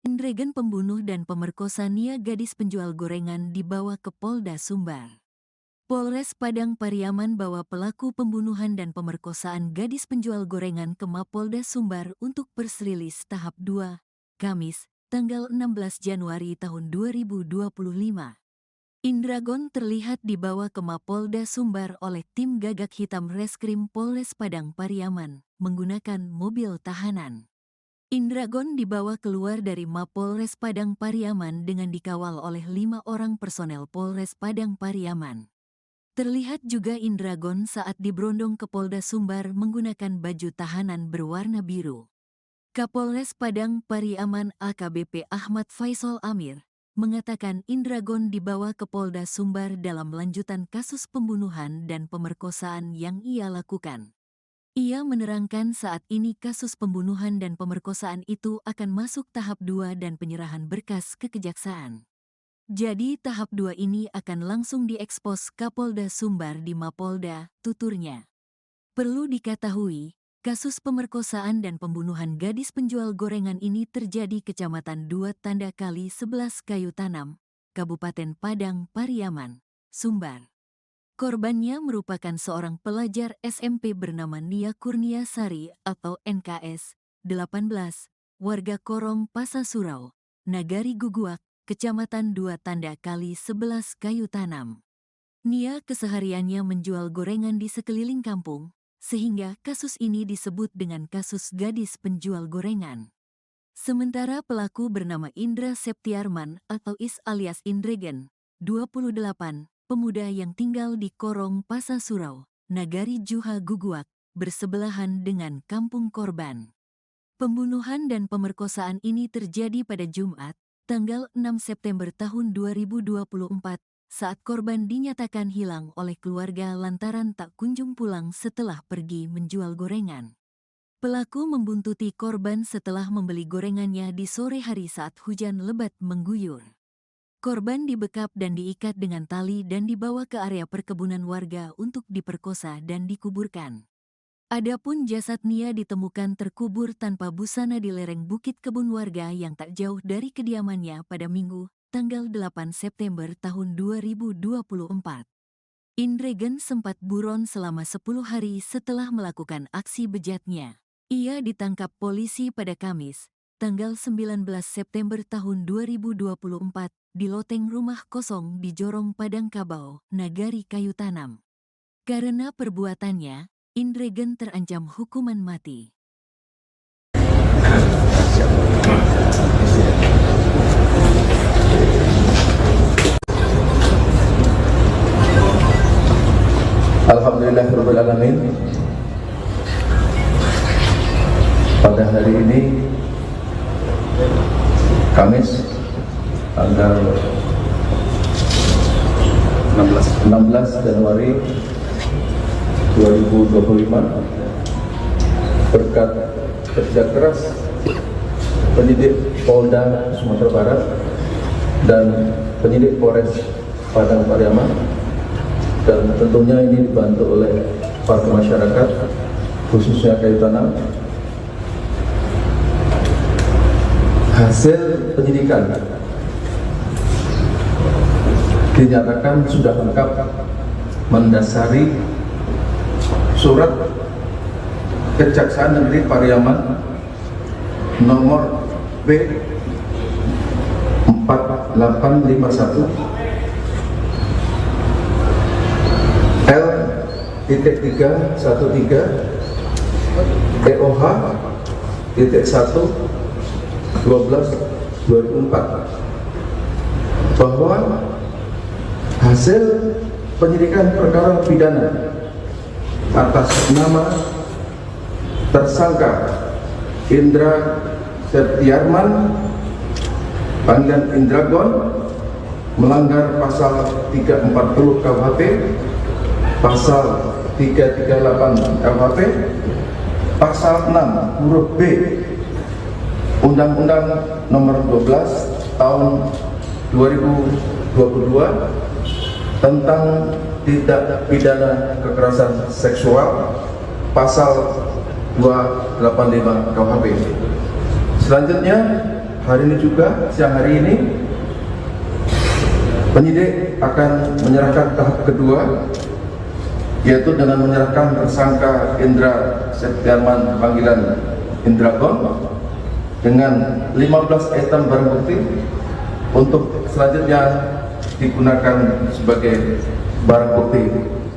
Indregen pembunuh dan pemerkosa Nia gadis penjual gorengan dibawa ke Polda Sumbar. Polres Padang Pariaman bawa pelaku pembunuhan dan pemerkosaan gadis penjual gorengan ke Mapolda Sumbar untuk press release tahap 2, Kamis, tanggal 16 Januari tahun 2025. Indragon terlihat dibawa ke Mapolda Sumbar oleh tim Gagak Hitam Reskrim Polres Padang Pariaman menggunakan mobil tahanan. Indragon dibawa keluar dari Mapolres Padang Pariaman dengan dikawal oleh 5 orang personel Polres Padang Pariaman. Terlihat juga Indragon saat diberondong ke Polda Sumbar menggunakan baju tahanan berwarna biru. Kapolres Padang Pariaman AKBP Ahmad Faisal Amir mengatakan Indragon dibawa ke Polda Sumbar dalam lanjutan kasus pembunuhan dan pemerkosaan yang ia lakukan. Ia menerangkan saat ini kasus pembunuhan dan pemerkosaan itu akan masuk tahap 2 dan penyerahan berkas ke kejaksaan. Jadi tahap 2 ini akan langsung diekspos Kapolda Sumbar di Mapolda, tuturnya. Perlu diketahui, kasus pemerkosaan dan pembunuhan gadis penjual gorengan ini terjadi Kecamatan 2 Tanda Kali 11 Kayu Tanam, Kabupaten Padang Pariaman, Sumbar. Korbannya merupakan seorang pelajar SMP bernama Nia Kurniasari atau NKS, 18, warga Korong Pasasurau, Nagari Guguak, Kecamatan 2 Tanda Kali 11 Kayu Tanam. Nia kesehariannya menjual gorengan di sekeliling kampung, sehingga kasus ini disebut dengan kasus gadis penjual gorengan. Sementara pelaku bernama Indra Septiarman atau Is alias Indregen, 28, pemuda yang tinggal di Korong Pasasurau, Nagari Juha Guguak, bersebelahan dengan kampung korban. Pembunuhan dan pemerkosaan ini terjadi pada Jumat, tanggal 6 September tahun 2024, saat korban dinyatakan hilang oleh keluarga lantaran tak kunjung pulang setelah pergi menjual gorengan. Pelaku membuntuti korban setelah membeli gorengannya di sore hari saat hujan lebat mengguyur. Korban dibekap dan diikat dengan tali dan dibawa ke area perkebunan warga untuk diperkosa dan dikuburkan. Adapun jasad Nia ditemukan terkubur tanpa busana di lereng bukit kebun warga yang tak jauh dari kediamannya pada Minggu, tanggal 8 September tahun 2024. Indregen sempat buron selama 10 hari setelah melakukan aksi bejatnya. Ia ditangkap polisi pada Kamis, tanggal 19 September tahun 2024, di loteng rumah kosong di Jorong Padang Kabau, Nagari Kayu Tanam. Karena perbuatannya, Indregen terancam hukuman mati. Alhamdulillahirrahmanirrahim. Pada hari ini, Kamis, tanggal 16 Januari 2025, berkat kerja keras penyidik Polda Sumatera Barat dan penyidik Polres Padang Pariaman, dan tentunya ini dibantu oleh para masyarakat, khususnya Kayu Tanam. Hasil penyidikan dinyatakan sudah lengkap mendasari surat Kejaksaan Negeri Pariaman nomor B 4851 L.313 DOH .1 12/2004 bahwa hasil penyidikan perkara pidana atas nama tersangka Indra Septiarman panggilan Indragon melanggar pasal 340 KUHP, pasal 338 KUHP, pasal 6 huruf B Undang-Undang Nomor 12 Tahun 2022 tentang tindak pidana kekerasan seksual, pasal 285 KUHP. Selanjutnya, hari ini juga, siang hari ini, penyidik akan menyerahkan tahap kedua, yaitu dengan menyerahkan tersangka Indra Septiarman panggilan Indragon dengan 15 item barang bukti untuk selanjutnya digunakan sebagai barang bukti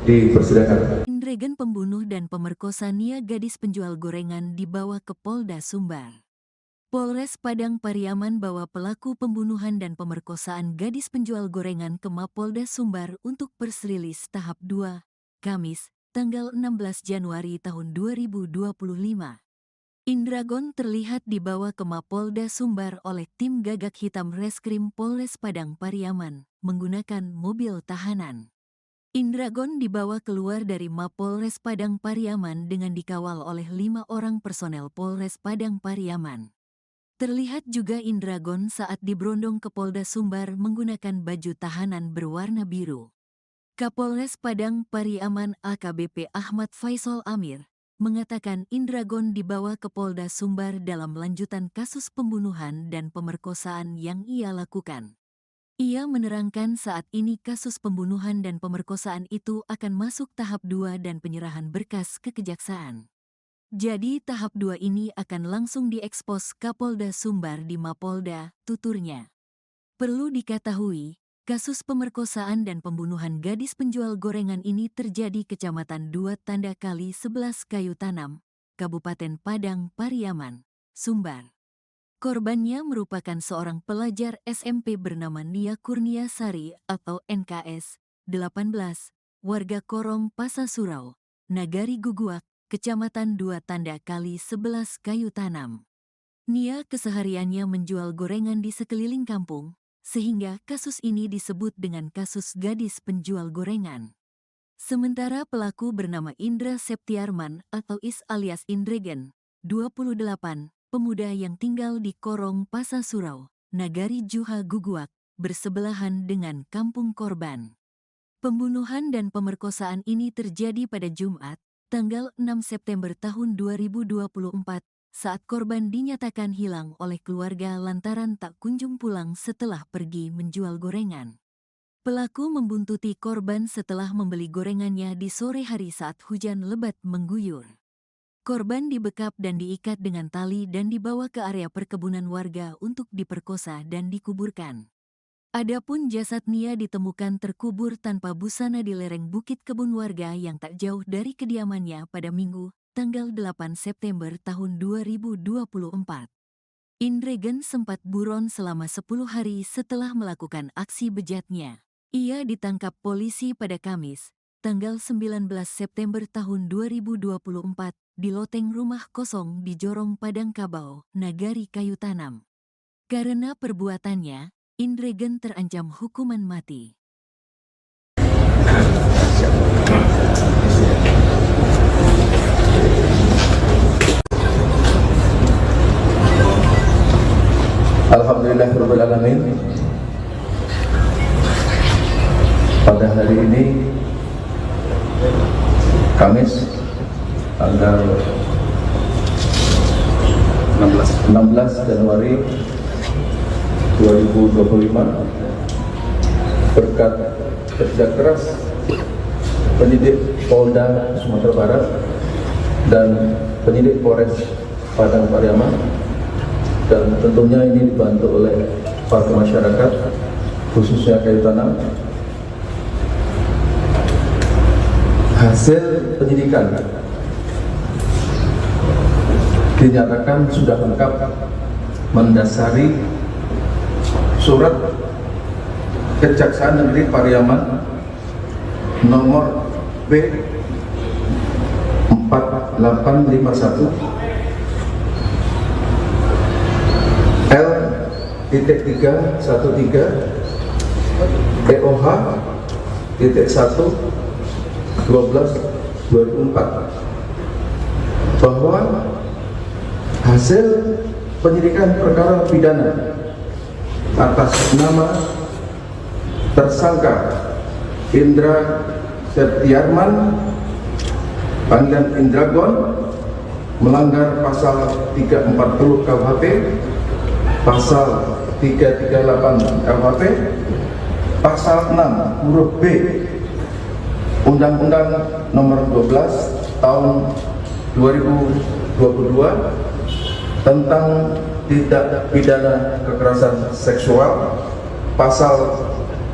di persidangan. Indragon pembunuh dan pemerkosa Nia gadis penjual gorengan dibawa ke Polda Sumbar. Polres Padang Pariaman bawa pelaku pembunuhan dan pemerkosaan gadis penjual gorengan ke Mapolda Sumbar untuk press release tahap 2, Kamis, tanggal 16 Januari tahun 2025. Indragon terlihat dibawa ke Mapolda Sumbar oleh tim Gagak Hitam Reskrim Polres Padang Pariaman menggunakan mobil tahanan. Indragon dibawa keluar dari Mapolres Padang Pariaman dengan dikawal oleh 5 orang personel Polres Padang Pariaman. Terlihat juga Indragon saat diberondong ke Polda Sumbar menggunakan baju tahanan berwarna biru. Kapolres Padang Pariaman AKBP Ahmad Faisal Amir mengatakan Indragon dibawa ke Polda Sumbar dalam lanjutan kasus pembunuhan dan pemerkosaan yang ia lakukan. Ia menerangkan saat ini kasus pembunuhan dan pemerkosaan itu akan masuk tahap 2 dan penyerahan berkas ke kejaksaan. Jadi tahap 2 ini akan langsung diekspos Kapolda Sumbar di Mapolda, tuturnya. Perlu diketahui, kasus pemerkosaan dan pembunuhan gadis penjual gorengan ini terjadi Kecamatan 2 Tanda Kali 11 Kayu Tanam, Kabupaten Padang Pariaman, Sumbar. Korbannya merupakan seorang pelajar SMP bernama Nia Kurnia Sari atau NKS 18, warga Korong Pasasurau, Nagari Guguak, Kecamatan 2 Tanda Kali 11 Kayu Tanam. Nia kesehariannya menjual gorengan di sekeliling kampung, sehingga kasus ini disebut dengan kasus gadis penjual gorengan. Sementara pelaku bernama Indra Septiarman atau Is alias Indragon, 28, pemuda yang tinggal di Korong Pasasurau, Nagari Juha Guguak, bersebelahan dengan kampung korban. Pembunuhan dan pemerkosaan ini terjadi pada Jumat, tanggal 6 September tahun 2024, saat korban dinyatakan hilang oleh keluarga lantaran tak kunjung pulang setelah pergi menjual gorengan. Pelaku membuntuti korban setelah membeli gorengannya di sore hari saat hujan lebat mengguyur. Korban dibekap dan diikat dengan tali dan dibawa ke area perkebunan warga untuk diperkosa dan dikuburkan. Adapun jasad Nia ditemukan terkubur tanpa busana di lereng bukit kebun warga yang tak jauh dari kediamannya pada Minggu, tanggal 8 September tahun 2024. Indragon sempat buron selama 10 hari setelah melakukan aksi bejatnya. Ia ditangkap polisi pada Kamis, tanggal 19 September tahun 2024, di loteng rumah kosong di Jorong Padang Kabau, Nagari Kayu Tanam. Karena perbuatannya, Indragon terancam hukuman mati. Alhamdulillahirrahmanirrahim. Pada hari ini, Kamis, tanggal 16 Januari 2025, berkat kerja keras penyidik Polda Sumatera Barat dan penyidik Polres Padang Pariaman, dan tentunya ini dibantu oleh para masyarakat khususnya Kayu Tanam, hasil penyidikan dinyatakan sudah lengkap mendasari surat Kejaksaan Negeri Pariaman nomor B 4851 L.313 DOH (12/2024) bahwa hasil penyidikan perkara pidana atas nama tersangka Indra Septiarman panggilan Indragon melanggar pasal 340 KUHP pasal 338 KUHP, pasal 6 huruf B Undang-Undang Nomor 12 Tahun 2022 tentang tindak pidana kekerasan seksual, pasal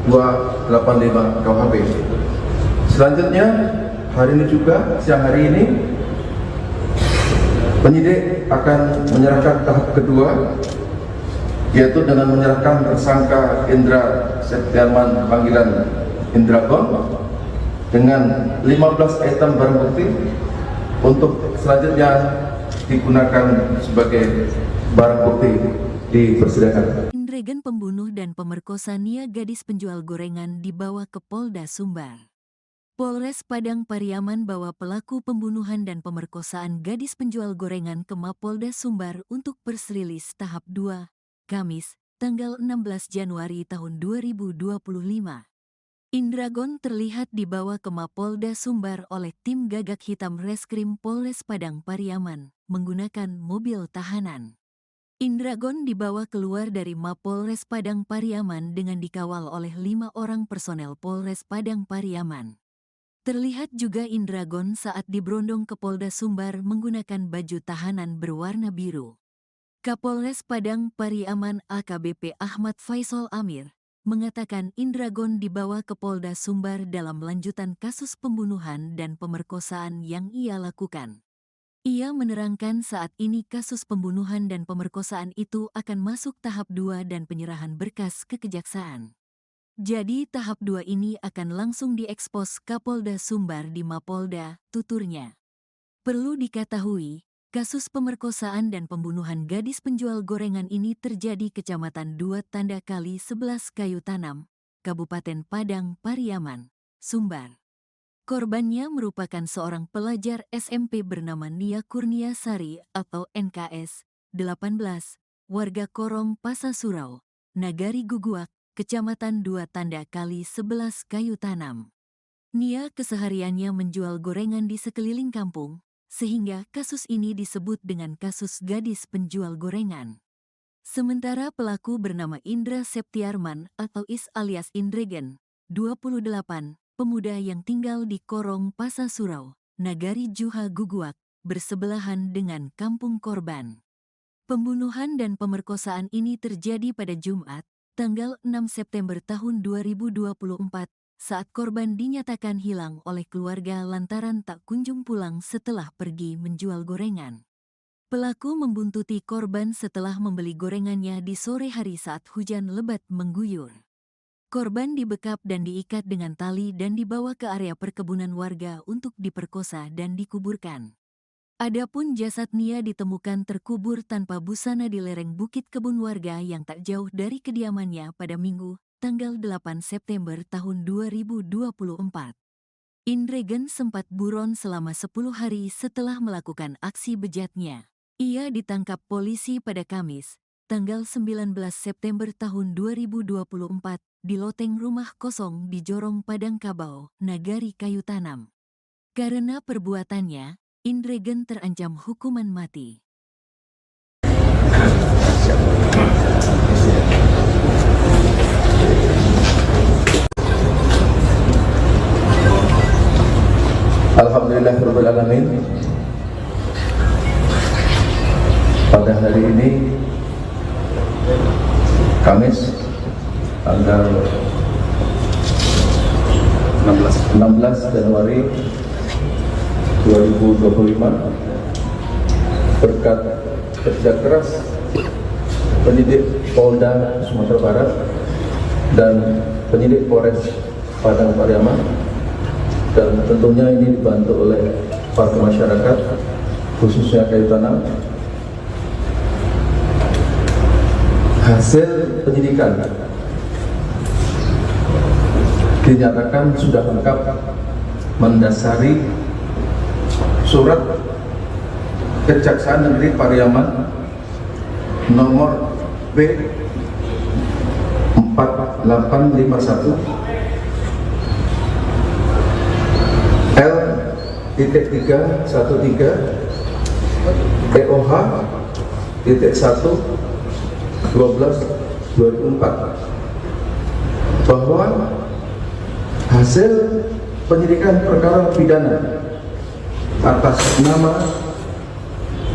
285 KUHP. Selanjutnya, hari ini juga, siang hari ini, penyidik akan menyerahkan tahap kedua, yaitu dengan menyerahkan tersangka Indra Septiarman panggilan Indragon dengan 15 item barang bukti untuk selanjutnya digunakan sebagai barang bukti di persidangan. Indragon pembunuh dan pemerkosa Nia gadis penjual gorengan dibawa ke Polda Sumbar. Polres Padang Pariaman bawa pelaku pembunuhan dan pemerkosaan gadis penjual gorengan ke Mapolda Sumbar untuk press release tahap 2, Kamis, tanggal 16 Januari tahun 2025. Indragon terlihat dibawa ke Mapolda Sumbar oleh tim gagak hitam Reskrim Polres Padang Pariaman menggunakan mobil tahanan. Indragon dibawa keluar dari Mapolres Padang Pariaman dengan dikawal oleh 5 orang personel Polres Padang Pariaman. Terlihat juga Indragon saat diberondong ke Polda Sumbar menggunakan baju tahanan berwarna biru. Kapolres Padang Pariaman AKBP Ahmad Faisal Amir mengatakan Indragon dibawa ke Polda Sumbar dalam lanjutan kasus pembunuhan dan pemerkosaan yang ia lakukan. Ia menerangkan saat ini kasus pembunuhan dan pemerkosaan itu akan masuk tahap 2 dan penyerahan berkas ke kejaksaan. Jadi tahap 2 ini akan langsung diekspos Kapolda Sumbar di Mapolda, tuturnya. Perlu diketahui, kasus pemerkosaan dan pembunuhan gadis penjual gorengan ini terjadi Kecamatan 2 Tanda Kali 11 Kayu Tanam, Kabupaten Padang Pariaman, Sumbar. Korbannya merupakan seorang pelajar SMP bernama Nia Kurniasari atau NKS 18, warga Korong Pasasurau, Nagari Guguak, Kecamatan 2 Tanda Kali 11 Kayu Tanam. Nia kesehariannya menjual gorengan di sekeliling kampung, sehingga kasus ini disebut dengan kasus gadis penjual gorengan. Sementara pelaku bernama Indra Septiarman atau Is alias Indragon, 28, pemuda yang tinggal di Korong Pasasurau, Nagari Juha Guguak, bersebelahan dengan kampung korban. Pembunuhan dan pemerkosaan ini terjadi pada Jumat, tanggal 6 September tahun 2024, saat korban dinyatakan hilang oleh keluarga lantaran tak kunjung pulang setelah pergi menjual gorengan. Pelaku membuntuti korban setelah membeli gorengannya di sore hari saat hujan lebat mengguyur. Korban dibekap dan diikat dengan tali dan dibawa ke area perkebunan warga untuk diperkosa dan dikuburkan. Adapun jasad Nia ditemukan terkubur tanpa busana di lereng bukit kebun warga yang tak jauh dari kediamannya pada Minggu, tanggal 8 September tahun 2024. Indragon sempat buron selama 10 hari setelah melakukan aksi bejatnya. Ia ditangkap polisi pada Kamis, tanggal 19 September tahun 2024, di loteng rumah kosong di Jorong Padang Kabau, Nagari Kayu Tanam. Karena perbuatannya, Indragon terancam hukuman mati. Alhamdulillahirrahmanirrahim. Pada hari ini, Kamis, tanggal 16 Januari 2025, berkat kerja keras penyidik Polda Sumatera Barat dan penyidik Polres Padang Pariaman, dan tentunya ini dibantu oleh para masyarakat khususnya Kayu Tanam, hasil penyidikan dinyatakan sudah lengkap mendasari surat Kejaksaan Negeri Pariaman nomor B 4851 L.313 BOH.1 12/2004 bahwa hasil penyidikan perkara pidana atas nama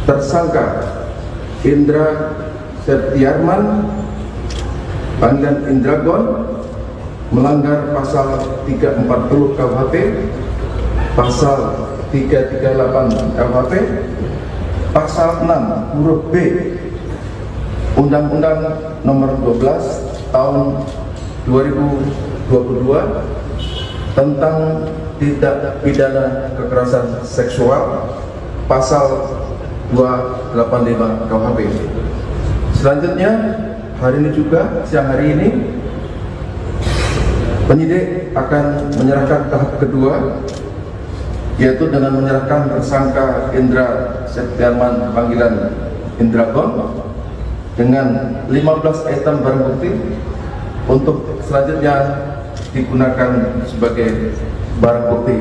tersangka Indra Septiarman panggilan Indragon melanggar pasal 340 KUHP, pasal 338 KUHP, pasal 6 huruf B Undang-Undang Nomor 12 Tahun 2022 tentang tindak pidana kekerasan seksual, pasal 285 KUHP. Selanjutnya, hari ini juga, siang hari ini, penyidik akan menyerahkan tahap kedua, yaitu dengan menyerahkan tersangka Indra Septiarman panggilan Indragon dengan 15 item barang bukti untuk selanjutnya digunakan sebagai barang bukti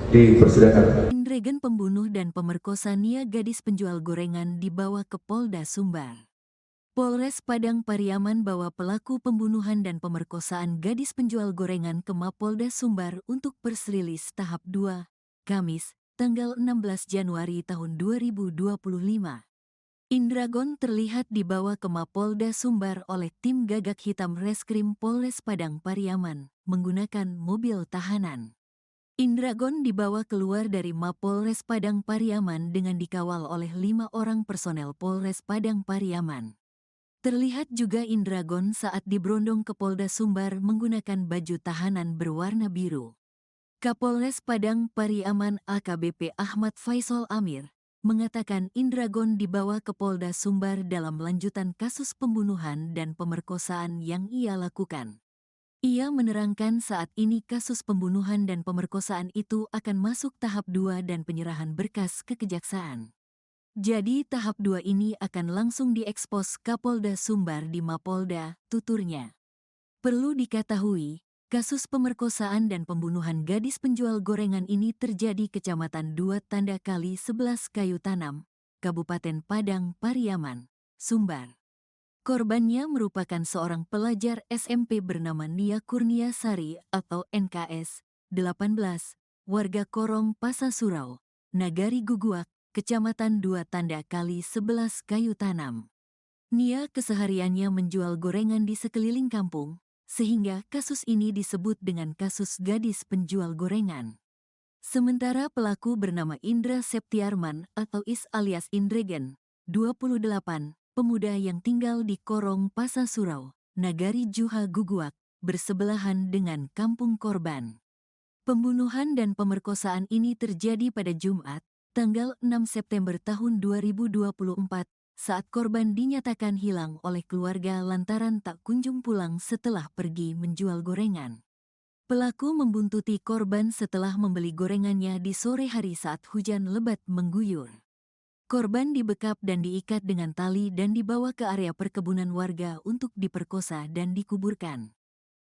di persidangan. Indragon pembunuh dan pemerkosa Nia gadis penjual gorengan dibawa ke Polda Sumbar. Polres Padang Pariaman bawa pelaku pembunuhan dan pemerkosaan gadis penjual gorengan ke Mapolda Sumbar untuk persrilis tahap 2, Kamis, tanggal 16 Januari tahun 2025. Indragon terlihat dibawa ke Mapolda Sumbar oleh tim gagak hitam Reskrim Polres Padang Pariaman menggunakan mobil tahanan. Indragon dibawa keluar dari Mapolres Padang Pariaman dengan dikawal oleh 5 orang personel Polres Padang Pariaman. Terlihat juga Indragon saat diberondong ke Polda Sumbar menggunakan baju tahanan berwarna biru. Kapolres Padang Pariaman AKBP Ahmad Faisal Amir mengatakan Indragon dibawa ke Polda Sumbar dalam lanjutan kasus pembunuhan dan pemerkosaan yang ia lakukan. Ia menerangkan saat ini kasus pembunuhan dan pemerkosaan itu akan masuk tahap 2 dan penyerahan berkas ke kejaksaan. Jadi tahap 2 ini akan langsung diekspos Kapolda Sumbar di Mapolda, tuturnya. Perlu diketahui, kasus pemerkosaan dan pembunuhan gadis penjual gorengan ini terjadi Kecamatan 2 Tanda Kali 11 Kayu Tanam, Kabupaten Padang Pariaman, Sumbar. Korbannya merupakan seorang pelajar SMP bernama Nia Kurniasari atau NKS 18, warga Korong Pasasurau, Nagari Guguak, Kecamatan 2 Tanda Kali 11 Kayu Tanam. Nia kesehariannya menjual gorengan di sekeliling kampung, sehingga kasus ini disebut dengan kasus gadis penjual gorengan. Sementara pelaku bernama Indra Septiarman atau Is alias Indragon, 28, pemuda yang tinggal di Korong Pasasurau, Nagari Juha Guguak, bersebelahan dengan kampung korban. Pembunuhan dan pemerkosaan ini terjadi pada Jumat, tanggal 6 September tahun 2024, saat korban dinyatakan hilang oleh keluarga lantaran tak kunjung pulang setelah pergi menjual gorengan. Pelaku membuntuti korban setelah membeli gorengannya di sore hari saat hujan lebat mengguyur. Korban dibekap dan diikat dengan tali dan dibawa ke area perkebunan warga untuk diperkosa dan dikuburkan.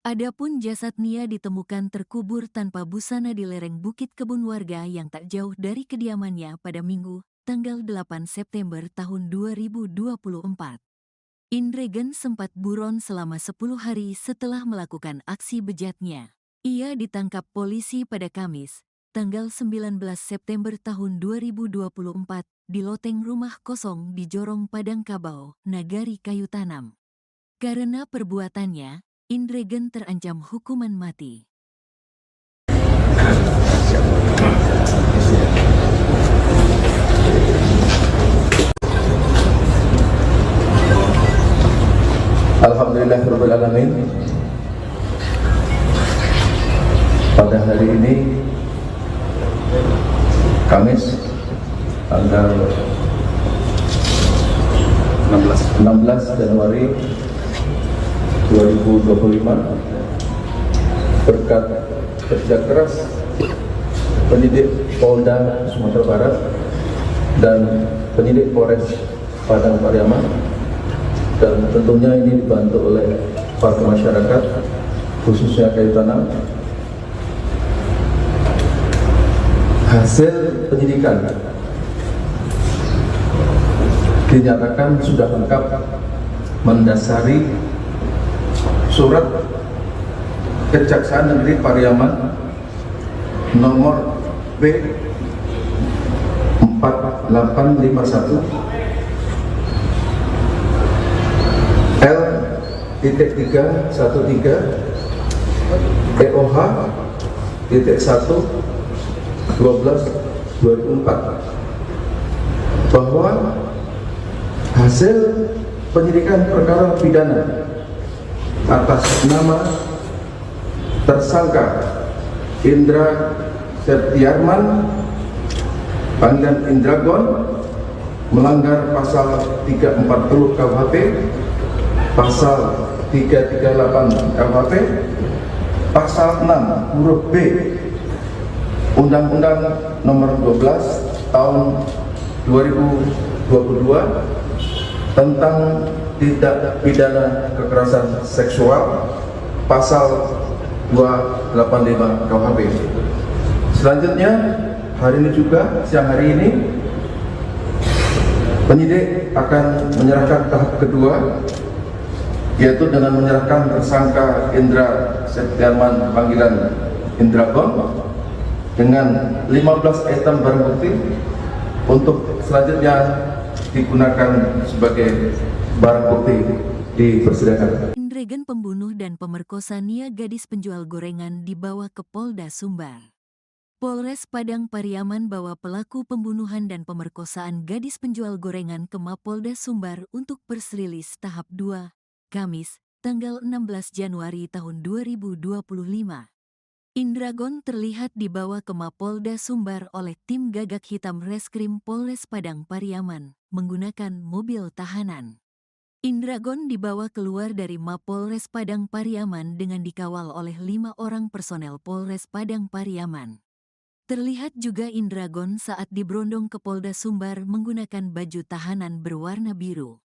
Adapun jasad Nia ditemukan terkubur tanpa busana di lereng bukit kebun warga yang tak jauh dari kediamannya pada Minggu, tanggal 8 September tahun 2024. Indragon sempat buron selama 10 hari setelah melakukan aksi bejatnya. Ia ditangkap polisi pada Kamis, tanggal 19 September tahun 2024, di loteng rumah kosong di Jorong Padang Kabau, Nagari Kayu Tanam. Karena perbuatannya, Indragon terancam hukuman mati. Alhamdulillahirabbil alamin. Pada hari ini Kamis tanggal 16 Januari 2025, berkat kerja keras penyidik Polda Sumatera Barat dan penyidik Polres Padang Pariaman, dan tentunya ini dibantu oleh para masyarakat khususnya Kayu Tanam, hasil penyidikan dinyatakan sudah lengkap mendasari surat Kejaksaan Negeri Pariaman nomor B 4851 L.313 EOH .1 12/2004 bahwa hasil penyidikan perkara pidana atas nama tersangka Indra Septiarman panggilan Indragon melanggar pasal 340 KUHP, pasal 338 KUHP, pasal 6 huruf B Undang-Undang Nomor 12 Tahun 2022 tentang tindak pidana kekerasan seksual, pasal 285 KUHP. Selanjutnya, hari ini juga, siang hari ini, penyidik akan menyerahkan tahap kedua, yaitu dengan menyerahkan tersangka Indra Septiarman panggilan Indragon dengan 15 item barang bukti untuk selanjutnya digunakan sebagai barang bukti di persidangan. Indragon pembunuh dan pemerkosa Nia gadis penjual gorengan dibawa ke Polda Sumbar. Polres Padang Pariaman bawa pelaku pembunuhan dan pemerkosaan gadis penjual gorengan ke Mapolda Sumbar untuk persrilis tahap 2, Kamis, tanggal 16 Januari tahun 2025. Indragon terlihat dibawa ke Mapolda Sumbar oleh tim Gagak Hitam Reskrim Polres Padang Pariaman menggunakan mobil tahanan. Indragon dibawa keluar dari Mapolres Padang Pariaman dengan dikawal oleh 5 orang personel Polres Padang Pariaman. Terlihat juga Indragon saat diberondong ke Polda Sumbar menggunakan baju tahanan berwarna biru.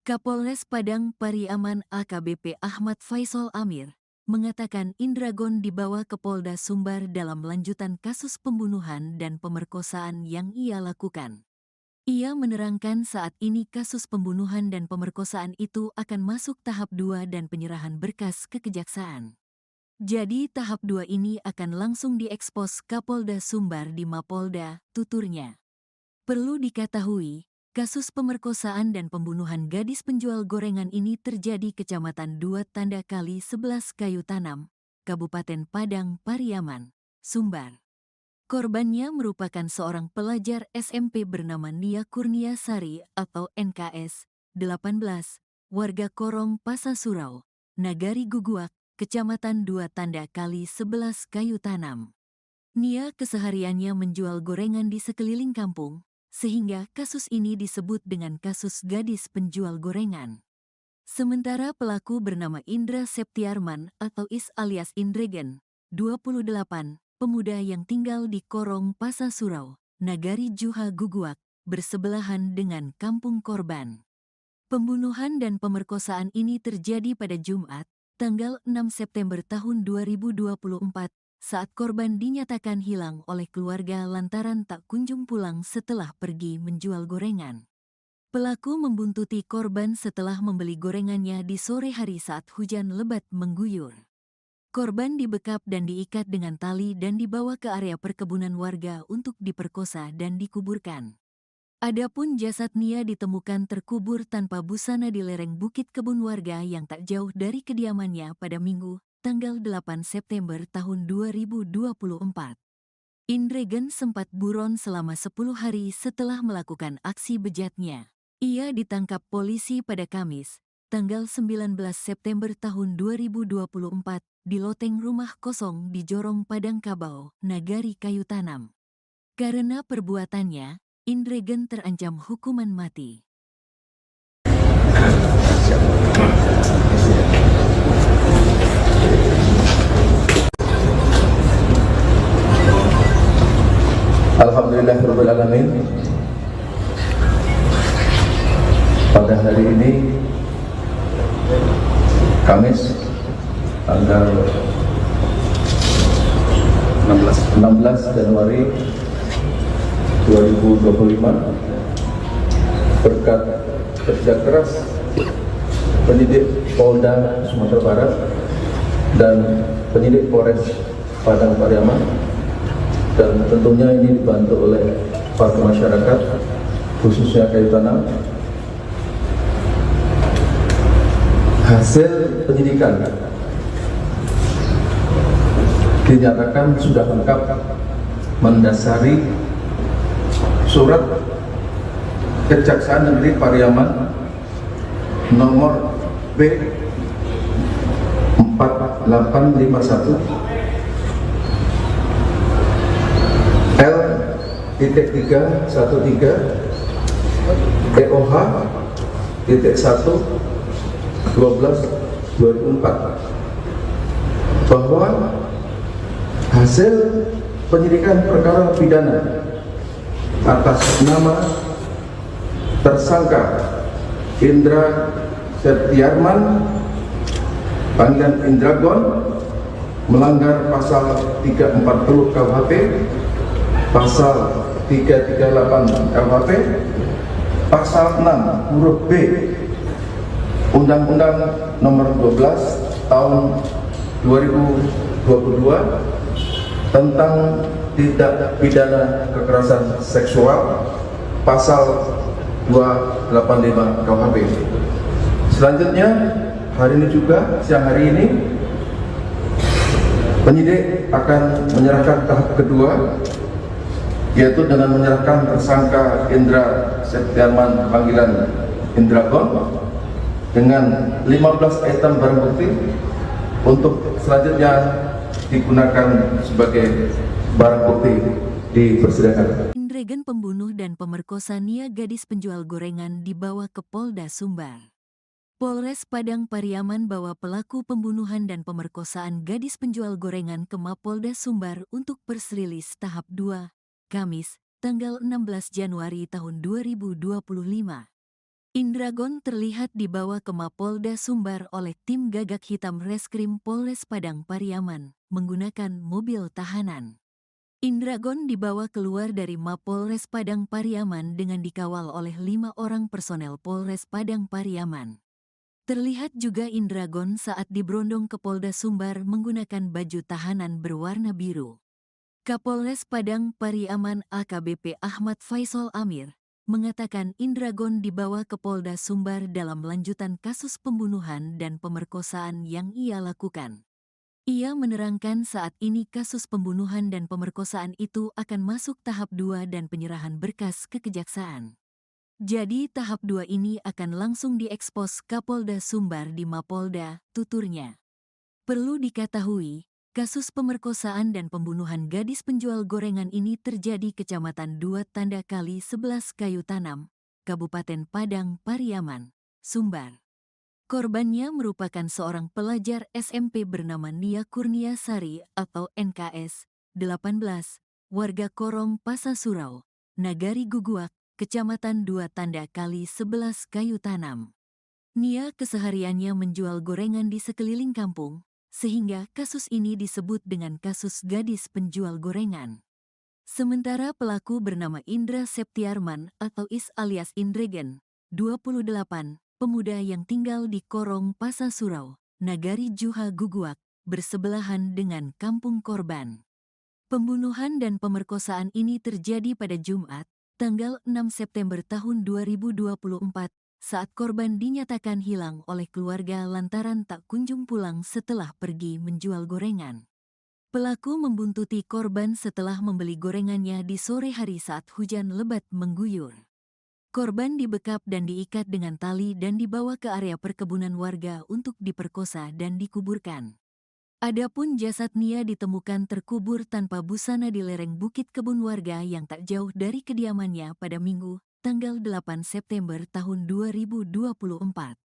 Kapolres Padang Pariaman AKBP Ahmad Faisal Amir mengatakan Indragon dibawa ke Polda Sumbar dalam lanjutan kasus pembunuhan dan pemerkosaan yang ia lakukan. Ia menerangkan saat ini kasus pembunuhan dan pemerkosaan itu akan masuk tahap 2 dan penyerahan berkas ke kejaksaan. Jadi tahap 2 ini akan langsung diekspos Kapolda Sumbar di Mapolda, tuturnya. Perlu diketahui, kasus pemerkosaan dan pembunuhan gadis penjual gorengan ini terjadi Kecamatan 2 Tanda Kali 11 Kayu Tanam, Kabupaten Padang Pariaman, Sumbar. Korbannya merupakan seorang pelajar SMP bernama Nia Kurniasari atau NKS 18, warga Korong Pasasurau, Nagari Guguak, Kecamatan 2 Tanda Kali 11 Kayu Tanam. Nia kesehariannya menjual gorengan di sekeliling kampung, sehingga kasus ini disebut dengan kasus gadis penjual gorengan. Sementara pelaku bernama Indra Septiarman atau Is alias Indragon, 28, pemuda yang tinggal di Korong Pasasurau, Nagari Juha Guguak, bersebelahan dengan kampung korban. Pembunuhan dan pemerkosaan ini terjadi pada Jumat, tanggal 6 September tahun 2024, saat korban dinyatakan hilang oleh keluarga lantaran tak kunjung pulang setelah pergi menjual gorengan. Pelaku membuntuti korban setelah membeli gorengannya di sore hari saat hujan lebat mengguyur. Korban dibekap dan diikat dengan tali dan dibawa ke area perkebunan warga untuk diperkosa dan dikuburkan. Adapun jasad Nia ditemukan terkubur tanpa busana di lereng bukit kebun warga yang tak jauh dari kediamannya pada Minggu, tanggal 8 September tahun 2024. Indragon sempat buron selama 10 hari setelah melakukan aksi bejatnya. Ia ditangkap polisi pada Kamis, tanggal 19 September tahun 2024, di loteng rumah kosong di Jorong Padang Kabau, Nagari Kayu Tanam. Karena perbuatannya, Indragon terancam hukuman mati. Alhamdulillahirabbil alamin. Pada hari ini Kamis tanggal 16 Januari 2025, berkat kerja keras penyidik Polda Sumatera Barat dan penyidik Polres Padang Pariaman, dan tentunya ini dibantu oleh warga masyarakat khususnya kayu tanam. Hasil penyidikan dinyatakan sudah lengkap mendasari surat Kejaksaan Negeri Pariaman nomor B 4851 L.313 EOH .1 12/2004 bahwa hasil penyidikan perkara pidana atas nama tersangka Indra Septiarman panggilan Indragon melanggar pasal 340 KUHP, pasal 338 KUHP, pasal 6 huruf B Undang-Undang Nomor 12 Tahun 2022 tentang tindak pidana kekerasan seksual, pasal 285 KUHP. Selanjutnya, hari ini juga, siang hari ini, penyidik akan menyerahkan tahap kedua, yaitu dengan menyerahkan tersangka Indra Septiarman panggilan Indragon dengan 15 item barang bukti untuk selanjutnya digunakan sebagai barang bukti di persidangan. Indragon pembunuh dan pemerkosa Nia gadis penjual gorengan dibawa ke Polda Sumbar. Polres Padang Pariaman bawa pelaku pembunuhan dan pemerkosaan gadis penjual gorengan ke Mapolda Sumbar untuk persrilis tahap 2, Kamis, tanggal 16 Januari tahun 2025. Indragon terlihat dibawa ke Mapolda Sumbar oleh tim gagak hitam Reskrim Polres Padang Pariaman menggunakan mobil tahanan. Indragon dibawa keluar dari Mapolres Padang Pariaman dengan dikawal oleh 5 orang personel Polres Padang Pariaman. Terlihat juga Indragon saat diberondong ke Polda Sumbar menggunakan baju tahanan berwarna biru. Kapolres Padang Pariaman AKBP Ahmad Faisal Amir mengatakan Indragon dibawa ke Polda Sumbar dalam lanjutan kasus pembunuhan dan pemerkosaan yang ia lakukan. Ia menerangkan saat ini kasus pembunuhan dan pemerkosaan itu akan masuk tahap 2 dan penyerahan berkas ke kejaksaan. Jadi tahap 2 ini akan langsung diekspos Kapolda Sumbar di Mapolda, tuturnya. Perlu diketahui, kasus pemerkosaan dan pembunuhan gadis penjual gorengan ini terjadi Kecamatan 2 Tanda Kali 11 Kayu Tanam, Kabupaten Padang Pariaman, Sumbar. Korbannya merupakan seorang pelajar SMP bernama Nia Kurniasari atau NKS, 18, warga Korong Pasasurau, Nagari Guguak, Kecamatan 2 Tanda Kali 11 Kayu Tanam. Nia kesehariannya menjual gorengan di sekeliling kampung, sehingga kasus ini disebut dengan kasus gadis penjual gorengan. Sementara pelaku bernama Indra Septiarman atau Is alias Indragon, 28, pemuda yang tinggal di Korong Pasasurau, Nagari Juha Guguak, bersebelahan dengan kampung korban. Pembunuhan dan pemerkosaan ini terjadi pada Jumat, tanggal 6 September tahun 2024, saat korban dinyatakan hilang oleh keluarga lantaran tak kunjung pulang setelah pergi menjual gorengan. Pelaku membuntuti korban setelah membeli gorengannya di sore hari saat hujan lebat mengguyur. Korban dibekap dan diikat dengan tali dan dibawa ke area perkebunan warga untuk diperkosa dan dikuburkan. Adapun jasad Nia ditemukan terkubur tanpa busana di lereng bukit kebun warga yang tak jauh dari kediamannya pada Minggu, tanggal 8 September tahun 2024.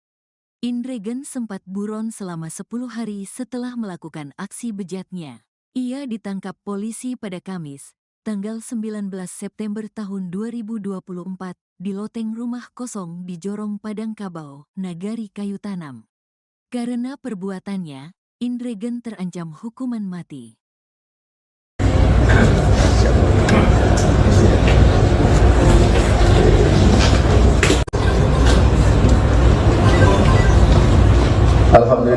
Indragon sempat buron selama 10 hari setelah melakukan aksi bejatnya. Ia ditangkap polisi pada Kamis, tanggal 19 September tahun 2024, di loteng rumah kosong di Jorong Padang Kabau, Nagari Kayu Tanam. Karena perbuatannya, Indragon terancam hukuman mati.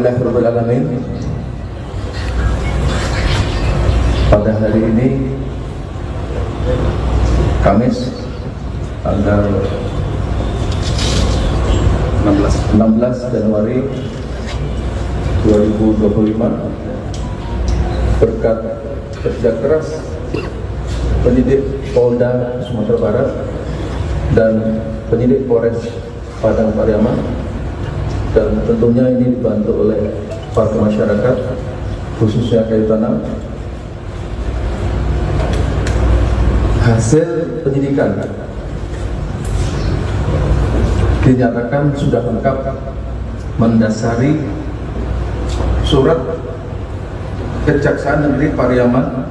Alhamdulillahirabbil alamin. Pada hari ini Kamis tanggal 16 Januari 2025, berkat kerja keras penyidik Polda Sumatera Barat dan penyidik Polres Padang Pariaman, dan tentunya ini dibantu oleh warga masyarakat khususnya kayu tanam. Hasil penyidikan dinyatakan sudah lengkap mendasari surat Kejaksaan Negeri Pariaman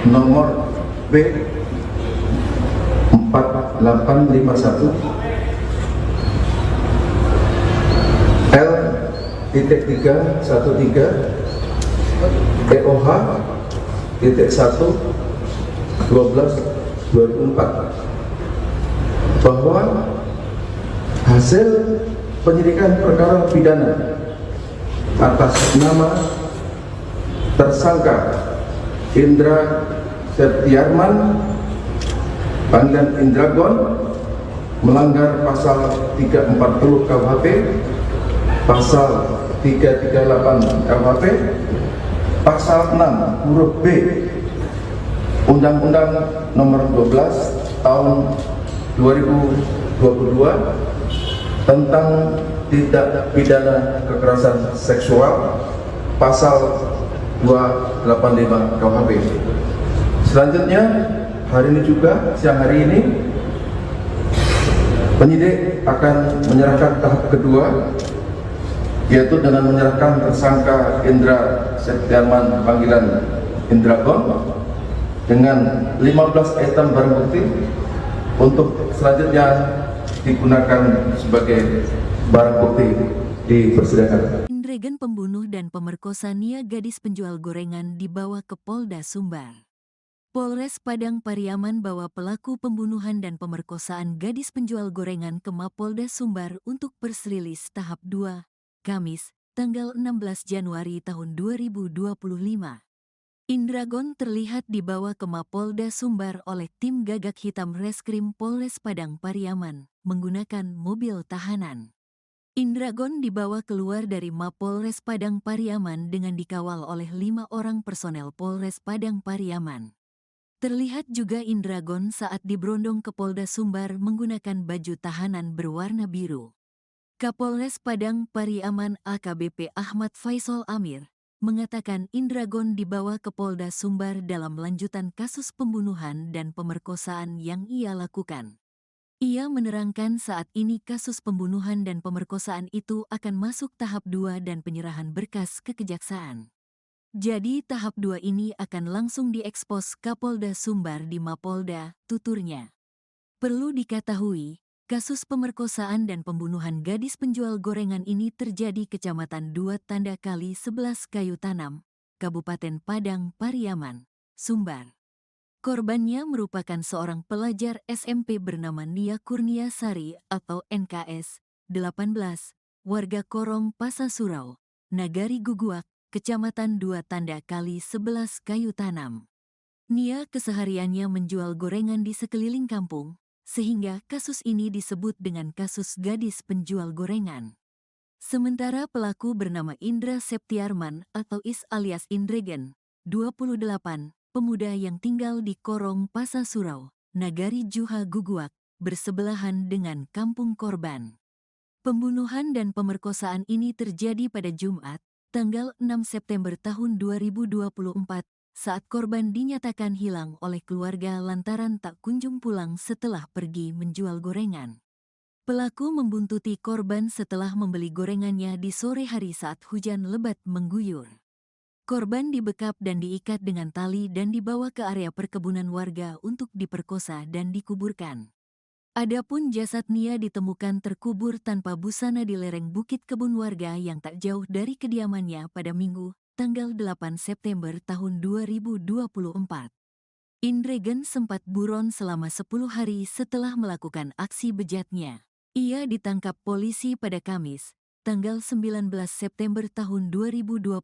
nomor B 4851 L.313 EOH .1 12/2004 bahwa hasil penyidikan perkara pidana atas nama tersangka Indra Septiarman panggilan Indragon melanggar pasal 340 KUHP, pasal 338 KUHP, pasal 6 huruf B Undang-Undang Nomor 12 Tahun 2022 tentang tindak pidana kekerasan seksual, pasal 285 KUHP. Selanjutnya, hari ini juga, siang hari ini, penyidik akan menyerahkan tahap kedua, yaitu dengan menyerahkan tersangka Indra Septiarman panggilan Indragon dengan 15 item barang bukti untuk selanjutnya digunakan sebagai barang bukti di persidangan. Indragon pembunuh dan pemerkosa Nia gadis penjual gorengan dibawa ke Polda Sumbar. Polres Padang Pariaman bawa pelaku pembunuhan dan pemerkosaan gadis penjual gorengan ke Mapolda Sumbar untuk persrilis tahap 2, Kamis, tanggal 16 Januari tahun 2025. Indragon terlihat dibawa ke Mapolda Sumbar oleh tim gagak hitam Reskrim Polres Padang Pariaman menggunakan mobil tahanan. Indragon dibawa keluar dari Mapolres Padang Pariaman dengan dikawal oleh 5 orang personel Polres Padang Pariaman. Terlihat juga Indragon saat diberondong ke Polda Sumbar menggunakan baju tahanan berwarna biru. Kapolres Padang Pariaman AKBP Ahmad Faisal Amir mengatakan Indragon dibawa ke Polda Sumbar dalam lanjutan kasus pembunuhan dan pemerkosaan yang ia lakukan. Ia menerangkan saat ini kasus pembunuhan dan pemerkosaan itu akan masuk tahap 2 dan penyerahan berkas ke kejaksaan. Jadi tahap 2 ini akan langsung diekspos Kapolda Sumbar di Mapolda, tuturnya. Perlu diketahui, kasus pemerkosaan dan pembunuhan gadis penjual gorengan ini terjadi Kecamatan 2 Tanda Kali 11 Kayu Tanam, Kabupaten Padang Pariaman, Sumbar. Korbannya merupakan seorang pelajar SMP bernama Nia Kurniasari atau NKS 18, warga Korong Pasasurau, Nagari Guguak, Kecamatan 2 Tanda Kali 11 Kayu Tanam. Nia kesehariannya menjual gorengan di sekeliling kampung, sehingga kasus ini disebut dengan kasus gadis penjual gorengan. Sementara pelaku bernama Indra Septiarman atau Is alias Indragon, 28, pemuda yang tinggal di Korong Pasasurau, Nagari Juha Guguak, bersebelahan dengan kampung korban. Pembunuhan dan pemerkosaan ini terjadi pada Jumat, tanggal 6 September tahun 2024, saat korban dinyatakan hilang oleh keluarga lantaran tak kunjung pulang setelah pergi menjual gorengan. Pelaku membuntuti korban setelah membeli gorengannya di sore hari saat hujan lebat mengguyur. Korban dibekap dan diikat dengan tali dan dibawa ke area perkebunan warga untuk diperkosa dan dikuburkan. Adapun jasad Nia ditemukan terkubur tanpa busana di lereng bukit kebun warga yang tak jauh dari kediamannya pada Minggu, tanggal 8 September tahun 2024. Indragon sempat buron selama 10 hari setelah melakukan aksi bejatnya. Ia ditangkap polisi pada Kamis, tanggal 19 September tahun 2024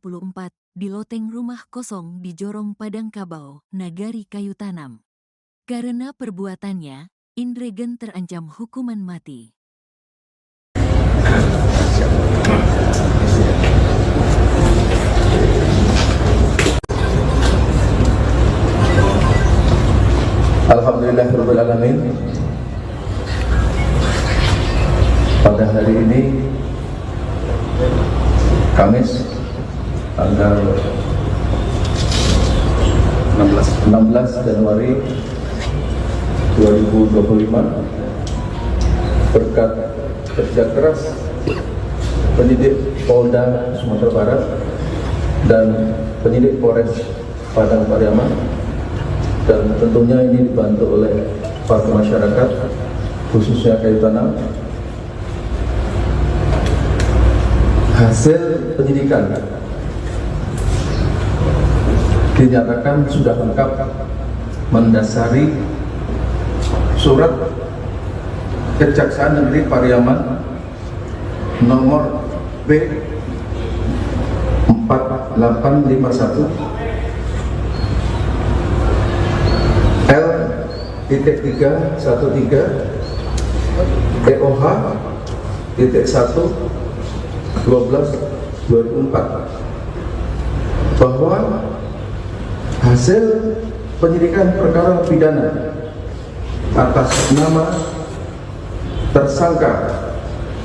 di loteng rumah kosong di Jorong Padang Kabau, Nagari Kayu Tanam. Karena perbuatannya, Indregen terancam hukuman mati. Alhamdulillahirrahmanirrahim. Pada hari ini, Kamis, tanggal 16 Januari 2025, berkat kerja keras penyidik Polda Sumatera Barat dan penyidik Polres Padang Pariaman, dan tentunya ini dibantu oleh para masyarakat, khususnya kayu tanam. Hasil penyidikan dinyatakan sudah lengkap mendasari surat Kejaksaan Negeri Pariaman nomor B 4851 L.313 EOH .1 12/2004 bahwa hasil penyidikan perkara pidana atas nama tersangka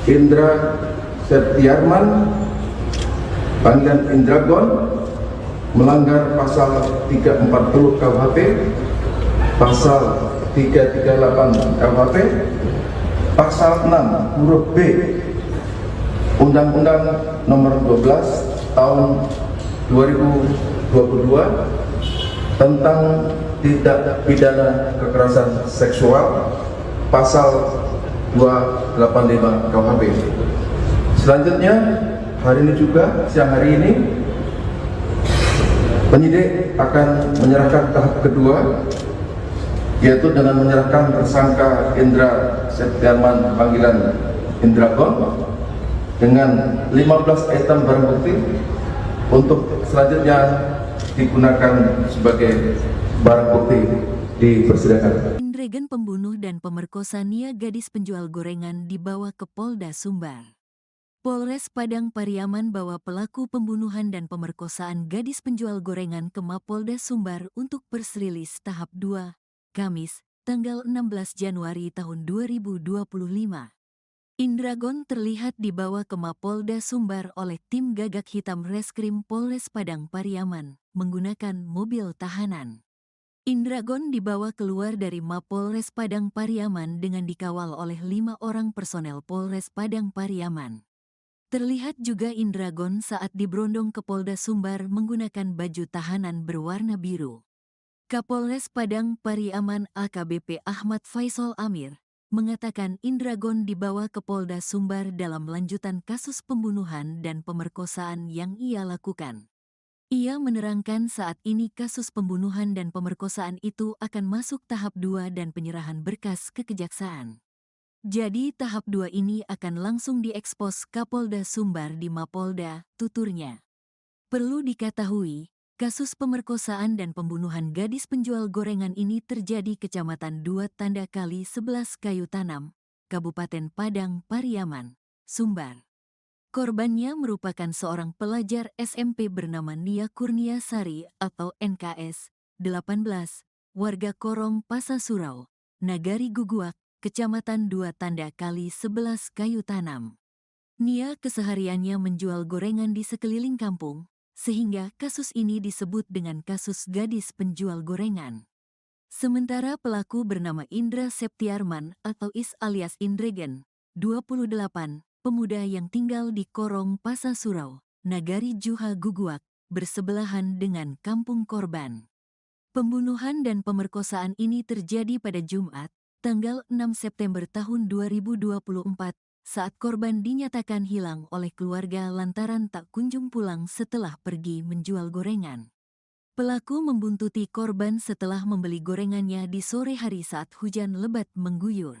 Indra Septiarman panggilan Indragon melanggar pasal 340 KUHP, pasal 338 KUHP, pasal 6 huruf B Undang-Undang Nomor 12 Tahun 2022 tentang tindak pidana kekerasan seksual, pasal 285 KUHP. Selanjutnya, hari ini juga, siang hari ini, penyidik akan menyerahkan tahap kedua, yaitu dengan menyerahkan tersangka Indra Septiarman panggilan Indragon dengan 15 item barang bukti untuk selanjutnya digunakan sebagai barang bukti di persidangan. Indregen pembunuh dan pemerkosa Nia gadis penjual gorengan dibawa ke Polda Sumbar. Polres Padang Pariaman bawa pelaku pembunuhan dan pemerkosaan gadis penjual gorengan ke Mapolda Sumbar untuk persrilis tahap 2, Kamis, tanggal 16 Januari tahun 2025. Indragon terlihat dibawa ke Mapolda Sumbar oleh tim gagak hitam Reskrim Polres Padang Pariaman menggunakan mobil tahanan. Indragon dibawa keluar dari Mapolres Padang Pariaman dengan dikawal oleh 5 orang personel Polres Padang Pariaman. Terlihat juga Indragon saat diberondong ke Polda Sumbar menggunakan baju tahanan berwarna biru. Kapolres Padang Pariaman AKBP Ahmad Faisal Amir mengatakan Indragon dibawa ke Polda Sumbar dalam lanjutan kasus pembunuhan dan pemerkosaan yang ia lakukan. Ia menerangkan saat ini kasus pembunuhan dan pemerkosaan itu akan masuk tahap 2 dan penyerahan berkas ke kejaksaan. Jadi tahap 2 ini akan langsung diekspos Kapolda Sumbar di Mapolda, tuturnya. Perlu diketahui, kasus pemerkosaan dan pembunuhan gadis penjual gorengan ini terjadi Kecamatan 2 Tanda Kali 11 Kayu Tanam, Kabupaten Padang Pariaman, Sumbar. Korbannya merupakan seorang pelajar SMP bernama Nia Kurniasari atau NKS 18, warga Korong Pasasurau, Nagari Guguak, Kecamatan 2 Tanda Kali 11 Kayu Tanam. Nia kesehariannya menjual gorengan di sekeliling kampung, sehingga kasus ini disebut dengan kasus gadis penjual gorengan. Sementara pelaku bernama Indra Septiarman atau Is alias Indregen, 28, pemuda yang tinggal di Korong Pasasurau, Nagari Juha Guguak, bersebelahan dengan kampung korban. Pembunuhan dan pemerkosaan ini terjadi pada Jumat, tanggal 6 September tahun 2024, saat korban dinyatakan hilang oleh keluarga lantaran tak kunjung pulang setelah pergi menjual gorengan. Pelaku membuntuti korban setelah membeli gorengannya di sore hari saat hujan lebat mengguyur.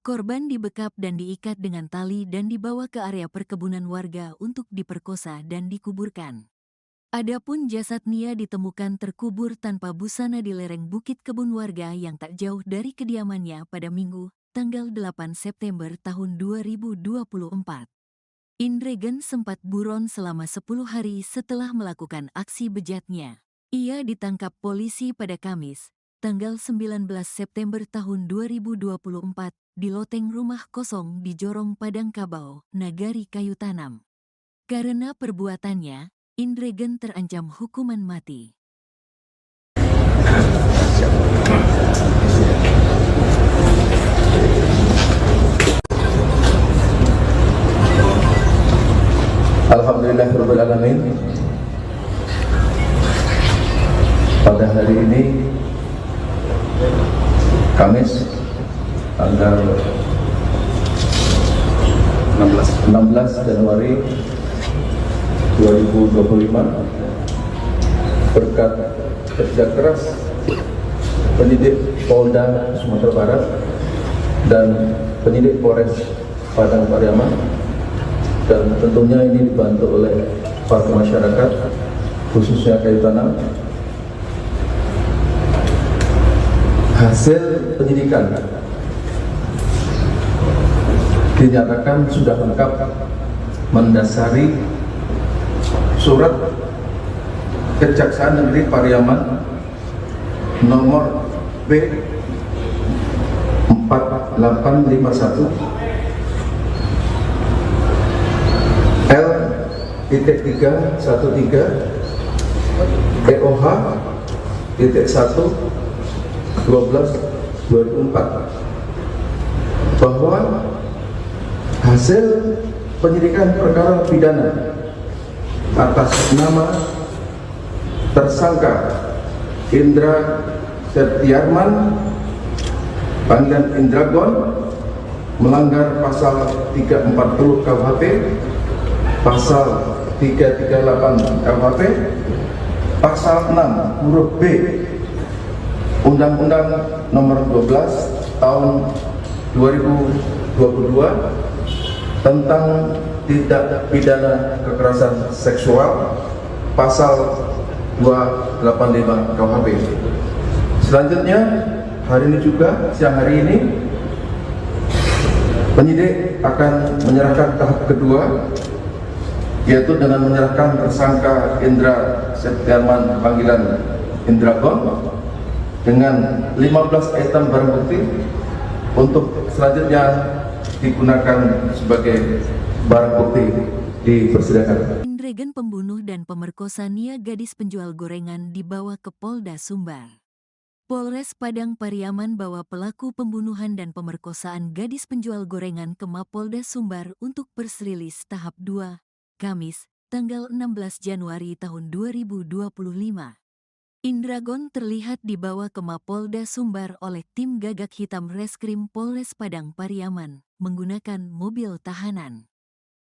Korban dibekap dan diikat dengan tali dan dibawa ke area perkebunan warga untuk diperkosa dan dikuburkan. Adapun jasad Nia ditemukan terkubur tanpa busana di lereng bukit kebun warga yang tak jauh dari kediamannya pada Minggu, tanggal 8 September tahun 2024. Indregen sempat buron selama 10 hari setelah melakukan aksi bejatnya. Ia ditangkap polisi pada Kamis, tanggal 19 September tahun 2024 di loteng rumah kosong di Jorong Padang Kabau, Nagari Kayu Tanam. Karena perbuatannya, Indregen terancam hukuman mati. Alhamdulillahirrahmanirrahim. Pada hari ini, Kamis, tanggal 16 Januari 2025, berkat kerja keras penyidik Polda Sumatera Barat dan penyidik Polres Padang Pariaman, dan tentunya ini dibantu oleh para masyarakat, khususnya kayu tanam. Hasil penyidikan dinyatakan sudah lengkap mendasari surat Kejaksaan Negeri Pariaman nomor B 4851 L.313 EOH .1 12/2004 bahwa hasil penyidikan perkara pidana atas nama tersangka Indra Septiarman panggilan Indragon melanggar pasal 340 KUHP, pasal 338 KUHP, pasal 6 huruf B Undang-Undang Nomor 12 Tahun 2022 tentang tindak pidana kekerasan seksual, pasal 285 KUHP. Selanjutnya, hari ini juga, siang hari ini, penyidik akan menyerahkan tahap kedua, yaitu dengan menyerahkan tersangka Indra Septiarman panggilan Indragon dengan 15 item barang bukti untuk selanjutnya digunakan sebagai barang bukti di persidangan. Indregen pembunuh dan pemerkosa Nia gadis penjual gorengan dibawa ke Polda Sumbar. Polres Padang Pariaman bawa pelaku pembunuhan dan pemerkosaan gadis penjual gorengan ke Mapolda Sumbar untuk persrilis tahap 2, Kamis, tanggal 16 Januari tahun 2025. Indragon terlihat dibawa ke Mapolda Sumbar oleh tim gagak hitam Reskrim Polres Padang Pariaman menggunakan mobil tahanan.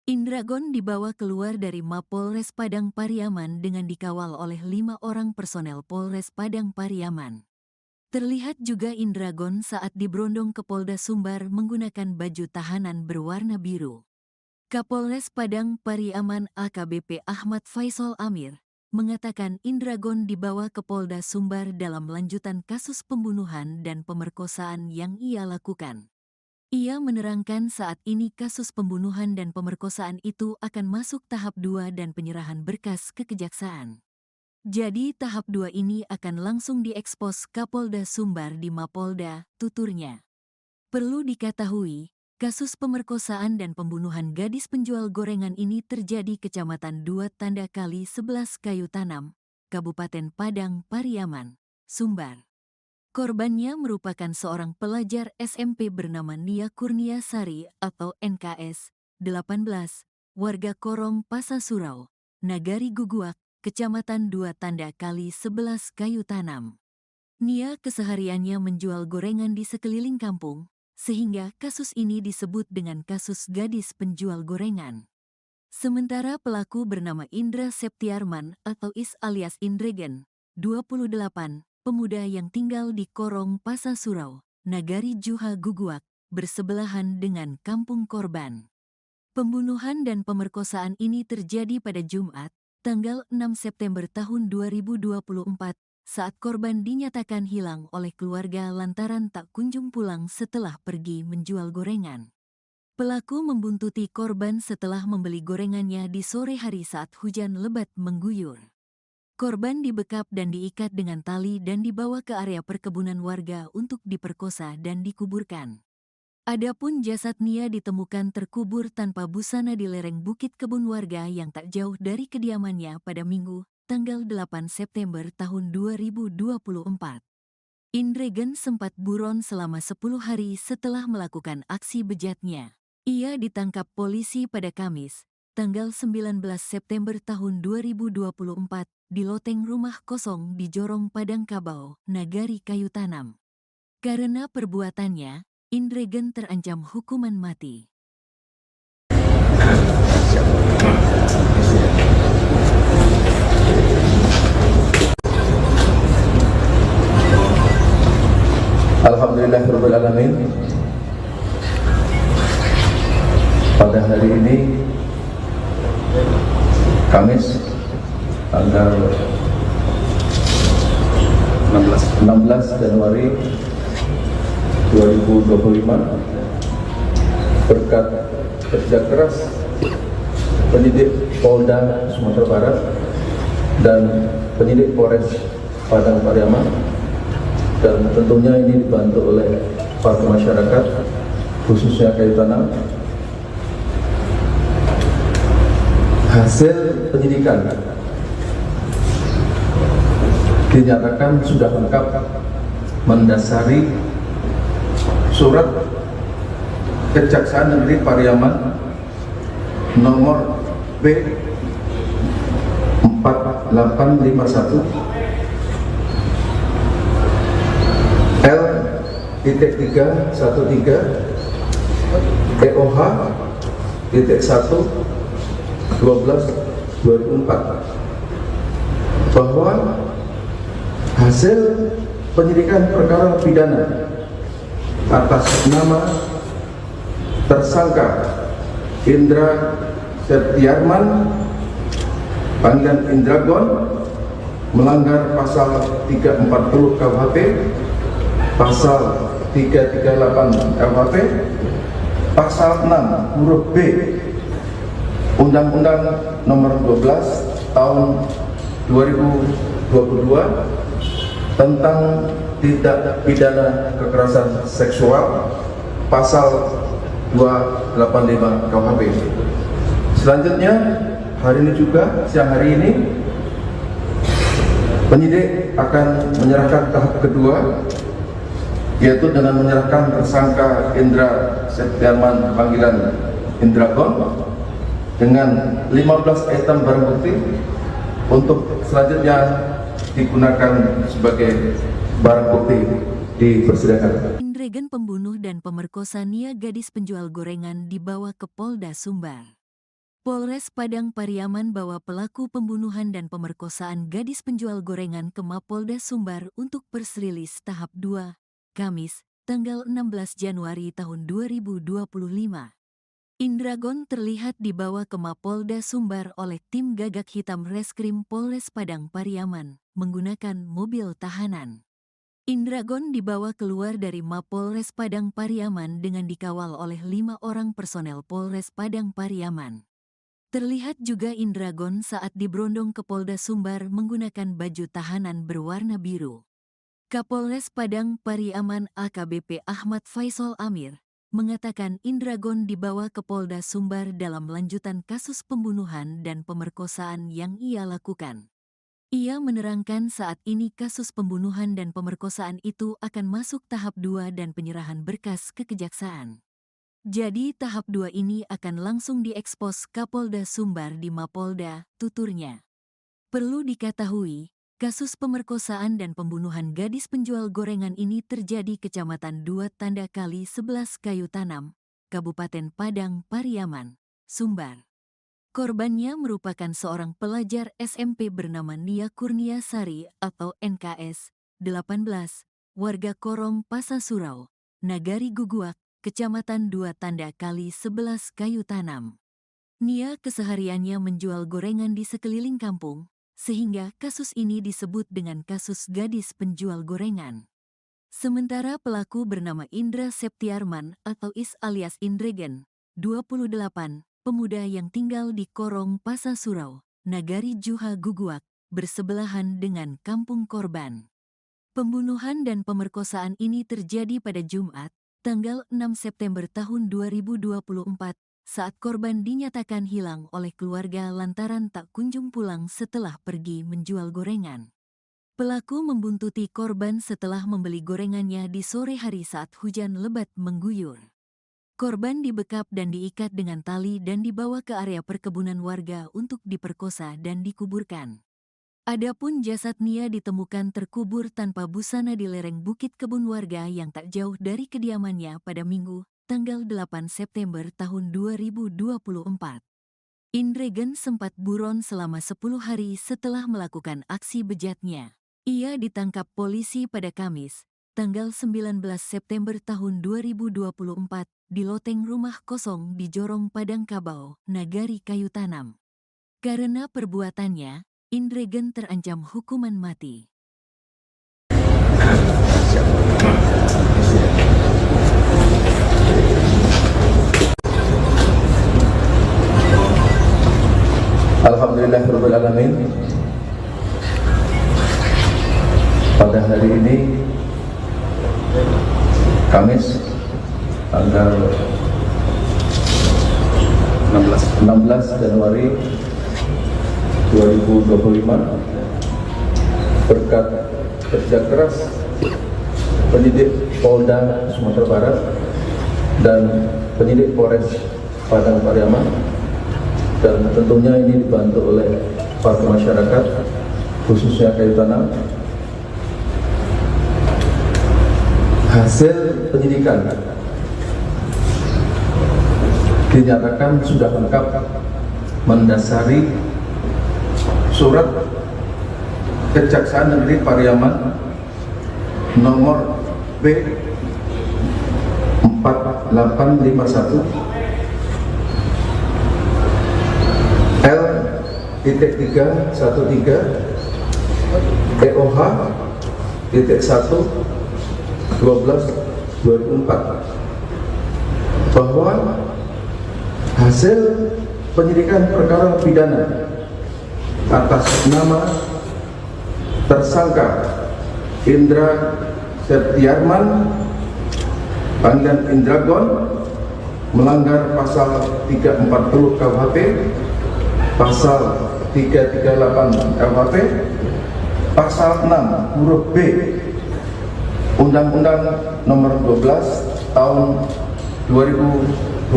Indragon dibawa keluar dari Mapolres Padang Pariaman dengan dikawal oleh 5 orang personel Polres Padang Pariaman. Terlihat juga Indragon saat diberondong ke Polda Sumbar menggunakan baju tahanan berwarna biru. Kapolres Padang Pariaman AKBP Ahmad Faisal Amir mengatakan Indragon dibawa ke Polda Sumbar dalam lanjutan kasus pembunuhan dan pemerkosaan yang ia lakukan. Ia menerangkan saat ini kasus pembunuhan dan pemerkosaan itu akan masuk tahap 2 dan penyerahan berkas ke kejaksaan. Jadi tahap 2 ini akan langsung diekspos Kapolda Sumbar di Mapolda, tuturnya. Perlu diketahui, kasus pemerkosaan dan pembunuhan gadis penjual gorengan ini terjadi Kecamatan 2 Tanda Kali 11 Kayu Tanam, Kabupaten Padang Pariaman, Sumbar. Korbannya merupakan seorang pelajar SMP bernama Nia Kurniasari atau NKS 18, warga Korong Pasasurau, Nagari Guguak, Kecamatan 2 Tanda Kali 11 Kayu Tanam. Nia kesehariannya menjual gorengan di sekeliling kampung, sehingga kasus ini disebut dengan kasus gadis penjual gorengan. Sementara pelaku bernama Indra Septiarman atau Is alias Indregen, 28, pemuda yang tinggal di Korong Pasasurau, Nagari Juha Guguak, bersebelahan dengan kampung korban. Pembunuhan dan pemerkosaan ini terjadi pada Jumat, tanggal 6 September tahun 2024, saat korban dinyatakan hilang oleh keluarga lantaran tak kunjung pulang setelah pergi menjual gorengan. Pelaku membuntuti korban setelah membeli gorengannya di sore hari saat hujan lebat mengguyur. Korban dibekap dan diikat dengan tali dan dibawa ke area perkebunan warga untuk diperkosa dan dikuburkan. Adapun jasad Nia ditemukan terkubur tanpa busana di lereng bukit kebun warga yang tak jauh dari kediamannya pada Minggu, tanggal 8 September tahun 2024. Indregen sempat buron selama 10 hari setelah melakukan aksi bejatnya. Ia ditangkap polisi pada Kamis, tanggal 19 September tahun 2024, di loteng rumah kosong di Jorong Padang Kabau, Nagari Kayu Tanam. Karena perbuatannya, Indregen terancam hukuman mati. Alhamdulillahirrahmanirrahim. Pada hari ini, Kamis, tanggal 16 Januari 2025, berkat kerja keras penyidik Polda Sumatera Barat dan penyidik Polres Padang Pariaman, dan tentunya ini dibantu oleh warga masyarakat, khususnya Kayu Tanam. Hasil penyidikan dinyatakan sudah lengkap mendasari surat Kejaksaan Negeri Pariaman nomor B 4851 L.313 EOH .1 12/2004 bahwa hasil penyidikan perkara pidana atas nama tersangka Indra Septiarman panggilan Indragon melanggar pasal 340 KUHP, pasal 338 KUHP, pasal 6 huruf B Undang-Undang Nomor 12 Tahun 2022 tentang tindak pidana kekerasan seksual, pasal 285 KUHP. Selanjutnya, hari ini juga, siang hari ini, penyidik akan menyerahkan tahap kedua, yaitu dengan menyerahkan tersangka Indra Septiarman panggilan Indragon dengan 15 item barang bukti untuk selanjutnya digunakan sebagai barang bukti di persidangan. Indregen pembunuh dan pemerkosa Nia gadis penjual gorengan dibawa ke Polda Sumbar. Polres Padang Pariaman bawa pelaku pembunuhan dan pemerkosaan gadis penjual gorengan ke Mapolda Sumbar untuk persrilis tahap 2, Kamis, tanggal 16 Januari tahun 2025. Indragon terlihat dibawa ke Mapolda Sumbar oleh tim gagak hitam Reskrim Polres Padang Pariaman menggunakan mobil tahanan. Indragon dibawa keluar dari Mapolres Padang Pariaman dengan dikawal oleh 5 orang personel Polres Padang Pariaman. Terlihat juga Indragon saat diberondong ke Polda Sumbar menggunakan baju tahanan berwarna biru. Kapolres Padang Pariaman AKBP Ahmad Faisal Amir mengatakan Indragon dibawa ke Polda Sumbar dalam lanjutan kasus pembunuhan dan pemerkosaan yang ia lakukan. Ia menerangkan saat ini kasus pembunuhan dan pemerkosaan itu akan masuk tahap 2 dan penyerahan berkas ke kejaksaan. Jadi tahap 2 ini akan langsung diekspos Kapolda Sumbar di Mapolda, tuturnya. Perlu diketahui, kasus pemerkosaan dan pembunuhan gadis penjual gorengan ini terjadi Kecamatan 2 Tanda Kali 11 Kayu Tanam, Kabupaten Padang Pariaman, Sumbar. Korbannya merupakan seorang pelajar SMP bernama Nia Kurniasari atau NKS 18, warga Korong Pasasurau, Nagari Guguak, Kecamatan 2 Tanda Kali 11 Kayu Tanam. Nia kesehariannya menjual gorengan di sekeliling kampung, sehingga kasus ini disebut dengan kasus gadis penjual gorengan. Sementara pelaku bernama Indra Septiarman atau Is alias Indregen, 28, pemuda yang tinggal di Korong Pasa Surau, Nagari Juha Guguak, bersebelahan dengan kampung korban. Pembunuhan dan pemerkosaan ini terjadi pada Jumat, tanggal 6 September tahun 2024, saat korban dinyatakan hilang oleh keluarga lantaran tak kunjung pulang setelah pergi menjual gorengan. Pelaku membuntuti korban setelah membeli gorengannya di sore hari saat hujan lebat mengguyur. Korban dibekap dan diikat dengan tali dan dibawa ke area perkebunan warga untuk diperkosa dan dikuburkan. Adapun jasad Nia ditemukan terkubur tanpa busana di lereng bukit kebun warga yang tak jauh dari kediamannya pada Minggu, tanggal 8 September tahun 2024. Indregen sempat buron selama 10 hari setelah melakukan aksi bejatnya. Ia ditangkap polisi pada Kamis, tanggal 19 September tahun 2024, di loteng rumah kosong di Jorong Padang Kabau, Nagari Kayu Tanam. Karena perbuatannya, Indregen terancam hukuman mati. Alhamdulillahirabbil alamin. Pada hari ini Kamis tanggal 16 Januari 2025, berkat kerja keras penyidik Polda Sumatera Barat dan penyidik Polres Padang Pariaman, dan tentunya ini dibantu oleh warga masyarakat khususnya Kayu Tanam, hasil penyidikan dinyatakan sudah lengkap mendasari surat Kejaksaan Negeri Pariaman nomor B 4851 L.313 EOH .1 12/2024 bahwa hasil penyidikan perkara pidana atas nama tersangka Indra Septiarman panggilan Indragon melanggar pasal 340 KUHP, pasal 338 KUHP, pasal 6 huruf B Undang-Undang Nomor 12 Tahun 2022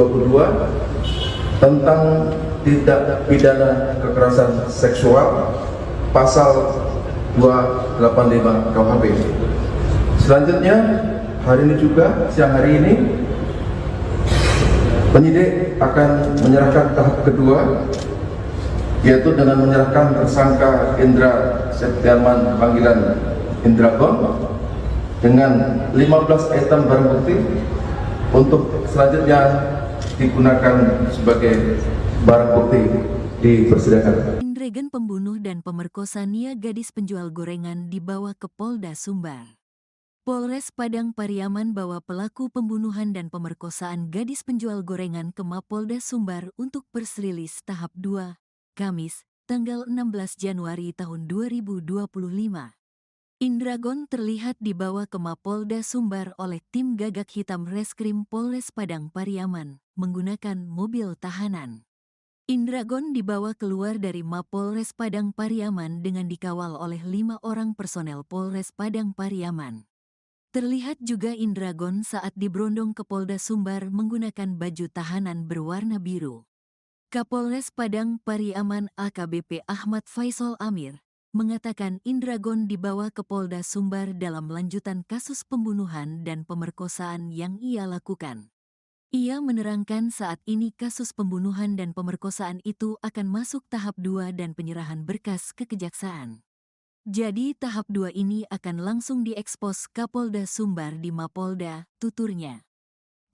tentang tindak pidana kekerasan seksual, pasal 285 KUHP. Selanjutnya, hari ini juga, siang hari ini, penyidik akan menyerahkan tahap kedua, yaitu dengan menyerahkan tersangka Indra Septiarman panggilan Indragon dengan 15 item barang bukti untuk selanjutnya digunakan sebagai barang bukti di persidangan. Indregen pembunuh dan pemerkosa Nia gadis penjual gorengan dibawa ke Polda Sumbar. Polres Padang Pariaman bawa pelaku pembunuhan dan pemerkosaan gadis penjual gorengan ke Mapolda Sumbar untuk persrilis tahap 2, Kamis, tanggal 16 Januari tahun 2025. Indragon terlihat dibawa ke Mapolda Sumbar oleh tim gagak hitam Reskrim Polres Padang Pariaman menggunakan mobil tahanan. Indragon dibawa keluar dari Mapolres Padang Pariaman dengan dikawal oleh 5 orang personel Polres Padang Pariaman. Terlihat juga Indragon saat diberondong ke Polda Sumbar menggunakan baju tahanan berwarna biru. Kapolres Padang Pariaman AKBP Ahmad Faisal Amir mengatakan Indragon dibawa ke Polda Sumbar dalam lanjutan kasus pembunuhan dan pemerkosaan yang ia lakukan. Ia menerangkan saat ini kasus pembunuhan dan pemerkosaan itu akan masuk tahap 2 dan penyerahan berkas ke kejaksaan. Jadi tahap 2 ini akan langsung diekspos Kapolda Sumbar di Mapolda, tuturnya.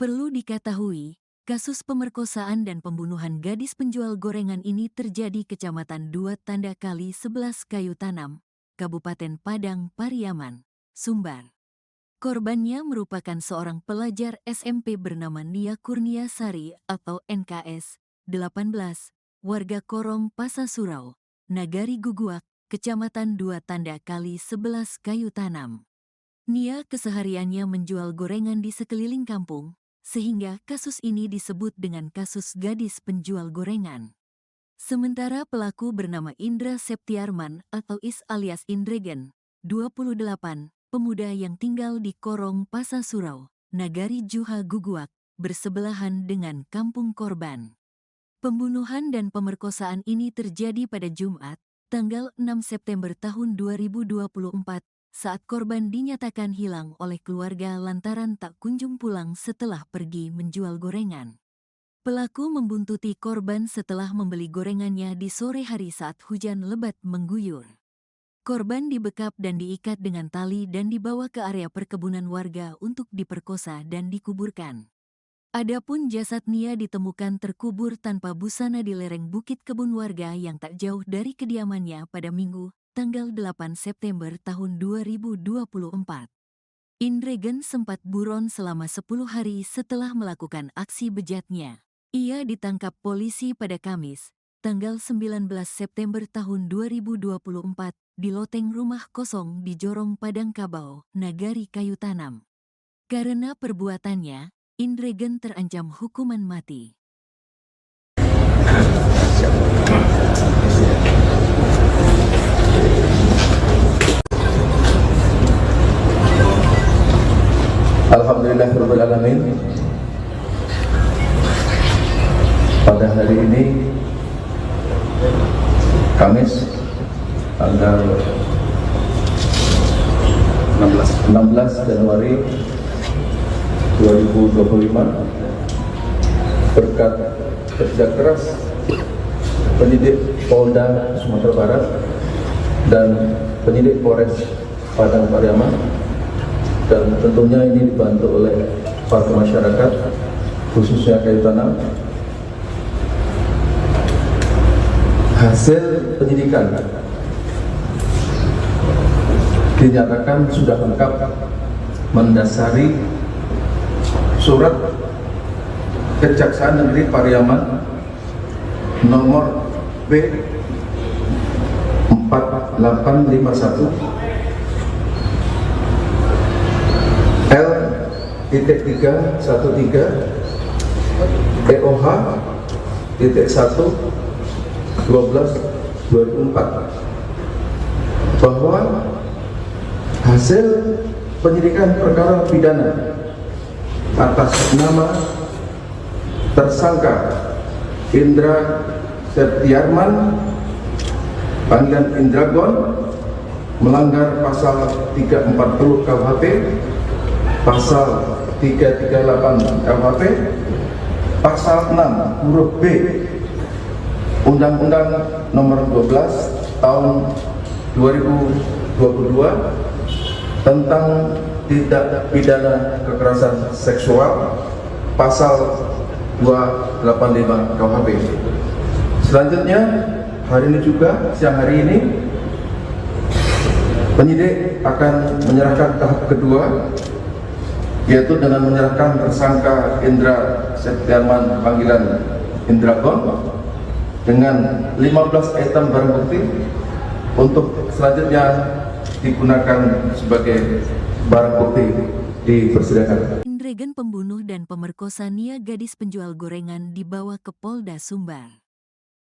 Perlu diketahui, kasus pemerkosaan dan pembunuhan gadis penjual gorengan ini terjadi Kecamatan 2 Tanda Kali 11 Kayu Tanam, Kabupaten Padang Pariaman, Sumbar. Korbannya merupakan seorang pelajar SMP bernama Nia Kurnia Sari atau NKS 18, warga Korong Pasasurau, Nagari Guguak, Kecamatan 2 Tanda Kali 11 Kayu Tanam. Nia kesehariannya menjual gorengan di sekeliling kampung, sehingga kasus ini disebut dengan kasus gadis penjual gorengan. Sementara pelaku bernama Indra Septiarman atau Is alias Indregen, 28, pemuda yang tinggal di Korong Pasasurau, Nagari Juha Guguak, bersebelahan dengan kampung korban. Pembunuhan dan pemerkosaan ini terjadi pada Jumat, tanggal 6 September tahun 2024, saat korban dinyatakan hilang oleh keluarga lantaran tak kunjung pulang setelah pergi menjual gorengan. Pelaku membuntuti korban setelah membeli gorengannya di sore hari saat hujan lebat mengguyur. Korban dibekap dan diikat dengan tali dan dibawa ke area perkebunan warga untuk diperkosa dan dikuburkan. Adapun jasad Nia ditemukan terkubur tanpa busana di lereng bukit kebun warga yang tak jauh dari kediamannya pada Minggu, tanggal 8 September tahun 2024. Indregen sempat buron selama 10 hari setelah melakukan aksi bejatnya. Ia ditangkap polisi pada Kamis, tanggal 19 September tahun 2024, di loteng rumah kosong di Jorong Padang Kabau, Nagari Kayu Tanam. Karena perbuatannya, Indregen terancam hukuman mati. Alhamdulillahirrahmanirrahim. Pada hari ini, Kamis, tanggal 16 Januari 2025, berkat kerja keras penyidik Polda Sumatera Barat dan penyidik Polres Padang Pariaman, dan tentunya ini dibantu oleh para masyarakat, khususnya Kayu Tanam. Hasil penyidikan dinyatakan sudah lengkap mendasari surat Kejaksaan Negeri Pariaman nomor B 4851 L.313 EOH .1 12/2024 bahwa hasil penyidikan perkara pidana atas nama tersangka Indra Septiarman panggilan Indragon melanggar pasal 340 KUHP, pasal 338 KUHP, pasal 6 huruf B Undang-Undang Nomor 12 Tahun 2022 tentang tindak pidana kekerasan seksual, pasal 285 KUHP. Selanjutnya, hari ini juga, siang hari ini, penyidik akan menyerahkan tahap kedua, yaitu dengan menyerahkan tersangka Indra Septiarman panggilan Indragon dengan 15 item barang bukti untuk selanjutnya digunakan sebagai barang bukti di persidangan. Indregen pembunuh dan pemerkosa Nia gadis penjual gorengan dibawa ke Polda Sumbar.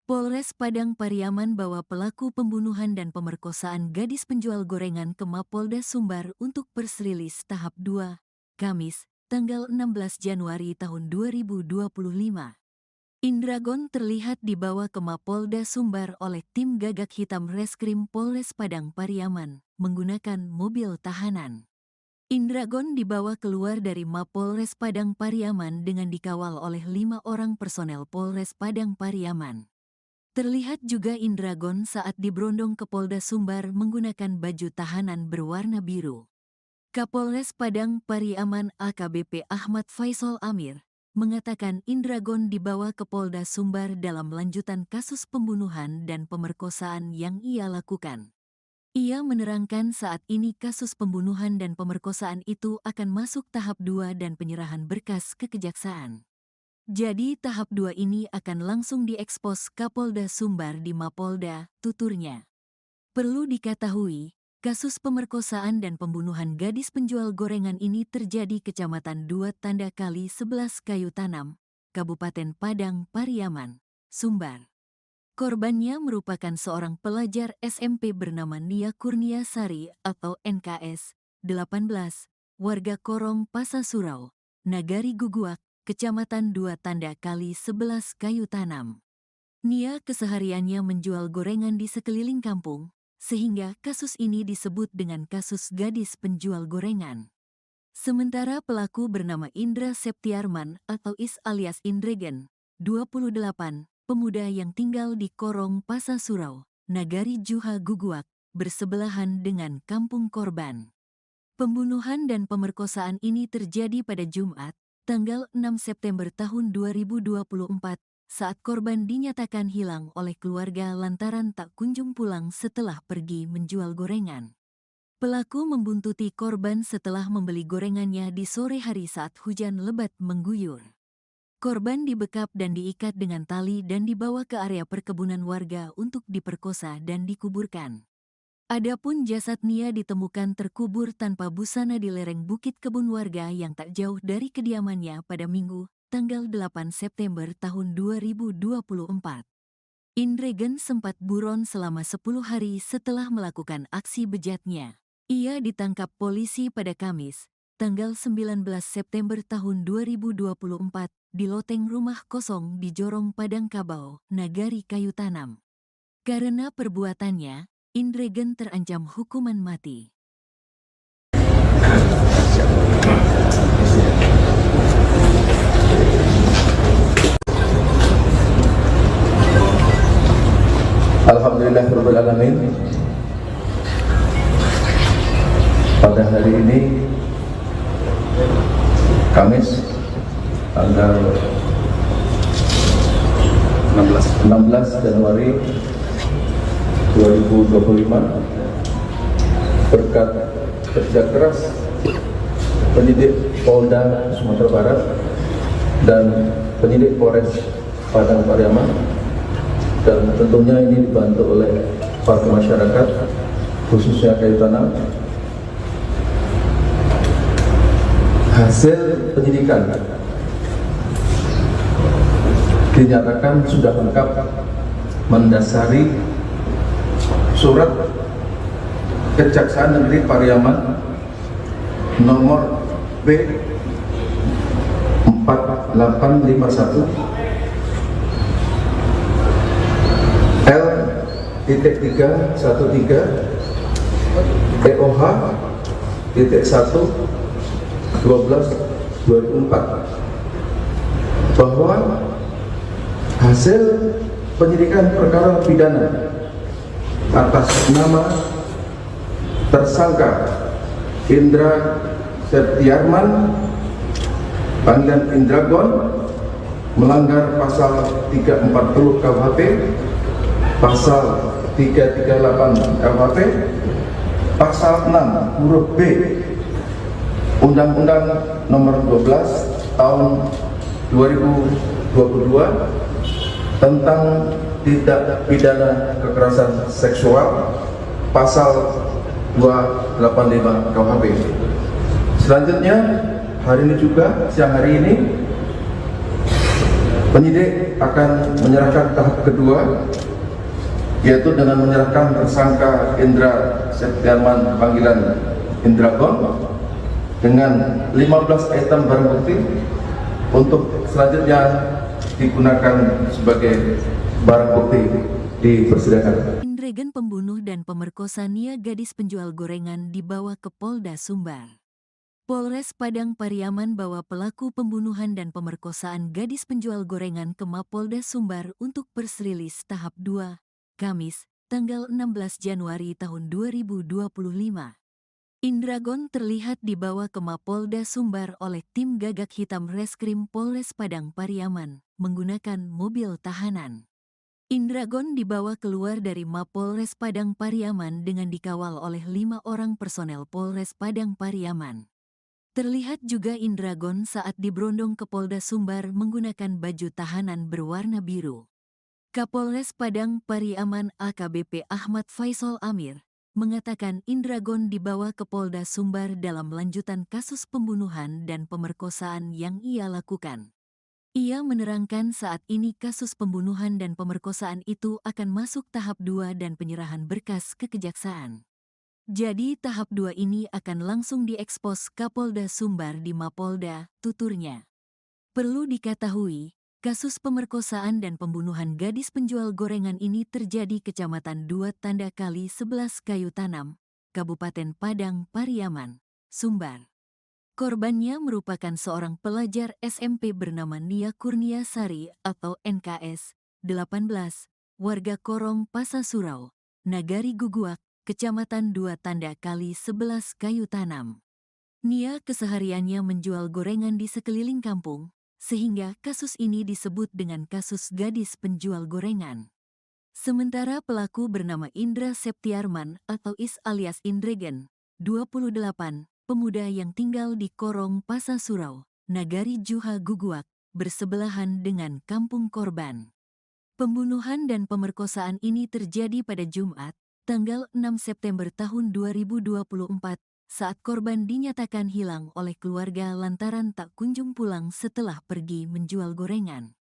Polres Padang Pariaman bawa pelaku pembunuhan dan pemerkosaan gadis penjual gorengan ke Mapolda Sumbar untuk persrilis tahap 2, Kamis, tanggal 16 Januari tahun 2025. Indragon terlihat dibawa ke Mapolda Sumbar oleh tim gagak hitam Reskrim Polres Padang Pariaman menggunakan mobil tahanan. Indragon dibawa keluar dari Mapolres Padang Pariaman dengan dikawal oleh 5 orang personel Polres Padang Pariaman. Terlihat juga Indragon saat diberondong ke Polda Sumbar menggunakan baju tahanan berwarna biru. Kapolres Padang Pariaman AKBP Ahmad Faisal Amir mengatakan Indragon dibawa ke Polda Sumbar dalam lanjutan kasus pembunuhan dan pemerkosaan yang ia lakukan. Ia menerangkan saat ini kasus pembunuhan dan pemerkosaan itu akan masuk tahap 2 dan penyerahan berkas ke kejaksaan. Jadi tahap 2 ini akan langsung diekspos Kapolda Sumbar di Mapolda, tuturnya. Perlu diketahui, kasus pemerkosaan dan pembunuhan gadis penjual gorengan ini terjadi Kecamatan 2 Tanda Kali 11 Kayu Tanam, Kabupaten Padang Pariaman, Sumbar. Korbannya merupakan seorang pelajar SMP bernama Nia Kurniasari atau NKS, 18, warga Korong Pasasurau, Nagari Guguak, Kecamatan 2 Tanda Kali 11 Kayu Tanam. Nia kesehariannya menjual gorengan di sekeliling kampung, sehingga kasus ini disebut dengan kasus gadis penjual gorengan. Sementara pelaku bernama Indra Septiarman atau Is alias Indregen, 28, pemuda yang tinggal di Korong Pasasurau, Nagari Juha Guguak, bersebelahan dengan kampung korban. Pembunuhan dan pemerkosaan ini terjadi pada Jumat, tanggal 6 September tahun 2024, saat korban dinyatakan hilang oleh keluarga lantaran tak kunjung pulang setelah pergi menjual gorengan. Pelaku membuntuti korban setelah membeli gorengannya di sore hari saat hujan lebat mengguyur. Korban dibekap dan diikat dengan tali dan dibawa ke area perkebunan warga untuk diperkosa dan dikuburkan. Adapun jasad Nia ditemukan terkubur tanpa busana di lereng bukit kebun warga yang tak jauh dari kediamannya pada Minggu, tanggal 8 September tahun 2024. Indregen sempat buron selama 10 hari setelah melakukan aksi bejatnya. Ia ditangkap polisi pada Kamis, tanggal 19 September tahun 2024, di loteng rumah kosong di Jorong Padang Kabau, Nagari Kayu Tanam. Karena perbuatannya, Indregen terancam hukuman mati. Alhamdulillahirabbil alamin. Pada hari ini Kamis tanggal 16 Januari 2025, berkat kerja keras penyidik Polda Sumatera Barat dan penyidik Polres Padang Pariaman, dan tentunya ini dibantu oleh warga masyarakat khususnya Kayu Tanam. Hasil penyidikan dinyatakan sudah lengkap mendasari surat Kejaksaan Negeri Pariaman nomor B 4851 L.313 EOH .1 12/2004 bahwa hasil penyidikan perkara pidana atas nama tersangka Indra Septiarman panggilan Indragon melanggar pasal 340 KUHP, pasal 338 KUHP, pasal 6 huruf B Undang-Undang Nomor 12 Tahun 2022 tentang tindak pidana kekerasan seksual, pasal 285 KUHP. Selanjutnya, hari ini juga, siang hari ini, penyidik akan menyerahkan tahap kedua, yaitu dengan menyerahkan tersangka Indra Septiarman panggilan Indragon dengan 15 item barang bukti untuk selanjutnya digunakan sebagai barang bukti di persidangan. Indregen pembunuh dan pemerkosa Nia gadis penjual gorengan dibawa ke Polda Sumbar. Polres Padang Pariaman bawa pelaku pembunuhan dan pemerkosaan gadis penjual gorengan ke Mapolda Sumbar untuk persrilis tahap 2, Kamis, tanggal 16 Januari tahun 2025. Indragon terlihat dibawa ke Mapolda Sumbar oleh tim Gagak Hitam Reskrim Polres Padang Pariaman menggunakan mobil tahanan. Indragon dibawa keluar dari Mapolres Padang Pariaman dengan dikawal oleh 5 orang personel Polres Padang Pariaman. Terlihat juga Indragon saat diberondong ke Polda Sumbar menggunakan baju tahanan berwarna biru. Kapolres Padang Pariaman AKBP Ahmad Faisal Amir mengatakan Indragon dibawa ke Polda Sumbar dalam lanjutan kasus pembunuhan dan pemerkosaan yang ia lakukan. Ia menerangkan saat ini kasus pembunuhan dan pemerkosaan itu akan masuk tahap 2 dan penyerahan berkas ke kejaksaan. Jadi tahap 2 ini akan langsung diekspos Kapolda Sumbar di Mapolda, tuturnya. Perlu diketahui, kasus pemerkosaan dan pembunuhan gadis penjual gorengan ini terjadi Kecamatan 2 Tanda Kali 11 Kayu Tanam, Kabupaten Padang Pariaman, Sumbar. Korbannya merupakan seorang pelajar SMP bernama Nia Kurniasari atau NKS, 18, warga Korong Pasasurau, Nagari Guguak, Kecamatan 2 Tanda Kali 11 Kayu Tanam. Nia kesehariannya menjual gorengan di sekeliling kampung, sehingga kasus ini disebut dengan kasus gadis penjual gorengan. Sementara pelaku bernama Indra Septiarman atau Is alias Indregen, 28, pemuda yang tinggal di Korong Pasasurau, Nagari Juha Guguak, bersebelahan dengan kampung korban. Pembunuhan dan pemerkosaan ini terjadi pada Jumat, tanggal 6 September tahun 2024, saat korban dinyatakan hilang oleh keluarga lantaran tak kunjung pulang setelah pergi menjual gorengan.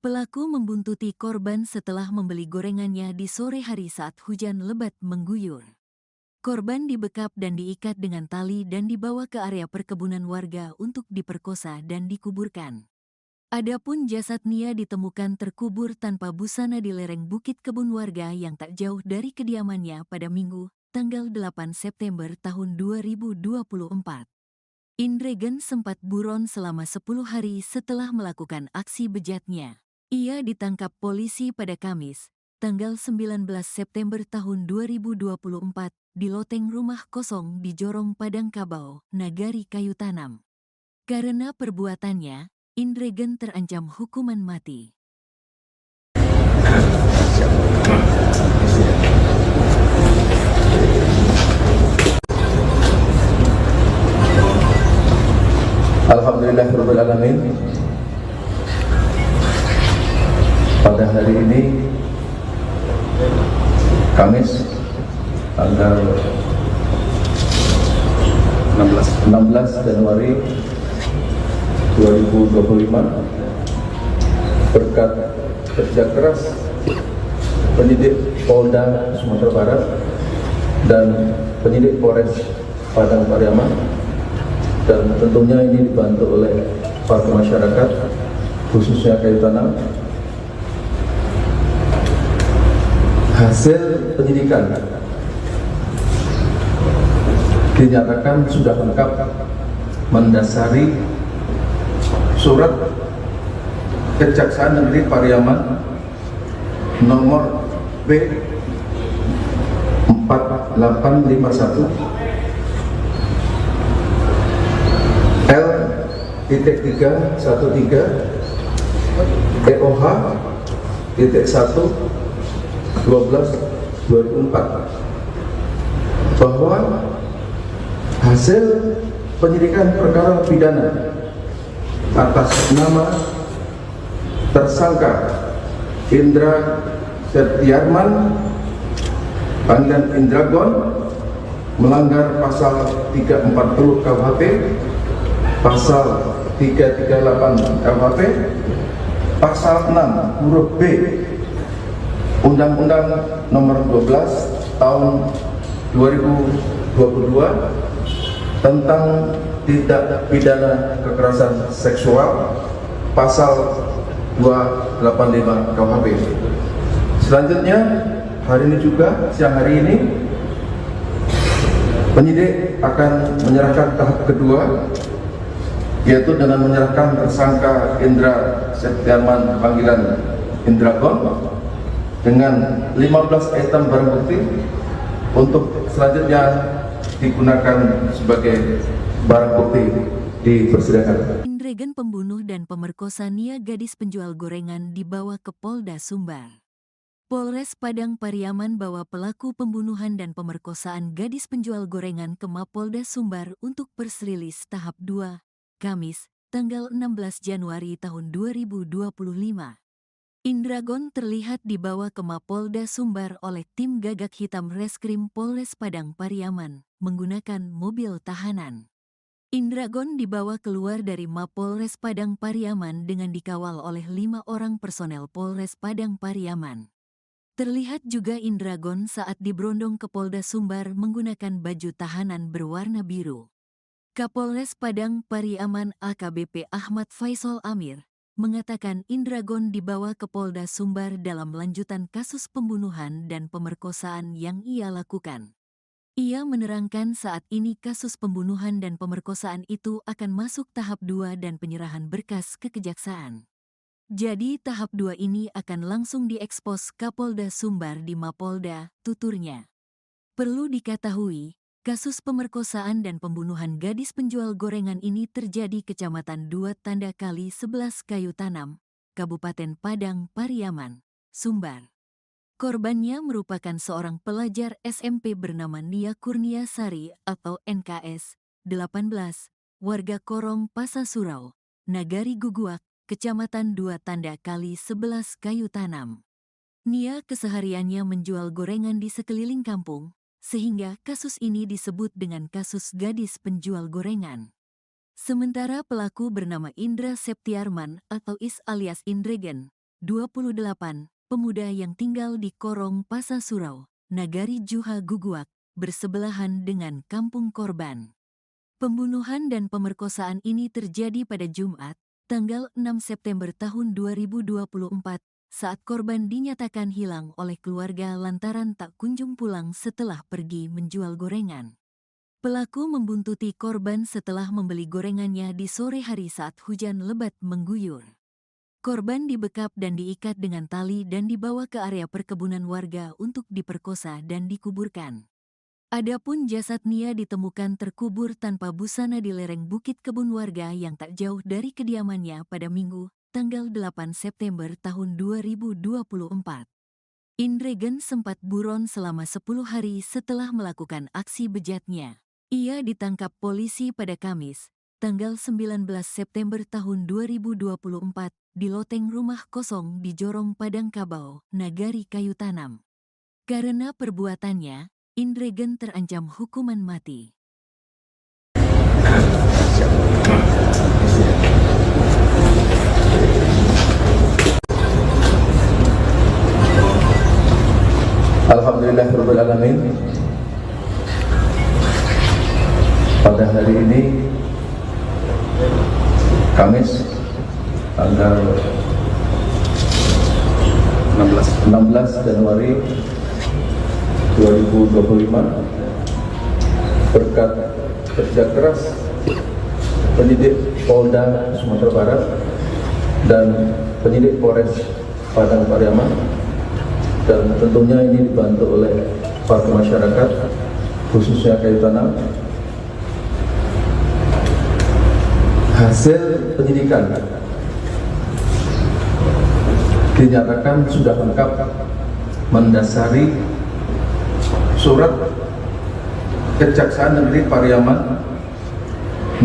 Pelaku membuntuti korban setelah membeli gorengannya di sore hari saat hujan lebat mengguyur. Korban dibekap dan diikat dengan tali dan dibawa ke area perkebunan warga untuk diperkosa dan dikuburkan. Adapun jasad Nia ditemukan terkubur tanpa busana di lereng bukit kebun warga yang tak jauh dari kediamannya pada Minggu, tanggal 8 September tahun 2024. Indregen sempat buron selama 10 hari setelah melakukan aksi bejatnya. Ia ditangkap polisi pada Kamis, tanggal 19 September tahun 2024, di loteng rumah kosong di Jorong Padang Kabau, Nagari Kayu Tanam. Karena perbuatannya, Indregen terancam hukuman mati. Alhamdulillahirabbil alamin. Pada hari ini Kamis tanggal 16 Januari 2025, berkat kerja keras penyidik Polda Sumatera Barat dan penyidik Polres Padang Pariaman, dan tentunya ini dibantu oleh warga masyarakat khususnya Kayu Tanam. Hasil penyidikan dinyatakan sudah lengkap mendasari surat Kejaksaan Negeri Pariaman nomor B 4851 L.313 EOH .1 12/2004 bahwa hasil penyidikan perkara pidana atas nama tersangka Indra Septiarman panggilan Indragon melanggar pasal 340 KUHP, pasal 338 KUHP, pasal 6 huruf B Undang-Undang Nomor 12 Tahun 2022 tentang tindak pidana kekerasan seksual, pasal 285 KUHP. Selanjutnya, hari ini juga, siang hari ini, penyidik akan menyerahkan tahap kedua, yaitu dengan menyerahkan tersangka Indra Septiarman panggilan Indragon dengan 15 item barang bukti untuk selanjutnya digunakan sebagai barang bukti di persidangan. Indregen pembunuh dan pemerkosa Nia gadis penjual gorengan dibawa ke Polda Sumbar. Polres Padang Pariaman bawa pelaku pembunuhan dan pemerkosaan gadis penjual gorengan ke Mapolda Sumbar untuk persrilis tahap 2, Kamis, tanggal 16 Januari tahun 2025. Indragon terlihat dibawa ke Mapolda Sumbar oleh tim gagak hitam Reskrim Polres Padang Pariaman menggunakan mobil tahanan. Indragon dibawa keluar dari Mapolres Padang Pariaman dengan dikawal oleh 5 orang personel Polres Padang Pariaman. Terlihat juga Indragon saat diberondong ke Polda Sumbar menggunakan baju tahanan berwarna biru. Kapolres Padang Pariaman AKBP Ahmad Faisal Amir mengatakan Indragon dibawa ke Polda Sumbar dalam lanjutan kasus pembunuhan dan pemerkosaan yang ia lakukan. Ia menerangkan saat ini kasus pembunuhan dan pemerkosaan itu akan masuk tahap 2 dan penyerahan berkas ke kejaksaan. Jadi tahap 2 ini akan langsung diekspos Kapolda Sumbar di Mapolda, tuturnya. Perlu diketahui, kasus pemerkosaan dan pembunuhan gadis penjual gorengan ini terjadi Kecamatan 2 Tanda Kali 11 Kayu Tanam, Kabupaten Padang Pariaman, Sumbar. Korbannya merupakan seorang pelajar SMP bernama Nia Kurnia Sari atau NKS, 18, warga Korong Pasasurau, Nagari Guguak, Kecamatan 2 Tanda Kali 11 Kayu Tanam. Nia kesehariannya menjual gorengan di sekeliling kampung, sehingga kasus ini disebut dengan kasus gadis penjual gorengan. Sementara pelaku bernama Indra Septiarman atau Is alias Indregen, 28, pemuda yang tinggal di Korong Pasasurau, Nagari Juha Guguak, bersebelahan dengan kampung korban. Pembunuhan dan pemerkosaan ini terjadi pada Jumat, tanggal 6 September tahun 2024, saat korban dinyatakan hilang oleh keluarga lantaran tak kunjung pulang setelah pergi menjual gorengan. Pelaku membuntuti korban setelah membeli gorengannya di sore hari saat hujan lebat mengguyur. Korban dibekap dan diikat dengan tali dan dibawa ke area perkebunan warga untuk diperkosa dan dikuburkan. Adapun jasad Nia ditemukan terkubur tanpa busana di lereng bukit kebun warga yang tak jauh dari kediamannya pada Minggu, tanggal 8 September tahun 2024. Indregen sempat buron selama 10 hari setelah melakukan aksi bejatnya. Ia ditangkap polisi pada Kamis, tanggal 19 September tahun 2024, di loteng rumah kosong di Jorong Padang Kabau, Nagari Kayu Tanam. Karena perbuatannya, Indregen terancam hukuman mati. Alhamdulillahirabbil alamin. Pada hari ini Kamis tanggal 16 Januari 2025, berkat kerja keras penyidik Polda Sumatera Barat dan penyidik Polres Padang Pariaman, dan tentunya ini dibantu oleh warga masyarakat khususnya Kayu Tanam. Hasil penyidikan dinyatakan sudah lengkap mendasari surat Kejaksaan Negeri Pariaman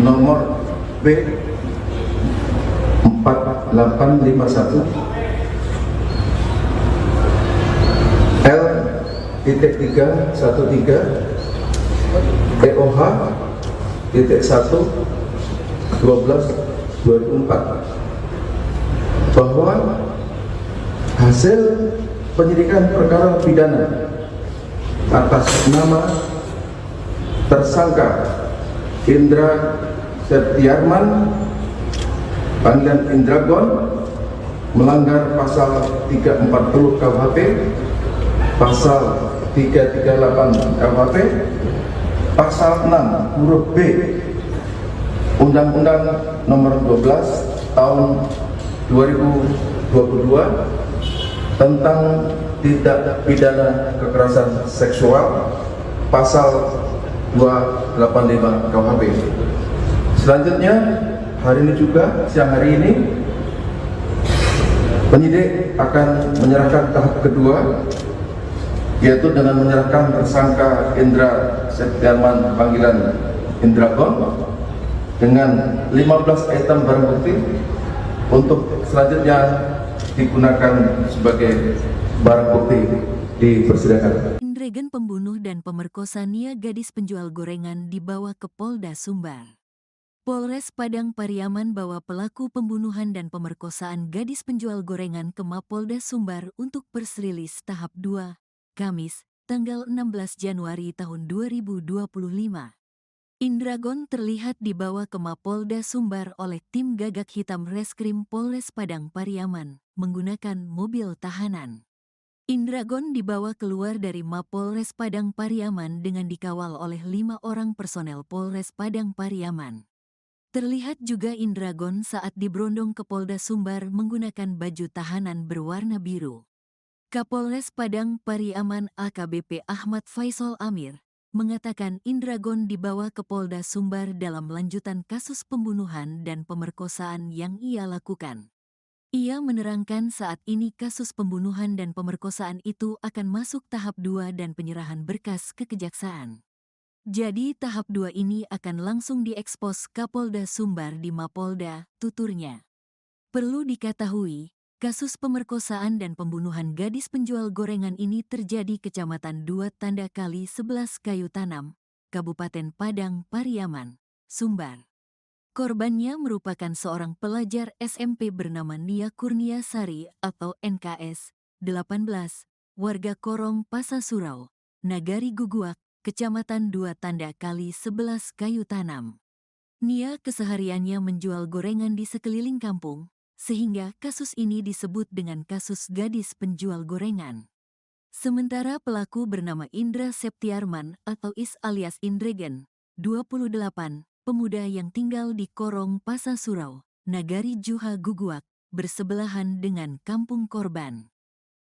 nomor B 4851 L.313 EOH .1 12/2004 bahwa hasil penyidikan perkara pidana atas nama tersangka Indra Septiarman panggilan Indragon melanggar pasal 340 KUHP, pasal 338 KUHP, pasal 6 huruf B Undang-Undang Nomor 12 Tahun 2022 tentang tindak pidana kekerasan seksual, pasal 285 KUHP. Selanjutnya, hari ini juga, siang hari ini, penyidik akan menyerahkan tahap kedua, yaitu dengan menyerahkan tersangka Indra Septiarman panggilan Indragon dengan 15 item barang bukti untuk selanjutnya digunakan sebagai barang bukti di persidangan. Indragon pembunuh dan pemerkosa Nia gadis penjual gorengan dibawa ke Polda Sumbar. Polres Padang Pariaman bawa pelaku pembunuhan dan pemerkosaan gadis penjual gorengan ke Mapolda Sumbar untuk persrilis tahap 2, Kamis, tanggal 16 Januari tahun 2025. Indragon terlihat dibawa ke Mapolda Sumbar oleh tim gagak hitam Reskrim Polres Padang Pariaman menggunakan mobil tahanan. Indragon dibawa keluar dari Mapolres Padang Pariaman dengan dikawal oleh 5 orang personel Polres Padang Pariaman. Terlihat juga Indragon saat diberondong ke Polda Sumbar menggunakan baju tahanan berwarna biru. Kapolres Padang Pariaman AKBP Ahmad Faisal Amir mengatakan Indragon dibawa ke Polda Sumbar dalam lanjutan kasus pembunuhan dan pemerkosaan yang ia lakukan. Ia menerangkan saat ini kasus pembunuhan dan pemerkosaan itu akan masuk tahap 2 dan penyerahan berkas ke kejaksaan. Jadi tahap 2 ini akan langsung diekspos Kapolda Sumbar di Mapolda, tuturnya. Perlu diketahui, kasus pemerkosaan dan pembunuhan gadis penjual gorengan ini terjadi Kecamatan 2 Tanda Kali 11 Kayu Tanam, Kabupaten Padang Pariaman, Sumbar. Korbannya merupakan seorang pelajar SMP bernama Nia Kurnia Sari atau NKS 18, warga Korong Pasasurau, Nagari Guguak, Kecamatan 2 Tanda Kali 11 Kayu Tanam. Nia kesehariannya menjual gorengan di sekeliling kampung, sehingga kasus ini disebut dengan kasus gadis penjual gorengan. Sementara pelaku bernama Indra Septiarman atau Is alias Indragon, 28, pemuda yang tinggal di Korong Pasasurau, Nagari Juha Guguak, bersebelahan dengan kampung korban.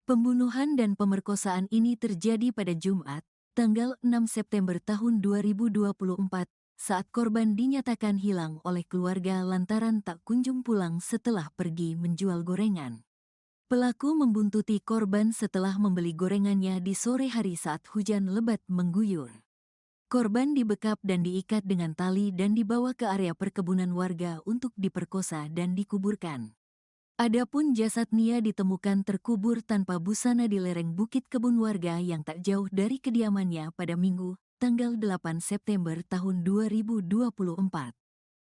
Pembunuhan dan pemerkosaan ini terjadi pada Jumat, tanggal 6 September tahun 2024, saat korban dinyatakan hilang oleh keluarga lantaran tak kunjung pulang setelah pergi menjual gorengan. Pelaku membuntuti korban setelah membeli gorengannya di sore hari saat hujan lebat mengguyur. Korban dibekap dan diikat dengan tali dan dibawa ke area perkebunan warga untuk diperkosa dan dikuburkan. Adapun jasad Nia ditemukan terkubur tanpa busana di lereng bukit kebun warga yang tak jauh dari kediamannya pada Minggu, tanggal 8 September tahun 2024.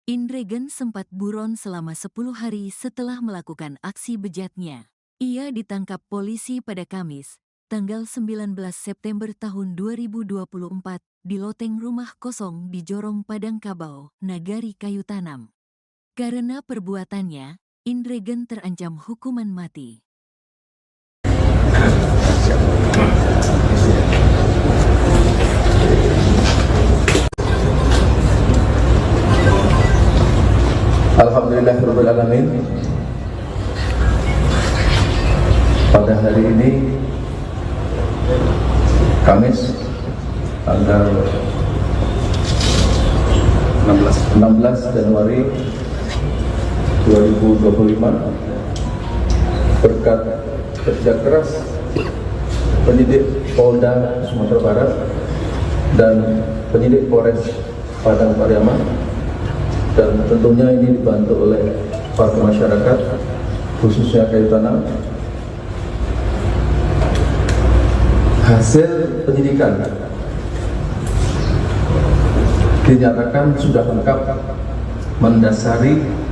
Indragon sempat buron selama 10 hari setelah melakukan aksi bejatnya. Ia ditangkap polisi pada Kamis, tanggal 19 September tahun 2024, di loteng rumah kosong di Jorong Padang Kabau, Nagari Kayu Tanam. Karena perbuatannya, Indragon terancam hukuman mati. Alhamdulillahirabbil alamin. Pada hari ini Kamis tanggal 16 Januari 2025, berkat kerja keras penyidik Polda Sumatera Barat dan penyidik Polres Padang Pariaman, dan tentunya ini dibantu oleh para masyarakat khususnya Kayu Tanam. Hasil penyidikan dinyatakan sudah lengkap mendasari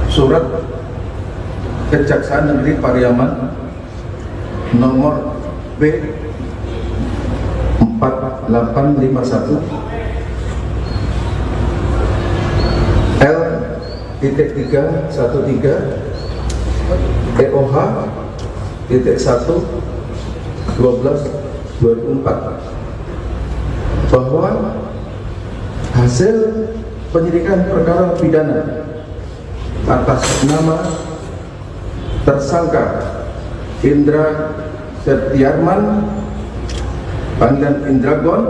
surat Kejaksaan Negeri Pariaman nomor B 4851 L.313 EOH .1 12/2004 bahwa hasil penyidikan perkara pidana atas nama tersangka Indra Septiarman panggilan Indragon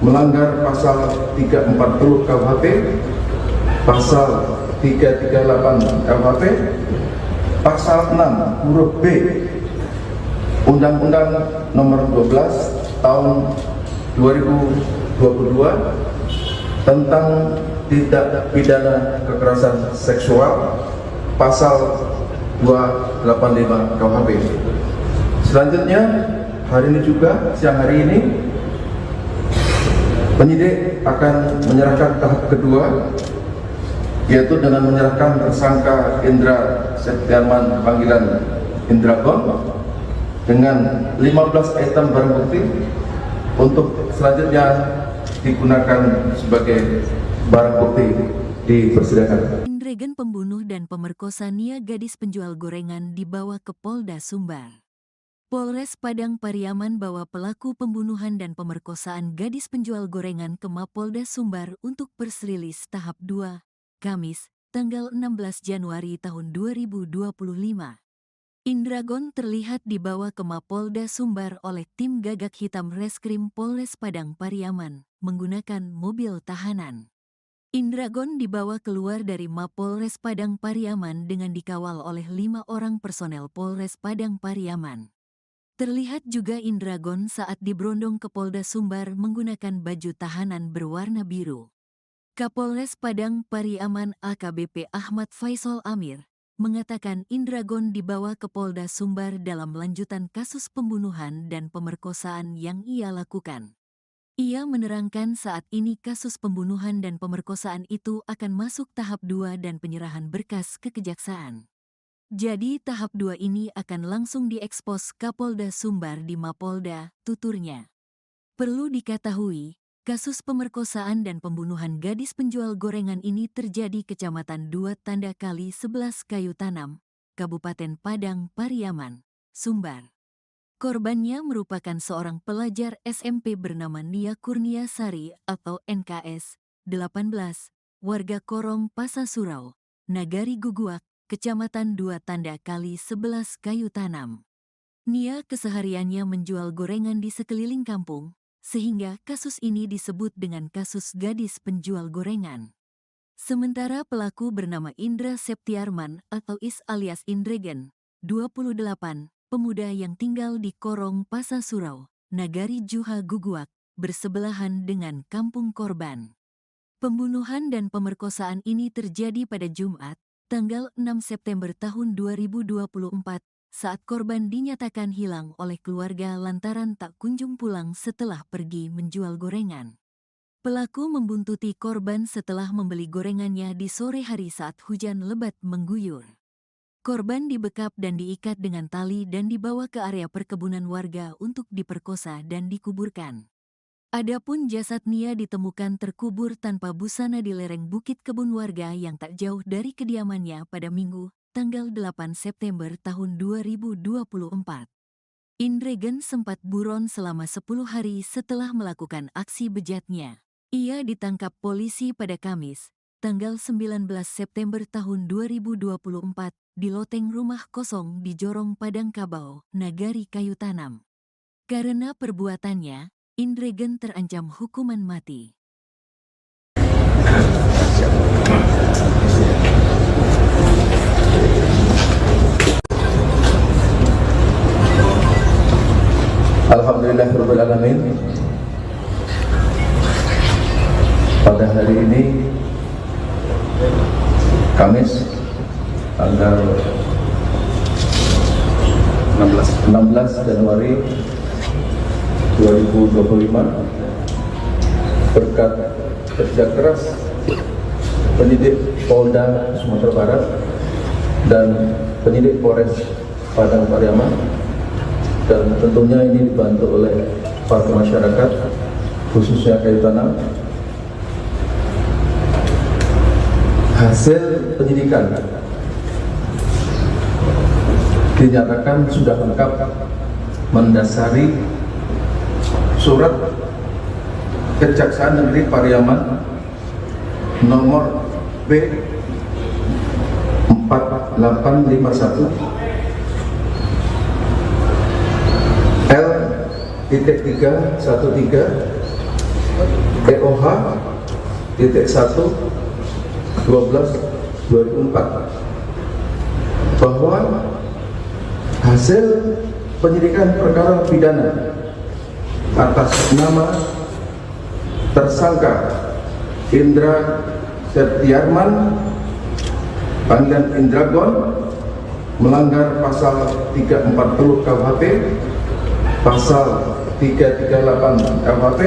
melanggar pasal 340 KUHP, pasal 338 KUHP, pasal 6 huruf B Undang-Undang Nomor 12 Tahun 2022 tentang tindak pidana kekerasan seksual, pasal 285 KUHP. Selanjutnya, hari ini juga, siang hari ini, penyidik akan menyerahkan tahap kedua, yaitu dengan menyerahkan tersangka Indra Septiarman panggilan Indragon dengan 15 item barang bukti untuk selanjutnya digunakan sebagai barang bukti di persidangan. Indragon pembunuh dan pemerkosa Nia gadis penjual gorengan dibawa ke Polda Sumbar. Polres Padang Pariaman bawa pelaku pembunuhan dan pemerkosaan gadis penjual gorengan ke Mapolda Sumbar untuk persrilis tahap 2, Kamis, tanggal 16 Januari tahun 2025. Indragon terlihat dibawa ke Mapolda Sumbar oleh tim Gagak Hitam Reskrim Polres Padang Pariaman menggunakan mobil tahanan. Indragon dibawa keluar dari Mapolres Padang Pariaman dengan dikawal oleh 5 orang personel Polres Padang Pariaman. Terlihat juga Indragon saat diberondong ke Polda Sumbar menggunakan baju tahanan berwarna biru. Kapolres Padang Pariaman AKBP Ahmad Faisal Amir mengatakan Indragon dibawa ke Polda Sumbar dalam lanjutan kasus pembunuhan dan pemerkosaan yang ia lakukan. Ia menerangkan saat ini kasus pembunuhan dan pemerkosaan itu akan masuk tahap 2 dan penyerahan berkas ke kejaksaan. Jadi tahap 2 ini akan langsung diekspos Kapolda Sumbar di Mapolda, tuturnya. Perlu diketahui, kasus pemerkosaan dan pembunuhan gadis penjual gorengan ini terjadi Kecamatan 2 Tanda Kali 11 Kayu Tanam, Kabupaten Padang Pariaman, Sumbar. Korbannya merupakan seorang pelajar SMP bernama Nia Kurniasari atau NKS 18, warga Korong Pasasurau, Nagari Guguak, Kecamatan 2 Tanda Kali 11 Kayu Tanam. Nia kesehariannya menjual gorengan di sekeliling kampung, sehingga kasus ini disebut dengan kasus gadis penjual gorengan. Sementara pelaku bernama Indra Septiarman atau Is alias Indragon, 28, pemuda yang tinggal di Korong Pasasurau, Nagari Juha Guguak, bersebelahan dengan kampung korban. Pembunuhan dan pemerkosaan ini terjadi pada Jumat, tanggal 6 September tahun 2024, saat korban dinyatakan hilang oleh keluarga lantaran tak kunjung pulang setelah pergi menjual gorengan. Pelaku membuntuti korban setelah membeli gorengannya di sore hari saat hujan lebat mengguyur. Korban dibekap dan diikat dengan tali dan dibawa ke area perkebunan warga untuk diperkosa dan dikuburkan. Adapun jasad Nia ditemukan terkubur tanpa busana di lereng bukit kebun warga yang tak jauh dari kediamannya pada Minggu, tanggal 8 September tahun 2024. Indragon sempat buron selama 10 hari setelah melakukan aksi bejatnya. Ia ditangkap polisi pada Kamis, tanggal 19 September tahun 2024, di loteng rumah kosong di Jorong Padang Kabau, Nagari Kayu Tanam. Karena perbuatannya, Indragon terancam hukuman mati. Alhamdulillahirabbil alamin. Pada hari ini Kamis tanggal 16 Januari 2025, berkat kerja keras penyidik Polda Sumatera Barat dan penyidik Polres Padang Pariaman, dan tentunya ini dibantu oleh para masyarakat khususnya Kayu Tanam. Hasil penyidikan dinyatakan sudah lengkap mendasari surat Kejaksaan Negeri Pariaman nomor B 4851 L.313 EOH titik 1/12/2004 bahwa hasil penyidikan perkara pidana atas nama tersangka Indra Septiarman panggilan Indragon melanggar pasal 340 KUHP, pasal 338 KUHP,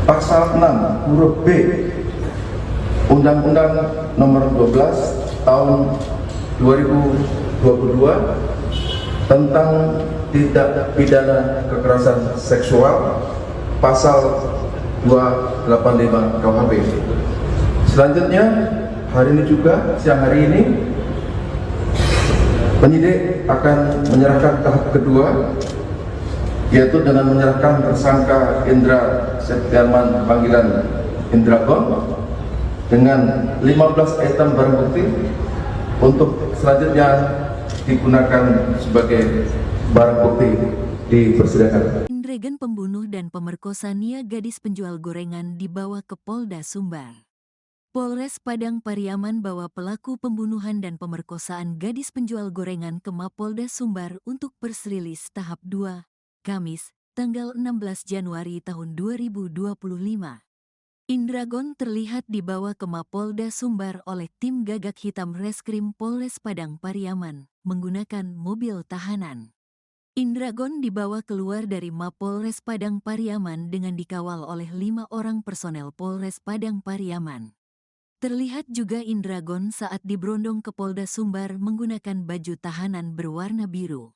pasal 6 huruf B Undang-Undang Nomor 12 Tahun 2022 tentang tindak pidana kekerasan seksual, pasal 285 KUHP. Selanjutnya, hari ini juga, siang hari ini, penyidik akan menyerahkan tahap kedua, yaitu dengan menyerahkan tersangka Indra Septiarman panggilan Indragon dengan 15 item barang bukti untuk selanjutnya digunakan sebagai barang bukti di persidangan. Indragon pembunuh dan pemerkosa Nia gadis penjual gorengan dibawa ke Polda Sumbar. Polres Padang Pariaman bawa pelaku pembunuhan dan pemerkosaan gadis penjual gorengan ke Mapolda Sumbar untuk persrilis tahap 2, Kamis, tanggal 16 Januari tahun 2025. Indragon terlihat dibawa ke Mapolda Sumbar oleh tim gagak hitam Reskrim Polres Padang Pariaman menggunakan mobil tahanan. Indragon dibawa keluar dari Mapolres Padang Pariaman dengan dikawal oleh 5 orang personel Polres Padang Pariaman. Terlihat juga Indragon saat diberondong ke Polda Sumbar menggunakan baju tahanan berwarna biru.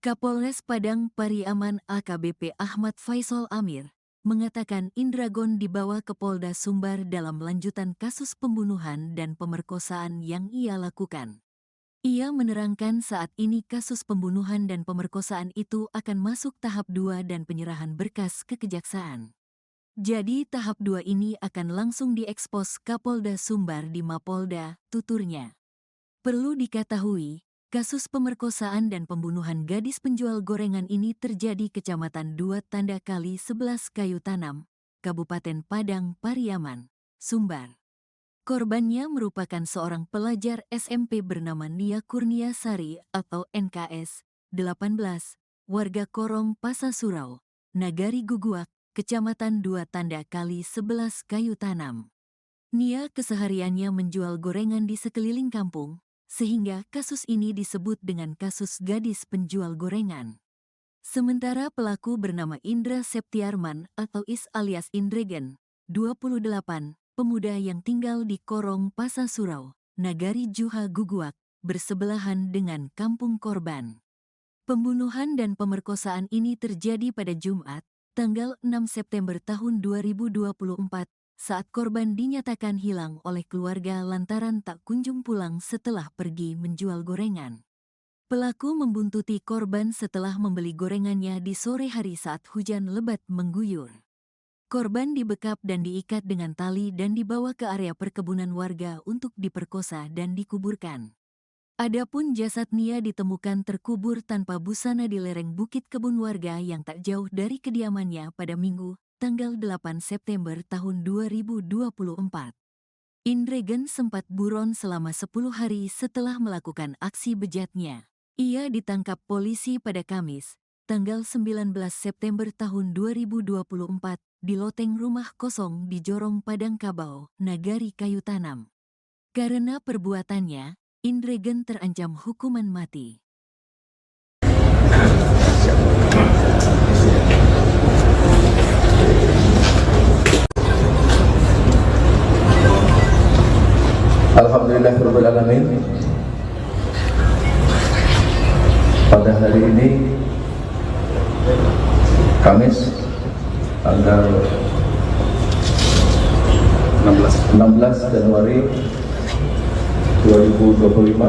Kapolres Padang Pariaman AKBP Ahmad Faisal Amir mengatakan Indragon dibawa ke Polda Sumbar dalam lanjutan kasus pembunuhan dan pemerkosaan yang ia lakukan. Ia menerangkan saat ini kasus pembunuhan dan pemerkosaan itu akan masuk tahap 2 dan penyerahan berkas ke kejaksaan. Jadi tahap 2 ini akan langsung diekspos Kapolda Sumbar di Mapolda, tuturnya. Perlu diketahui, kasus pemerkosaan dan pembunuhan gadis penjual gorengan ini terjadi Kecamatan 2 Tanda Kali 11 Kayu Tanam, Kabupaten Padang Pariaman, Sumbar. Korbannya merupakan seorang pelajar SMP bernama Nia Kurniasari atau NKS 18, warga Korong Pasasurau, Nagari Guguak, Kecamatan 2 Tanda Kali 11 Kayu Tanam. Nia kesehariannya menjual gorengan di sekeliling kampung, sehingga kasus ini disebut dengan kasus gadis penjual gorengan. Sementara pelaku bernama Indra Septiarman atau Is alias Indragon, 28, pemuda yang tinggal di Korong Pasasurau, Nagari Juha Guguak, bersebelahan dengan kampung korban. Pembunuhan dan pemerkosaan ini terjadi pada Jumat, tanggal 6 September tahun 2024, saat korban dinyatakan hilang oleh keluarga lantaran tak kunjung pulang setelah pergi menjual gorengan. Pelaku membuntuti korban setelah membeli gorengannya di sore hari saat hujan lebat mengguyur. Korban dibekap dan diikat dengan tali dan dibawa ke area perkebunan warga untuk diperkosa dan dikuburkan. Adapun jasad Nia ditemukan terkubur tanpa busana di lereng bukit kebun warga yang tak jauh dari kediamannya pada Minggu, tanggal 8 September tahun 2024. Indragon sempat buron selama 10 hari setelah melakukan aksi bejatnya. Ia ditangkap polisi pada Kamis, tanggal 19 September tahun 2024, di loteng rumah kosong di Jorong Padang Kabau, Nagari Kayu Tanam. Karena perbuatannya, Indragon terancam hukuman mati. Alhamdulillahirabbil alamin. Pada hari ini Kamis tanggal 16 Januari 2025,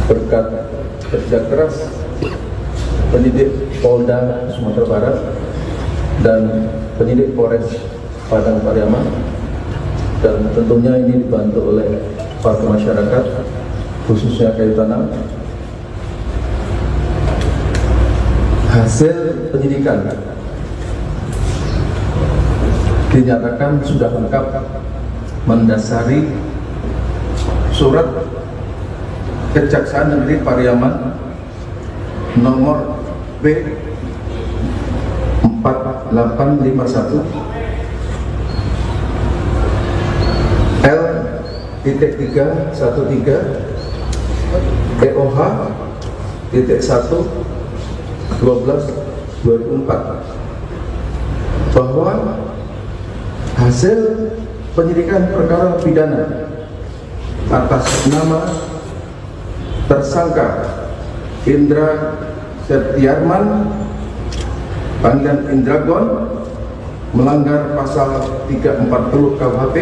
berkat kerja keras penyidik Polda Sumatera Barat dan penyidik Polres Padang Pariaman, dan tentunya ini dibantu oleh warga masyarakat khususnya Kayu Tanam, hasil penyidikan dinyatakan sudah lengkap mendasari surat Kejaksaan Negeri Pariaman nomor B 4851 L.313 EOH .1 12/2004 bahwa hasil penyidikan perkara pidana atas nama tersangka Indra Septiarman panggilan Indragon melanggar pasal 340 KUHP,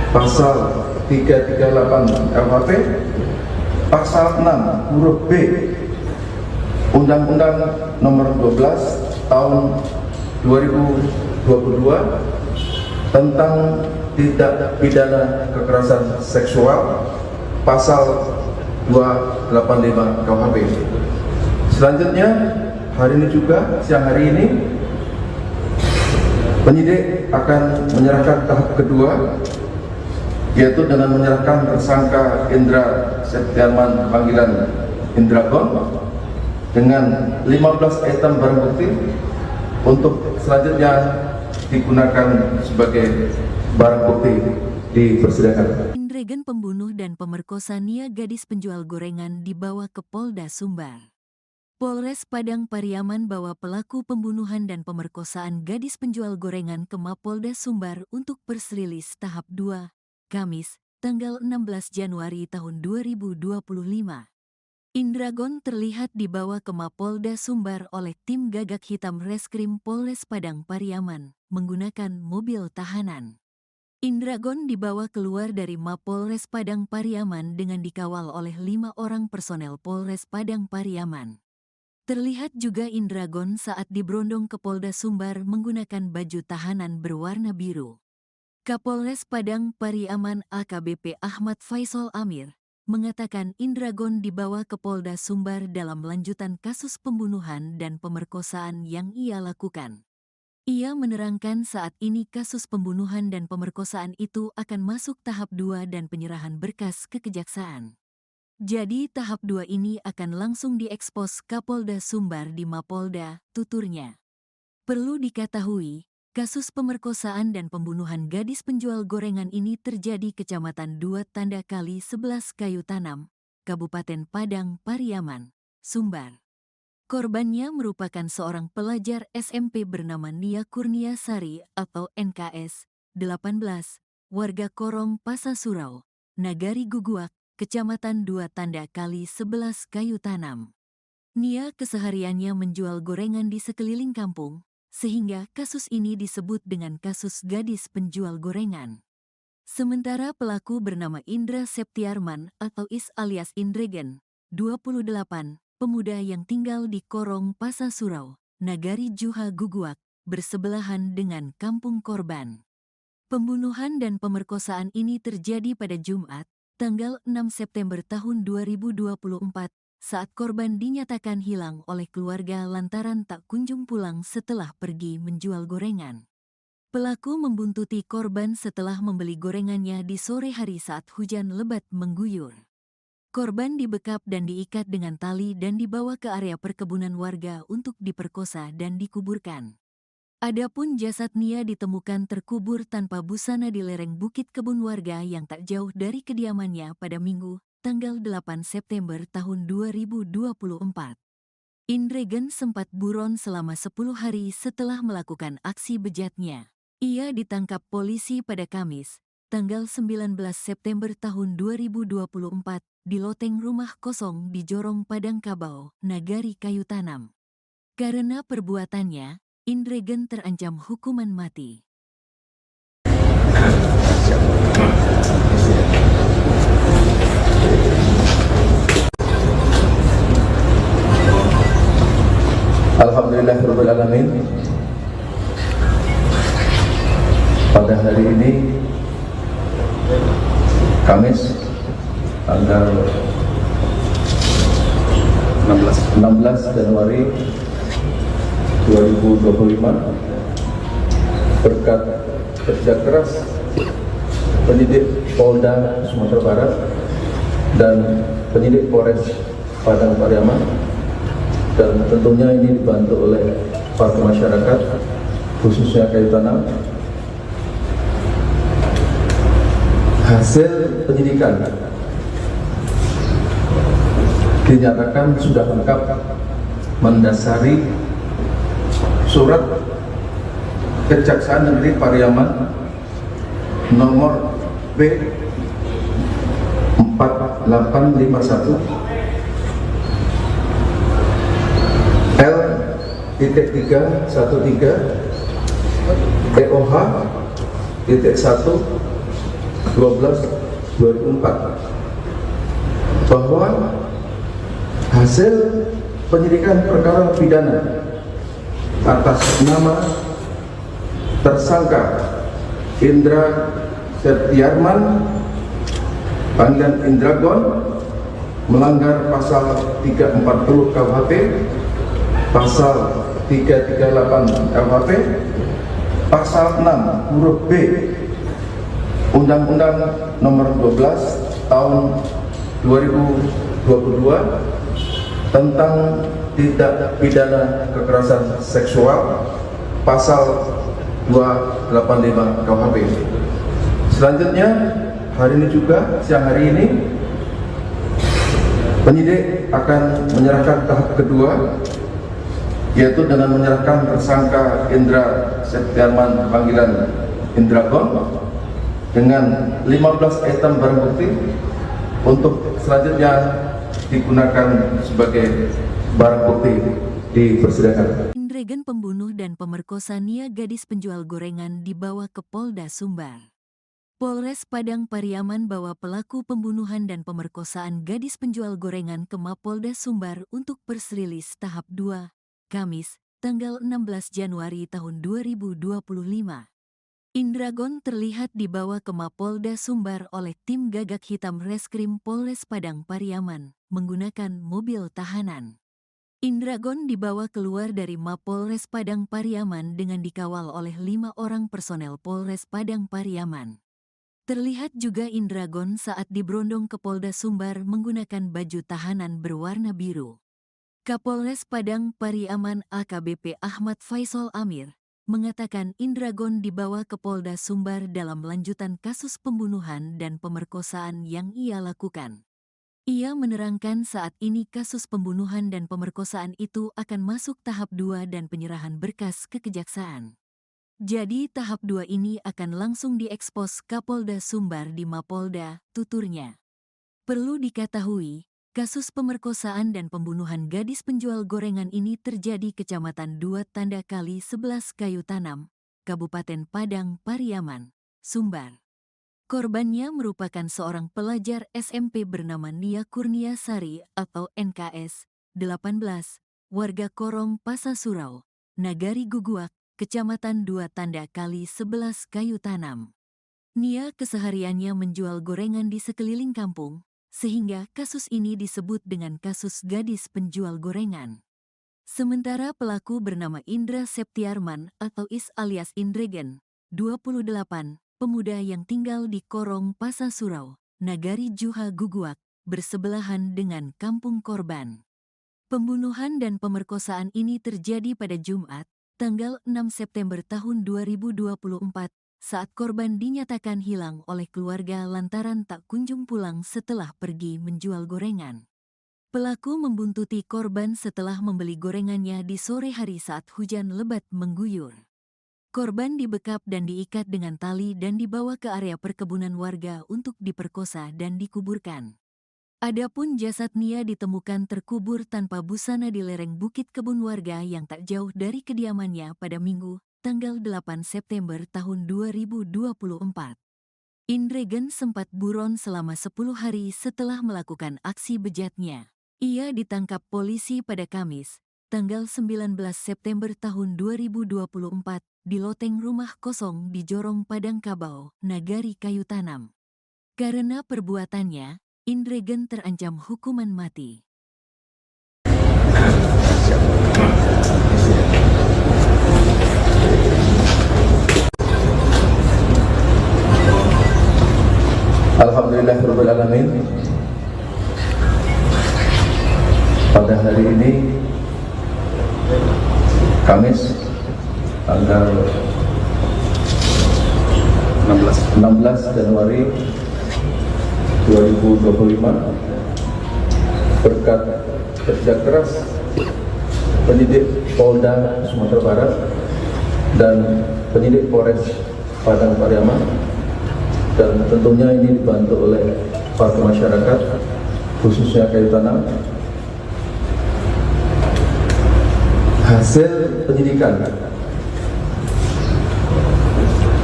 pasal 338 KUHP, pasal 6 huruf B Undang-Undang Nomor 12 Tahun 2022 tentang tindak pidana kekerasan seksual, pasal 285 KUHP. Selanjutnya, hari ini juga, siang hari ini, penyidik akan menyerahkan tahap kedua, yaitu dengan menyerahkan tersangka Indra Septiarman panggilan Indragon dengan 15 item barang bukti untuk selanjutnya digunakan sebagai barang bukti di persidangan. Indragon pembunuh dan pemerkosa Nia gadis penjual gorengan dibawa ke Polda Sumbar. Polres Padang Pariaman bawa pelaku pembunuhan dan pemerkosaan gadis penjual gorengan ke Mapolda Sumbar untuk persrilis tahap 2, Kamis, tanggal 16 Januari tahun 2025. Indragon terlihat dibawa ke Mapolda Sumbar oleh tim gagak hitam Reskrim Polres Padang Pariaman menggunakan mobil tahanan. Indragon dibawa keluar dari Mapolres Padang Pariaman dengan dikawal oleh 5 orang personel Polres Padang Pariaman. Terlihat juga Indragon saat diberondong ke Polda Sumbar menggunakan baju tahanan berwarna biru. Kapolres Padang Pariaman AKBP Ahmad Faisal Amir mengatakan Indragon dibawa ke Polda Sumbar dalam lanjutan kasus pembunuhan dan pemerkosaan yang ia lakukan. Ia menerangkan saat ini kasus pembunuhan dan pemerkosaan itu akan masuk tahap 2 dan penyerahan berkas ke kejaksaan. Jadi tahap 2 ini akan langsung diekspos Kapolda Sumbar di Mapolda, tuturnya. Perlu diketahui, kasus pemerkosaan dan pembunuhan gadis penjual gorengan ini terjadi Kecamatan 2 Tanda Kali 11 Kayu Tanam, Kabupaten Padang Pariaman, Sumbar. Korbannya merupakan seorang pelajar SMP bernama Nia Kurniasari atau NKS 18, warga Korong Pasasurau, Nagari Guguak, Kecamatan 2 Tanda Kali 11 Kayu Tanam. Nia kesehariannya menjual gorengan di sekeliling kampung, sehingga kasus ini disebut dengan kasus gadis penjual gorengan. Sementara pelaku bernama Indra Septiarman atau Is alias Indragon, 28, pemuda yang tinggal di Korong Pasasurau, Nagari Juha Guguak, bersebelahan dengan kampung korban. Pembunuhan dan pemerkosaan ini terjadi pada Jumat, tanggal 6 September tahun 2024, saat korban dinyatakan hilang oleh keluarga lantaran tak kunjung pulang setelah pergi menjual gorengan. Pelaku membuntuti korban setelah membeli gorengannya di sore hari saat hujan lebat mengguyur. Korban dibekap dan diikat dengan tali dan dibawa ke area perkebunan warga untuk diperkosa dan dikuburkan. Adapun jasad Nia ditemukan terkubur tanpa busana di lereng bukit kebun warga yang tak jauh dari kediamannya pada Minggu, tanggal 8 September tahun 2024. Indragon sempat buron selama 10 hari setelah melakukan aksi bejatnya. Ia ditangkap polisi pada Kamis, tanggal 19 September tahun 2024, di loteng rumah kosong di Jorong Padang Kabau, Nagari Kayu Tanam. Karena perbuatannya, Indragon terancam hukuman mati. Alhamdulillahirabbil alamin. Pada hari ini Kamis tanggal 16 Januari 2025, berkat kerja keras penyidik Polda Sumatera Barat dan penyidik Polres Padang Pariaman, dan tentunya ini dibantu oleh para masyarakat khususnya kayu tanam. Hasil penyidikan dinyatakan sudah lengkap mendasari surat Kejaksaan Negeri Pariaman nomor B 4851 L.313 EOH .1 12/2004 bahwa hasil penyidikan perkara pidana atas nama tersangka Indra Septiarman panggilan Indragon melanggar pasal 340 KUHP, pasal 338 KUHP, pasal 6 huruf B Undang-Undang Nomor 12 Tahun 2022 tentang tindak pidana kekerasan seksual, pasal 285 KUHP. Selanjutnya, hari ini juga, siang hari ini, penyidik akan menyerahkan tahap kedua, yaitu dengan menyerahkan tersangka Indra Septiarman panggilan Indragon dengan 15 item barang bukti untuk selanjutnya digunakan sebagai barang bukti di persidangan. Indragon pembunuh dan pemerkosa Nia gadis penjual gorengan dibawa ke Polda Sumbar. Polres Padang Pariaman bawa pelaku pembunuhan dan pemerkosaan gadis penjual gorengan ke Mapolda Sumbar untuk press release tahap 2, Kamis, tanggal 16 Januari tahun 2025. Indragon terlihat dibawa ke Mapolda Sumbar oleh tim gagak hitam Reskrim Polres Padang Pariaman menggunakan mobil tahanan. Indragon dibawa keluar dari Mapolres Padang Pariaman dengan dikawal oleh 5 orang personel Polres Padang Pariaman. Terlihat juga Indragon saat diberondong ke Polda Sumbar menggunakan baju tahanan berwarna biru. Kapolres Padang Pariaman AKBP Ahmad Faisal Amir mengatakan Indragon dibawa ke Polda Sumbar dalam lanjutan kasus pembunuhan dan pemerkosaan yang ia lakukan. Ia menerangkan saat ini kasus pembunuhan dan pemerkosaan itu akan masuk tahap 2 dan penyerahan berkas ke kejaksaan. Jadi tahap 2 ini akan langsung diekspos Kapolda Sumbar di Mapolda, tuturnya. Perlu diketahui, kasus pemerkosaan dan pembunuhan gadis penjual gorengan ini terjadi Kecamatan 2 Tanda Kali 11 Kayu Tanam, Kabupaten Padang Pariaman, Sumbar. Korbannya merupakan seorang pelajar SMP bernama Nia Kurniasari atau NKS 18, warga Korong Pasasurau, Nagari Guguak, Kecamatan 2 Tanda Kali 11 Kayu Tanam. Nia kesehariannya menjual gorengan di sekeliling kampung, sehingga kasus ini disebut dengan kasus gadis penjual gorengan. Sementara pelaku bernama Indra Septiarman atau Is alias Indragon, 28, pemuda yang tinggal di Korong Pasasurau, Nagari Juha Guguak, bersebelahan dengan kampung korban. Pembunuhan dan pemerkosaan ini terjadi pada Jumat, tanggal 6 September tahun 2024, saat korban dinyatakan hilang oleh keluarga lantaran tak kunjung pulang setelah pergi menjual gorengan. Pelaku membuntuti korban setelah membeli gorengannya di sore hari saat hujan lebat mengguyur. Korban dibekap dan diikat dengan tali dan dibawa ke area perkebunan warga untuk diperkosa dan dikuburkan. Adapun jasad Nia ditemukan terkubur tanpa busana di lereng bukit kebun warga yang tak jauh dari kediamannya pada Minggu, tanggal 8 September tahun 2024. Indragon sempat buron selama 10 hari setelah melakukan aksi bejatnya. Ia ditangkap polisi pada Kamis, tanggal 19 September tahun 2024, di loteng rumah kosong di Jorong Padang Kabau, Nagari Kayu Tanam. Karena perbuatannya, Indragon terancam hukuman mati. Rabbil Alamin. Pada hari ini Kamis tanggal 16 Januari 2025, berkat kerja keras penyidik Polda Sumatera Barat dan penyidik Polres Padang Pariaman, dan tentunya ini dibantu oleh para masyarakat khususnya kayu tanam. Hasil penyidikan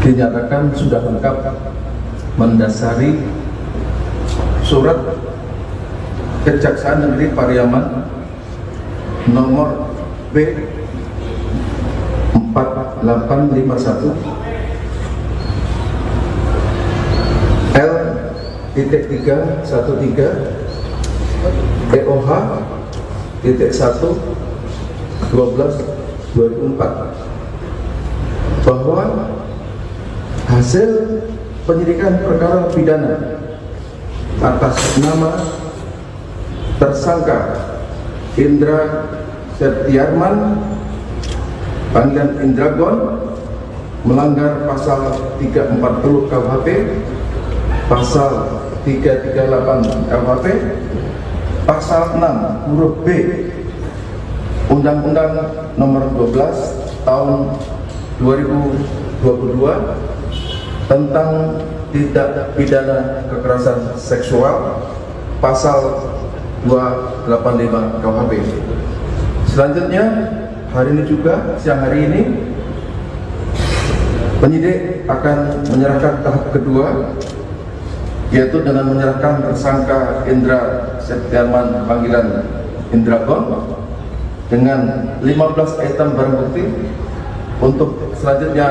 dinyatakan sudah lengkap mendasari surat Kejaksaan Negeri Pariaman nomor B 4851 L.313 EOH .1 12/2004 bahwa hasil penyidikan perkara pidana atas nama tersangka Indra Septiarman panggilan Indragon melanggar pasal 340 KUHP, pasal 338 KUHP, pasal 6 huruf B Undang-Undang Nomor 12 Tahun 2022 tentang tindak pidana kekerasan seksual, pasal 285 KUHP. Selanjutnya, hari ini juga, siang hari ini, penyidik akan menyerahkan tahap kedua, yaitu dengan menyerahkan tersangka Indra Septiarman panggilan Indragon dengan 15 item barang bukti untuk selanjutnya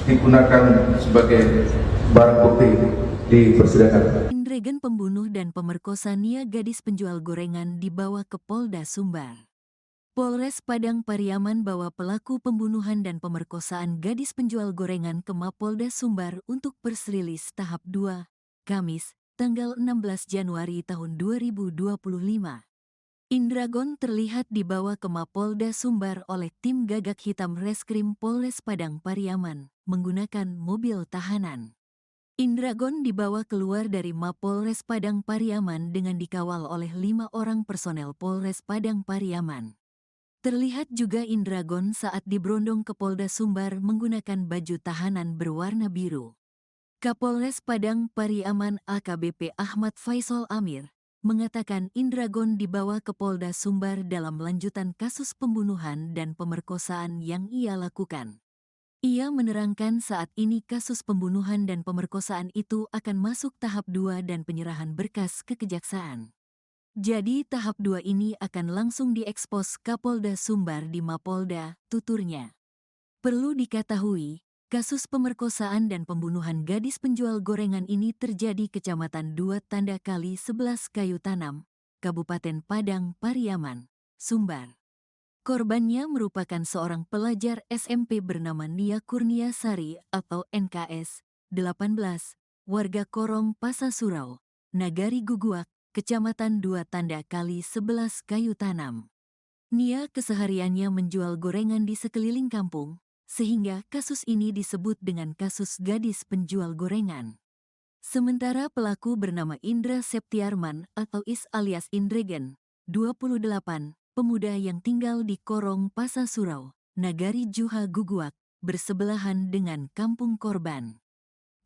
digunakan sebagai barang bukti di persidangan. Indragon pembunuh dan pemerkosa Nia gadis penjual gorengan dibawa ke Polda Sumbar. Polres Padang Pariaman bawa pelaku pembunuhan dan pemerkosaan gadis penjual gorengan ke Mapolda Sumbar untuk persrilis tahap 2, Kamis, tanggal 16 Januari tahun 2025. Indragon terlihat dibawa ke Mapolda Sumbar oleh tim gagak hitam Reskrim Polres Padang Pariaman menggunakan mobil tahanan. Indragon dibawa keluar dari Mapolres Padang Pariaman dengan dikawal oleh 5 orang personel Polres Padang Pariaman. Terlihat juga Indragon saat diberondong ke Polda Sumbar menggunakan baju tahanan berwarna biru. Kapolres Padang Pariaman AKBP Ahmad Faisal Amir mengatakan Indragon dibawa ke Polda Sumbar dalam lanjutan kasus pembunuhan dan pemerkosaan yang ia lakukan. Ia menerangkan saat ini kasus pembunuhan dan pemerkosaan itu akan masuk tahap 2 dan penyerahan berkas ke kejaksaan. Jadi tahap 2 ini akan langsung diekspos Kapolda Sumbar di Mapolda, tuturnya. Perlu diketahui, kasus pemerkosaan dan pembunuhan gadis penjual gorengan ini terjadi Kecamatan 2 Tanda Kali 11 Kayu Tanam, Kabupaten Padang Pariaman, Sumbar. Korbannya merupakan seorang pelajar SMP bernama Nia Kurniasari atau NKS 18, warga Korong Pasasurau, Nagari Guguak, Kecamatan 2 Tanda Kali 11 Kayu Tanam. Nia kesehariannya menjual gorengan di sekeliling kampung, sehingga kasus ini disebut dengan kasus gadis penjual gorengan. Sementara pelaku bernama Indra Septiarman atau Is alias Indragon, 28, pemuda yang tinggal di Korong Pasasurau, Nagari Juha Guguak, bersebelahan dengan kampung korban.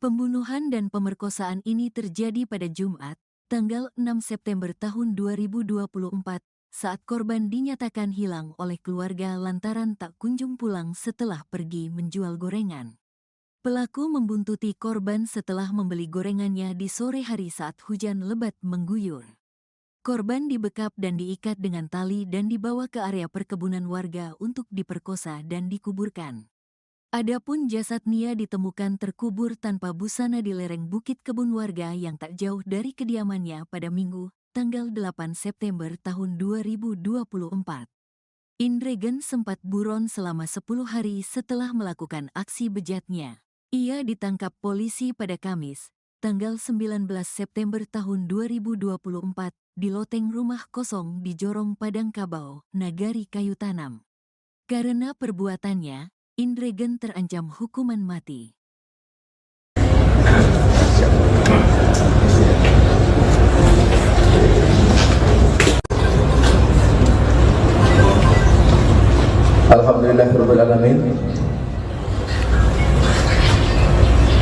Pembunuhan dan pemerkosaan ini terjadi pada Jumat, tanggal 6 September tahun 2024, saat korban dinyatakan hilang oleh keluarga lantaran tak kunjung pulang setelah pergi menjual gorengan. Pelaku membuntuti korban setelah membeli gorengannya di sore hari saat hujan lebat mengguyur. Korban dibekap dan diikat dengan tali dan dibawa ke area perkebunan warga untuk diperkosa dan dikuburkan. Adapun jasad Nia ditemukan terkubur tanpa busana di lereng bukit kebun warga yang tak jauh dari kediamannya pada Minggu, tanggal 8 September tahun 2024. Indragon sempat buron selama 10 hari setelah melakukan aksi bejatnya. Ia ditangkap polisi pada Kamis, tanggal 19 September tahun 2024 di loteng rumah kosong di Jorong Padang Kabau, Nagari Kayu Tanam. Karena perbuatannya, Indregen terancam hukuman mati. Alhamdulillahirabbil alamin.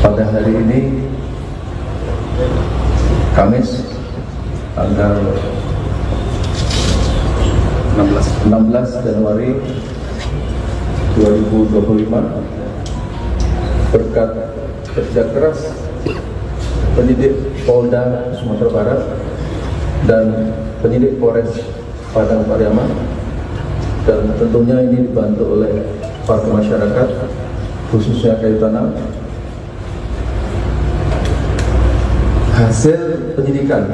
Pada hari ini Kamis tanggal 16 Januari 2025, berkat kerja keras penyidik Polda Sumatera Barat dan penyidik Polres Padang Pariaman, dan tentunya ini dibantu oleh para masyarakat khususnya Kayu Tanam. Hasil penyidikan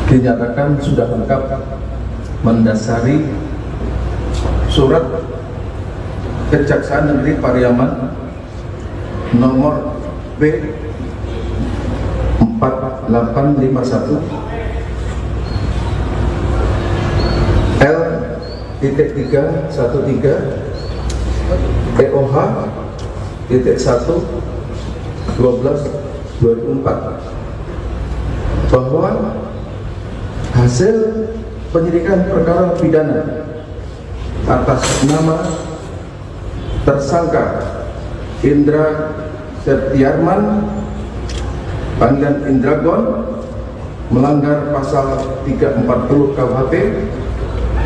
dinyatakan sudah lengkap mendasari surat Kejaksaan Negeri Pariaman nomor B 4851 L.313 EOH .1 12/2004 bahwa hasil penyidikan perkara pidana atas nama tersangka Indra Septiarman panggilan Indragon melanggar pasal 340 KUHP,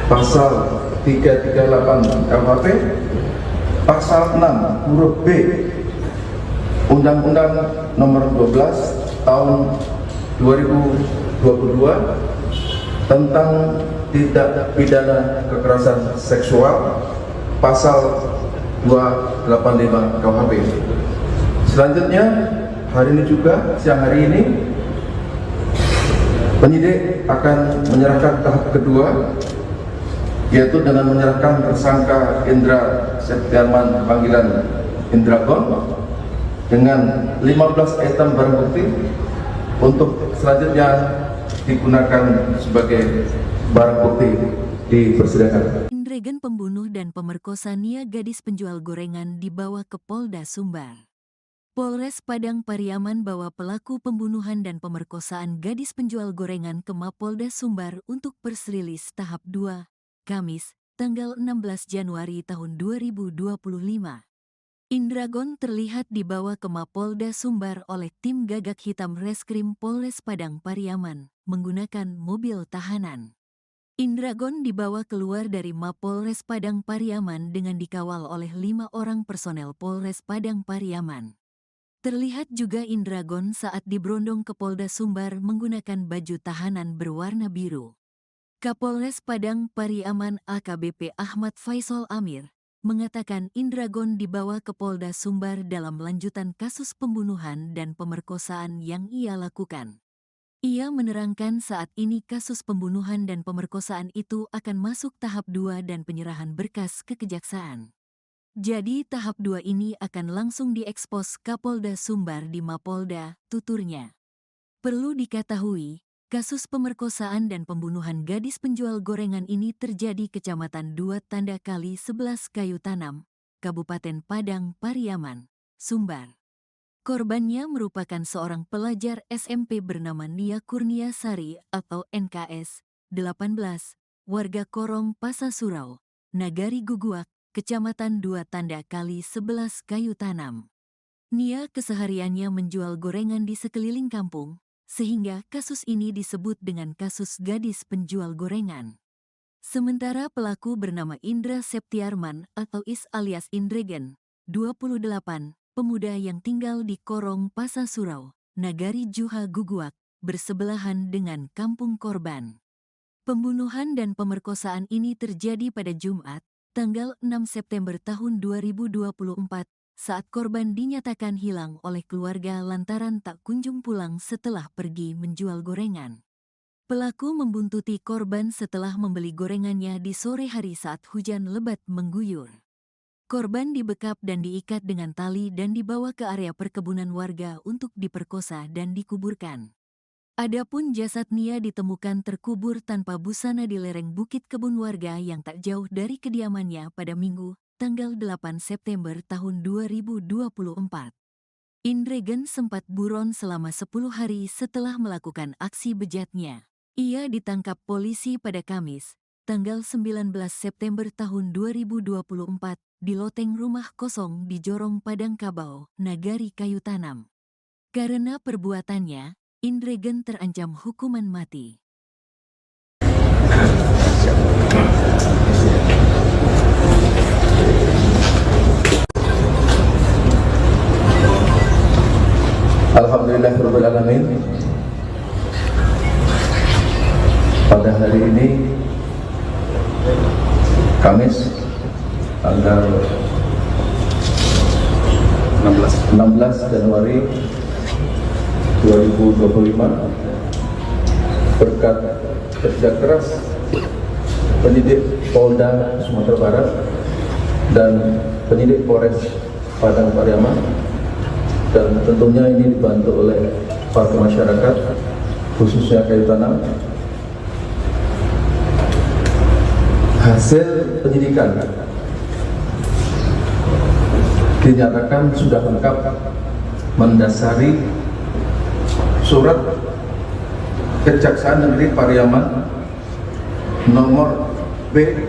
pasal 338 KUHP, pasal 6 huruf B Undang-Undang Nomor 12 Tahun 2022 tentang tindak pidana kekerasan seksual, pasal 285 KUHP. Selanjutnya, hari ini juga, siang hari ini, penyidik akan menyerahkan tahap kedua, yaitu dengan menyerahkan tersangka Indra Septiarman panggilan Indragon dengan 15 item barang bukti untuk selanjutnya digunakan sebagai barang bukti di persidangan. Indregen pembunuh dan pemerkosa Nia gadis penjual gorengan dibawa ke Polda Sumbar. Polres Padang Pariaman bawa pelaku pembunuhan dan pemerkosaan gadis penjual gorengan ke Mapolda Sumbar untuk persrilis tahap 2, Kamis, tanggal 16 Januari tahun 2025. Indragon terlihat dibawa ke Mapolda Sumbar oleh tim gagak hitam Reskrim Polres Padang Pariaman menggunakan mobil tahanan. Indragon dibawa keluar dari Mapolres Padang Pariaman dengan dikawal oleh 5 orang personel Polres Padang Pariaman. Terlihat juga Indragon saat diberondong ke Polda Sumbar menggunakan baju tahanan berwarna biru. Kapolres Padang Pariaman AKBP Ahmad Faisal Amir mengatakan Indragon dibawa ke Polda Sumbar dalam lanjutan kasus pembunuhan dan pemerkosaan yang ia lakukan. Ia menerangkan saat ini kasus pembunuhan dan pemerkosaan itu akan masuk tahap 2 dan penyerahan berkas ke kejaksaan. Jadi tahap 2 ini akan langsung diekspos Kapolda Sumbar di Mapolda, tuturnya. Perlu diketahui, kasus pemerkosaan dan pembunuhan gadis penjual gorengan ini terjadi Kecamatan 2 Tanda Kali 11 Kayu Tanam, Kabupaten Padang Pariaman, Sumbar. Korbannya merupakan seorang pelajar SMP bernama Nia Kurniasari atau NKS 18, warga Korong Pasasurau, Nagari Guguak, Kecamatan 2 Tanda Kali 11 Kayu Tanam. Nia kesehariannya menjual gorengan di sekeliling kampung, sehingga kasus ini disebut dengan kasus gadis penjual gorengan. Sementara pelaku bernama Indra Septiarman atau Is alias Indregen, 28, pemuda yang tinggal di Korong Pasasurau, Nagari Juha Guguak, bersebelahan dengan kampung korban. Pembunuhan dan pemerkosaan ini terjadi pada Jumat, tanggal 6 September tahun 2024, saat korban dinyatakan hilang oleh keluarga lantaran tak kunjung pulang setelah pergi menjual gorengan. Pelaku membuntuti korban setelah membeli gorengannya di sore hari saat hujan lebat mengguyur. Korban dibekap dan diikat dengan tali dan dibawa ke area perkebunan warga untuk diperkosa dan dikuburkan. Adapun jasad Nia ditemukan terkubur tanpa busana di lereng bukit kebun warga yang tak jauh dari kediamannya pada Minggu, tanggal 8 September tahun 2024. Indregen sempat buron selama 10 hari setelah melakukan aksi bejatnya. Ia ditangkap polisi pada Kamis, tanggal 19 September tahun 2024, di loteng rumah kosong di Jorong Padang Kabau, Nagari Kayu Tanam. Karena perbuatannya, Indregen terancam hukuman mati. Alhamdulillahirabbil alamin. Pada hari ini Kamis tanggal 16 Januari 2025, berkat kerja keras penyidik Polda Sumatera Barat dan penyidik Polres Padang Pariaman, dan tentunya ini dibantu oleh warga masyarakat khususnya Kayu Tanam. Hasil penyidikan dinyatakan sudah lengkap mendasari surat Kejaksaan Negeri Pariaman nomor B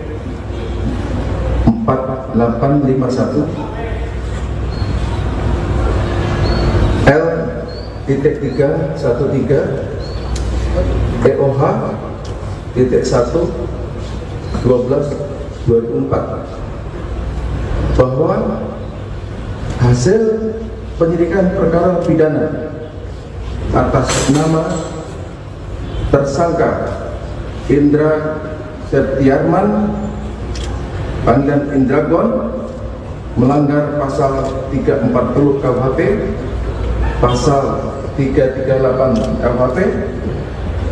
4851 L.313 EOH .1 12/2004 bahwa hasil penyidikan perkara pidana atas nama tersangka Indra Septiarman panggilan Indragon melanggar pasal 340 KUHP, pasal 338 KUHP,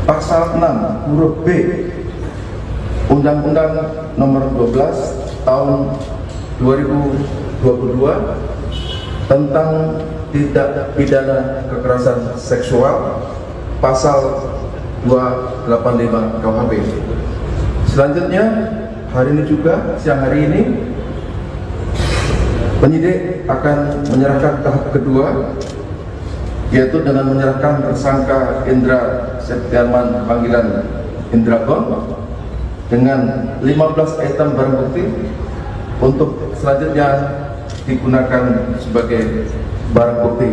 pasal 6 huruf B Undang-Undang Nomor 12 Tahun 2022 tentang tindak pidana kekerasan seksual, pasal 285 KUHP. Selanjutnya, hari ini juga, siang hari ini, penyidik akan menyerahkan tahap kedua, yaitu dengan menyerahkan tersangka Indra Septiarman panggilan Indragon dengan 15 item barang bukti untuk selanjutnya digunakan sebagai barang bukti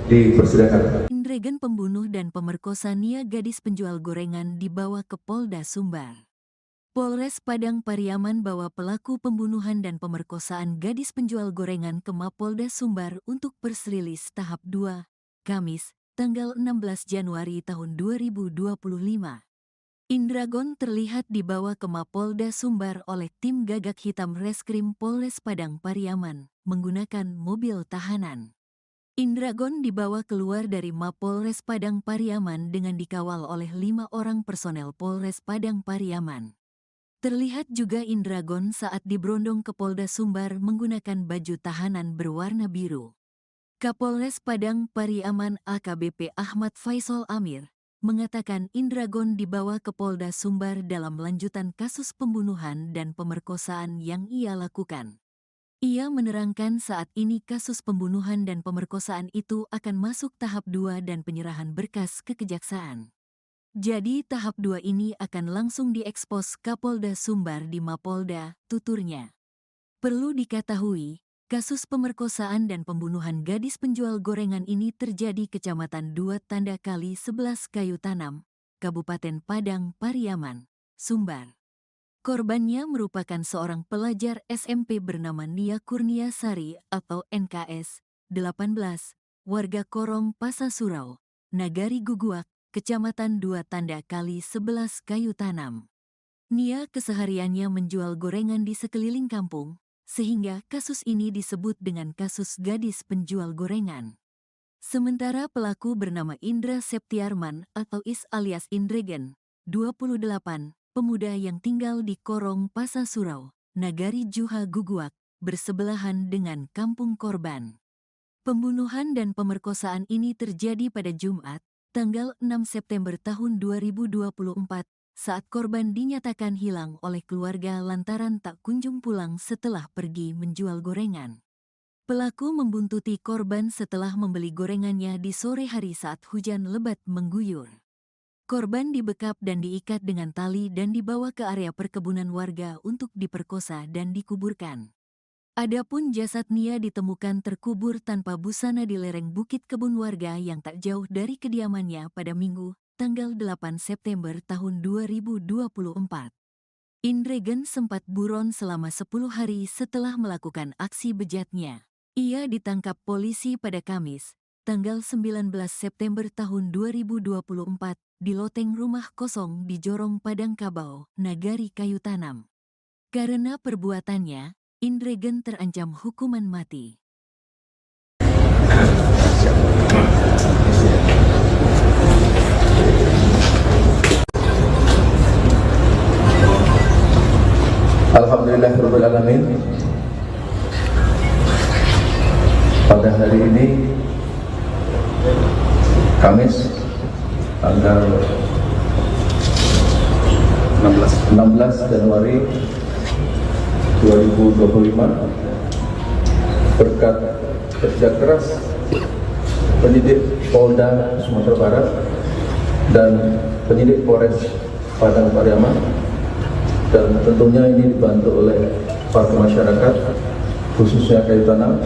di persidangan. Indregen pembunuh dan pemerkosa Nia gadis penjual gorengan dibawa ke Polda Sumbar. Polres Padang Pariaman bawa pelaku pembunuhan dan pemerkosaan gadis penjual gorengan ke Mapolda Sumbar untuk persrilis tahap 2, Kamis, tanggal 16 Januari tahun 2025. Indragon terlihat dibawa ke Mapolda Sumbar oleh tim gagak hitam Reskrim Polres Padang Pariaman menggunakan mobil tahanan. Indragon dibawa keluar dari Mapolres Padang Pariaman dengan dikawal oleh 5 orang personel Polres Padang Pariaman. Terlihat juga Indragon saat diberondong ke Polda Sumbar menggunakan baju tahanan berwarna biru. Kapolres Padang Pariaman AKBP Ahmad Faisal Amir mengatakan Indragon dibawa ke Polda Sumbar dalam lanjutan kasus pembunuhan dan pemerkosaan yang ia lakukan. Ia menerangkan saat ini kasus pembunuhan dan pemerkosaan itu akan masuk tahap 2 dan penyerahan berkas ke kejaksaan. Jadi tahap 2 ini akan langsung diekspos Kapolda Sumbar di Mapolda, tuturnya. Perlu diketahui, kasus pemerkosaan dan pembunuhan gadis penjual gorengan ini terjadi Kecamatan 2 Tanda Kali 11 Kayu Tanam, Kabupaten Padang Pariaman, Sumbar. Korbannya merupakan seorang pelajar SMP bernama Nia Kurniasari atau NKS 18, warga Korong Pasasurau, Nagari Guguak, Kecamatan 2 Tanda Kali 11 Kayu Tanam. Nia kesehariannya menjual gorengan di sekeliling kampung, sehingga kasus ini disebut dengan kasus gadis penjual gorengan. Sementara pelaku bernama Indra Septiarman atau Is alias Indregen, 28, pemuda yang tinggal di Korong Pasasurau, Nagari Juha Guguak, bersebelahan dengan kampung korban. Pembunuhan dan pemerkosaan ini terjadi pada Jumat, tanggal 6 September tahun 2024, saat korban dinyatakan hilang oleh keluarga lantaran tak kunjung pulang setelah pergi menjual gorengan. Pelaku membuntuti korban setelah membeli gorengannya di sore hari saat hujan lebat mengguyur. Korban dibekap dan diikat dengan tali dan dibawa ke area perkebunan warga untuk diperkosa dan dikuburkan. Adapun jasad Nia ditemukan terkubur tanpa busana di lereng bukit kebun warga yang tak jauh dari kediamannya pada Minggu, tanggal 8 September tahun 2024. Indregen sempat buron selama 10 hari setelah melakukan aksi bejatnya. Ia ditangkap polisi pada Kamis, tanggal 19 September tahun 2024, di loteng rumah kosong di Jorong Padang Kabau, Nagari Kayu Tanam. Karena perbuatannya, Indregen terancam hukuman mati. Alhamdulillahirabbil alamin. Pada hari ini Kamis tanggal 16 Januari 2025, berkat kerja keras penyidik Polda Sumatera Barat dan penyidik Polres Padang Pariaman, dan tentunya ini dibantu oleh para masyarakat khususnya Kayu Tanam,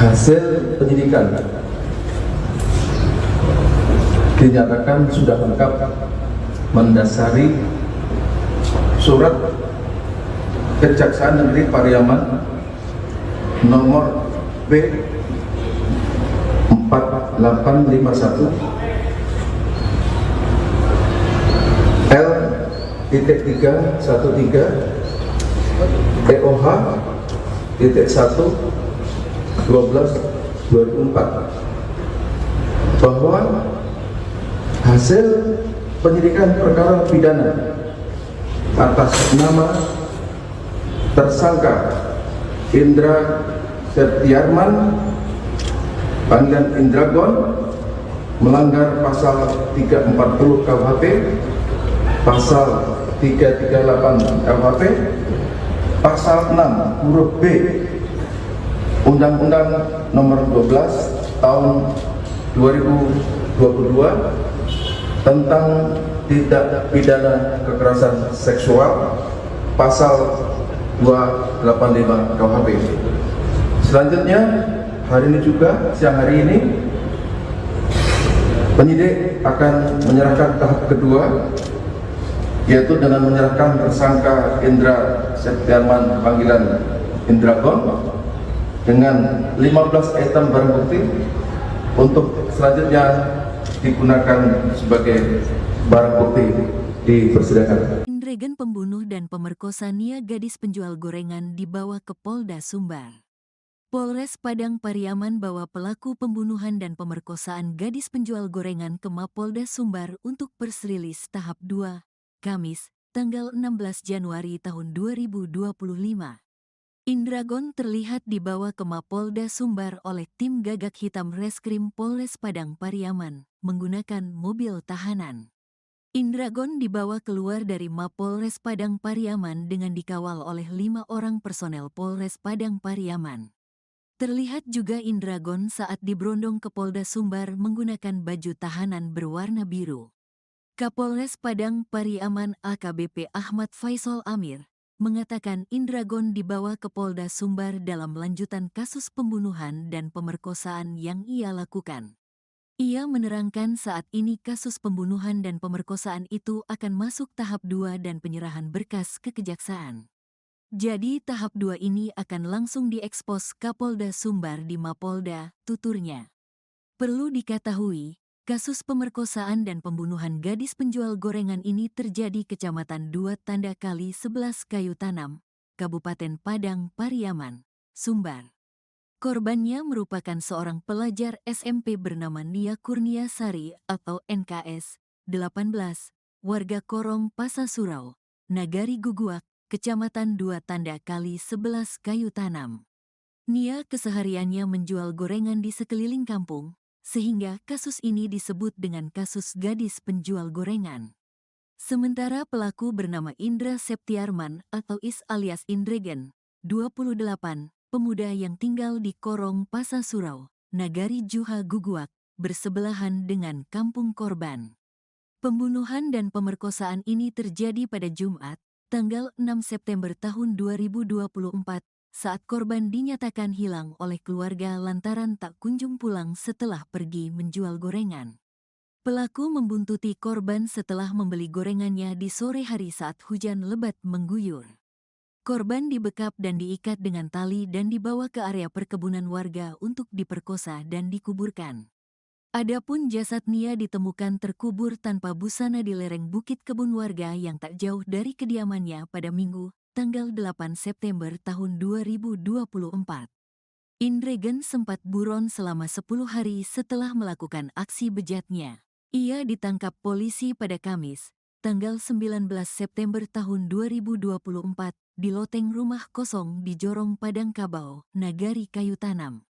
hasil penyidikan dinyatakan sudah lengkap mendasari surat Kejaksaan Negeri Pariaman nomor B 4851 L.313 EOH .1 12/2004 bahwa hasil penyidikan perkara pidana atas nama tersangka Indra Septiarman panggilan Indragon melanggar pasal 340 KUHP, pasal 338 KUHP, pasal 6 huruf B Undang-Undang Nomor 12 Tahun 2022 tentang tindak pidana kekerasan seksual, pasal 285 KUHP. Selanjutnya, hari ini juga, siang hari ini, penyidik akan menyerahkan tahap kedua, yaitu dengan menyerahkan tersangka Indra Septiarman panggilan Indragon dengan 15 item barang bukti untuk selanjutnya digunakan sebagai barang bukti di persidangan. Indregen pembunuh dan pemerkosa Nia gadis penjual gorengan dibawa ke Polda Sumbar. Polres Padang Pariaman bawa pelaku pembunuhan dan pemerkosaan gadis penjual gorengan ke Mapolda Sumbar untuk persrilis tahap 2, Kamis, tanggal 16 Januari tahun 2025. Indragon terlihat dibawa ke Mapolda Sumbar oleh tim gagak hitam Reskrim Polres Padang Pariaman menggunakan mobil tahanan. Indragon dibawa keluar dari Mapolres Padang Pariaman dengan dikawal oleh 5 orang personel Polres Padang Pariaman. Terlihat juga Indragon saat diberondong ke Polda Sumbar menggunakan baju tahanan berwarna biru. Kapolres Padang Pariaman AKBP Ahmad Faisal Amir mengatakan Indragon dibawa ke Polda Sumbar dalam lanjutan kasus pembunuhan dan pemerkosaan yang ia lakukan. Ia menerangkan saat ini kasus pembunuhan dan pemerkosaan itu akan masuk tahap 2 dan penyerahan berkas ke kejaksaan. Jadi tahap 2 ini akan langsung diekspos Kapolda Sumbar di Mapolda, tuturnya. Perlu diketahui, kasus pemerkosaan dan pembunuhan gadis penjual gorengan ini terjadi Kecamatan 2 Tanda Kali 11 Kayu Tanam, Kabupaten Padang Pariaman, Sumbar. Korbannya merupakan seorang pelajar SMP bernama Nia Kurniasari atau NKS 18, warga Korong Pasasurau, Nagari Guguak, Kecamatan 2 Tanda Kali 11 Kayu Tanam. Nia kesehariannya menjual gorengan di sekeliling kampung, sehingga kasus ini disebut dengan kasus gadis penjual gorengan. Sementara pelaku bernama Indra Septiarman atau Is alias Indregen, 28, pemuda yang tinggal di Korong Pasa Surau, Nagari Juha Guguak, bersebelahan dengan kampung korban. Pembunuhan dan pemerkosaan ini terjadi pada Jumat, tanggal 6 September tahun 2024, saat korban dinyatakan hilang oleh keluarga lantaran tak kunjung pulang setelah pergi menjual gorengan. Pelaku membuntuti korban setelah membeli gorengannya di sore hari saat hujan lebat mengguyur. Korban dibekap dan diikat dengan tali dan dibawa ke area perkebunan warga untuk diperkosa dan dikuburkan. Adapun jasad Nia ditemukan terkubur tanpa busana di lereng bukit kebun warga yang tak jauh dari kediamannya pada Minggu, tanggal 8 September tahun 2024. Indregen sempat buron selama 10 hari setelah melakukan aksi bejatnya. Ia ditangkap polisi pada Kamis, tanggal 19 September tahun 2024, di loteng rumah kosong di Jorong Padang Kabau, Nagari Kayu Tanam.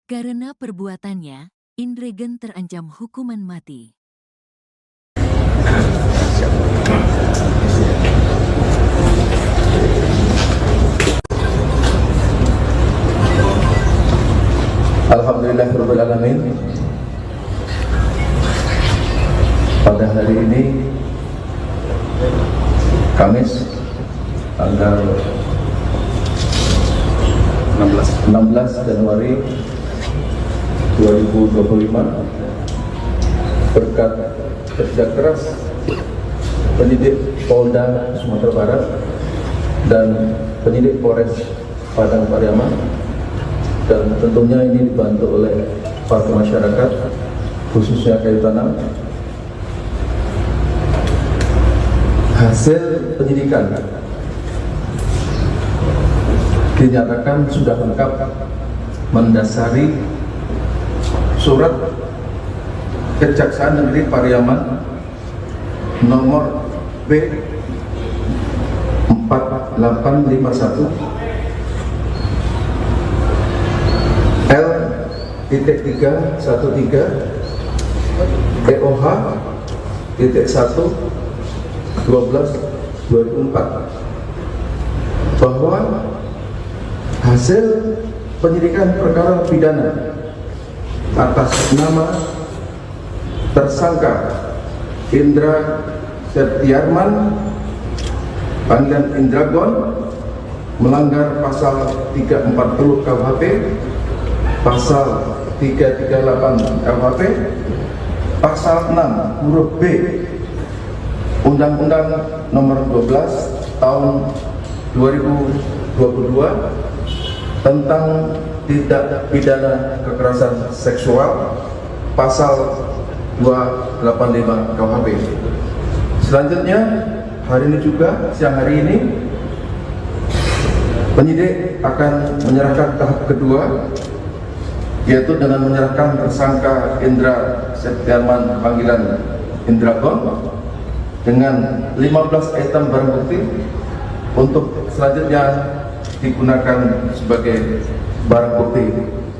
Karena perbuatannya, Indregen terancam hukuman mati. Alhamdulillahirabbil alamin. Pada hari ini Kamis tanggal 16 Januari 2025, berkat kerja keras penyidik Polda Sumatera Barat dan penyidik Polres Padang Pariaman, dan tentunya ini dibantu oleh warga masyarakat khususnya Kayu Tanam. Hasil penyidikan dinyatakan sudah lengkap mendasari surat Kejaksaan Negeri Pariaman nomor B 4851 L.313 EOH .1 12/2004 bahwa hasil penyidikan perkara pidana atas nama tersangka Indra Septiarman panggilan Indragon melanggar pasal 340 KUHP, pasal 338 KUHP, pasal 6 huruf B Undang-Undang Nomor 12 Tahun 2022 tentang tindak pidana kekerasan seksual, pasal 285 KUHP. Selanjutnya, hari ini juga, siang hari ini, penyidik akan menyerahkan tahap kedua, yaitu dengan menyerahkan tersangka Indra Septiarman panggilan Indragon dengan 15 item barang bukti untuk selanjutnya digunakan sebagai barang bukti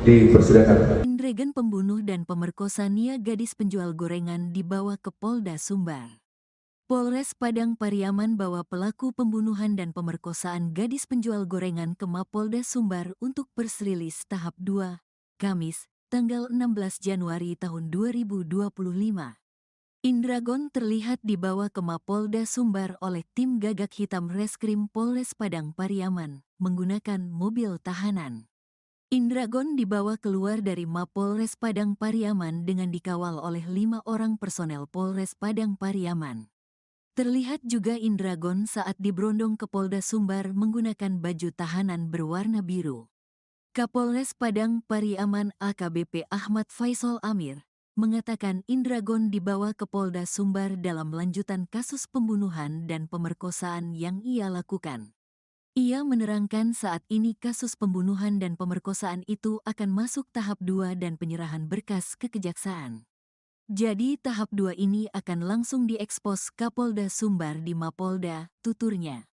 di persidangan. Indregen pembunuh dan pemerkosa Nia gadis penjual gorengan dibawa ke Polda Sumbar. Polres Padang Pariaman bawa pelaku pembunuhan dan pemerkosaan gadis penjual gorengan ke Mapolda Sumbar untuk persrilis tahap 2, Kamis, tanggal 16 Januari tahun 2025. Indragon terlihat dibawa ke Mapolda Sumbar oleh tim gagak hitam Reskrim Polres Padang Pariaman menggunakan mobil tahanan. Indragon dibawa keluar dari Mapolres Padang Pariaman dengan dikawal oleh 5 orang personel Polres Padang Pariaman. Terlihat juga Indragon saat diberondong ke Polda Sumbar menggunakan baju tahanan berwarna biru. Kapolres Padang Pariaman AKBP Ahmad Faisal Amir mengatakan Indragon dibawa ke Polda Sumbar dalam lanjutan kasus pembunuhan dan pemerkosaan yang ia lakukan. Ia menerangkan saat ini kasus pembunuhan dan pemerkosaan itu akan masuk tahap 2 dan penyerahan berkas ke kejaksaan. Jadi tahap 2 ini akan langsung diekspos Kapolda Sumbar di Mapolda, tuturnya.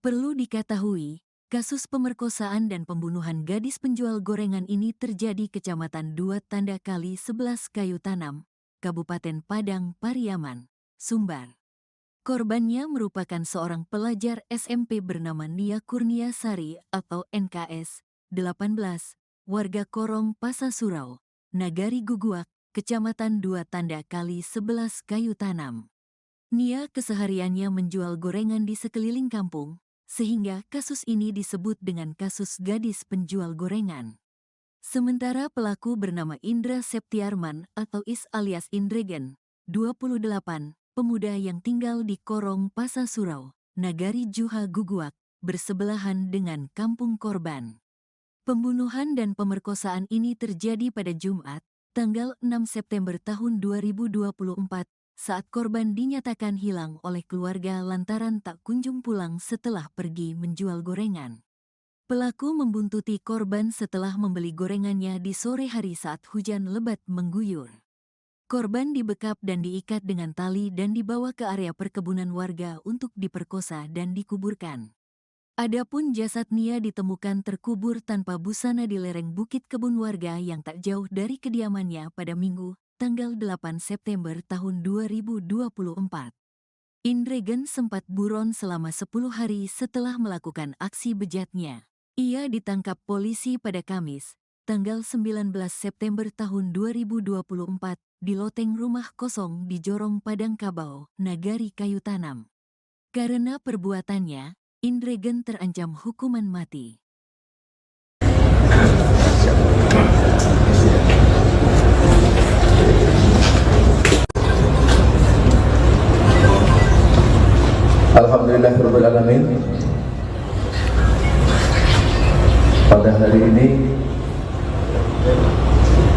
Perlu diketahui, kasus pemerkosaan dan pembunuhan gadis penjual gorengan ini terjadi Kecamatan 2 Tanda Kali 11 Kayu Tanam, Kabupaten Padang Pariaman, Sumbar. Korbannya merupakan seorang pelajar SMP bernama Nia Kurniasari atau NKS 18, warga Korong Pasasurau, Nagari Guguak, Kecamatan 2 Tanda Kali 11 Kayu Tanam. Nia kesehariannya menjual gorengan di sekeliling kampung, sehingga kasus ini disebut dengan kasus gadis penjual gorengan. Sementara pelaku bernama Indra Septiarman atau Is alias Indregen, 28, pemuda yang tinggal di Korong Pasasurau, Nagari Juha Guguak, bersebelahan dengan kampung korban. Pembunuhan dan pemerkosaan ini terjadi pada Jumat, tanggal 6 September tahun 2024, saat korban dinyatakan hilang oleh keluarga lantaran tak kunjung pulang setelah pergi menjual gorengan. Pelaku membuntuti korban setelah membeli gorengannya di sore hari saat hujan lebat mengguyur. Korban dibekap dan diikat dengan tali dan dibawa ke area perkebunan warga untuk diperkosa dan dikuburkan. Adapun jasad Nia ditemukan terkubur tanpa busana di lereng bukit kebun warga yang tak jauh dari kediamannya pada Minggu, tanggal 8 September tahun 2024. Indregen sempat buron selama 10 hari setelah melakukan aksi bejatnya. Ia ditangkap polisi pada Kamis, tanggal 19 September tahun 2024, di loteng rumah kosong di Jorong Padang Kabau, Nagari Kayu Tanam. Karena perbuatannya, Indregen terancam hukuman mati. Alhamdulillahirrahmanirrahim. Pada hari ini,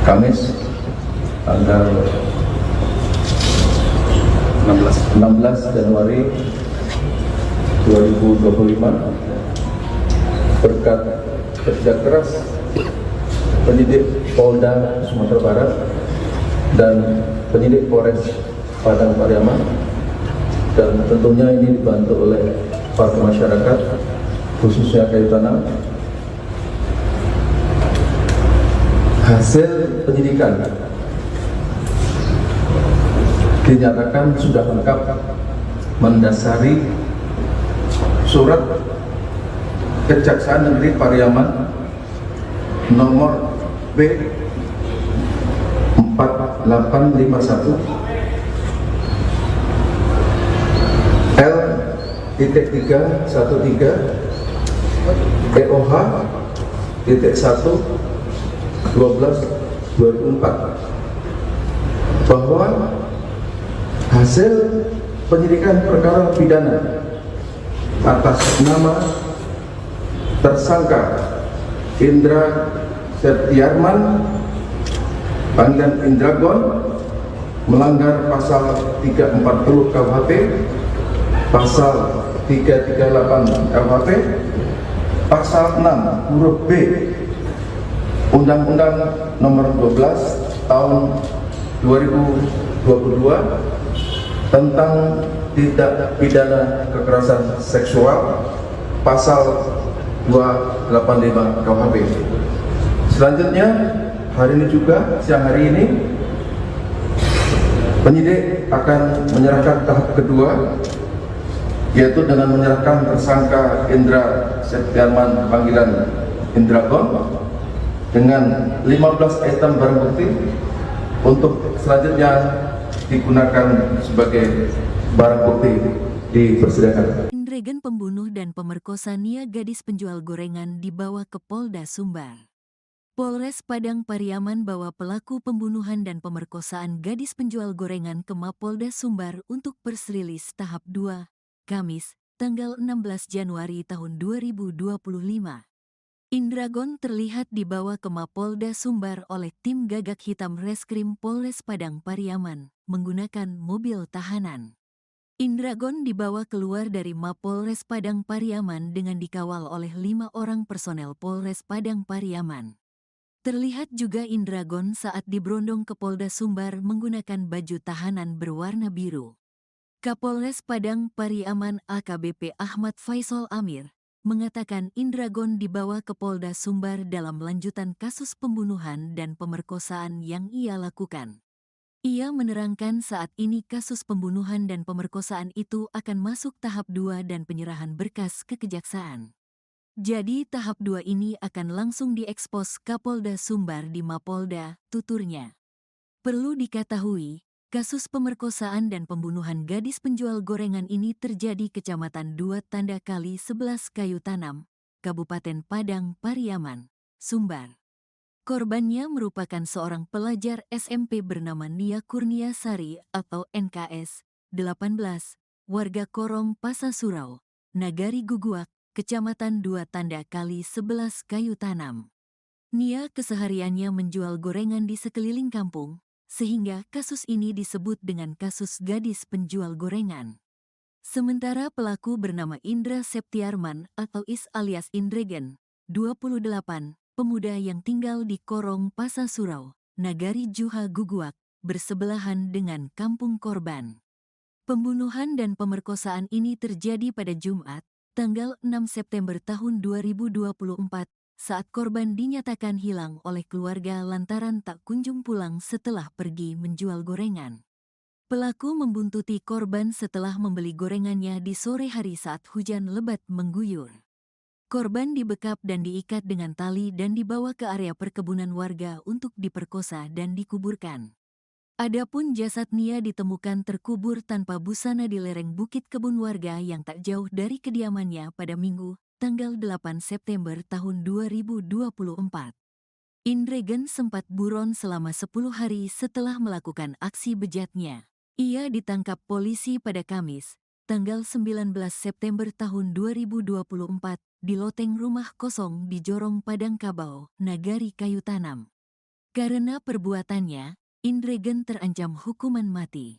Kamis, tanggal 16 Januari 2025, berkat kerja keras penyidik Polda Sumatera Barat dan penyidik Polres Padang Pariaman, dan tentunya ini dibantu oleh warga masyarakat, khususnya Kayu Tanam. Hasil penyidikan dinyatakan sudah lengkap mendasari surat Kejaksaan Negeri Pariaman nomor B 4851 L.313 EOH .1 12/2024 bahwa hasil penyidikan perkara pidana atas nama tersangka Indra Septiarman panggilan Indragon melanggar pasal 340 KUHP, pasal 338 KUHP, pasal 6 huruf B Undang-Undang Nomor 12 Tahun 2022 tentang tindak pidana kekerasan seksual, pasal 285 KUHP. Selanjutnya, hari ini juga, siang hari ini, penyidik akan menyerahkan tahap kedua, yaitu dengan menyerahkan tersangka Indra Septiarman panggilan Indragon dengan 15 item barang bukti untuk selanjutnya digunakan sebagai barang bukti di persidangan. Indregen pembunuh dan pemerkosa Nia gadis penjual gorengan dibawa ke Polda Sumbar. Polres Padang Pariaman bawa pelaku pembunuhan dan pemerkosaan gadis penjual gorengan ke Mapolda Sumbar untuk persrilis tahap 2, Kamis, tanggal 16 Januari tahun 2025. Indragon terlihat dibawa ke Mapolda Sumbar oleh tim gagak hitam Reskrim Polres Padang Pariaman menggunakan mobil tahanan. Indragon dibawa keluar dari Mapolres Padang Pariaman dengan dikawal oleh 5 orang personel Polres Padang Pariaman. Terlihat juga Indragon saat diberondong ke Polda Sumbar menggunakan baju tahanan berwarna biru. Kapolres Padang Pariaman AKBP Ahmad Faisal Amir mengatakan Indragon dibawa ke Polda Sumbar dalam lanjutan kasus pembunuhan dan pemerkosaan yang ia lakukan. Ia menerangkan saat ini kasus pembunuhan dan pemerkosaan itu akan masuk tahap 2 dan penyerahan berkas ke kejaksaan. Jadi tahap 2 ini akan langsung diekspos Kapolda Sumbar di Mapolda, tuturnya. Perlu diketahui, kasus pemerkosaan dan pembunuhan gadis penjual gorengan ini terjadi Kecamatan 2 Tanda Kali 11 Kayu Tanam, Kabupaten Padang Pariaman, Sumbar. Korbannya merupakan seorang pelajar SMP bernama Nia Kurnia Sari atau NKS 18, warga Korong Pasasurau, Nagari Guguak, Kecamatan 2 Tanda Kali 11 Kayu Tanam. Nia kesehariannya menjual gorengan di sekeliling kampung, sehingga kasus ini disebut dengan kasus gadis penjual gorengan. Sementara pelaku bernama Indra Septiarman atau Is alias Indregen, 28, pemuda yang tinggal di Korong Pasasurau, Nagari Juha Guguak, bersebelahan dengan kampung korban. Pembunuhan dan pemerkosaan ini terjadi pada Jumat, tanggal 6 September tahun 2024, saat korban dinyatakan hilang oleh keluarga lantaran tak kunjung pulang setelah pergi menjual gorengan. Pelaku membuntuti korban setelah membeli gorengannya di sore hari saat hujan lebat mengguyur. Korban dibekap dan diikat dengan tali dan dibawa ke area perkebunan warga untuk diperkosa dan dikuburkan. Adapun jasad Nia ditemukan terkubur tanpa busana di lereng bukit kebun warga yang tak jauh dari kediamannya pada Minggu, tanggal 8 September tahun 2024. Indregen sempat buron selama 10 hari setelah melakukan aksi bejatnya. Ia ditangkap polisi pada Kamis, tanggal 19 September tahun 2024, di loteng rumah kosong di Jorong Padang Kabau, Nagari Kayu Tanam. Karena perbuatannya, Indregen terancam hukuman mati.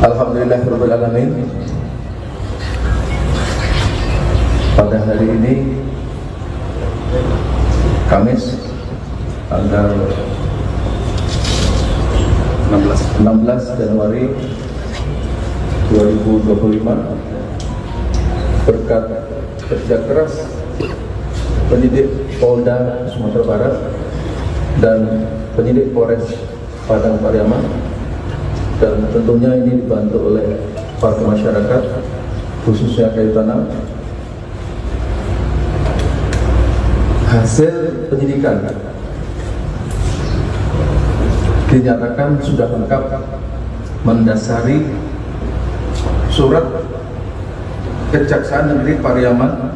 Alhamdulillahirrahmanirrahim. Pada hari ini, Kamis, tanggal 16 Januari 2025, berkat kerja keras penyidik Polda Sumatera Barat dan penyidik Polres Padang Pariaman, dan tentunya ini dibantu oleh warga masyarakat, khususnya Kayu Tanam. Hasil penyidikan dinyatakan sudah lengkap mendasari surat Kejaksaan Negeri Pariaman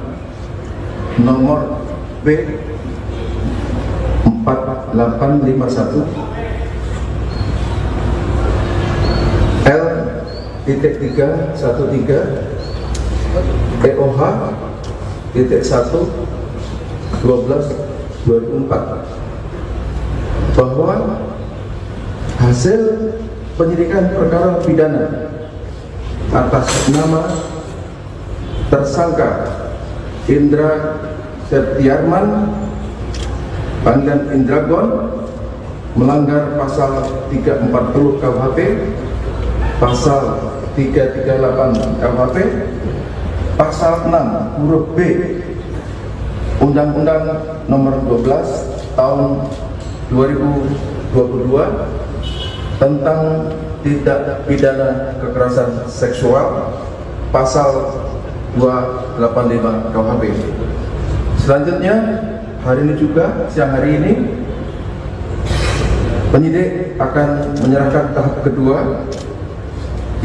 nomor B 4851 L.313 EOH .1 12/2004 bahwa hasil penyidikan perkara pidana atas nama tersangka Indra Septiarman panggilan Indragon melanggar pasal 340 KUHP, pasal 338 KUHP, pasal 6 huruf B Undang-Undang Nomor 12 Tahun 2022 tentang tindak pidana kekerasan seksual, pasal 285 KUHP. Selanjutnya, hari ini juga, siang hari ini, penyidik akan menyerahkan tahap kedua,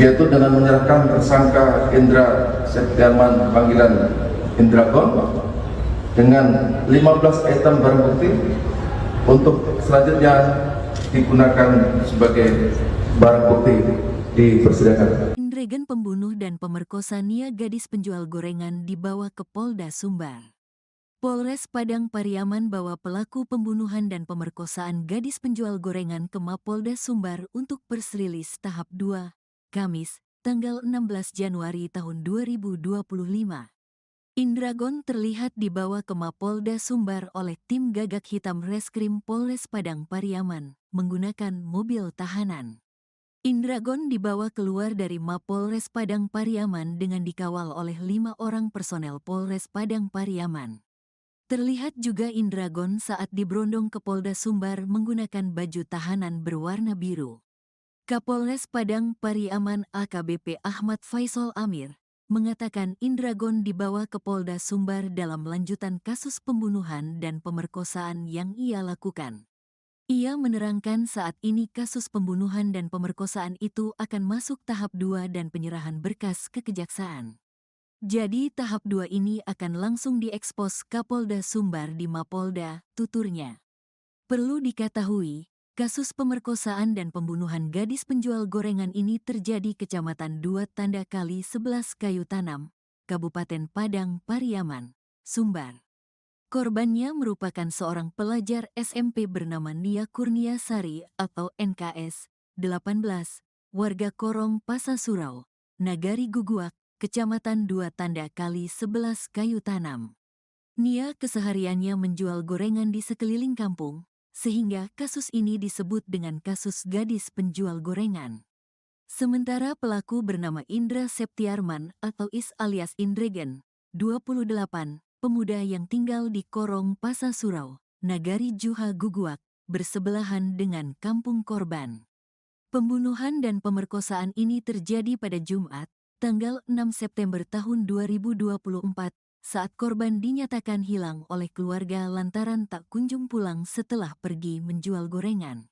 yaitu dengan menyerahkan tersangka Indra Septiarman panggilan Indragon dengan 15 item barang bukti untuk selanjutnya digunakan sebagai barang bukti di persidangan. Indregen pembunuh dan pemerkosa Nia gadis penjual gorengan dibawa ke Polda Sumbar. Polres Padang Pariaman bawa pelaku pembunuhan dan pemerkosaan gadis penjual gorengan ke Mapolda Sumbar untuk persrilis tahap 2, Kamis, tanggal 16 Januari tahun 2025. Indragon terlihat dibawa ke Mapolda Sumbar oleh tim Gagak Hitam Reskrim Polres Padang Pariaman menggunakan mobil tahanan. Indragon dibawa keluar dari Mapolres Padang Pariaman dengan dikawal oleh 5 orang personel Polres Padang Pariaman. Terlihat juga Indragon saat diberondong ke Polda Sumbar menggunakan baju tahanan berwarna biru. Kapolres Padang Pariaman AKBP Ahmad Faisal Amir mengatakan Indragon dibawa ke Polda Sumbar dalam lanjutan kasus pembunuhan dan pemerkosaan yang ia lakukan. Ia menerangkan saat ini kasus pembunuhan dan pemerkosaan itu akan masuk tahap 2 dan penyerahan berkas ke kejaksaan. Jadi tahap 2 ini akan langsung diekspos Kapolda Sumbar di Mapolda, tuturnya. Perlu diketahui, kasus pemerkosaan dan pembunuhan gadis penjual gorengan ini terjadi Kecamatan 2 Tanda Kali 11 Kayu Tanam, Kabupaten Padang Pariaman, Sumbar. Korbannya merupakan seorang pelajar SMP bernama Nia Kurnia Sari atau NKS 18, warga Korong Pasasurau, Nagari Guguak, Kecamatan 2 Tanda Kali 11 Kayu Tanam. Nia kesehariannya menjual gorengan di sekeliling kampung, sehingga kasus ini disebut dengan kasus gadis penjual gorengan. Sementara pelaku bernama Indra Septiarman atau Is alias Indregen, 28, pemuda yang tinggal di Korong Pasasurau, Nagari Juha Guguak, bersebelahan dengan kampung korban. Pembunuhan dan pemerkosaan ini terjadi pada Jumat, tanggal 6 September tahun 2024, saat korban dinyatakan hilang oleh keluarga lantaran tak kunjung pulang setelah pergi menjual gorengan.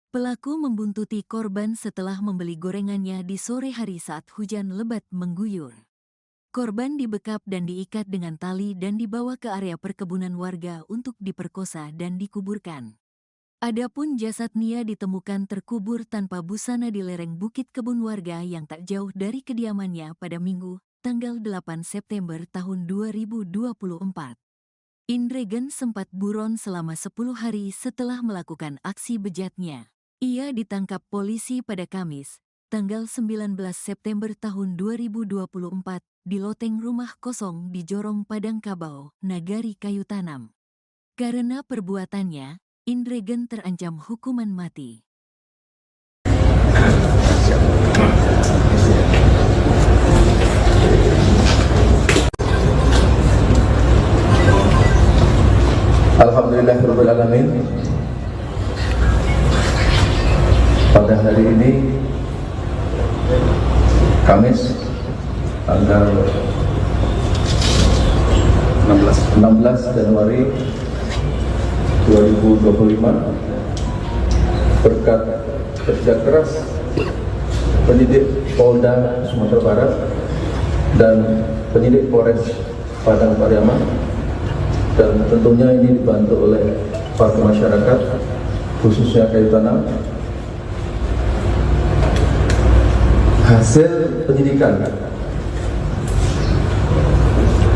Pelaku membuntuti korban setelah membeli gorengannya di sore hari saat hujan lebat mengguyur. Korban dibekap dan diikat dengan tali dan dibawa ke area perkebunan warga untuk diperkosa dan dikuburkan. Adapun jasad Nia ditemukan terkubur tanpa busana di lereng bukit kebun warga yang tak jauh dari kediamannya pada Minggu, tanggal 8 September tahun 2024. Indregen sempat buron selama 10 hari setelah melakukan aksi bejatnya. Ia ditangkap polisi pada Kamis, tanggal 19 September tahun 2024, di loteng rumah kosong di Jorong Padang Kabau, Nagari Kayu Tanam. Karena perbuatannya, Indregen terancam hukuman mati. Alhamdulillahirrahmanirrahim. Pada hari ini, Kamis, tanggal 16 Januari 2025, berkat kerja keras penyidik Polda Sumatera Barat dan penyidik Polres Padang Pariaman, dan tentunya ini dibantu oleh warga masyarakat, khususnya Kayu Tanam. Hasil penyidikan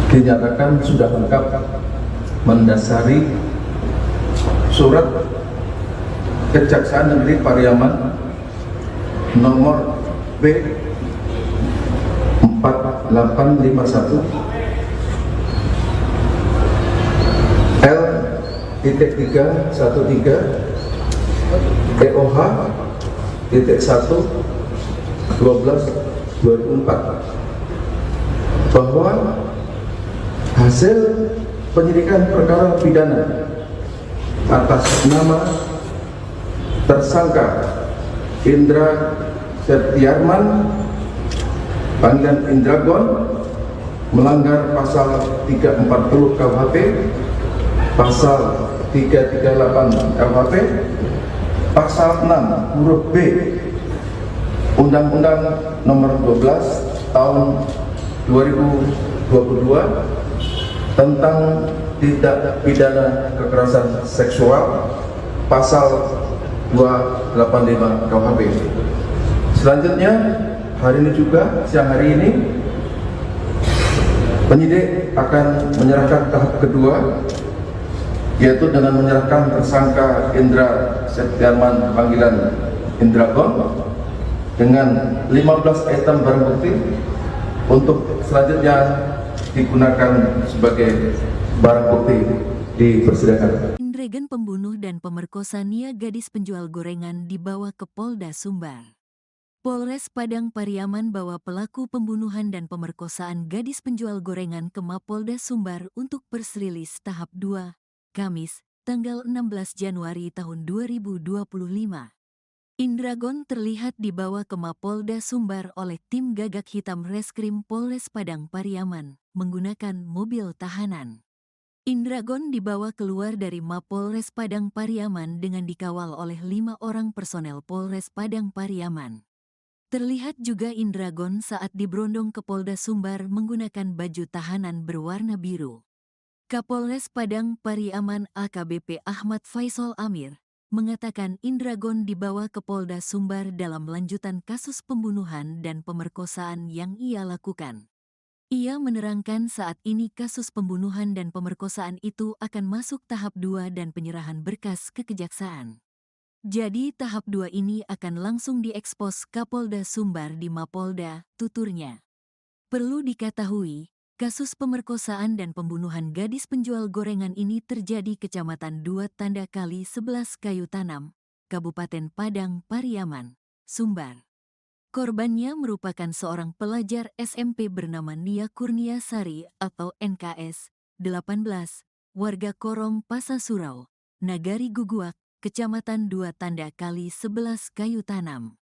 dinyatakan sudah lengkap mendasari surat Kejaksaan Negeri Pariaman nomor B 4851 L.313 DOH .1/12/2024 bahwa hasil penyidikan perkara pidana atas nama tersangka Indra Septiarman panggilan Indragon melanggar pasal 340 KUHP, pasal 338 KUHP, pasal 6 huruf B Undang-Undang Nomor 12 Tahun 2022 tentang tindak pidana kekerasan seksual, pasal 285 KUHP. Selanjutnya, hari ini juga, siang hari ini, penyidik akan menyerahkan tahap kedua, yaitu dengan menyerahkan tersangka Indra Septiarman panggilan Indragon dengan 15 item barang bukti untuk selanjutnya digunakan sebagai barang bukti di persidangan. Indregen pembunuh dan pemerkosa Nia gadis penjual gorengan dibawa ke Polda Sumbar. Polres Padang Pariaman bawa pelaku pembunuhan dan pemerkosaan gadis penjual gorengan ke Mapolda Sumbar untuk persrilis tahap 2, Kamis, tanggal 16 Januari tahun 2025. Indragon terlihat dibawa ke Mapolda Sumbar oleh tim Gagak Hitam Reskrim Polres Padang Pariaman menggunakan mobil tahanan. Indragon dibawa keluar dari Mapolres Padang Pariaman dengan dikawal oleh 5 orang personel Polres Padang Pariaman. Terlihat juga Indragon saat diberondong ke Polda Sumbar menggunakan baju tahanan berwarna biru. Kapolres Padang Pariaman AKBP Ahmad Faisal Amir mengatakan Indragon dibawa ke Polda Sumbar dalam lanjutan kasus pembunuhan dan pemerkosaan yang ia lakukan. Ia menerangkan saat ini kasus pembunuhan dan pemerkosaan itu akan masuk tahap 2 dan penyerahan berkas ke kejaksaan. Jadi tahap 2 ini akan langsung diekspos Kapolda Sumbar di Mapolda, tuturnya. Perlu diketahui, kasus pemerkosaan dan pembunuhan gadis penjual gorengan ini terjadi Kecamatan 2 Tanda Kali 11 Kayu Tanam, Kabupaten Padang Pariaman, Sumbar. Korbannya merupakan seorang pelajar SMP bernama Nia Kurniasari atau NKS 18, warga Korong Pasasurau, Nagari Guguak, Kecamatan 2 Tanda Kali 11 Kayu Tanam.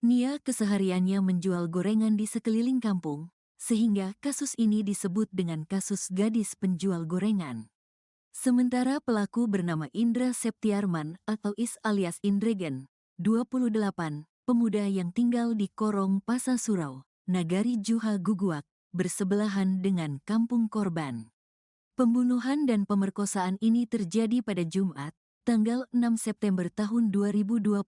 Nia kesehariannya menjual gorengan di sekeliling kampung, sehingga kasus ini disebut dengan kasus gadis penjual gorengan. Sementara pelaku bernama Indra Septiarman atau Is alias Indregen, 28, pemuda yang tinggal di Korong Pasasurau, Nagari Juha Guguak, bersebelahan dengan kampung korban. Pembunuhan dan pemerkosaan ini terjadi pada Jumat, tanggal 6 September tahun 2024,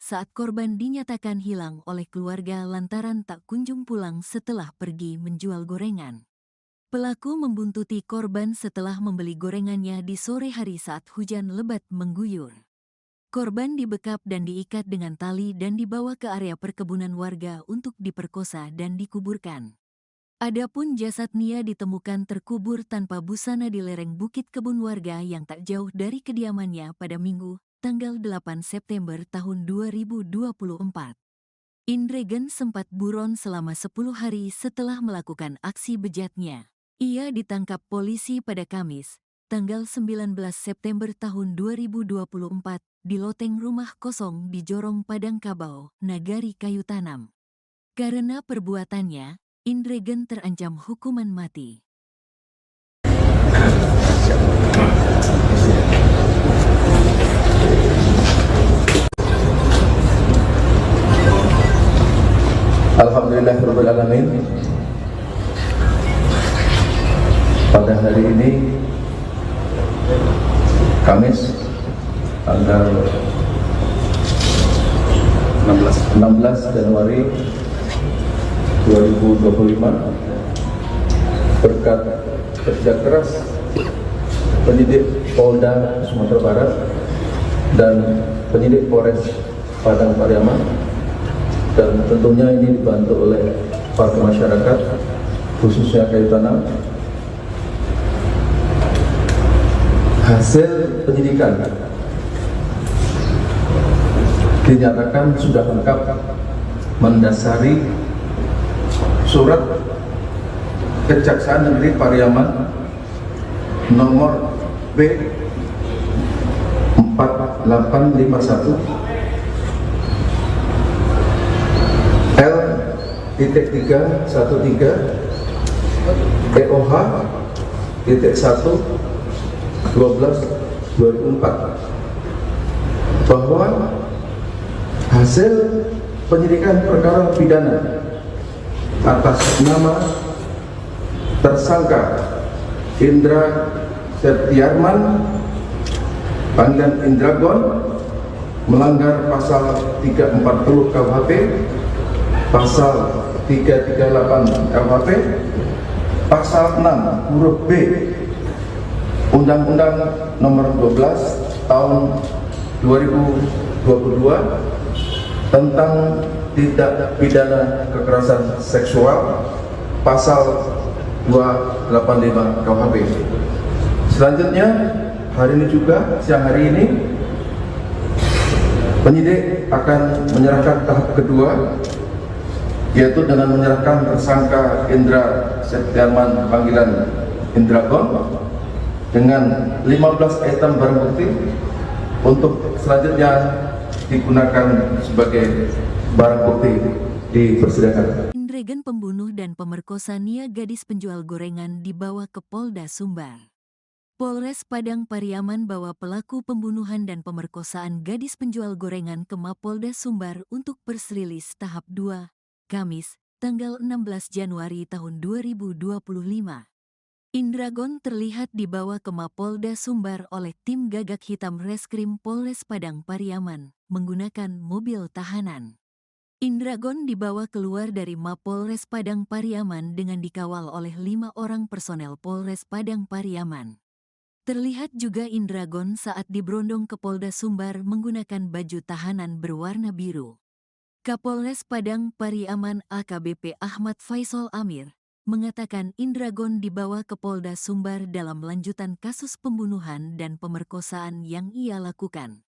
saat korban dinyatakan hilang oleh keluarga lantaran tak kunjung pulang setelah pergi menjual gorengan. Pelaku membuntuti korban setelah membeli gorengannya di sore hari saat hujan lebat mengguyur. Korban dibekap dan diikat dengan tali dan dibawa ke area perkebunan warga untuk diperkosa dan dikuburkan. Adapun jasad Nia ditemukan terkubur tanpa busana di lereng bukit kebun warga yang tak jauh dari kediamannya pada Minggu, tanggal 8 September tahun 2024. Indregen sempat buron selama 10 hari setelah melakukan aksi bejatnya. Ia ditangkap polisi pada Kamis, tanggal 19 September tahun 2024, di loteng rumah kosong di Jorong Padang Kabau, Nagari Kayu Tanam. Karena perbuatannya, Indregen terancam hukuman mati. Alhamdulillahirrahmanirrahim. Pada hari ini, Kamis, tanggal 16 Januari 2025, berkat kerja keras penyidik Polda Sumatera Barat dan penyidik Polres Padang Pariaman, dan tentunya ini dibantu oleh warga masyarakat khususnya Kayu Tanam, hasil penyidikan dinyatakan sudah lengkap mendasari surat Kejaksaan Negeri Pariaman nomor B 4851 L.313 EOH (12/2004) bahwa hasil penyidikan perkara pidana atas nama tersangka Indra Septiarman panggilan Indragon melanggar pasal 340 KUHP, pasal 338 KUHP, pasal 6 huruf B Undang-Undang Nomor 12 Tahun 2022 tentang tindak pidana kekerasan seksual, pasal 285 KUHP. Selanjutnya, hari ini juga, siang hari ini, penyidik akan menyerahkan tahap kedua, yaitu dengan menyerahkan tersangka Indra Septiarman panggilan Indragon dengan 15 item barang bukti untuk selanjutnya digunakan sebagai barang bukti di persidangan. Indragon pembunuh dan pemerkosa Nia gadis penjual gorengan dibawa ke Polda Sumbar. Polres Padang Pariaman bawa pelaku pembunuhan dan pemerkosaan gadis penjual gorengan ke Mapolda Sumbar untuk press release tahap 2, Kamis, tanggal 16 Januari tahun 2025. Indragon terlihat dibawa ke Mapolda Sumbar oleh tim Gagak Hitam Reskrim Polres Padang Pariaman menggunakan mobil tahanan. Indragon dibawa keluar dari Mapolres Padang Pariaman dengan dikawal oleh 5 orang personel Polres Padang Pariaman. Terlihat juga Indragon saat diberondong ke Polda Sumbar menggunakan baju tahanan berwarna biru. Kapolres Padang Pariaman AKBP Ahmad Faisal Amir mengatakan Indragon dibawa ke Polda Sumbar dalam lanjutan kasus pembunuhan dan pemerkosaan yang ia lakukan.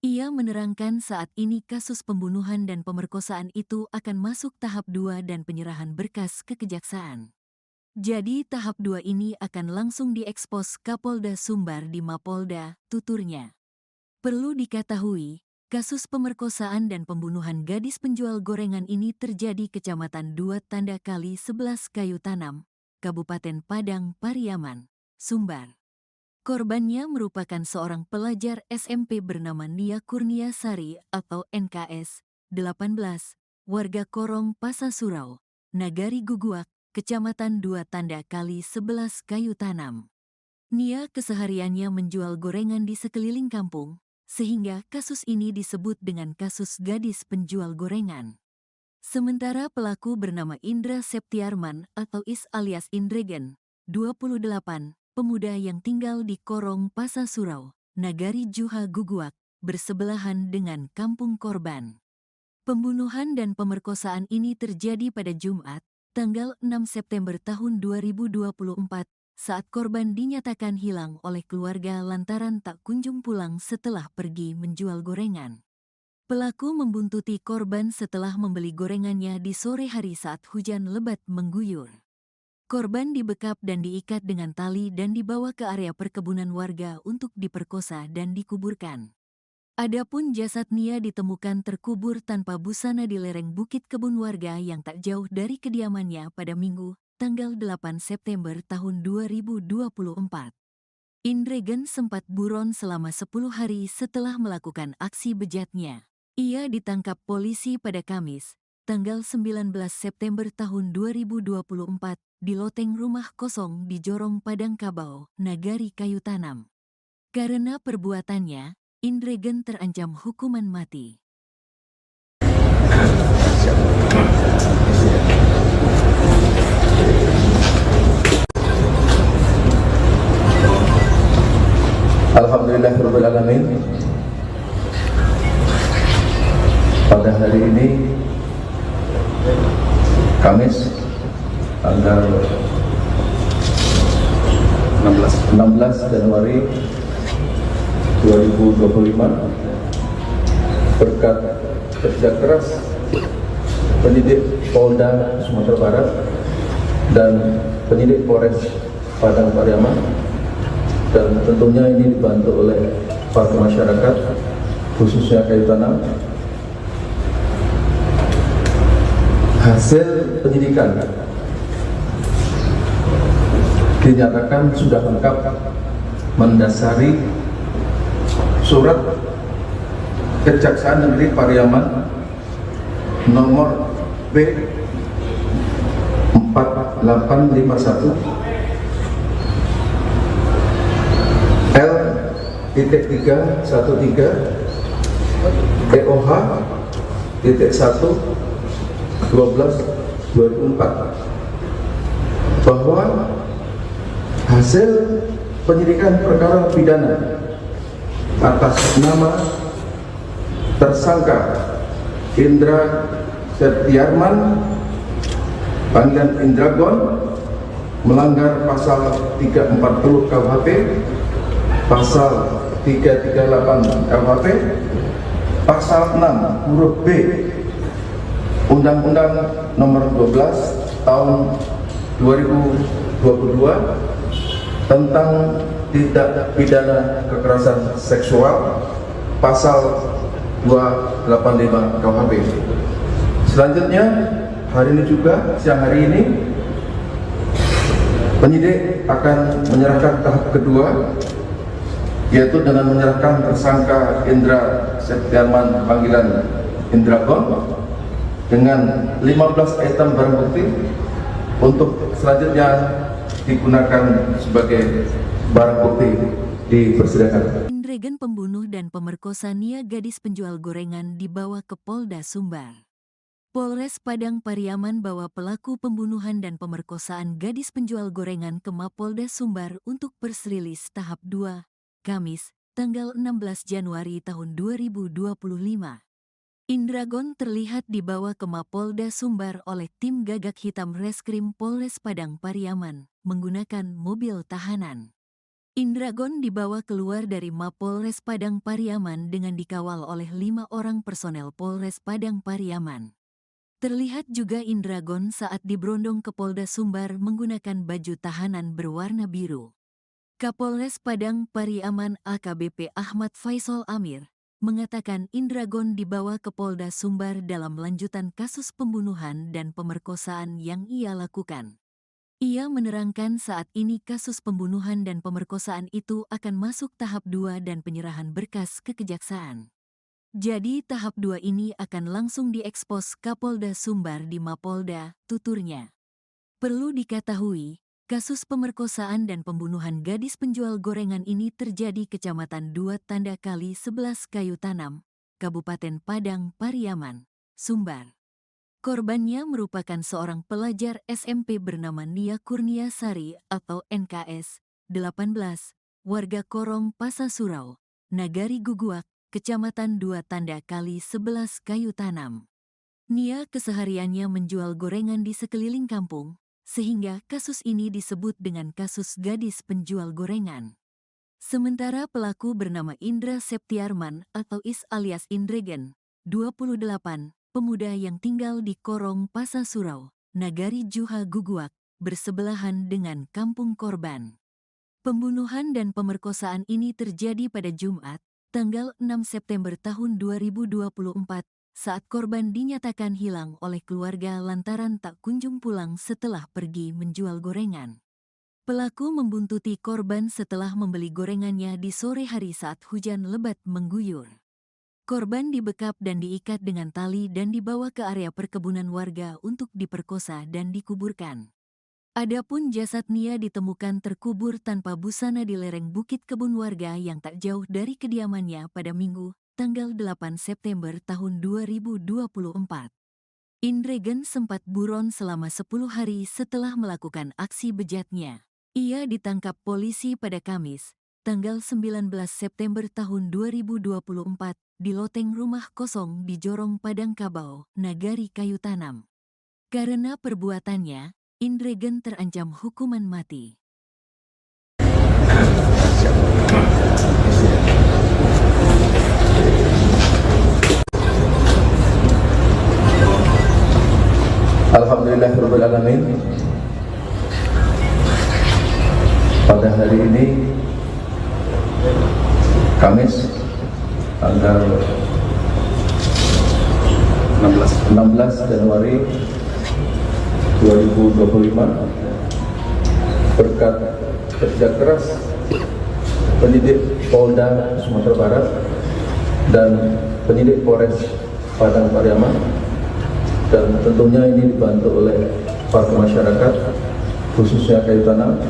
Ia menerangkan saat ini kasus pembunuhan dan pemerkosaan itu akan masuk tahap 2 dan penyerahan berkas ke kejaksaan. Jadi tahap 2 ini akan langsung diekspos Kapolda Sumbar di Mapolda, tuturnya. Perlu diketahui, kasus pemerkosaan dan pembunuhan gadis penjual gorengan ini terjadi Kecamatan 2 Tanda Kali 11 Kayu Tanam, Kabupaten Padang Pariaman, Sumbar. Korbannya merupakan seorang pelajar SMP bernama Nia Kurniasari atau NKS 18, warga Korong Pasasurau, Nagari Guguak, Kecamatan 2 Tanda Kali 11 Kayu Tanam. Nia kesehariannya menjual gorengan di sekeliling kampung, sehingga kasus ini disebut dengan kasus gadis penjual gorengan. Sementara pelaku bernama Indra Septiarman atau Is alias Indragon, 28, pemuda yang tinggal di Korong Pasasurau, Nagari Juha Guguak, bersebelahan dengan kampung korban. Pembunuhan dan pemerkosaan ini terjadi pada Jumat, tanggal 6 September tahun 2024, saat korban dinyatakan hilang oleh keluarga lantaran tak kunjung pulang setelah pergi menjual gorengan. Pelaku membuntuti korban setelah membeli gorengannya di sore hari saat hujan lebat mengguyur. Korban dibekap dan diikat dengan tali dan dibawa ke area perkebunan warga untuk diperkosa dan dikuburkan. Adapun jasad Nia ditemukan terkubur tanpa busana di lereng bukit kebun warga yang tak jauh dari kediamannya pada Minggu, tanggal 8 September tahun 2024. Indragon sempat buron selama 10 hari setelah melakukan aksi bejatnya. Ia ditangkap polisi pada Kamis, tanggal 19 September tahun 2024, di loteng rumah kosong di Jorong Padang Kabau, Nagari Kayu Tanam. Karena perbuatannya, Indragon terancam hukuman mati. Alhamdulillahirabbil alamin. Pada hari ini Kamis tanggal 16 Januari 2025, berkat kerja keras penyidik Polda Sumatera Barat dan penyidik Polres Padang Pariaman, dan tentunya ini dibantu oleh para masyarakat khususnya Kayu Tanam. Hasil penyidikan dinyatakan sudah lengkap mendasari surat Kejaksaan Negeri Pariaman nomor B 4851 L.313 DOH .1/12/2024 bahwa hasil penyidikan perkara pidana atas nama tersangka Indra Septiarman panggilan Indragon melanggar pasal 340 KUHP, pasal 338 KUHP, pasal 6 huruf B Undang-Undang Nomor 12 Tahun 2022 tentang tindak pidana kekerasan seksual, pasal 285 KUHP. Selanjutnya, hari ini juga, siang hari ini, penyidik akan menyerahkan tahap kedua, yaitu dengan menyerahkan tersangka Indra Septiarman panggilan Indragon dengan 15 item barang bukti untuk selanjutnya digunakan sebagai barang bukti di persidangan. Indragon pembunuh dan pemerkosa Nia gadis penjual gorengan dibawa ke Polda Sumbar. Polres Padang Pariaman bawa pelaku pembunuhan dan pemerkosaan gadis penjual gorengan ke Mapolda Sumbar untuk persrilis tahap 2, Kamis, tanggal 16 Januari tahun 2025. Indragon terlihat dibawa ke Mapolda Sumbar oleh tim gagak hitam Reskrim Polres Padang Pariaman menggunakan mobil tahanan. Indragon dibawa keluar dari Mapolres Padang Pariaman dengan dikawal oleh 5 orang personel Polres Padang Pariaman. Terlihat juga Indragon saat diberondong ke Polda Sumbar menggunakan baju tahanan berwarna biru. Kapolres Padang Pariaman AKBP Ahmad Faisal Amir mengatakan Indragon dibawa ke Polda Sumbar dalam lanjutan kasus pembunuhan dan pemerkosaan yang ia lakukan. Ia menerangkan saat ini kasus pembunuhan dan pemerkosaan itu akan masuk tahap 2 dan penyerahan berkas ke kejaksaan. Jadi tahap 2 ini akan langsung diekspos Kapolda Sumbar di Mapolda, tuturnya. Perlu diketahui, kasus pemerkosaan dan pembunuhan gadis penjual gorengan ini terjadi Kecamatan 2 Tanda Kali 11 Kayu Tanam, Kabupaten Padang Pariaman, Sumbar. Korbannya merupakan seorang pelajar SMP bernama Nia Kurniasari atau NKS 18, warga Korong Pasasurau, Nagari Guguak, Kecamatan 2 Tanda Kali 11 Kayu Tanam. Nia kesehariannya menjual gorengan di sekeliling kampung, sehingga kasus ini disebut dengan kasus gadis penjual gorengan. Sementara pelaku bernama Indra Septiarman atau Is alias Indragon, 28, pemuda yang tinggal di Korong Pasasurau, Nagari Juha Guguak, bersebelahan dengan kampung korban. Pembunuhan dan pemerkosaan ini terjadi pada Jumat, tanggal 6 September tahun 2024, saat korban dinyatakan hilang oleh keluarga lantaran tak kunjung pulang setelah pergi menjual gorengan. Pelaku membuntuti korban setelah membeli gorengannya di sore hari saat hujan lebat mengguyur. Korban dibekap dan diikat dengan tali dan dibawa ke area perkebunan warga untuk diperkosa dan dikuburkan. Adapun jasad Nia ditemukan terkubur tanpa busana di lereng bukit kebun warga yang tak jauh dari kediamannya pada Minggu, tanggal 8 September tahun 2024. Indragon sempat buron selama 10 hari setelah melakukan aksi bejatnya. Ia ditangkap polisi pada Kamis, tanggal 19 September tahun 2024, di loteng rumah kosong di Jorong Padang Kabau, Nagari Kayu Tanam. Karena perbuatannya, Indragon terancam hukuman mati. Alhamdulillahirabbil alamin. Pada hari ini Kamis tanggal 16 Januari 2025, berkat kerja keras penyidik Polda Sumatera Barat dan penyidik Polres Padang Pariaman, dan tentunya ini dibantu oleh para masyarakat khususnya Kayu Tanam.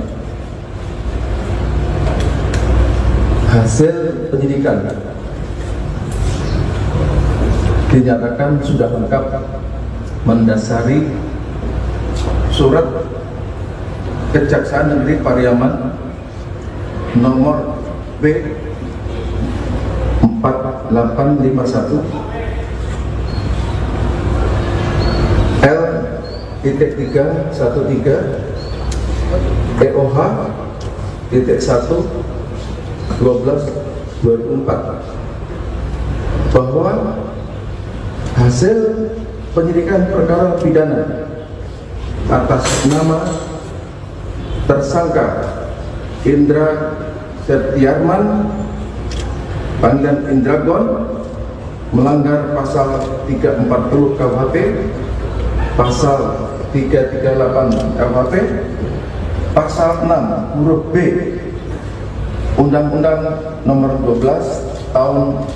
Hasil penyidikan dinyatakan sudah lengkap mendasari surat Kejaksaan Negeri Pariaman nomor B 4851 L-313 EOH titik 1/12/2004 bahwa hasil penyidikan perkara pidana atas nama tersangka Indra Septiarman panggilan Indragon melanggar pasal 340 KUHP, pasal 338 KUHP, pasal 6 huruf B Undang-Undang Nomor 12 Tahun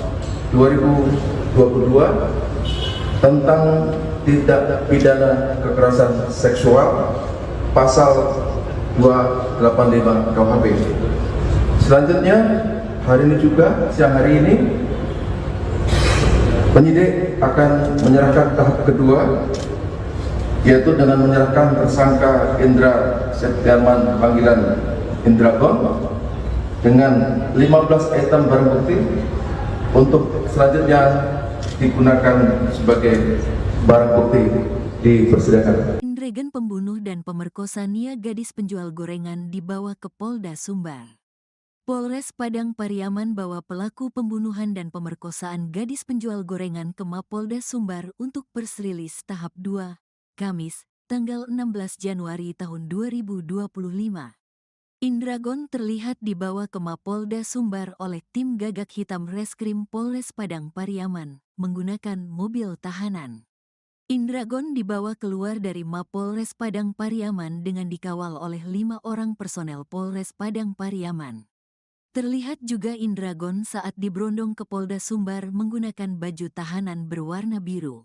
2022 tentang tindak pidana kekerasan seksual, pasal 285 KUHP. Selanjutnya, hari ini juga, siang hari ini, penyidik akan menyerahkan tahap kedua, yaitu dengan menyerahkan tersangka Indra Septiarman panggilan Indragon dengan 15 item barang bukti untuk selanjutnya digunakan sebagai barang bukti di persidangan. Indragon pembunuh dan pemerkosa Nia gadis penjual gorengan dibawa ke Polda Sumbar. Polres Padang Pariaman bawa pelaku pembunuhan dan pemerkosaan gadis penjual gorengan ke Mapolda Sumbar untuk persrilis tahap 2, Kamis, tanggal 16 Januari tahun 2025. Indragon terlihat dibawa ke Mapolda Sumbar oleh tim Gagak Hitam Reskrim Polres Padang Pariaman menggunakan mobil tahanan. Indragon dibawa keluar dari Mapolres Padang Pariaman dengan dikawal oleh 5 orang personel Polres Padang Pariaman. Terlihat juga Indragon saat diberondong ke Polda Sumbar menggunakan baju tahanan berwarna biru.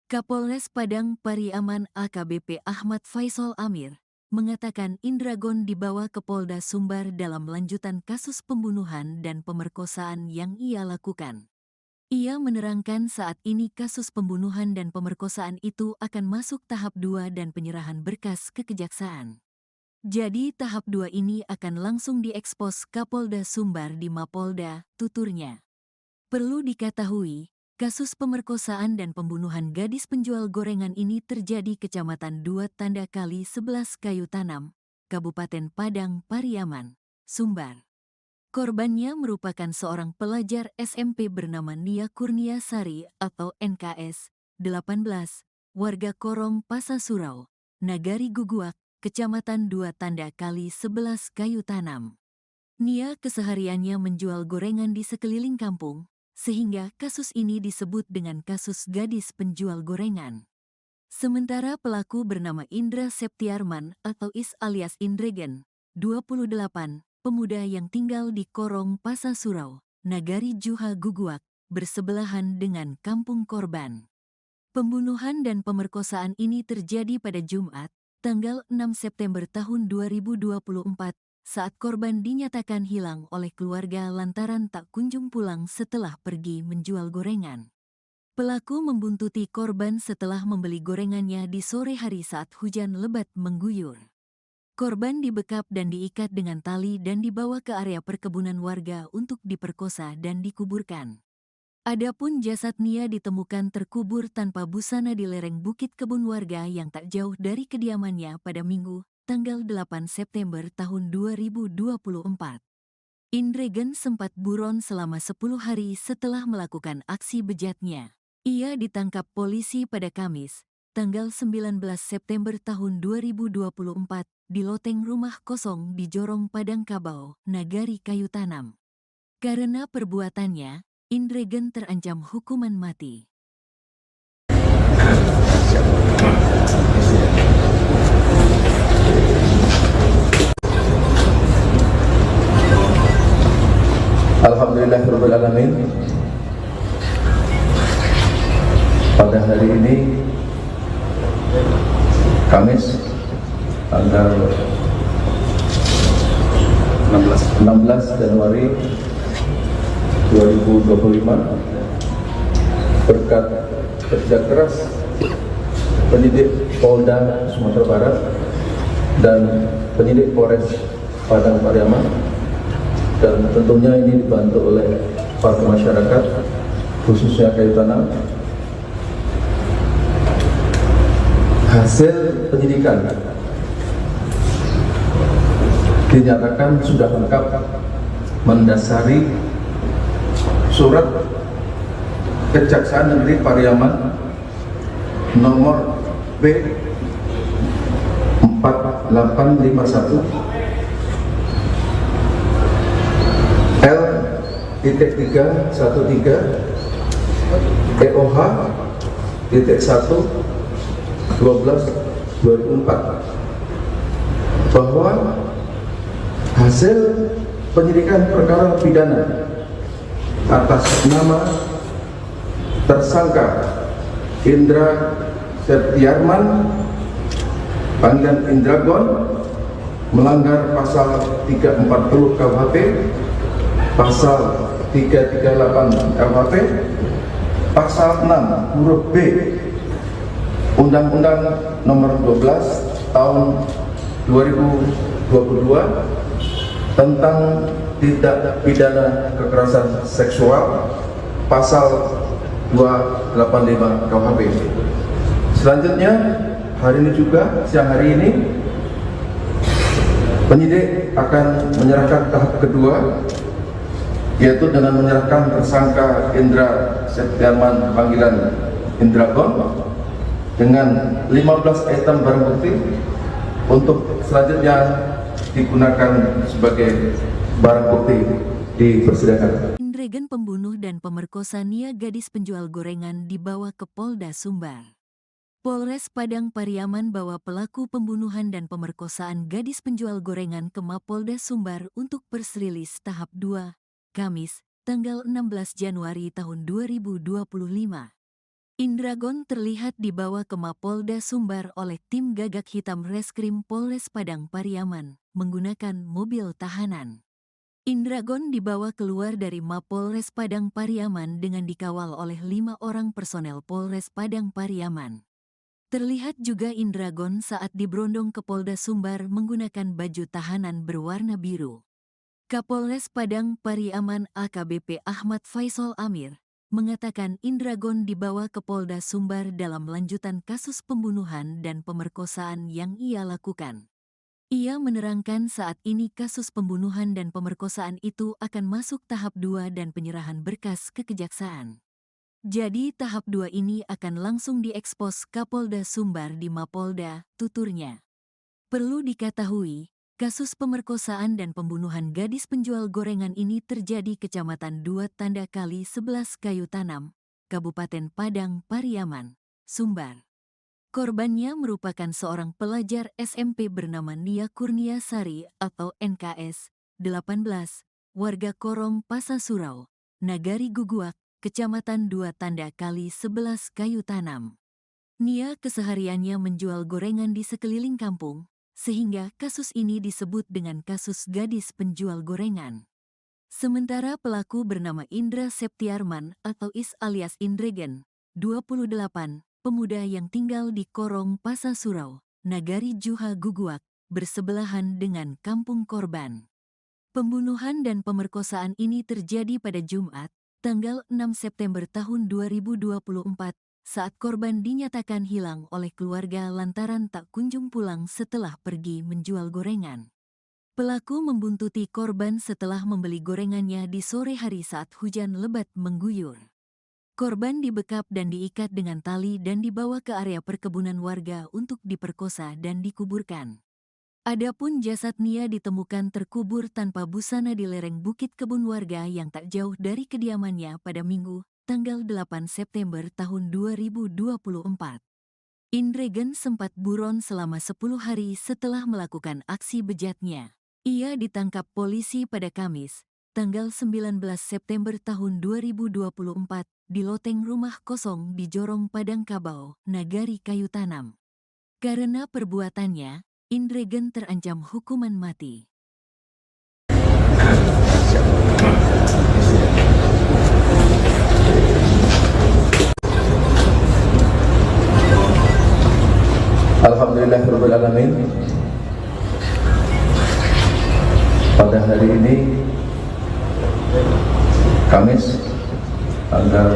Kapolres Padang Pariaman AKBP Ahmad Faisal Amir mengatakan Indragon dibawa ke Polda Sumbar dalam lanjutan kasus pembunuhan dan pemerkosaan yang ia lakukan. Ia menerangkan saat ini kasus pembunuhan dan pemerkosaan itu akan masuk tahap 2 dan penyerahan berkas ke kejaksaan. Jadi tahap 2 ini akan langsung diekspos Kapolda Sumbar di Mapolda, tuturnya. Perlu diketahui, kasus pemerkosaan dan pembunuhan gadis penjual gorengan ini terjadi Kecamatan 2 Tanda Kali 11 Kayu Tanam, Kabupaten Padang Pariaman, Sumbar. Korbannya merupakan seorang pelajar SMP bernama Nia Kurnia Sari atau NKS 18, warga Korong Pasasurau, Nagari Guguak, Kecamatan 2 Tanda Kali 11 Kayu Tanam. Nia kesehariannya menjual gorengan di sekeliling kampung, sehingga kasus ini disebut dengan kasus gadis penjual gorengan. Sementara pelaku bernama Indra Septiarman atau Is alias Indragon, 28, pemuda yang tinggal di Korong Pasasurau, Nagari Juha Guguak, bersebelahan dengan kampung korban. Pembunuhan dan pemerkosaan ini terjadi pada Jumat, tanggal 6 September tahun 2024, saat korban dinyatakan hilang oleh keluarga lantaran tak kunjung pulang setelah pergi menjual gorengan. Pelaku membuntuti korban setelah membeli gorengannya di sore hari saat hujan lebat mengguyur. Korban dibekap dan diikat dengan tali dan dibawa ke area perkebunan warga untuk diperkosa dan dikuburkan. Adapun jasad Nia ditemukan terkubur tanpa busana di lereng bukit kebun warga yang tak jauh dari kediamannya pada Minggu, tanggal 8 September tahun 2024. Indragon sempat buron selama 10 hari setelah melakukan aksi bejatnya. Ia ditangkap polisi pada Kamis, tanggal 19 September tahun 2024, di loteng rumah kosong di Jorong Padang Kabau, Nagari Kayu Tanam. Karena perbuatannya, Indragon terancam hukuman mati. Alhamdulillahirabbil alamin. Pada hari ini Kamis tanggal 16 Januari 2025, berkat kerja keras penyidik Polda Sumatera Barat dan penyidik Polres Padang Pariaman, dan tentunya ini dibantu oleh para masyarakat khususnya Kayu Tanam. Hasil penyidikan dinyatakan sudah lengkap mendasari surat Kejaksaan Negeri Pariaman nomor B 4851 L.313 EOH .1 12/2004 bahwa hasil penyidikan perkara pidana atas nama tersangka Indra Septiarman panggilan Indragon melanggar pasal 340 KUHP, pasal 338 KUHP, pasal 6 huruf B Undang-Undang Nomor 12 Tahun 2022 tentang tindak pidana kekerasan seksual, pasal 285 KUHP. Selanjutnya, hari ini juga, siang hari ini, penyidik akan menyerahkan tahap kedua, yaitu dengan menyerahkan tersangka Indra Septiarman panggilan Indragon dengan 15 item barang bukti untuk selanjutnya digunakan sebagai barang bukti di persidangan. Indragon pembunuh dan pemerkosa Nia gadis penjual gorengan dibawa ke Polda Sumbar. Polres Padang Pariaman bawa pelaku pembunuhan dan pemerkosaan gadis penjual gorengan ke Mapolda Sumbar untuk persrilis tahap 2, Kamis, tanggal 16 Januari tahun 2025. Indragon terlihat dibawa ke Mapolda Sumbar oleh tim gagak hitam Reskrim Polres Padang Pariaman menggunakan mobil tahanan. Indragon dibawa keluar dari Mapolres Padang Pariaman dengan dikawal oleh 5 orang personel Polres Padang Pariaman. Terlihat juga Indragon saat diberondong ke Polda Sumbar menggunakan baju tahanan berwarna biru. Kapolres Padang Pariaman AKBP Ahmad Faisal Amir mengatakan Indragon dibawa ke Polda Sumbar dalam lanjutan kasus pembunuhan dan pemerkosaan yang ia lakukan. Ia menerangkan saat ini kasus pembunuhan dan pemerkosaan itu akan masuk tahap 2 dan penyerahan berkas ke kejaksaan. Jadi tahap 2 ini akan langsung diekspos Kapolda Sumbar di Mapolda, tuturnya. Perlu diketahui, kasus pemerkosaan dan pembunuhan gadis penjual gorengan ini terjadi Kecamatan 2 Tanda Kali 11 Kayu Tanam, Kabupaten Padang Pariaman, Sumbar. Korbannya merupakan seorang pelajar SMP bernama Nia Kurniasari atau NKS 18, warga Korong Pasasurau, Nagari Guguak, Kecamatan 2 Tanda Kali 11 Kayu Tanam. Nia kesehariannya menjual gorengan di sekeliling kampung, sehingga kasus ini disebut dengan kasus gadis penjual gorengan. Sementara pelaku bernama Indra Septiarman atau Is alias Indragon, 28, pemuda yang tinggal di Korong Pasasurau, Nagari Juha Guguak, bersebelahan dengan kampung korban. Pembunuhan dan pemerkosaan ini terjadi pada Jumat, tanggal 6 September tahun 2024, saat korban dinyatakan hilang oleh keluarga lantaran tak kunjung pulang setelah pergi menjual gorengan. Pelaku membuntuti korban setelah membeli gorengannya di sore hari saat hujan lebat mengguyur. Korban dibekap dan diikat dengan tali dan dibawa ke area perkebunan warga untuk diperkosa dan dikuburkan. Adapun jasad Nia ditemukan terkubur tanpa busana di lereng bukit kebun warga yang tak jauh dari kediamannya pada Minggu, tanggal 8 September tahun 2024. Indragon sempat buron selama 10 hari setelah melakukan aksi bejatnya. Ia ditangkap polisi pada Kamis, tanggal 19 September tahun 2024, di loteng rumah kosong di Jorong Padang Kabau, Nagari Kayu Tanam. Karena perbuatannya, Indragon terancam hukuman mati. Alhamdulillahirabbil alamin. Pada hari ini Kamis tanggal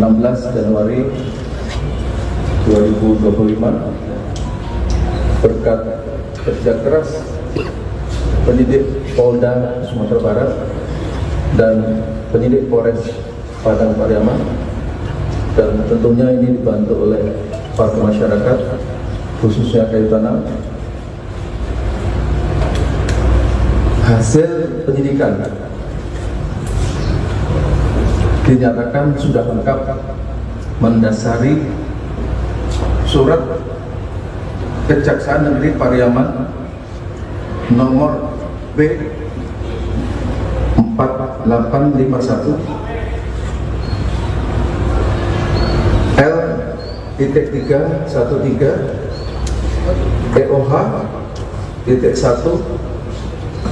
16 Januari 2025, berkat kerja keras penyidik Polda Sumatera Barat dan penyidik Polres Padang Pariaman, dan tentunya ini dibantu oleh para masyarakat khususnya kayu tanam. Hasil penyidikan dinyatakan sudah lengkap mendasari surat Kejaksaan Negeri Pariaman nomor B 4851 L.313 EOH .1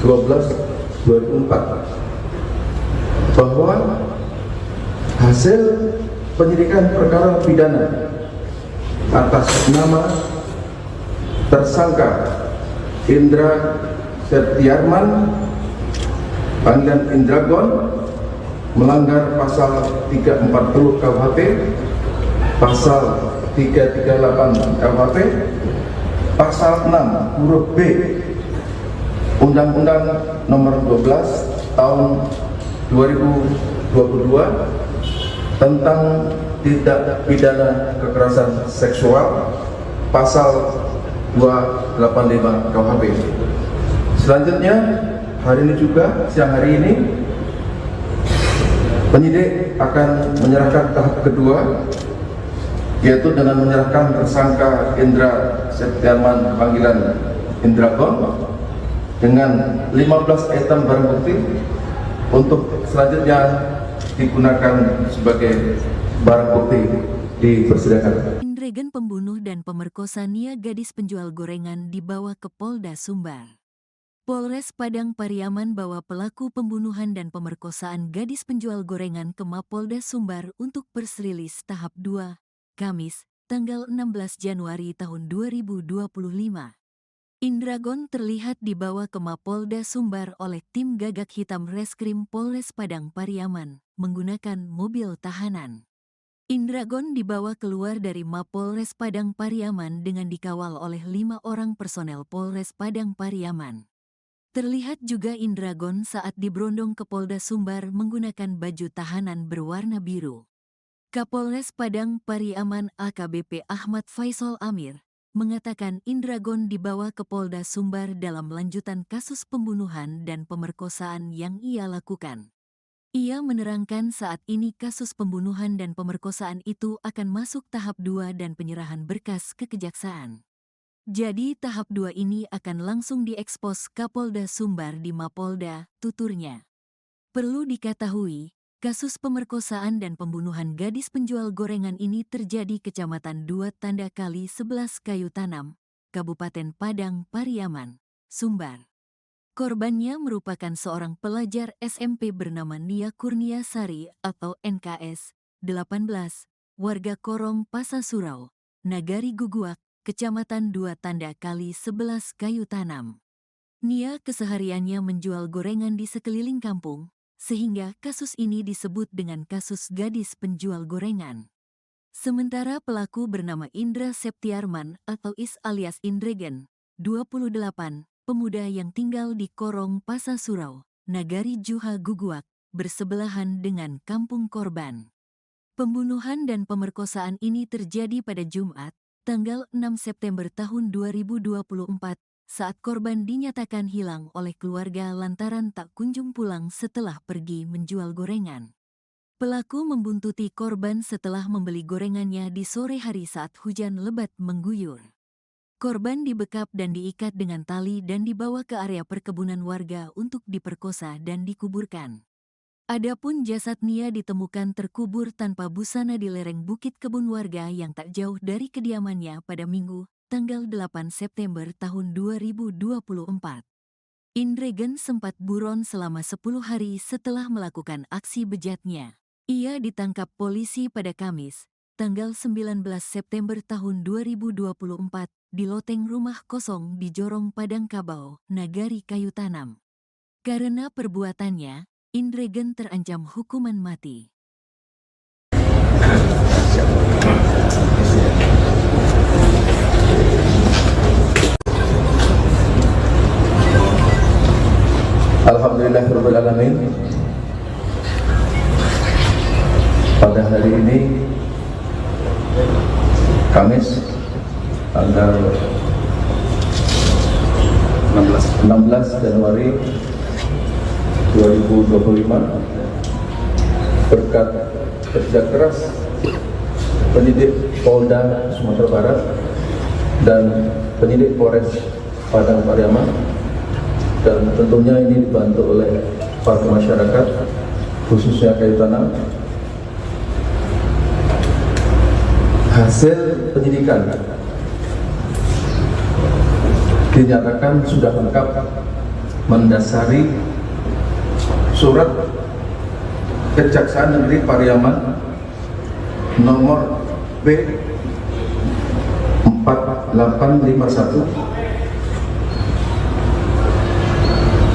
12/2004 bahwa hasil penyidikan perkara pidana atas nama tersangka Indra Septiarman panggilan Indragon melanggar pasal 340 KUHP, pasal 338 KUHP, pasal 6 huruf B Undang-Undang Nomor 12 Tahun 2022 tentang tindak pidana kekerasan seksual, pasal 285 KUHP. Selanjutnya, hari ini juga, siang hari ini, penyidik akan menyerahkan tahap kedua, yaitu dengan menyerahkan tersangka Indra Septiarman panggilan Indragon dengan 15 item barang bukti untuk selanjutnya digunakan sebagai barang bukti di persidangan. Indragon pembunuh dan pemerkosa Nia gadis penjual gorengan dibawa ke Polda Sumbar. Polres Padang Pariaman bawa pelaku pembunuhan dan pemerkosaan gadis penjual gorengan ke Mapolda Sumbar untuk persrilis tahap 2, Kamis, tanggal 16 Januari tahun 2025. Indragon terlihat dibawa ke Mapolda Sumbar oleh tim gagak hitam Reskrim Polres Padang Pariaman menggunakan mobil tahanan. Indragon dibawa keluar dari Mapolres Padang Pariaman dengan dikawal oleh 5 orang personel Polres Padang Pariaman. Terlihat juga Indragon saat diberondong ke Polda Sumbar menggunakan baju tahanan berwarna biru. Kapolres Padang Pariaman AKBP Ahmad Faisal Amir mengatakan Indragon dibawa ke Polda Sumbar dalam lanjutan kasus pembunuhan dan pemerkosaan yang ia lakukan. Ia menerangkan saat ini kasus pembunuhan dan pemerkosaan itu akan masuk tahap 2 dan penyerahan berkas ke kejaksaan. Jadi tahap 2 ini akan langsung diekspos Kapolda Sumbar di Mapolda, tuturnya. Perlu diketahui, kasus pemerkosaan dan pembunuhan gadis penjual gorengan ini terjadi Kecamatan 2 Tanda Kali 11 Kayu Tanam, Kabupaten Padang Pariaman, Sumbar. Korbannya merupakan seorang pelajar SMP bernama Nia Kurniasari atau NKS 18, warga Korong Pasasurau, Nagari Guguak, Kecamatan 2 Tanda Kali 11 Kayu Tanam. Nia kesehariannya menjual gorengan di sekeliling kampung, sehingga kasus ini disebut dengan kasus gadis penjual gorengan. Sementara pelaku bernama Indra Septiarman atau Is alias Indragon, 28, pemuda yang tinggal di Korong Pasasurau, Nagari Juha Guguak, bersebelahan dengan kampung korban. Pembunuhan dan pemerkosaan ini terjadi pada Jumat, tanggal 6 September tahun 2024, saat korban dinyatakan hilang oleh keluarga lantaran tak kunjung pulang setelah pergi menjual gorengan. Pelaku membuntuti korban setelah membeli gorengannya di sore hari saat hujan lebat mengguyur. Korban dibekap dan diikat dengan tali dan dibawa ke area perkebunan warga untuk diperkosa dan dikuburkan. Adapun jasad Nia ditemukan terkubur tanpa busana di lereng bukit kebun warga yang tak jauh dari kediamannya pada Minggu, tanggal 8 September tahun 2024. Indragon sempat buron selama 10 hari setelah melakukan aksi bejatnya. Ia ditangkap polisi pada Kamis, tanggal 19 September tahun 2024, di loteng rumah kosong di Jorong Padang Kabau, Nagari Kayu Tanam. Karena perbuatannya, Indragon terancam hukuman mati. Alhamdulillahirabbil alamin. Pada hari ini Kamis tanggal 16 Januari 2025, berkat kerja keras penyidik Polda Sumatera Barat dan penyidik Polres Padang Pariaman, dan tentunya ini dibantu oleh para masyarakat khususnya kayu tanam. Hasil penyidikan dinyatakan sudah lengkap mendasari surat Kejaksaan Negeri Pariaman nomor B 4851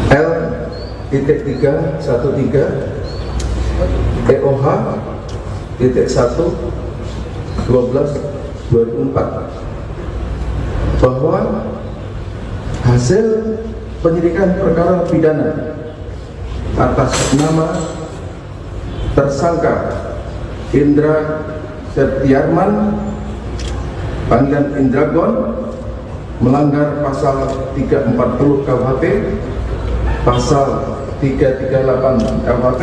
L.313 EOH .1 12/2004 bahwa hasil penyidikan perkara pidana atas nama tersangka Indra Septiarman panggilan Indragon melanggar pasal 340 KUHP, pasal 338 KUHP,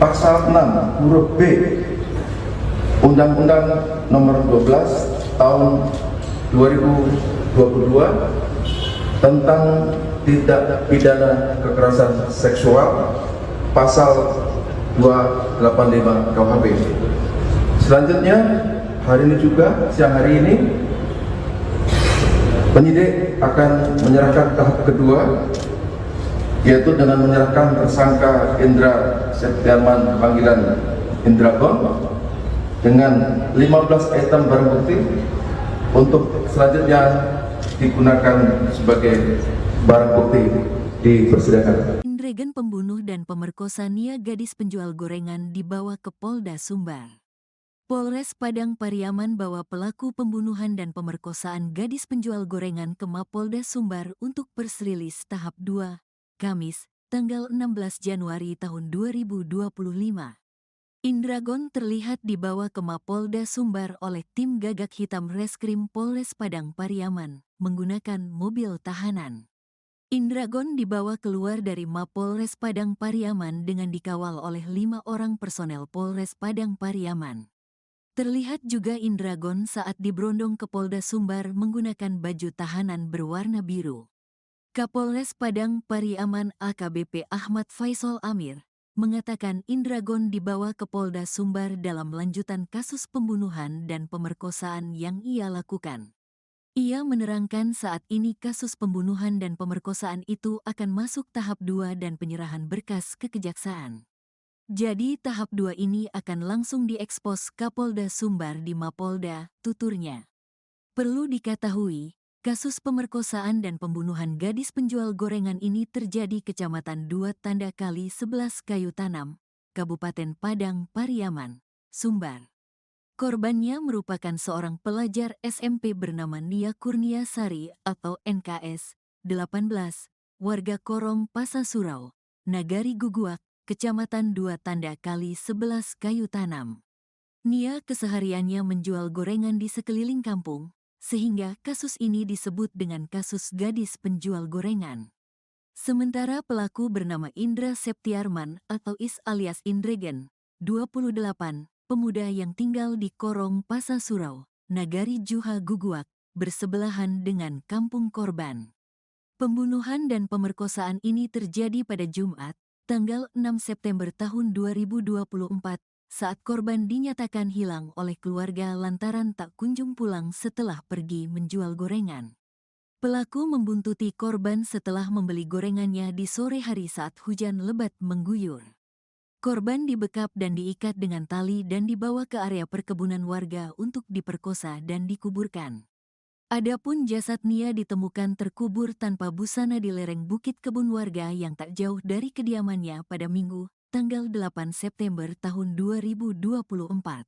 pasal 6 huruf B Undang-Undang Nomor 12 Tahun 2022 tentang tindak pidana kekerasan seksual, pasal 285 KUHP. Selanjutnya, hari ini juga, siang hari ini, penyidik akan menyerahkan tahap kedua, yaitu dengan menyerahkan tersangka Indra Septiarman panggilan Indragon dengan 15 item barang bukti untuk selanjutnya digunakan sebagai barang bukti di persidangan. Indragon pembunuh dan pemerkosa Nia gadis penjual gorengan dibawa ke Polda Sumbar. Polres Padang Pariaman bawa pelaku pembunuhan dan pemerkosaan gadis penjual gorengan ke Mapolda Sumbar untuk persrilis tahap 2, Kamis, tanggal 16 Januari tahun 2025. Indragon terlihat dibawa ke Mapolda Sumbar oleh tim gagak hitam Reskrim Polres Padang Pariaman menggunakan mobil tahanan. Indragon dibawa keluar dari Mapolres Padang Pariaman dengan dikawal oleh 5 orang personel Polres Padang Pariaman. Terlihat juga Indragon saat diberondong ke Polda Sumbar menggunakan baju tahanan berwarna biru. Kapolres Padang Pariaman AKBP Ahmad Faisal Amir mengatakan Indragon dibawa ke Polda Sumbar dalam lanjutan kasus pembunuhan dan pemerkosaan yang ia lakukan. Ia menerangkan saat ini kasus pembunuhan dan pemerkosaan itu akan masuk tahap 2 dan penyerahan berkas ke kejaksaan. Jadi tahap 2 ini akan langsung diekspos Kapolda Sumbar di Mapolda, tuturnya. Perlu diketahui, kasus pemerkosaan dan pembunuhan gadis penjual gorengan ini terjadi Kecamatan 2 Tanda Kali 11 Kayu Tanam, Kabupaten Padang Pariaman, Sumbar. Korbannya merupakan seorang pelajar SMP bernama Nia Kurniasari atau NKS 18, warga Korong Pasasurau, Nagari Guguak, Kecamatan 2 Tanda Kali 11 Kayu Tanam. Nia kesehariannya menjual gorengan di sekeliling kampung, sehingga kasus ini disebut dengan kasus gadis penjual gorengan. Sementara pelaku bernama Indra Septiarman atau Is alias Indragon, 28, pemuda yang tinggal di Korong Pasasurau, Nagari Juha Guguak, bersebelahan dengan kampung korban. Pembunuhan dan pemerkosaan ini terjadi pada Jumat, tanggal 6 September tahun 2024, saat korban dinyatakan hilang oleh keluarga lantaran tak kunjung pulang setelah pergi menjual gorengan. Pelaku membuntuti korban setelah membeli gorengannya di sore hari saat hujan lebat mengguyur. Korban dibekap dan diikat dengan tali dan dibawa ke area perkebunan warga untuk diperkosa dan dikuburkan. Adapun jasad Nia ditemukan terkubur tanpa busana di lereng bukit kebun warga yang tak jauh dari kediamannya pada Minggu, tanggal 8 September tahun 2024.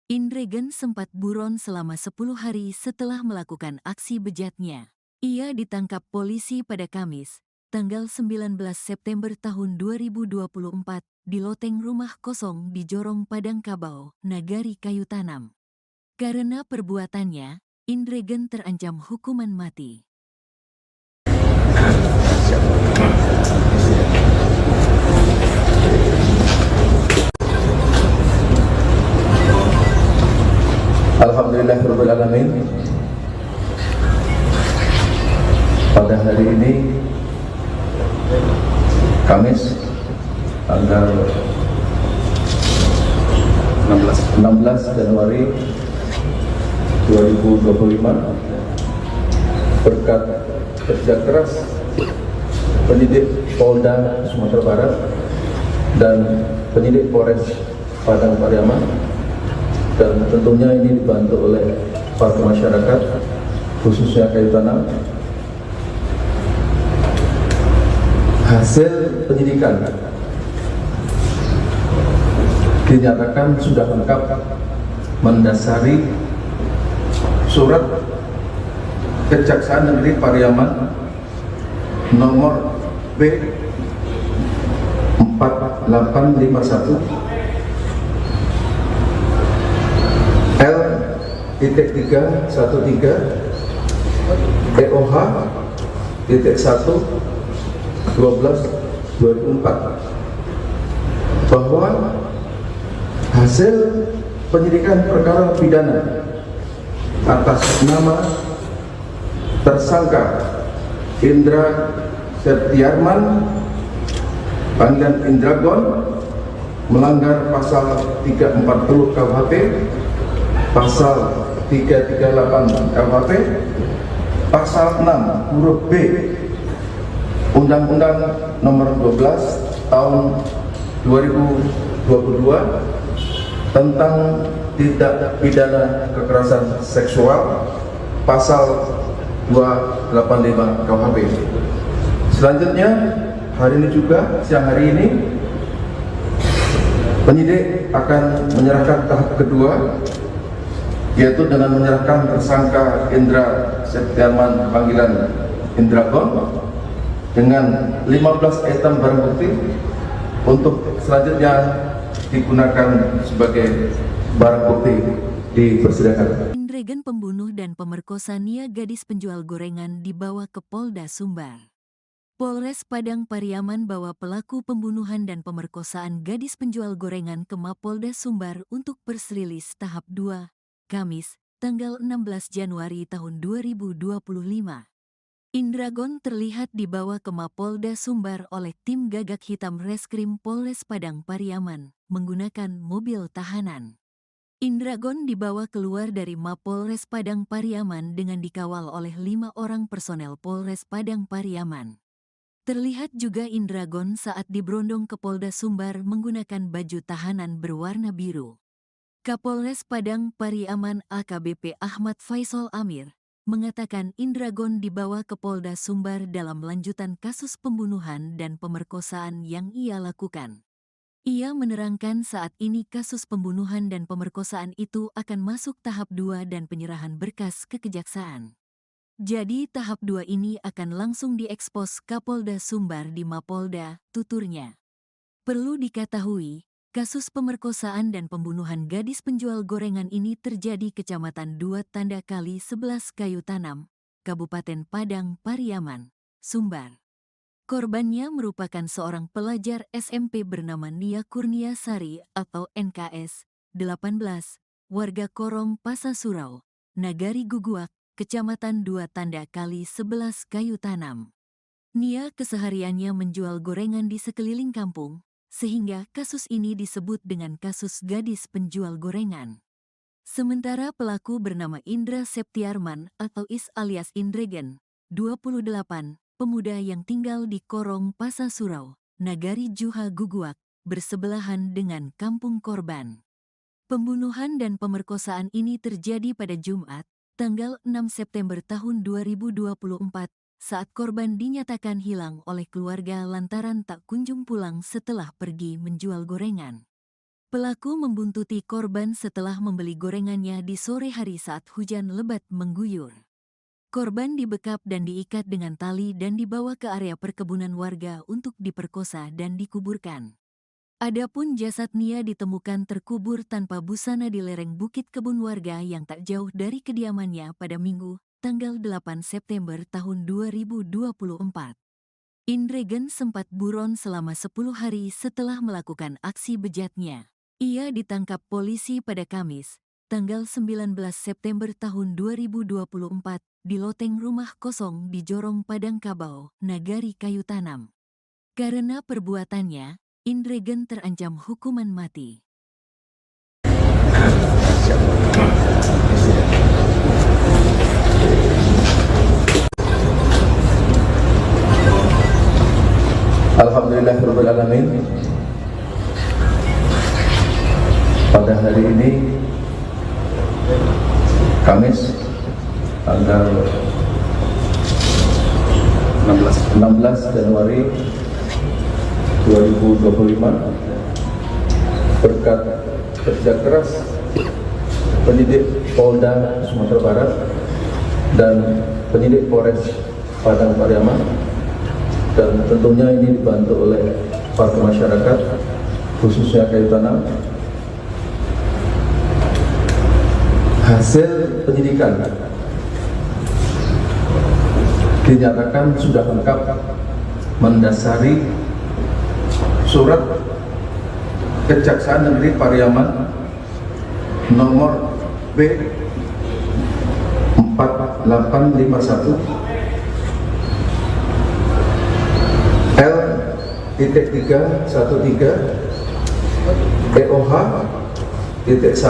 Indragon sempat buron selama 10 hari setelah melakukan aksi bejatnya. Ia ditangkap polisi pada Kamis, tanggal 19 September tahun 2024 di loteng rumah kosong di Jorong Padang Kabau, Nagari Kayu Tanam. Karena perbuatannya, Indregen terancam hukuman mati. Alhamdulillahirrahmanirrahim. Pada hari ini, Kamis, tanggal 16 Januari 2025, berkat kerja keras penyidik Polda Sumatera Barat dan penyidik Polres Padang Pariaman, dan tentunya ini dibantu oleh para masyarakat, khususnya kayu tanam. Hasil penyidikan dinyatakan sudah lengkap mendasari surat Kejaksaan Negeri Pariaman nomor B 4851 L.313 EOH .1 12/2004 bahwa hasil penyidikan perkara pidana atas nama tersangka Indra Septiarman panggilan Indragon melanggar pasal 340 KUHP, pasal 338 KUHP, pasal 6 huruf B Undang-Undang Nomor 12 Tahun 2022 tentang tindak pidana kekerasan seksual, pasal 285 KUHP. Selanjutnya, hari ini juga, siang hari ini, penyidik akan menyerahkan tahap kedua, yaitu dengan menyerahkan tersangka Indra Septiarman panggilan Indragon dengan 15 item barang bukti untuk selanjutnya digunakan sebagai barang bukti di persidangan. Indregen pembunuh dan pemerkosa Nia gadis penjual gorengan dibawa ke Polda Sumbar. Polres Padang Pariaman bawa pelaku pembunuhan dan pemerkosaan gadis penjual gorengan ke Mapolda Sumbar untuk persrilis tahap 2, Kamis, tanggal 16 Januari tahun 2025. Indragon terlihat dibawa ke Mapolda Sumbar oleh tim gagak hitam Reskrim Polres Padang Pariaman menggunakan mobil tahanan. Indragon dibawa keluar dari Mapolres Padang Pariaman dengan dikawal oleh 5 orang personel Polres Padang Pariaman. Terlihat juga Indragon saat diberondong ke Polda Sumbar menggunakan baju tahanan berwarna biru. Kapolres Padang Pariaman AKBP Ahmad Faisal Amir mengatakan Indragon dibawa ke Polda Sumbar dalam lanjutan kasus pembunuhan dan pemerkosaan yang ia lakukan. Ia menerangkan saat ini kasus pembunuhan dan pemerkosaan itu akan masuk tahap 2 dan penyerahan berkas ke kejaksaan. Jadi tahap 2 ini akan langsung diekspos Kapolda Sumbar di Mapolda, tuturnya. Perlu diketahui, kasus pemerkosaan dan pembunuhan gadis penjual gorengan ini terjadi Kecamatan 2 Tanda Kali 11 Kayu Tanam, Kabupaten Padang Pariaman, Sumbar. Korbannya merupakan seorang pelajar SMP bernama Nia Kurniasari atau NKS 18, warga Korong Pasasurau, Nagari Guguak, Kecamatan 2 Tanda Kali 11 Kayu Tanam. Nia kesehariannya menjual gorengan di sekeliling kampung, sehingga kasus ini disebut dengan kasus gadis penjual gorengan. Sementara pelaku bernama Indra Septiarman atau Is alias Indregen, 28, pemuda yang tinggal di Korong Pasasurau, Nagari Juha Guguak, bersebelahan dengan kampung korban. Pembunuhan dan pemerkosaan ini terjadi pada Jumat, tanggal 6 September tahun 2024, saat korban dinyatakan hilang oleh keluarga lantaran tak kunjung pulang setelah pergi menjual gorengan. Pelaku membuntuti korban setelah membeli gorengannya di sore hari saat hujan lebat mengguyur. Korban dibekap dan diikat dengan tali dan dibawa ke area perkebunan warga untuk diperkosa dan dikuburkan. Adapun jasad Nia ditemukan terkubur tanpa busana di lereng bukit kebun warga yang tak jauh dari kediamannya pada Minggu, tanggal 8 September tahun 2024. Indregen sempat buron selama 10 hari setelah melakukan aksi bejatnya. Ia ditangkap polisi pada Kamis, tanggal 19 September tahun 2024, di loteng rumah kosong di Jorong Padang Kabau, Nagari Kayu Tanam. Karena perbuatannya, Indregen terancam hukuman mati. Alhamdulillahirabbil alamin. Pada hari ini Kamis tanggal 16 Januari 2025, berkat kerja keras penyidik Polda Sumatera Barat dan penyidik Polres Padang Pariaman, dan tentunya ini dibantu oleh warga masyarakat khususnya Kayu Tanam. Hasil penyidikan dinyatakan sudah lengkap mendasari surat Kejaksaan Negeri Pariaman nomor B 4851 L.313 EOH .1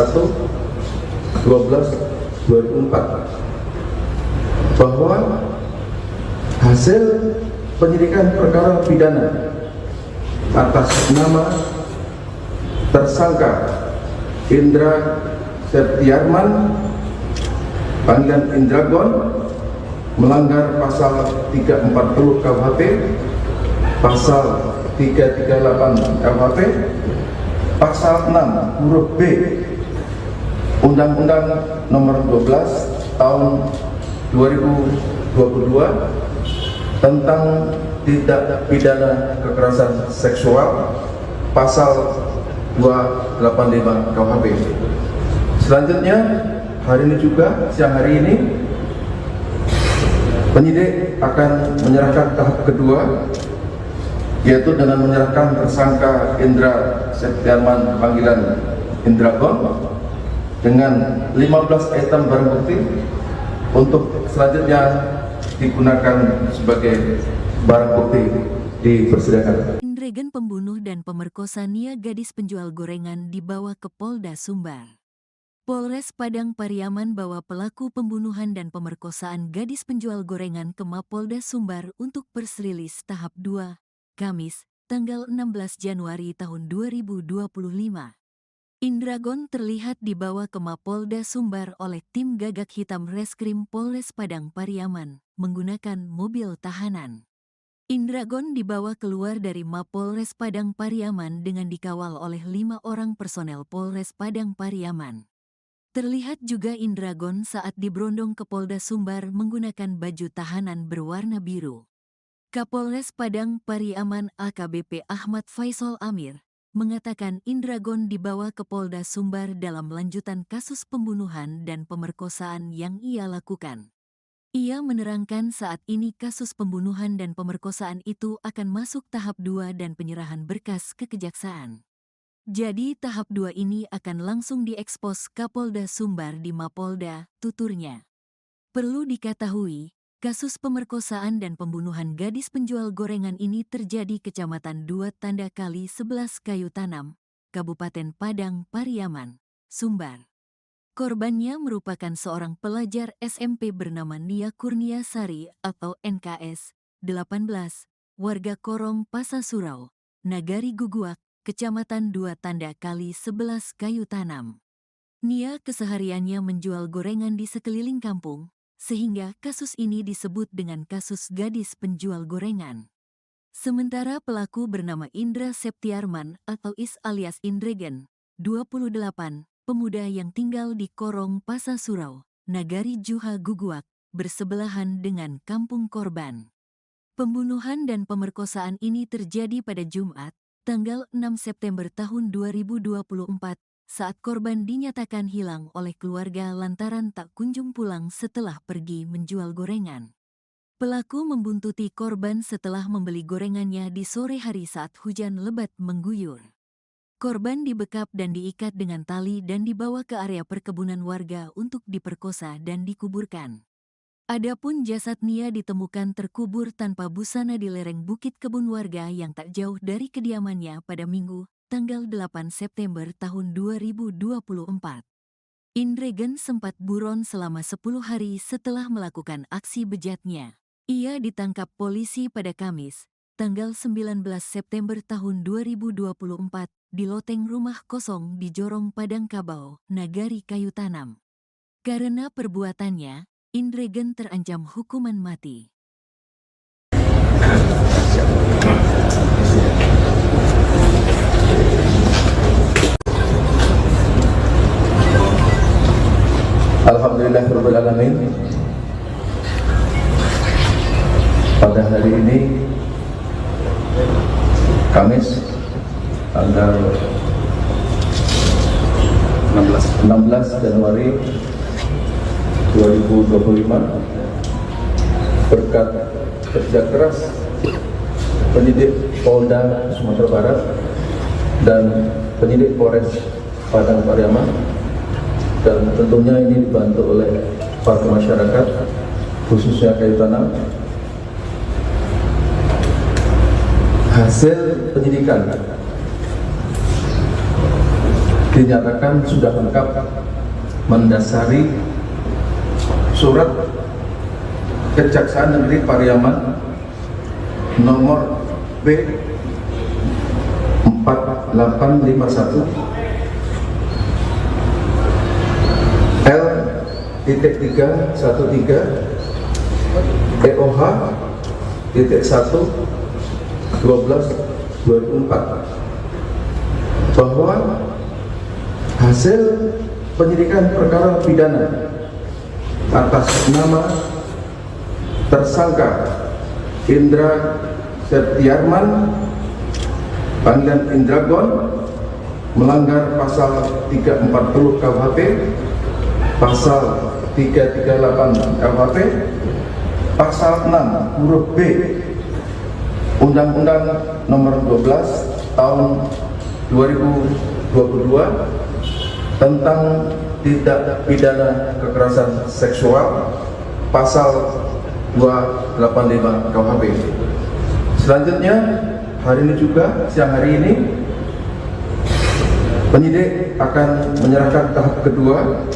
12/2004 bahwa hasil penyidikan perkara pidana atas nama tersangka Indra Septiarman panggilan Indragon melanggar pasal 340 KUHP, pasal 338 KUHP, pasal 6 huruf B Undang-Undang Nomor 12 Tahun 2022 tentang tindak pidana kekerasan seksual, pasal 285 KUHP. Selanjutnya, hari ini juga, siang hari ini, penyidik akan menyerahkan tahap kedua, yaitu dengan menyerahkan tersangka Indra Septiarman panggilan Indragon dengan 15 item barang bukti untuk selanjutnya digunakan sebagai barang bukti di persidangan. Indregen pembunuh dan pemerkosa Nia gadis penjual gorengan dibawa ke Polda Sumbar. Polres Padang Pariaman bawa pelaku pembunuhan dan pemerkosaan gadis penjual gorengan ke Mapolda Sumbar untuk persrilis tahap 2, Kamis, tanggal 16 Januari tahun 2025. Indragon terlihat dibawa ke Mapolda Sumbar oleh tim gagak hitam Reskrim Polres Padang Pariaman menggunakan mobil tahanan. Indragon dibawa keluar dari Mapolres Padang Pariaman dengan dikawal oleh 5 orang personel Polres Padang Pariaman. Terlihat juga Indragon saat diberondong ke Polda Sumbar menggunakan baju tahanan berwarna biru. Kapolres Padang Pariaman AKBP Ahmad Faisal Amir mengatakan Indragon dibawa ke Polda Sumbar dalam lanjutan kasus pembunuhan dan pemerkosaan yang ia lakukan. Ia menerangkan saat ini kasus pembunuhan dan pemerkosaan itu akan masuk tahap 2 dan penyerahan berkas ke kejaksaan. Jadi tahap 2 ini akan langsung diekspos Kapolda Sumbar di Mapolda, tuturnya. Perlu diketahui, kasus pemerkosaan dan pembunuhan gadis penjual gorengan ini terjadi Kecamatan 2 Tanda Kali 11 Kayu Tanam, Kabupaten Padang Pariaman, Sumbar. Korbannya merupakan seorang pelajar SMP bernama Nia Kurniasari atau NKS 18, warga Korong Pasasurau, Nagari Guguak, Kecamatan 2 Tanda Kali 11 Kayu Tanam. Nia kesehariannya menjual gorengan di sekeliling kampung, sehingga kasus ini disebut dengan kasus gadis penjual gorengan. Sementara pelaku bernama Indra Septiarman atau Is alias Indregen, 28, pemuda yang tinggal di Korong Pasasurau, Nagari Juha Guguak, bersebelahan dengan kampung korban. Pembunuhan dan pemerkosaan ini terjadi pada Jumat, tanggal 6 September tahun 2024, saat korban dinyatakan hilang oleh keluarga lantaran tak kunjung pulang setelah pergi menjual gorengan. Pelaku membuntuti korban setelah membeli gorengannya di sore hari saat hujan lebat mengguyur. Korban dibekap dan diikat dengan tali dan dibawa ke area perkebunan warga untuk diperkosa dan dikuburkan. Adapun jasad Nia ditemukan terkubur tanpa busana di lereng bukit kebun warga yang tak jauh dari kediamannya pada Minggu, tanggal 8 September tahun 2024. Indregen sempat buron selama 10 hari setelah melakukan aksi bejatnya. Ia ditangkap polisi pada Kamis, tanggal 19 September tahun 2024, di loteng rumah kosong di Jorong Padang Kabau, Nagari Kayu Tanam. Karena perbuatannya, Indregen terancam hukuman mati. Alhamdulillahirabbil alamin. Pada hari ini Kamis tanggal 16 Januari 2025, berkat kerja keras penyidik Polda Sumatera Barat dan penyidik Polres Padang Pariaman, dan tentunya ini dibantu oleh warga masyarakat khususnya Kayu Tanam, hasil penyidikan dinyatakan sudah lengkap mendasari surat Kejaksaan Negeri Pariaman nomor B 4851 L.313 EOH .1/12/2024 bahwa hasil penyidikan perkara pidana atas nama tersangka Indra Septiarman panggilan Indragon melanggar pasal 340 KUHP, pasal 338 KUHP, pasal 6 huruf B Undang-Undang Nomor 12 Tahun 2022 tentang tindak pidana kekerasan seksual, pasal 285 KUHP. Selanjutnya, hari ini juga, siang hari ini, penyidik akan menyerahkan tahap kedua,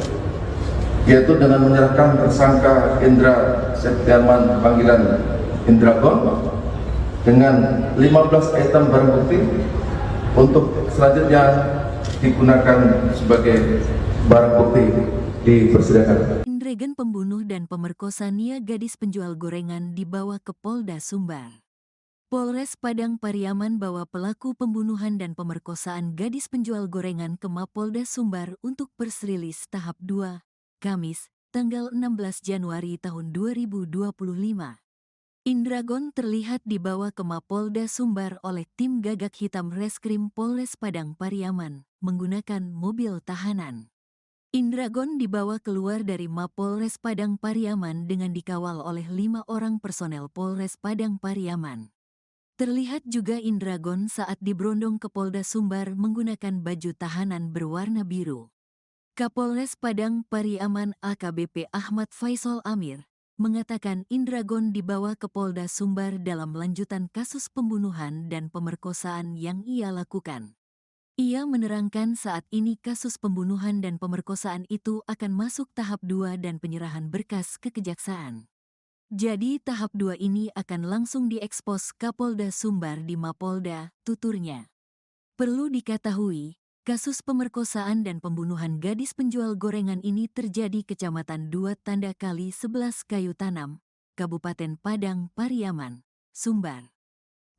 yaitu dengan menyerahkan tersangka Indra Septiarman panggilan Indragon dengan 15 item barang bukti untuk selanjutnya digunakan sebagai barang bukti di persidangan. Indregen pembunuh dan pemerkosa Nia gadis penjual gorengan dibawa ke Polda Sumbar. Polres Padang Pariaman bawa pelaku pembunuhan dan pemerkosaan gadis penjual gorengan ke Mapolda Sumbar untuk press release tahap 2, Kamis, tanggal 16 Januari tahun 2025. Indragon terlihat dibawa ke Mapolda Sumbar oleh tim gagak hitam Reskrim Polres Padang Pariaman menggunakan mobil tahanan. Indragon dibawa keluar dari Mapolres Padang Pariaman dengan dikawal oleh 5 orang personel Polres Padang Pariaman. Terlihat juga Indragon saat diberondong ke Polda Sumbar menggunakan baju tahanan berwarna biru. Kapolres Padang Pariaman AKBP Ahmad Faisal Amir mengatakan Indragon dibawa ke Polda Sumbar dalam lanjutan kasus pembunuhan dan pemerkosaan yang ia lakukan. Ia menerangkan saat ini kasus pembunuhan dan pemerkosaan itu akan masuk tahap 2 dan penyerahan berkas ke kejaksaan. Jadi tahap 2 ini akan langsung diekspos Kapolda Sumbar di Mapolda, tuturnya. Perlu diketahui, kasus pemerkosaan dan pembunuhan gadis penjual gorengan ini terjadi Kecamatan 2 Tanda Kali 11 Kayu Tanam, Kabupaten Padang Pariaman, Sumbar.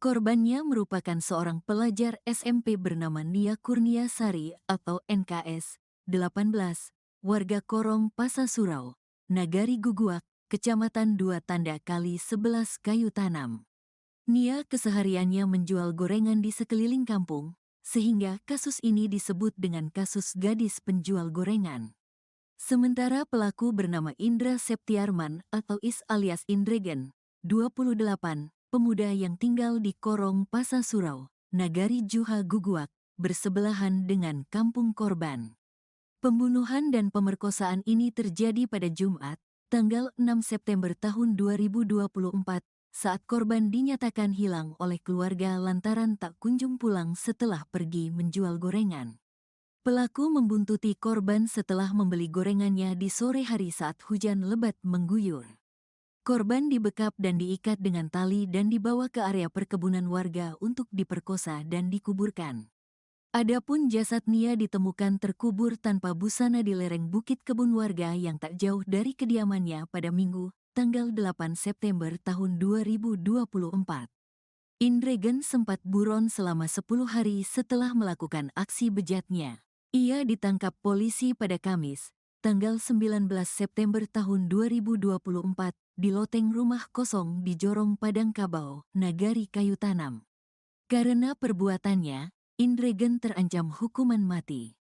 Korbannya merupakan seorang pelajar SMP bernama Nia Kurniasari atau NKS 18, warga Korong Pasasurau, Nagari Guguak, Kecamatan 2 Tanda Kali 11 Kayu Tanam. Nia kesehariannya menjual gorengan di sekeliling kampung, sehingga kasus ini disebut dengan kasus gadis penjual gorengan. Sementara pelaku bernama Indra Septiarman atau Is alias Indregen, 28, pemuda yang tinggal di Korong Pasa Surau, Nagari Juha Guguak, bersebelahan dengan kampung korban. Pembunuhan dan pemerkosaan ini terjadi pada Jumat, tanggal 6 September tahun 2024, saat korban dinyatakan hilang oleh keluarga lantaran tak kunjung pulang setelah pergi menjual gorengan. Pelaku membuntuti korban setelah membeli gorengannya di sore hari saat hujan lebat mengguyur. Korban dibekap dan diikat dengan tali dan dibawa ke area perkebunan warga untuk diperkosa dan dikuburkan. Adapun jasad Nia ditemukan terkubur tanpa busana di lereng bukit kebun warga yang tak jauh dari kediamannya pada Minggu, tanggal 8 September tahun 2024. Indregen sempat buron selama 10 hari setelah melakukan aksi bejatnya. Ia ditangkap polisi pada Kamis, tanggal 19 September tahun 2024, di loteng rumah kosong di Jorong Padang Kabau, Nagari Kayu Tanam. Karena perbuatannya, Indregen terancam hukuman mati.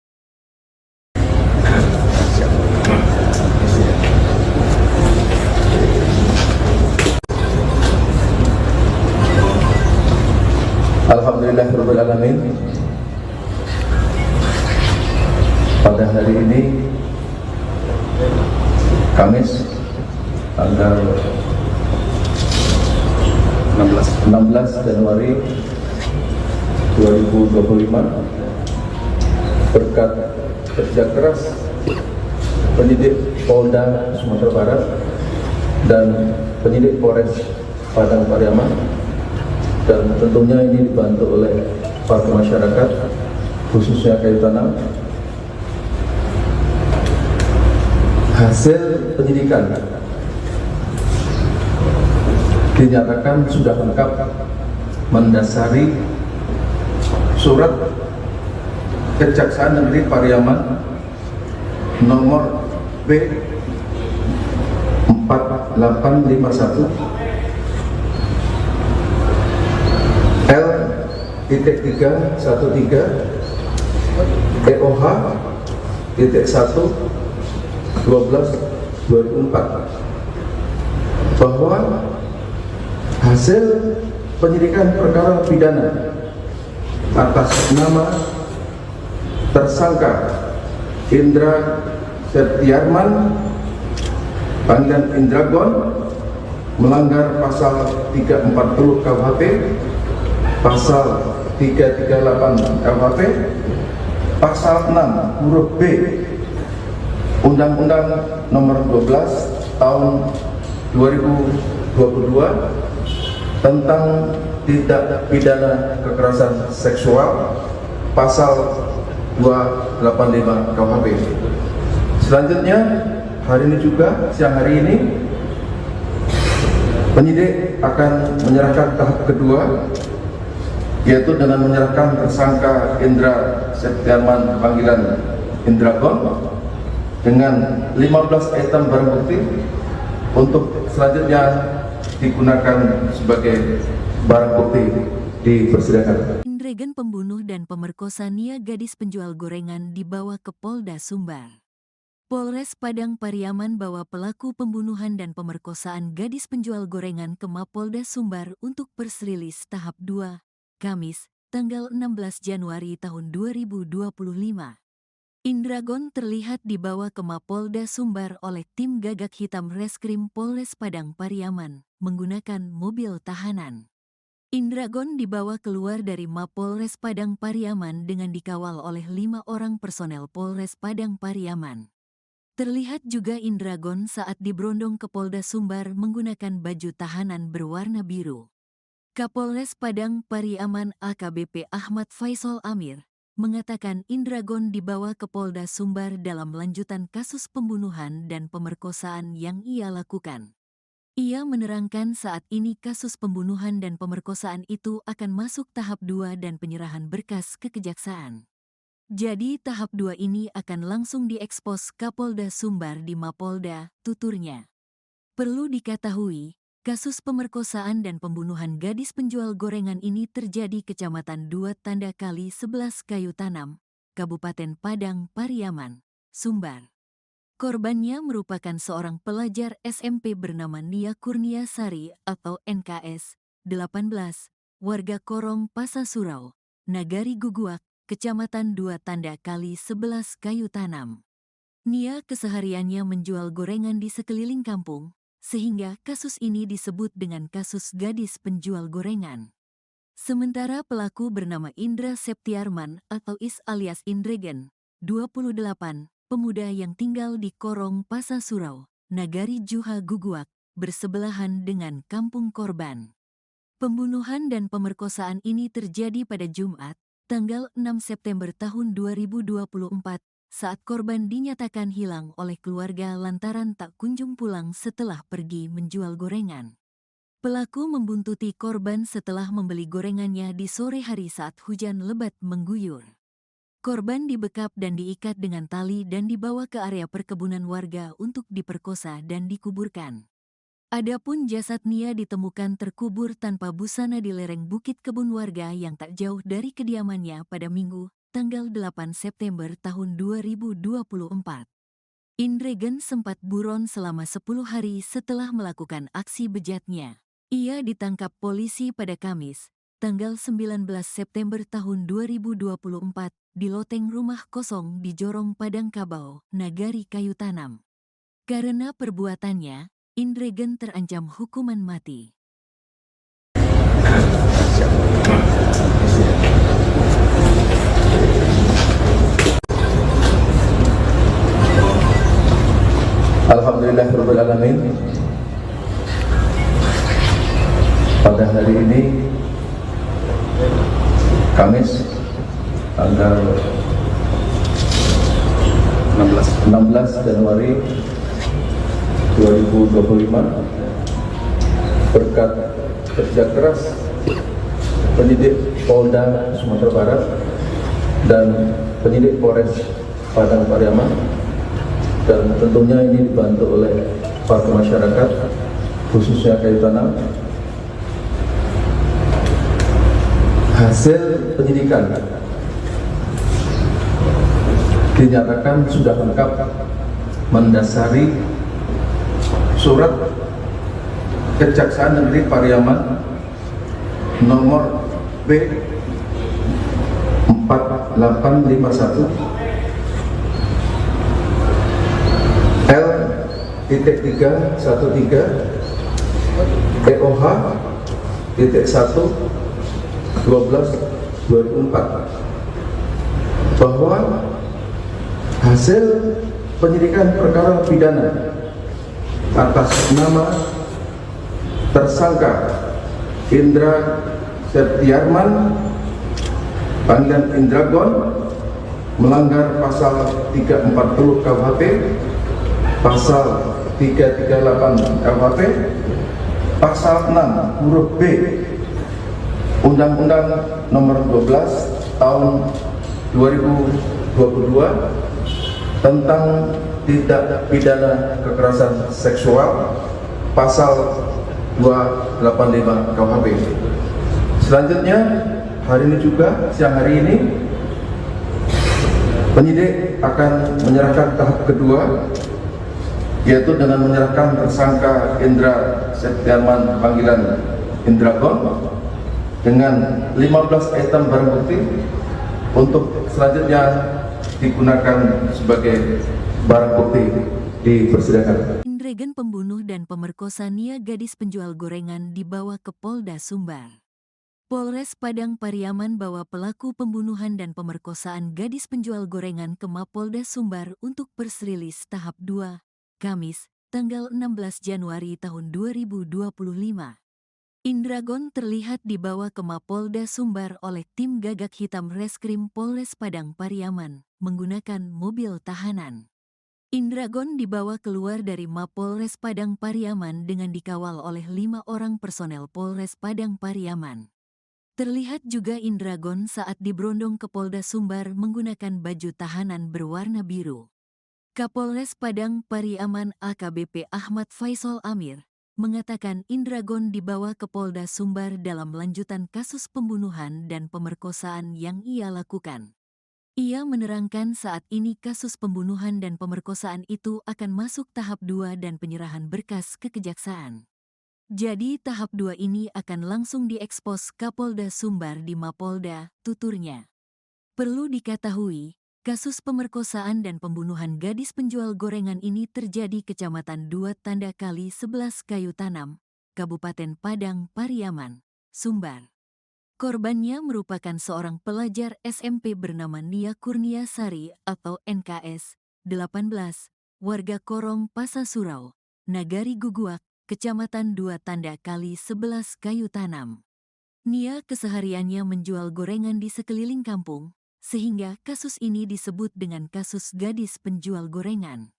Alhamdulillahirabbil alamin. Pada hari ini Kamis tanggal 16 Januari 2025, berkat kerja keras penyidik Polda Sumatera Barat dan penyidik Polres Padang Pariaman, dan tentunya ini dibantu oleh warga masyarakat khususnya Kayu Tanam, hasil penyidikan dinyatakan sudah lengkap mendasari surat Kejaksaan Negeri Pariaman nomor B 4851 L.313 EOH .1 12/2024 bahwa hasil penyidikan perkara pidana atas nama tersangka Indra Septiarman panggilan Indragon melanggar pasal 340 KUHP, pasal 338 KUHP, pasal 6 huruf B Undang-Undang Nomor 12 Tahun 2022 tentang tindak pidana kekerasan seksual, pasal 285 KUHP. Selanjutnya, hari ini juga, siang hari ini, penyidik akan menyerahkan tahap kedua, yaitu dengan menyerahkan tersangka Indra Septiarman panggilan Indragon dengan 15 item barang bukti untuk selanjutnya digunakan sebagai barang bukti di persidangan. Indregen pembunuh dan pemerkosa Nia gadis penjual gorengan dibawa ke Polda Sumbar. Polres Padang Pariaman bawa pelaku pembunuhan dan pemerkosaan gadis penjual gorengan ke Mapolda Sumbar untuk persrilis tahap 2, Kamis, tanggal 16 Januari tahun 2025. Indragon terlihat dibawa ke Mapolda Sumbar oleh tim gagak hitam Reskrim Polres Padang Pariaman menggunakan mobil tahanan. Indragon dibawa keluar dari Mapolres Padang Pariaman dengan dikawal oleh 5 orang personel Polres Padang Pariaman. Terlihat juga Indragon saat diberondong ke Polda Sumbar menggunakan baju tahanan berwarna biru. Kapolres Padang Pariaman AKBP Ahmad Faisal Amir mengatakan Indragon dibawa ke Polda Sumbar dalam lanjutan kasus pembunuhan dan pemerkosaan yang ia lakukan. Ia menerangkan saat ini kasus pembunuhan dan pemerkosaan itu akan masuk tahap 2 dan penyerahan berkas ke kejaksaan. Jadi tahap 2 ini akan langsung diekspos Kapolda Sumbar di Mapolda, tuturnya. Perlu diketahui, kasus pemerkosaan dan pembunuhan gadis penjual gorengan ini terjadi Kecamatan 2 Tanda Kali 11 Kayu Tanam, Kabupaten Padang Pariaman, Sumbar. Korbannya merupakan seorang pelajar SMP bernama Nia Kurniasari atau NKS 18, warga Korong Pasasurau, Nagari Guguak, Kecamatan 2 Tanda Kali 11 Kayu Tanam. Nia kesehariannya menjual gorengan di sekeliling kampung, sehingga kasus ini disebut dengan kasus gadis penjual gorengan. Sementara pelaku bernama Indra Septiarman atau Is alias Indregen, 28, pemuda yang tinggal di Korong Pasasurau, Nagari Juha Guguak, bersebelahan dengan kampung korban. Pembunuhan dan pemerkosaan ini terjadi pada Jumat, tanggal 6 September tahun 2024, saat korban dinyatakan hilang oleh keluarga lantaran tak kunjung pulang setelah pergi menjual gorengan. Pelaku membuntuti korban setelah membeli gorengannya di sore hari saat hujan lebat mengguyur. Korban dibekap dan diikat dengan tali dan dibawa ke area perkebunan warga untuk diperkosa dan dikuburkan. Adapun jasad Nia ditemukan terkubur tanpa busana di lereng bukit kebun warga yang tak jauh dari kediamannya pada Minggu, tanggal 8 September tahun 2024. Indregen sempat buron selama 10 hari setelah melakukan aksi bejatnya. Ia ditangkap polisi pada Kamis, tanggal 19 September tahun 2024, di loteng rumah kosong di Jorong Padang Kabau, Nagari Kayu Tanam. Karena perbuatannya, Indregen terancam hukuman mati. Alhamdulillahirabbil alamin. Pada hari ini Kamis tanggal 16 Januari 2025, berkat kerja keras penyidik Polda Sumatera Barat dan penyidik Polres Padang Pariaman, dan tentunya ini dibantu oleh warga masyarakat khususnya Kayu Tanam, hasil penyidikan dinyatakan sudah lengkap mendasari surat Kejaksaan Negeri Pariaman nomor B 4851 L.313 EOH .1 12/2024 bahwa hasil penyidikan perkara pidana atas nama tersangka Indra Septiarman panggilan Indragon melanggar pasal 340 KUHP, pasal 338 KUHP, pasal 6 huruf B Undang-Undang Nomor 12 Tahun 2022 tentang tindak pidana kekerasan seksual, pasal 285 KUHP. Selanjutnya, hari ini juga, siang hari ini, penyidik akan menyerahkan tahap kedua, yaitu dengan menyerahkan tersangka Indra Septiarman panggilan Indragon dengan 15 item barang bukti untuk selanjutnya digunakan sebagai barang bukti di persidangan. Indregen pembunuh dan pemerkosa Nia gadis penjual gorengan dibawa ke Polda Sumbar. Polres Padang Pariaman bawa pelaku pembunuhan dan pemerkosaan gadis penjual gorengan ke Mapolda Sumbar untuk persrilis tahap 2, Kamis, tanggal 16 Januari tahun 2025. Indragon terlihat dibawa ke Mapolda Sumbar oleh tim gagak hitam Reskrim Polres Padang Pariaman menggunakan mobil tahanan. Indragon dibawa keluar dari Mapolres Padang Pariaman dengan dikawal oleh 5 orang personel Polres Padang Pariaman. Terlihat juga Indragon saat diberondong ke Polda Sumbar menggunakan baju tahanan berwarna biru. Kapolres Padang Pariaman AKBP Ahmad Faisal Amir mengatakan Indragon dibawa ke Polda Sumbar dalam lanjutan kasus pembunuhan dan pemerkosaan yang ia lakukan. Ia menerangkan saat ini kasus pembunuhan dan pemerkosaan itu akan masuk tahap 2 dan penyerahan berkas ke kejaksaan. Jadi tahap 2 ini akan langsung diekspos Kapolda Sumbar di Mapolda, tuturnya. Perlu diketahui, kasus pemerkosaan dan pembunuhan gadis penjual gorengan ini terjadi Kecamatan 2 Tanda Kali 11 Kayu Tanam, Kabupaten Padang Pariaman, Sumbar. Korbannya merupakan seorang pelajar SMP bernama Nia Kurniasari atau NKS 18, warga Korong Pasasurau, Nagari Guguak, Kecamatan 2 Tanda Kali 11 Kayu Tanam. Nia kesehariannya menjual gorengan di sekeliling kampung, sehingga kasus ini disebut dengan kasus gadis penjual gorengan.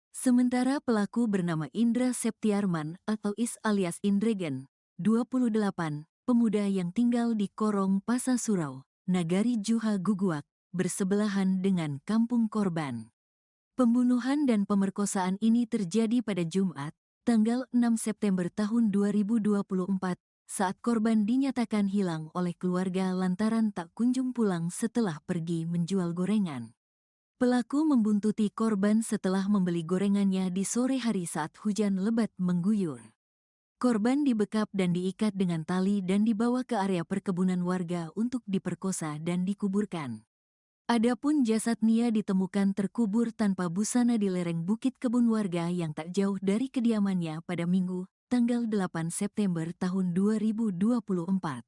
Sementara pelaku bernama Indra Septiarman atau Is alias Indregen, 28, pemuda yang tinggal di Korong Pasasurau, Nagari Juha Guguak, bersebelahan dengan kampung korban. Pembunuhan dan pemerkosaan ini terjadi pada Jumat, tanggal 6 September tahun 2024, saat korban dinyatakan hilang oleh keluarga lantaran tak kunjung pulang setelah pergi menjual gorengan. Pelaku membuntuti korban setelah membeli gorengannya di sore hari saat hujan lebat mengguyur. Korban dibekap dan diikat dengan tali dan dibawa ke area perkebunan warga untuk diperkosa dan dikuburkan. Adapun jasad Nia ditemukan terkubur tanpa busana di lereng bukit kebun warga yang tak jauh dari kediamannya pada Minggu, tanggal 8 September tahun 2024.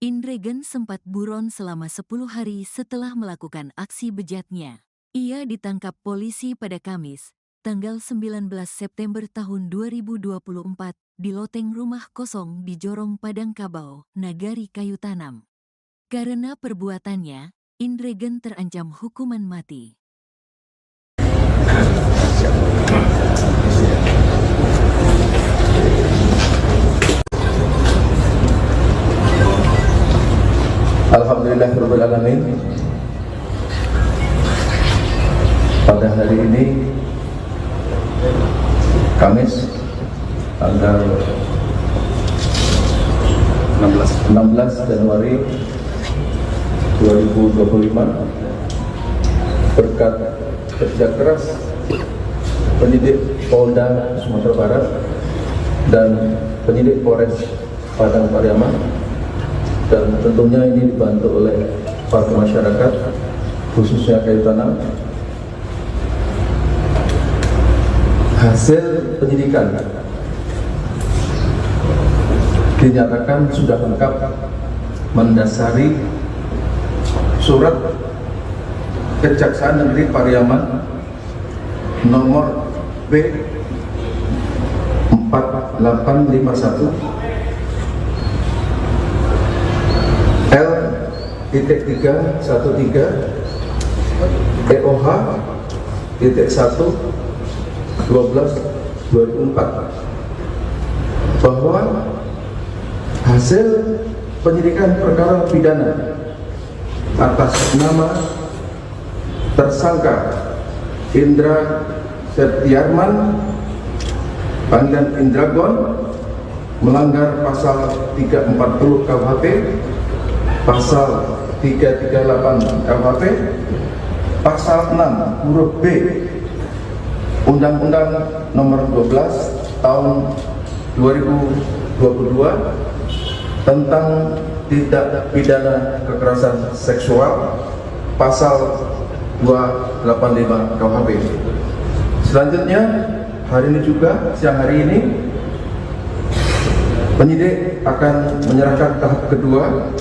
Indregen sempat buron selama 10 hari setelah melakukan aksi bejatnya. Ia ditangkap polisi pada Kamis, tanggal 19 September tahun 2024, di loteng rumah kosong di Jorong Padang Kabau, Nagari Kayu Tanam. Karena perbuatannya, Indregen terancam hukuman mati. Alhamdulillahirabbil alamin. Pada hari ini Kamis tanggal 16 Januari 2025, berkat kerja keras penyidik Polda Sumatera Barat dan penyidik Polres Padang Pariaman, dan tentunya ini dibantu oleh warga masyarakat khususnya Kayu Tanam, hasil penyidikan dinyatakan sudah lengkap mendasari surat Kejaksaan Negeri Pariaman nomor B 4851 L.313 EOH .1 12/2024 bahwa hasil penyidikan perkara pidana atas nama tersangka Indra Septiarman panggilan Indragon melanggar pasal 340 KUHP, pasal 338 KUHP, pasal 6 huruf B Undang-Undang Nomor 12 Tahun 2022 tentang tindak pidana kekerasan seksual, pasal 285 KUHP. Selanjutnya, hari ini juga, siang hari ini, penyidik akan menyerahkan tahap kedua,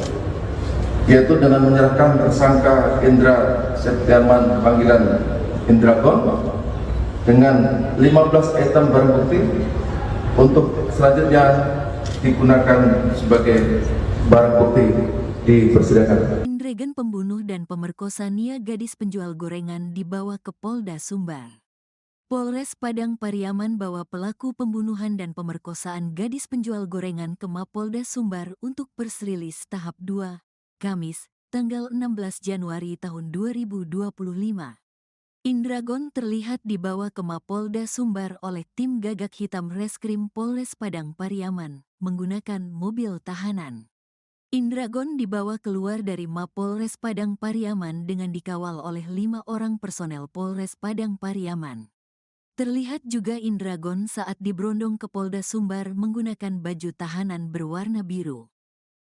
yaitu dengan menyerahkan tersangka Indra Septiarman panggilan Indragon dengan 15 item barang bukti untuk selanjutnya digunakan sebagai barang bukti di persidangan. Indregen pembunuh dan pemerkosa Nia gadis penjual gorengan dibawa ke Polda Sumbar. Polres Padang Pariaman bawa pelaku pembunuhan dan pemerkosaan gadis penjual gorengan ke Mapolda Sumbar untuk persrilis tahap 2, Kamis, tanggal 16 Januari tahun 2025. Indragon terlihat dibawa ke Mapolda Sumbar oleh tim Gagak Hitam Reskrim Polres Padang Pariaman menggunakan mobil tahanan. Indragon dibawa keluar dari Mapolres Padang Pariaman dengan dikawal oleh 5 orang personel Polres Padang Pariaman. Terlihat juga Indragon saat diberondong ke Polda Sumbar menggunakan baju tahanan berwarna biru.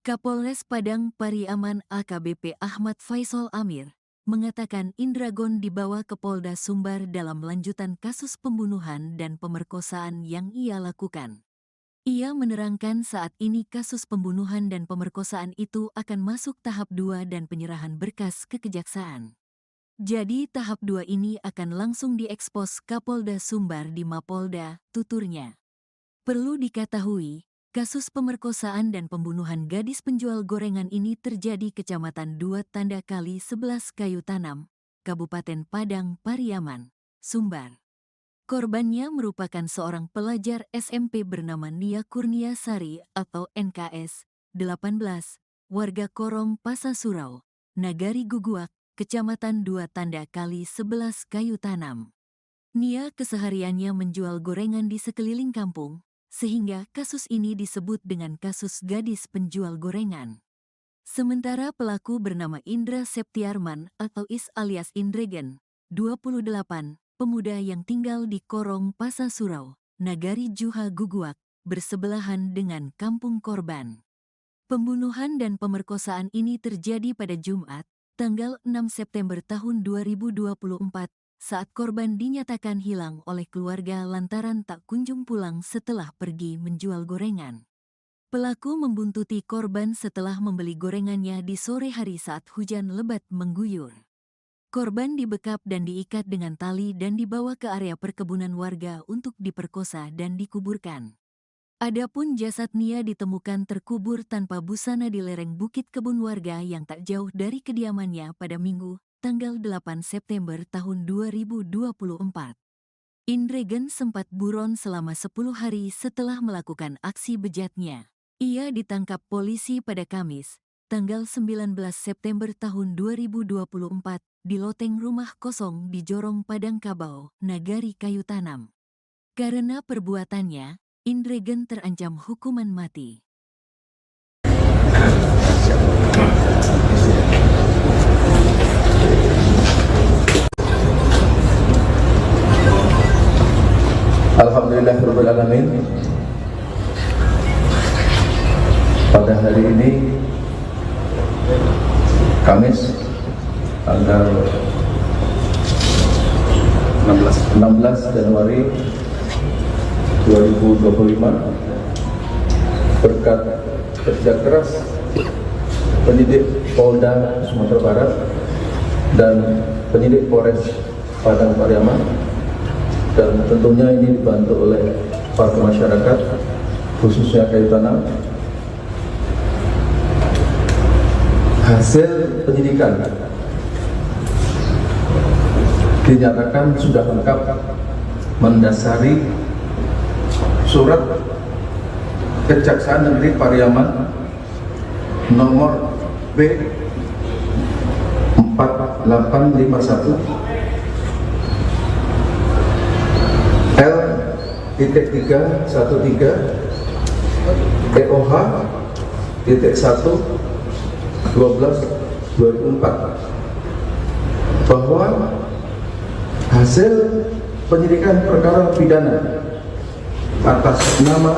Kapolres Padang Pariaman AKBP Ahmad Faisal Amir mengatakan Indragon dibawa ke Polda Sumbar dalam lanjutan kasus pembunuhan dan pemerkosaan yang ia lakukan. Ia menerangkan saat ini kasus pembunuhan dan pemerkosaan itu akan masuk tahap 2 dan penyerahan berkas ke kejaksaan. Jadi tahap 2 ini akan langsung diekspos Kapolda Sumbar di Mapolda, tuturnya. Perlu diketahui, kasus pemerkosaan dan pembunuhan gadis penjual gorengan ini terjadi Kecamatan 2 Tanda Kali 11 Kayu Tanam, Kabupaten Padang Pariaman, Sumbar. Korbannya merupakan seorang pelajar SMP bernama Nia Kurnia Sari atau NKS 18, warga Korong Pasasurau, Nagari Guguak, Kecamatan 2 Tanda Kali 11 Kayu Tanam. Nia kesehariannya menjual gorengan di sekeliling kampung, sehingga kasus ini disebut dengan kasus gadis penjual gorengan. Sementara pelaku bernama Indra Septiarman atau Is alias Indregen, 28, pemuda yang tinggal di Korong Pasasurau, Nagari Juha Guguak, bersebelahan dengan kampung korban. Pembunuhan dan pemerkosaan ini terjadi pada Jumat, tanggal 6 September tahun 2024, saat korban dinyatakan hilang oleh keluarga lantaran tak kunjung pulang setelah pergi menjual gorengan. Pelaku membuntuti korban setelah membeli gorengannya di sore hari saat hujan lebat mengguyur. Korban dibekap dan diikat dengan tali dan dibawa ke area perkebunan warga untuk diperkosa dan dikuburkan. Adapun jasad Nia ditemukan terkubur tanpa busana di lereng bukit kebun warga yang tak jauh dari kediamannya pada Minggu, tanggal 8 September tahun 2024. Indregen sempat buron selama 10 hari setelah melakukan aksi bejatnya. Ia ditangkap polisi pada Kamis, tanggal 19 September tahun 2024, di loteng rumah kosong di Jorong Padang Kabau, Nagari Kayu Tanam. Karena perbuatannya, Indregen terancam hukuman mati. Alhamdulillahirabbil alamin. Pada hari ini Kamis tanggal 16 Januari 2025, berkat kerja keras penyidik Polda Sumatera Barat dan penyidik Polres Padang Pariaman, dan tentunya ini dibantu oleh para masyarakat khususnya Kayu Tanam, hasil penyidikan dinyatakan sudah lengkap mendasari surat Kejaksaan Negeri Pariaman nomor B 4851 L.313 EOH .1 12/2004 bahwa hasil penyidikan perkara pidana atas nama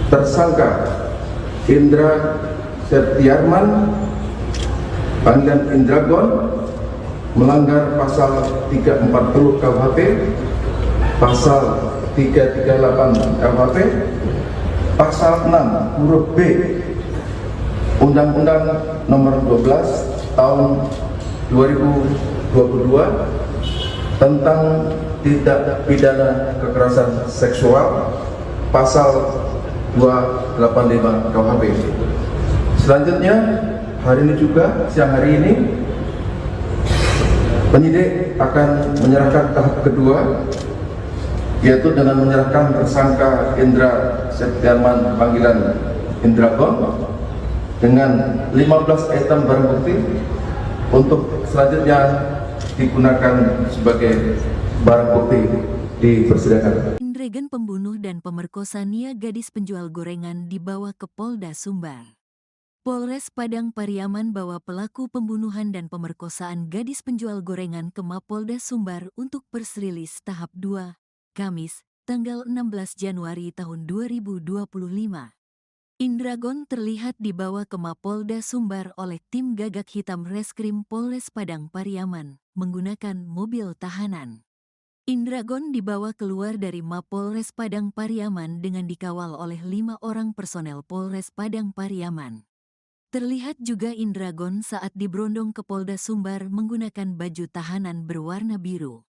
tersangka Indra Septiarman panggilan Indragon melanggar pasal 340 KUHP, pasal 338 KUHP, pasal 6 huruf B Undang-Undang Nomor 12 Tahun 2022 tentang tindak pidana kekerasan seksual, pasal 285 KUHP. Selanjutnya, hari ini juga, siang hari ini, penyidik akan menyerahkan tahap kedua, yaitu dengan menyerahkan tersangka Indra Septiarman panggilan Indragon dengan 15 item barang bukti untuk selanjutnya digunakan sebagai barang bukti di persidangan. Indregen pembunuh dan pemerkosa Nia gadis penjual gorengan dibawa ke Polda Sumbar. Polres Padang Pariaman bawa pelaku pembunuhan dan pemerkosaan gadis penjual gorengan ke Mapolda Sumbar untuk persrilis tahap 2, Kamis, tanggal 16 Januari tahun 2025. Indragon terlihat dibawa ke Mapolda Sumbar oleh tim Gagak Hitam Reskrim Polres Padang Pariaman menggunakan mobil tahanan. Indragon dibawa keluar dari Mapolres Padang Pariaman dengan dikawal oleh 5 orang personel Polres Padang Pariaman. Terlihat juga Indragon saat diberondong ke Polda Sumbar menggunakan baju tahanan berwarna biru.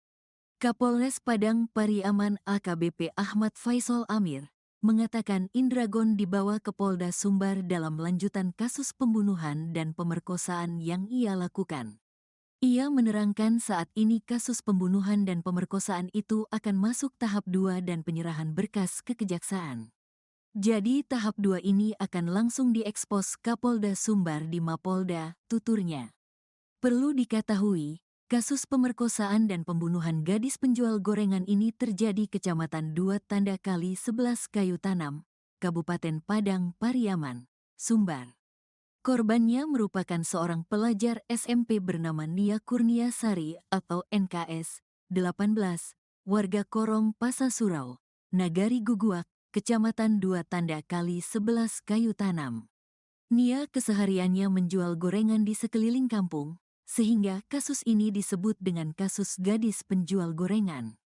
Kapolres Padang Pariaman AKBP Ahmad Faisal Amir mengatakan Indragon dibawa ke Polda Sumbar dalam lanjutan kasus pembunuhan dan pemerkosaan yang ia lakukan. Ia menerangkan saat ini kasus pembunuhan dan pemerkosaan itu akan masuk tahap 2 dan penyerahan berkas ke kejaksaan. Jadi tahap 2 ini akan langsung diekspos Kapolda Sumbar di Mapolda, tuturnya. Perlu diketahui, kasus pemerkosaan dan pembunuhan gadis penjual gorengan ini terjadi Kecamatan 2 Tanda Kali 11 Kayu Tanam, Kabupaten Padang Pariaman, Sumbar. Korbannya merupakan seorang pelajar SMP bernama Nia Kurniasari atau NKS, 18, warga Korong Pasasurau, Nagari Guguak, Kecamatan 2 Tanda Kali 11 Kayu Tanam. Nia kesehariannya menjual gorengan di sekeliling kampung, sehingga kasus ini disebut dengan kasus gadis penjual gorengan.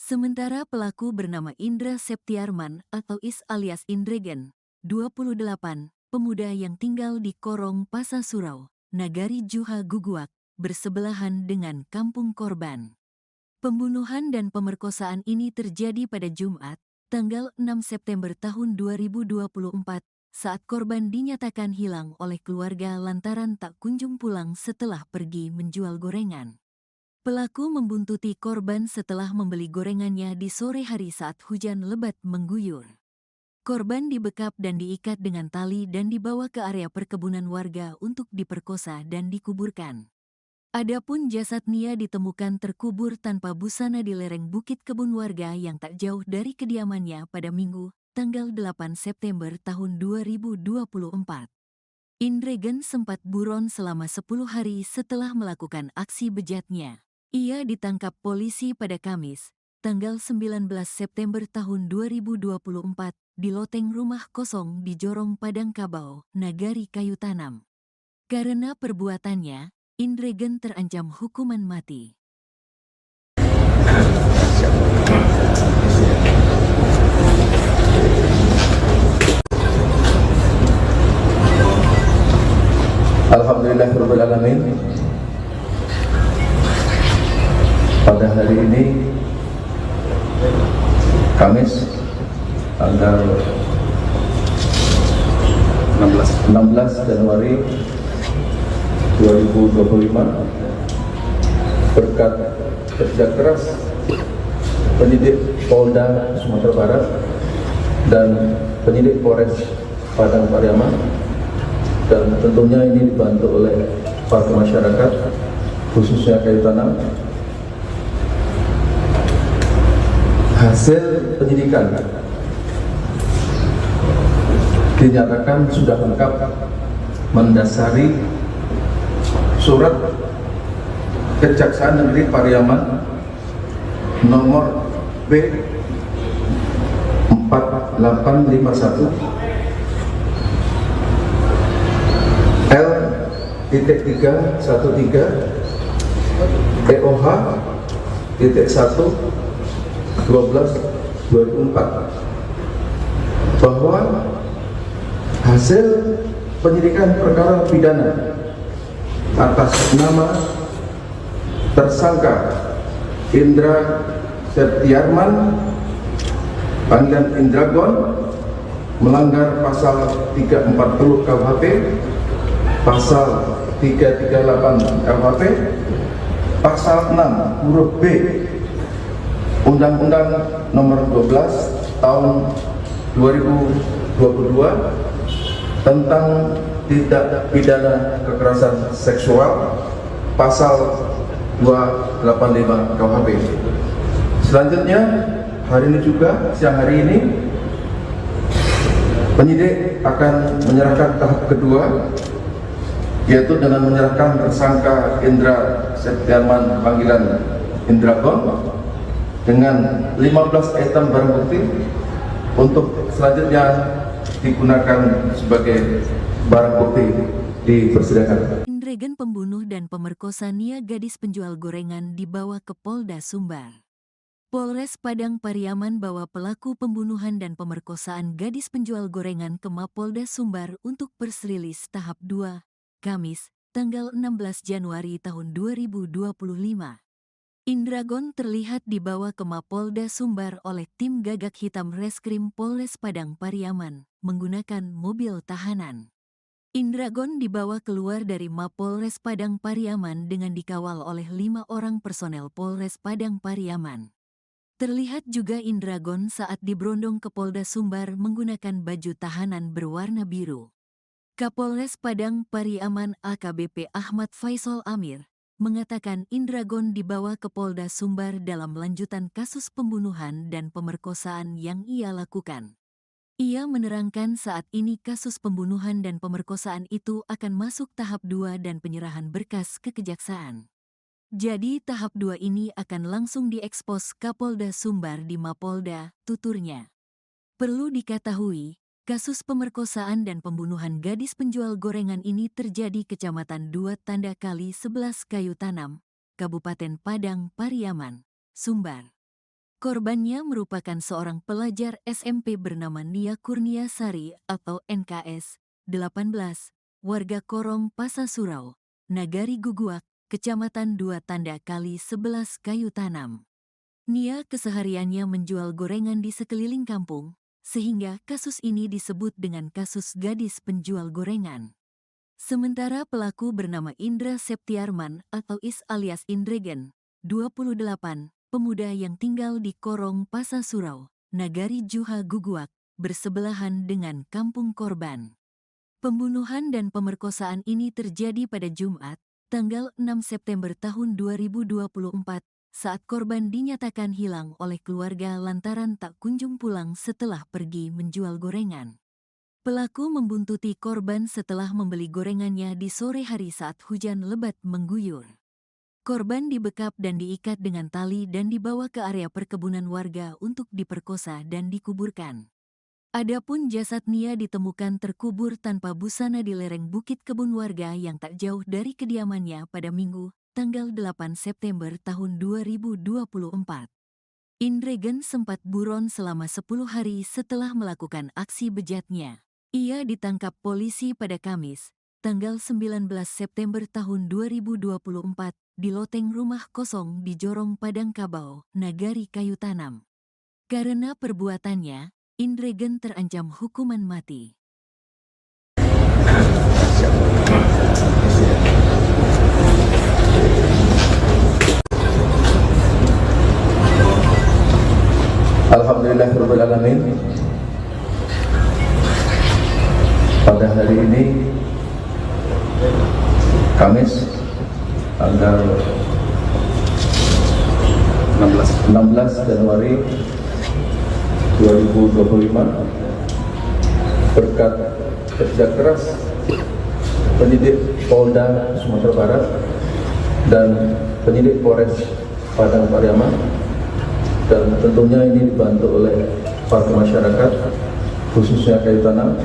Sementara pelaku bernama Indra Septiarman atau Is alias Indregen, 28, pemuda yang tinggal di Korong Pasasurau, Nagari Juha Guguak, bersebelahan dengan kampung korban. Pembunuhan dan pemerkosaan ini terjadi pada Jumat, tanggal 6 September tahun 2024, saat korban dinyatakan hilang oleh keluarga lantaran tak kunjung pulang setelah pergi menjual gorengan. Pelaku membuntuti korban setelah membeli gorengannya di sore hari saat hujan lebat mengguyur. Korban dibekap dan diikat dengan tali dan dibawa ke area perkebunan warga untuk diperkosa dan dikuburkan. Adapun jasad Nia ditemukan terkubur tanpa busana di lereng bukit kebun warga yang tak jauh dari kediamannya pada Minggu, tanggal 8 September tahun 2024. Indregen sempat buron selama 10 hari setelah melakukan aksi bejatnya. Ia ditangkap polisi pada Kamis, tanggal 19 September tahun 2024, di loteng rumah kosong di Jorong Padang Kabau, Nagari Kayu Tanam. Karena perbuatannya, Indregen terancam hukuman mati. Alhamdulillahirabbil alamin. Pada hari ini Kamis tanggal 16 Januari 2025, berkat kerja keras penyidik Polda Sumatera Barat dan penyidik Polres Padang Pariaman, dan tentunya ini dibantu oleh warga masyarakat khususnya Kayu Tanam. Hasil penyidikan dinyatakan sudah lengkap mendasari surat Kejaksaan Negeri Pariaman nomor B 4851 L.313 EOH .1 12/2004 bahwa hasil penyidikan perkara pidana atas nama tersangka Indra Septiarman panggilan Indragon melanggar pasal 340 KUHP, pasal 338 KUHP, pasal 6 huruf B Undang-Undang Nomor 12 Tahun 2022 tentang tindak pidana kekerasan seksual, pasal 285 KUHP. Selanjutnya, hari ini juga, siang hari ini, penyidik akan menyerahkan tahap kedua, yaitu dengan menyerahkan tersangka Indra Septiarman panggilan Indragon dengan 15 item barang bukti untuk selanjutnya digunakan sebagai barang bukti di persidangan. Indragon pembunuh dan pemerkosa Nia gadis penjual gorengan dibawa ke Polda Sumbar. Polres Padang Pariaman bawa pelaku pembunuhan dan pemerkosaan gadis penjual gorengan ke Mapolda Sumbar untuk persrilis tahap 2, Kamis, tanggal 16 Januari tahun 2025. Indragon terlihat dibawa ke Mapolda Sumbar oleh tim Gagak Hitam Reskrim Polres Padang Pariaman menggunakan mobil tahanan. Indragon dibawa keluar dari Mapolres Padang Pariaman dengan dikawal oleh 5 orang personel Polres Padang Pariaman. Terlihat juga Indragon saat diberondong ke Polda Sumbar menggunakan baju tahanan berwarna biru. Kapolres Padang Pariaman AKBP Ahmad Faisal Amir mengatakan Indragon dibawa ke Polda Sumbar dalam lanjutan kasus pembunuhan dan pemerkosaan yang ia lakukan. Ia menerangkan saat ini kasus pembunuhan dan pemerkosaan itu akan masuk tahap 2 dan penyerahan berkas ke kejaksaan. Jadi tahap 2 ini akan langsung diekspos Kapolda Sumbar di Mapolda, tuturnya. Perlu diketahui, kasus pemerkosaan dan pembunuhan gadis penjual gorengan ini terjadi Kecamatan 2 Tanda Kali 11 Kayu Tanam, Kabupaten Padang Pariaman, Sumbar. Korbannya merupakan seorang pelajar SMP bernama Nia Kurniasari atau NKS 18, warga Korong Pasasurau, Nagari Guguak, Kecamatan 2 Tanda Kali 11 Kayu Tanam. Nia kesehariannya menjual gorengan di sekeliling kampung, sehingga kasus ini disebut dengan kasus gadis penjual gorengan. Sementara pelaku bernama Indra Septiarman atau Is alias Indragon, 28, pemuda yang tinggal di Korong Pasasurau, Nagari Juha Guguak, bersebelahan dengan kampung korban. Pembunuhan dan pemerkosaan ini terjadi pada Jumat, tanggal 6 September tahun 2024, saat korban dinyatakan hilang oleh keluarga lantaran tak kunjung pulang setelah pergi menjual gorengan. Pelaku membuntuti korban setelah membeli gorengannya di sore hari saat hujan lebat mengguyur. Korban dibekap dan diikat dengan tali dan dibawa ke area perkebunan warga untuk diperkosa dan dikuburkan. Adapun jasad Nia ditemukan terkubur tanpa busana di lereng bukit kebun warga yang tak jauh dari kediamannya pada Minggu, tanggal 8 September tahun 2024. Indragon sempat buron selama 10 hari setelah melakukan aksi bejatnya. Ia ditangkap polisi pada Kamis, tanggal 19 September tahun 2024, di loteng rumah kosong di Jorong Padang Kabau, Nagari Kayu Tanam. Karena perbuatannya, Indragon terancam hukuman mati. Alhamdulillahirabbil alamin. Pada hari ini Kamis tanggal 16 Januari 2025, berkat kerja keras penyidik Polda Sumatera Barat dan penyidik Polres Padang Pariaman, dan tentunya ini dibantu oleh warga masyarakat khususnya Kayu Tanam.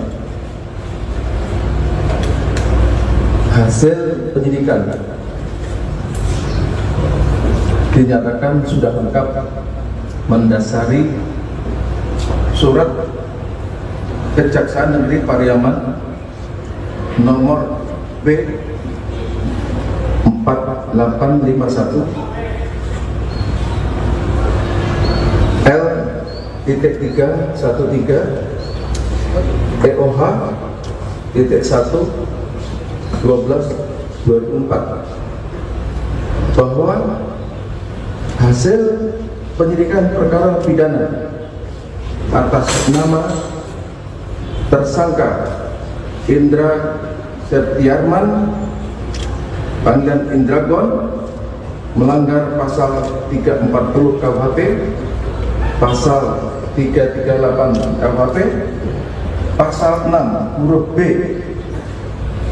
Hasil penyidikan dinyatakan sudah lengkap mendasari surat Kejaksaan Negeri Pariaman nomor B 4851 L.313 EOH .1 12/2004 bahwa hasil penyidikan perkara pidana atas nama tersangka Indra Septiarman panggilan Indragon melanggar pasal 340 KUHP, pasal 338 KUHP, pasal 6 huruf B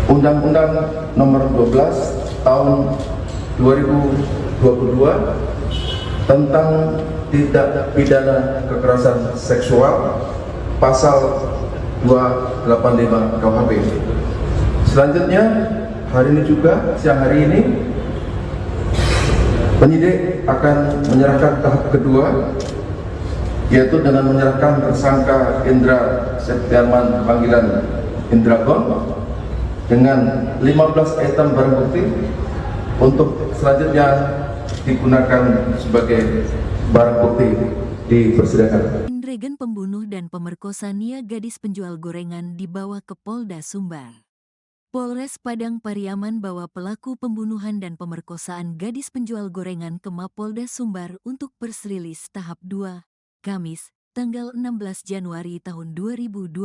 Undang-Undang Nomor 12 Tahun 2022 tentang tindak pidana kekerasan seksual, pasal 285 KUHP. Selanjutnya, hari ini juga, siang hari ini, penyidik akan menyerahkan tahap kedua, yaitu dengan menyerahkan tersangka Indra Septiarman panggilan Indragon dengan 15 item barang bukti untuk selanjutnya digunakan sebagai barang bukti di persidangan. Indragon pembunuh dan pemerkosa Nia gadis penjual gorengan dibawa ke Polda Sumbar. Polres Padang Pariaman bawa pelaku pembunuhan dan pemerkosaan gadis penjual gorengan ke Mapolda Sumbar untuk persrilis tahap 2, Kamis, tanggal 16 Januari tahun 2025.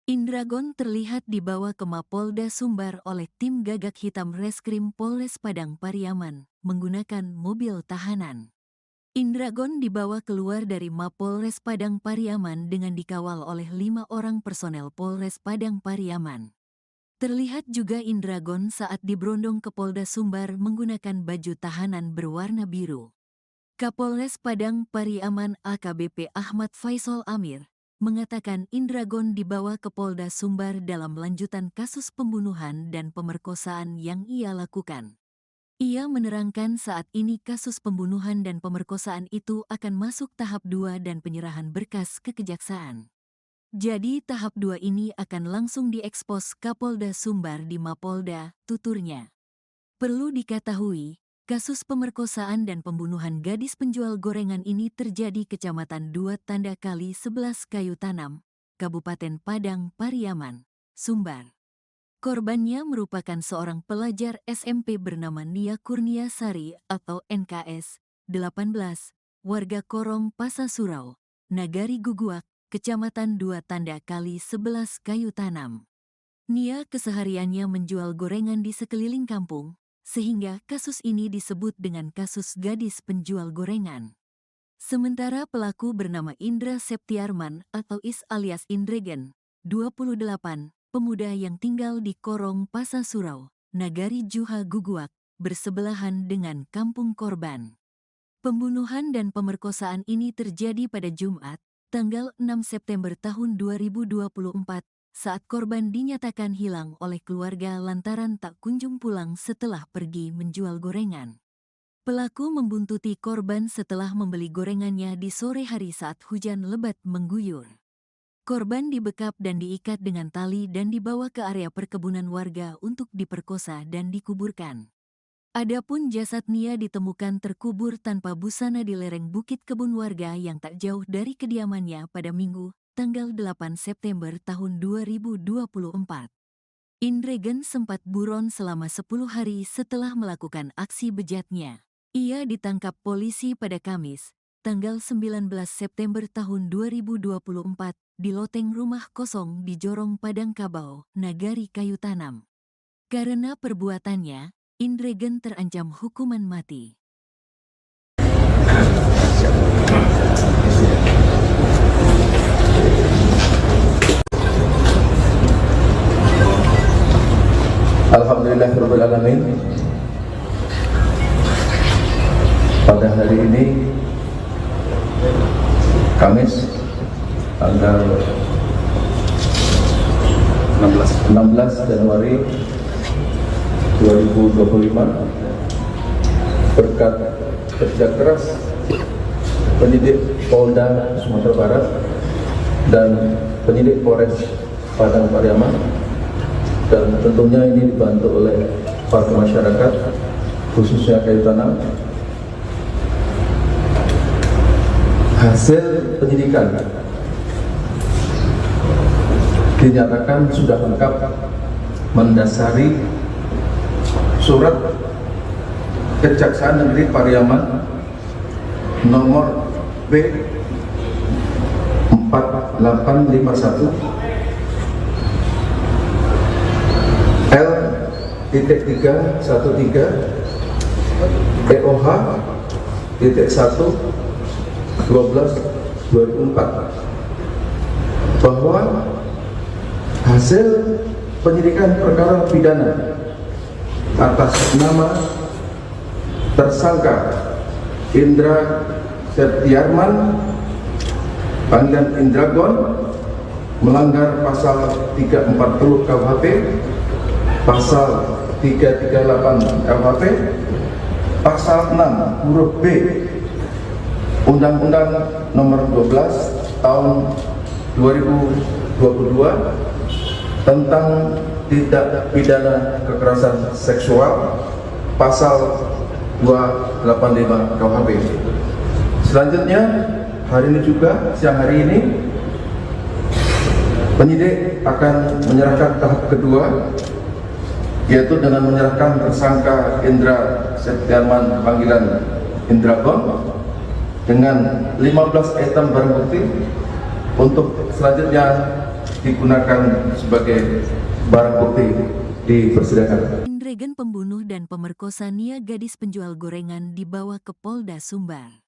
Indragon terlihat dibawa ke Mapolda Sumbar oleh tim Gagak Hitam Reskrim Polres Padang Pariaman menggunakan mobil tahanan. Indragon dibawa keluar dari Mapolres Padang Pariaman dengan dikawal oleh 5 orang personel Polres Padang Pariaman. Terlihat juga Indragon saat diberondong ke Polda Sumbar menggunakan baju tahanan berwarna biru. Kapolres Padang Pariaman AKBP Ahmad Faisal Amir mengatakan Indragon dibawa ke Polda Sumbar dalam lanjutan kasus pembunuhan dan pemerkosaan yang ia lakukan. Ia menerangkan saat ini kasus pembunuhan dan pemerkosaan itu akan masuk tahap 2 dan penyerahan berkas ke kejaksaan. Jadi tahap 2 ini akan langsung diekspos Kapolda Sumbar di Mapolda, tuturnya. Perlu diketahui, kasus pemerkosaan dan pembunuhan gadis penjual gorengan ini terjadi Kecamatan 2 Tanda Kali 11 Kayu Tanam, Kabupaten Padang Pariaman, Sumbar. Korbannya merupakan seorang pelajar SMP bernama Nia Kurniasari atau NKS 18, warga Korong Pasasurau, Nagari Guguak, Kecamatan 2 Tanda Kali 11 Kayu Tanam. Nia kesehariannya menjual gorengan di sekeliling kampung, sehingga kasus ini disebut dengan kasus gadis penjual gorengan. Sementara pelaku bernama Indra Septiarman atau Is alias Indragon, 28, pemuda yang tinggal di Korong Pasasurau, Nagari Juha Guguak, bersebelahan dengan kampung korban. Pembunuhan dan pemerkosaan ini terjadi pada Jumat, tanggal 6 September tahun 2024, saat korban dinyatakan hilang oleh keluarga lantaran tak kunjung pulang setelah pergi menjual gorengan. Pelaku membuntuti korban setelah membeli gorengannya di sore hari saat hujan lebat mengguyur. Korban dibekap dan diikat dengan tali dan dibawa ke area perkebunan warga untuk diperkosa dan dikuburkan. Adapun jasad Nia ditemukan terkubur tanpa busana di lereng bukit kebun warga yang tak jauh dari kediamannya pada Minggu, tanggal 8 September tahun 2024. Indragon sempat buron selama 10 hari setelah melakukan aksi bejatnya. Ia ditangkap polisi pada Kamis, tanggal 19 September tahun 2024, di loteng rumah kosong di Jorong Padang Kabau, Nagari Kayu Tanam. Karena perbuatannya, Indragon terancam hukuman mati. Alhamdulillahirabbil alamin. Pada hari ini Kamis tanggal 16 Januari 2025, berkat kerja keras penyidik Polda Sumatera Barat dan penyidik Polres Padang Pariaman, dan tentunya ini dibantu oleh warga masyarakat khususnya Kayu Tanam. Hasil penyidikan dinyatakan sudah lengkap mendasari surat Kejaksaan Negeri Pariaman nomor B 4851 L.313 EOH titik 1/12/2004 bahwa hasil penyidikan perkara pidana atas nama tersangka Indra Septiarman panggilan Indragon melanggar pasal 340 KUHP, pasal 338 KUHP, pasal 6 huruf B Undang-Undang Nomor 12 Tahun 2022 tentang tindak pidana kekerasan seksual, pasal 285 KUHP. Selanjutnya, hari ini juga, siang hari ini, penyidik akan menyerahkan tahap kedua, yaitu dengan menyerahkan tersangka Indra Septiarman panggilan Indragon dengan 15 item barang bukti untuk selanjutnya digunakan sebagai barang bukti di persidangan. Indragon pembunuh dan pemerkosa Nia gadis penjual gorengan dibawa ke Polda Sumbar.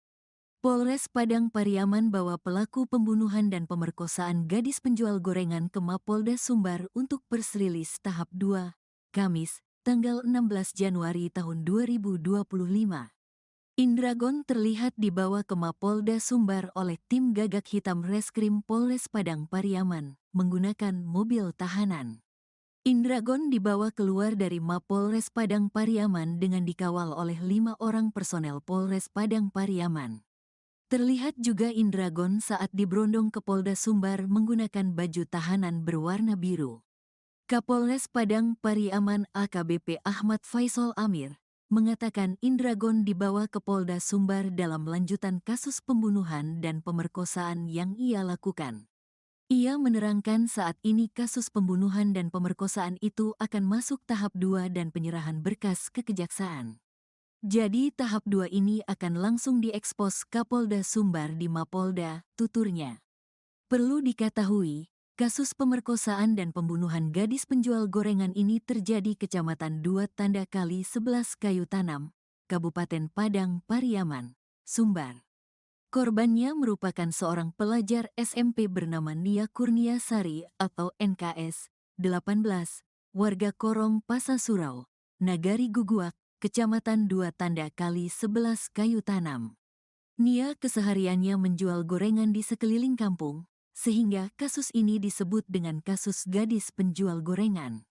Polres Padang Pariaman bawa pelaku pembunuhan dan pemerkosaan gadis penjual gorengan ke Mapolda Sumbar untuk persrilis tahap 2, Kamis, tanggal 16 Januari tahun 2025. Indragon terlihat dibawa ke Mapolda Sumbar oleh tim gagak hitam Reskrim Polres Padang Pariaman menggunakan mobil tahanan. Indragon dibawa keluar dari Mapolres Padang Pariaman dengan dikawal oleh 5 orang personel Polres Padang Pariaman. Terlihat juga Indragon saat diberondong ke Polda Sumbar menggunakan baju tahanan berwarna biru. Kapolres Padang Pariaman AKBP Ahmad Faisal Amir mengatakan Indragon dibawa ke Polda Sumbar dalam lanjutan kasus pembunuhan dan pemerkosaan yang ia lakukan. Ia menerangkan saat ini kasus pembunuhan dan pemerkosaan itu akan masuk tahap 2 dan penyerahan berkas ke kejaksaan. Jadi tahap 2 ini akan langsung diekspos Kapolda Sumbar di Mapolda, tuturnya. Perlu diketahui, kasus pemerkosaan dan pembunuhan gadis penjual gorengan ini terjadi Kecamatan 2 Tanda Kali 11 Kayu Tanam, Kabupaten Padang Pariaman, Sumbar. Korbannya merupakan seorang pelajar SMP bernama Nia Kurniasari atau NKS 18, warga Korong Pasasurau, Nagari Guguak, Kecamatan 2 Tanda Kali 11 Kayu Tanam. Nia kesehariannya menjual gorengan di sekeliling kampung, sehingga kasus ini disebut dengan kasus gadis penjual gorengan.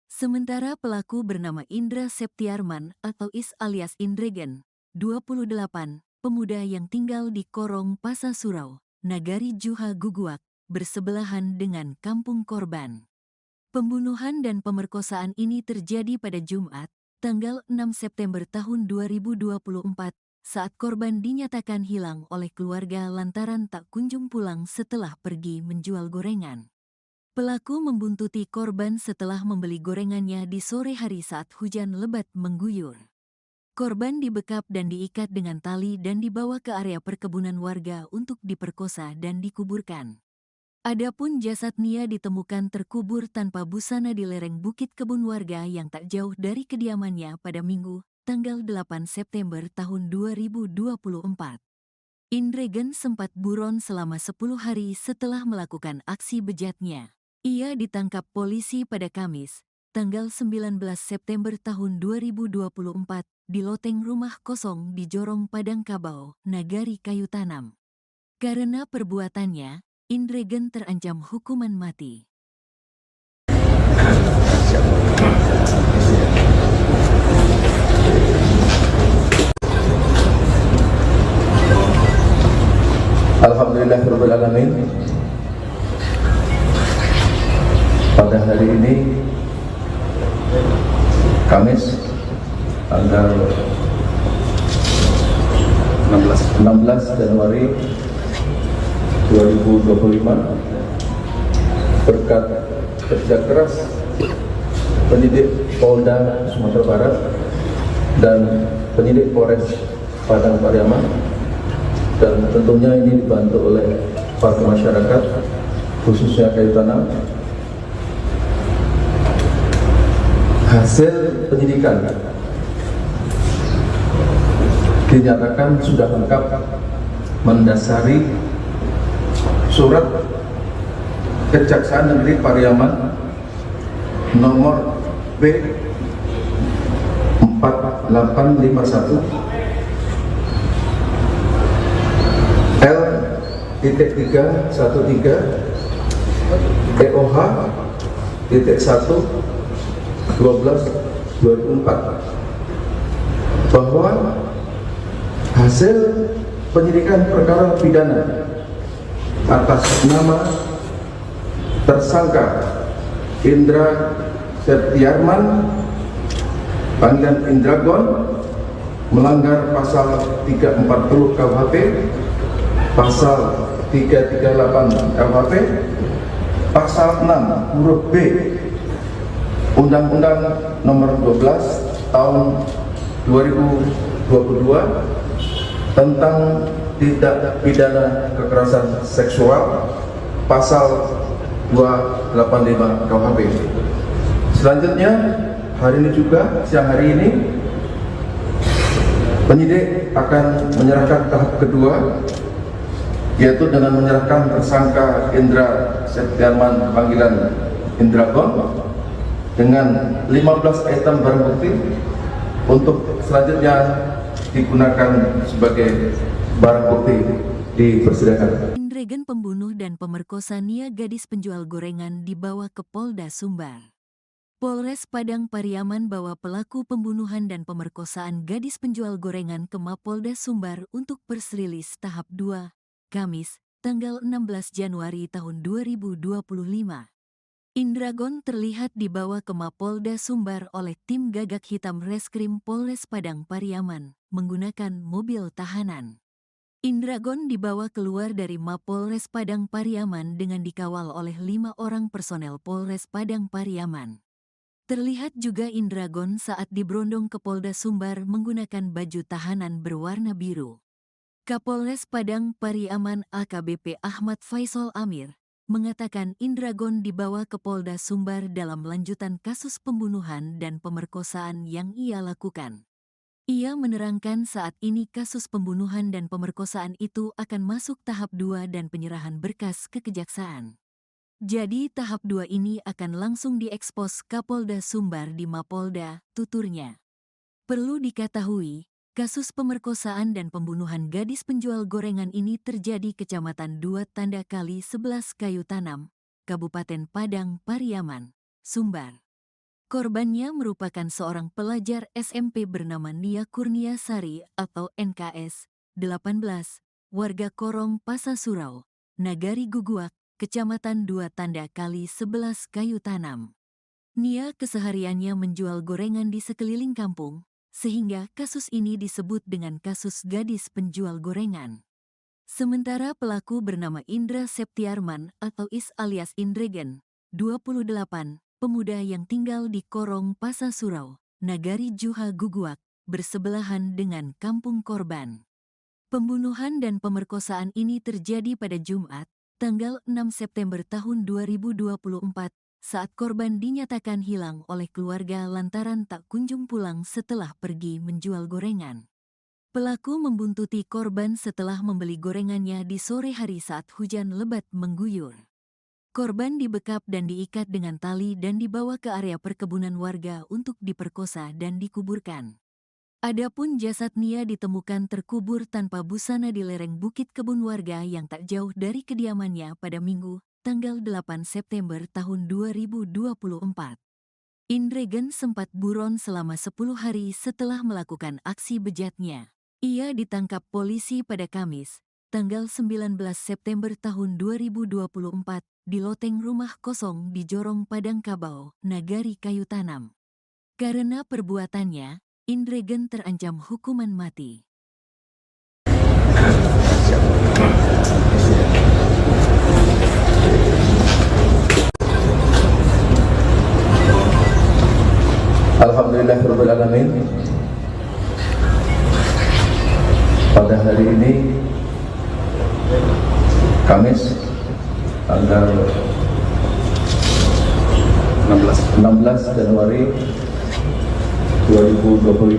Sementara pelaku bernama Indra Septiarman atau Is alias Indragon, 28, pemuda yang tinggal di Korong Pasasurau, Nagari Juha Guguak, bersebelahan dengan kampung korban. Pembunuhan dan pemerkosaan ini terjadi pada Jumat, tanggal 6 September tahun 2024, saat korban dinyatakan hilang oleh keluarga lantaran tak kunjung pulang setelah pergi menjual gorengan. Pelaku membuntuti korban setelah membeli gorengannya di sore hari saat hujan lebat mengguyur. Korban dibekap dan diikat dengan tali dan dibawa ke area perkebunan warga untuk diperkosa dan dikuburkan. Adapun jasad Nia ditemukan terkubur tanpa busana di lereng bukit kebun warga yang tak jauh dari kediamannya pada Minggu, tanggal 8 September tahun 2024. Indragon sempat buron selama 10 hari setelah melakukan aksi bejatnya. Ia ditangkap polisi pada Kamis, tanggal 19 September tahun 2024, di loteng rumah kosong di Jorong Padang Kabau, Nagari Kayu Tanam. Karena perbuatannya, Indragon terancam hukuman mati. Alhamdulillahirabbil alamin. Pada hari ini Kamis tanggal 16 Januari 2025, berkat kerja keras penyidik Polda Sumatera Barat dan penyidik Polres Padang Pariaman, dan tentunya ini dibantu oleh para masyarakat khususnya Kayu Tanam, hasil penyidikan dinyatakan sudah lengkap mendasari surat Kejaksaan Negeri Pariaman nomor B 4851 L.313 EOH .1 12/2004 bahwa hasil penyidikan perkara pidana atas nama tersangka Indra Septiarman panggilan Indragon melanggar pasal 340 KUHP, pasal 338 KUHP, pasal 6 huruf B Undang-Undang Nomor 12 Tahun 2022 tentang tindak pidana kekerasan seksual, pasal 285 KUHP. Selanjutnya, hari ini juga, siang hari ini, penyidik akan menyerahkan tahap kedua, yaitu dengan menyerahkan tersangka Indra Septiarman panggilan Indragon dengan 15 item barang bukti untuk selanjutnya digunakan sebagai barang bukti di persidangan. Indragon pembunuh dan pemerkosa Nia gadis penjual gorengan dibawa ke Polda Sumbar. Polres Padang Pariaman bawa pelaku pembunuhan dan pemerkosaan gadis penjual gorengan ke Mapolda Sumbar untuk press release tahap 2, Kamis, tanggal 16 Januari tahun 2025. Indragon terlihat dibawa ke Mapolda Sumbar oleh tim gagak hitam Reskrim Polres Padang Pariaman menggunakan mobil tahanan. Indragon dibawa keluar dari Mapolres Padang Pariaman dengan dikawal oleh 5 orang personel Polres Padang Pariaman. Terlihat juga Indragon saat diberondong ke Polda Sumbar menggunakan baju tahanan berwarna biru. Kapolres Padang Pariaman AKBP Ahmad Faisal Amir mengatakan Indragon dibawa ke Polda Sumbar dalam lanjutan kasus pembunuhan dan pemerkosaan yang ia lakukan. Ia menerangkan saat ini kasus pembunuhan dan pemerkosaan itu akan masuk tahap 2 dan penyerahan berkas ke Kejaksaan. Jadi tahap 2 ini akan langsung diekspos Kapolda Sumbar di Mapolda, tuturnya. Perlu diketahui, kasus pemerkosaan dan pembunuhan gadis penjual gorengan ini terjadi Kecamatan 2 Tanda Kali 11 Kayu Tanam, Kabupaten Padang Pariaman, Sumbar. Korbannya merupakan seorang pelajar SMP bernama Nia Kurniasari atau NKS 18, warga Korong Pasasurau, Nagari Guguak, Kecamatan 2 Tanda Kali 11 Kayu Tanam. Nia kesehariannya menjual gorengan di sekeliling kampung, sehingga kasus ini disebut dengan kasus gadis penjual gorengan. Sementara pelaku bernama Indra Septiarman atau Is alias Indragon, 28, pemuda yang tinggal di Korong Pasasurau, Nagari Juha Guguak, bersebelahan dengan kampung korban. Pembunuhan dan pemerkosaan ini terjadi pada Jumat, tanggal 6 September tahun 2024, saat korban dinyatakan hilang oleh keluarga lantaran tak kunjung pulang setelah pergi menjual gorengan. Pelaku membuntuti korban setelah membeli gorengannya di sore hari saat hujan lebat mengguyur. Korban dibekap dan diikat dengan tali dan dibawa ke area perkebunan warga untuk diperkosa dan dikuburkan. Adapun jasad Nia ditemukan terkubur tanpa busana di lereng bukit kebun warga yang tak jauh dari kediamannya pada Minggu, tanggal 8 September tahun 2024. Indragon sempat buron selama 10 hari setelah melakukan aksi bejatnya. Ia ditangkap polisi pada Kamis, tanggal 19 September tahun 2024, di loteng rumah kosong di Jorong Padang Kabau, Nagari Kayu Tanam. Karena perbuatannya, Indragon terancam hukuman mati. Alhamdulillahirabbil alamin. Pada hari ini Kamis tanggal 16 Januari 2025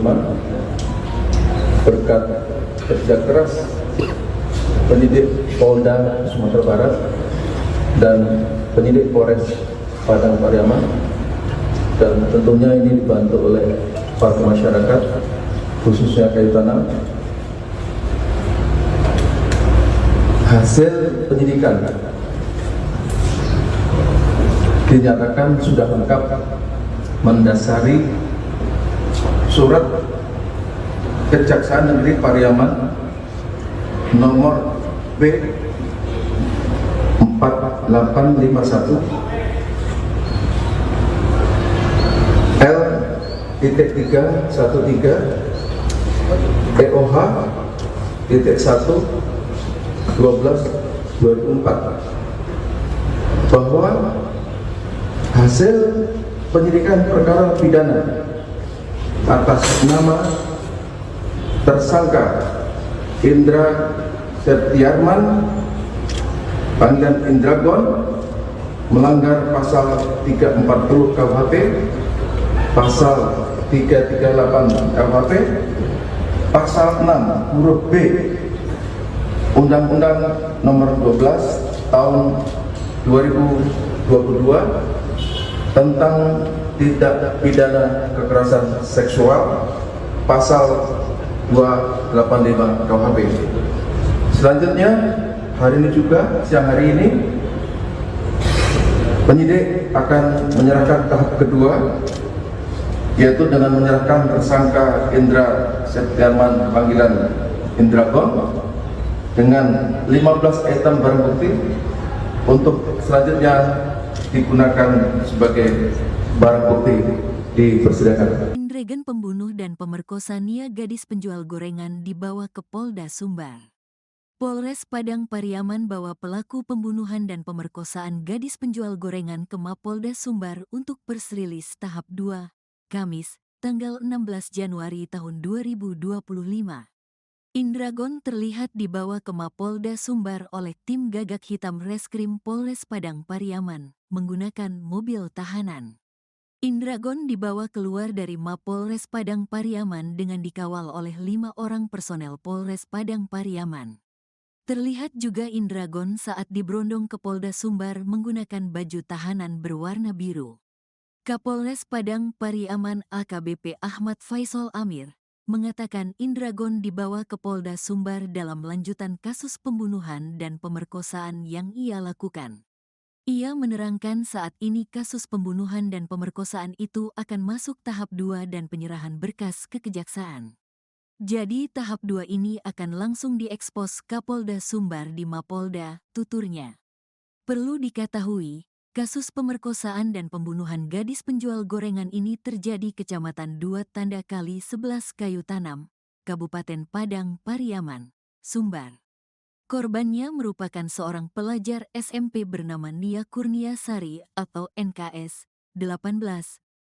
berkat berkat kerja keras penyidik Polda Sumatera Barat dan penyidik Polres Padang Pariaman, dan tentunya ini dibantu oleh para masyarakat khususnya kayu tanam. Hasil penyidikan dinyatakan sudah lengkap mendasari surat Kejaksaan Negeri Pariaman nomor B 4851 L.313 EOH .1 12/2004 bahwa hasil penyidikan perkara pidana atas nama tersangka Indra Septiarman panggilan Indragon melanggar pasal 340 KUHP, pasal 338 KUHP, pasal 6 huruf B Undang-Undang Nomor 12 Tahun 2022 tentang tindak pidana kekerasan seksual, pasal 285 KUHP. Selanjutnya, hari ini juga, siang hari ini, penyidik akan menyerahkan tahap kedua, yaitu dengan menyerahkan tersangka Indra Septiarman panggilan Indragon dengan 15 item barang bukti untuk selanjutnya digunakan sebagai barang bukti di persidangan. Indragon pembunuh dan pemerkosa Nia gadis penjual gorengan dibawa ke Polda Sumbar. Polres Padang Pariaman bawa pelaku pembunuhan dan pemerkosaan gadis penjual gorengan ke Mapolda Sumbar untuk press release tahap 2, Kamis, tanggal 16 Januari tahun 2025. Indragon terlihat dibawa ke Mapolda Sumbar oleh tim gagak hitam Reskrim Polres Padang Pariaman menggunakan mobil tahanan. Indragon dibawa keluar dari Mapolres Padang Pariaman dengan dikawal oleh 5 orang personel Polres Padang Pariaman. Terlihat juga Indragon saat diberondong ke Polda Sumbar menggunakan baju tahanan berwarna biru. Kapolres Padang Pariaman AKBP Ahmad Faisal Amir mengatakan Indragon dibawa ke Polda Sumbar dalam lanjutan kasus pembunuhan dan pemerkosaan yang ia lakukan. Ia menerangkan saat ini kasus pembunuhan dan pemerkosaan itu akan masuk tahap 2 dan penyerahan berkas ke kejaksaan. Jadi tahap 2 ini akan langsung diekspos Kapolda Sumbar di Mapolda, tuturnya. Perlu diketahui, kasus pemerkosaan dan pembunuhan gadis penjual gorengan ini terjadi Kecamatan 2 Tanda Kali 11 Kayu Tanam, Kabupaten Padang Pariaman, Sumbar. Korbannya merupakan seorang pelajar SMP bernama Nia Kurniasari atau NKS 18,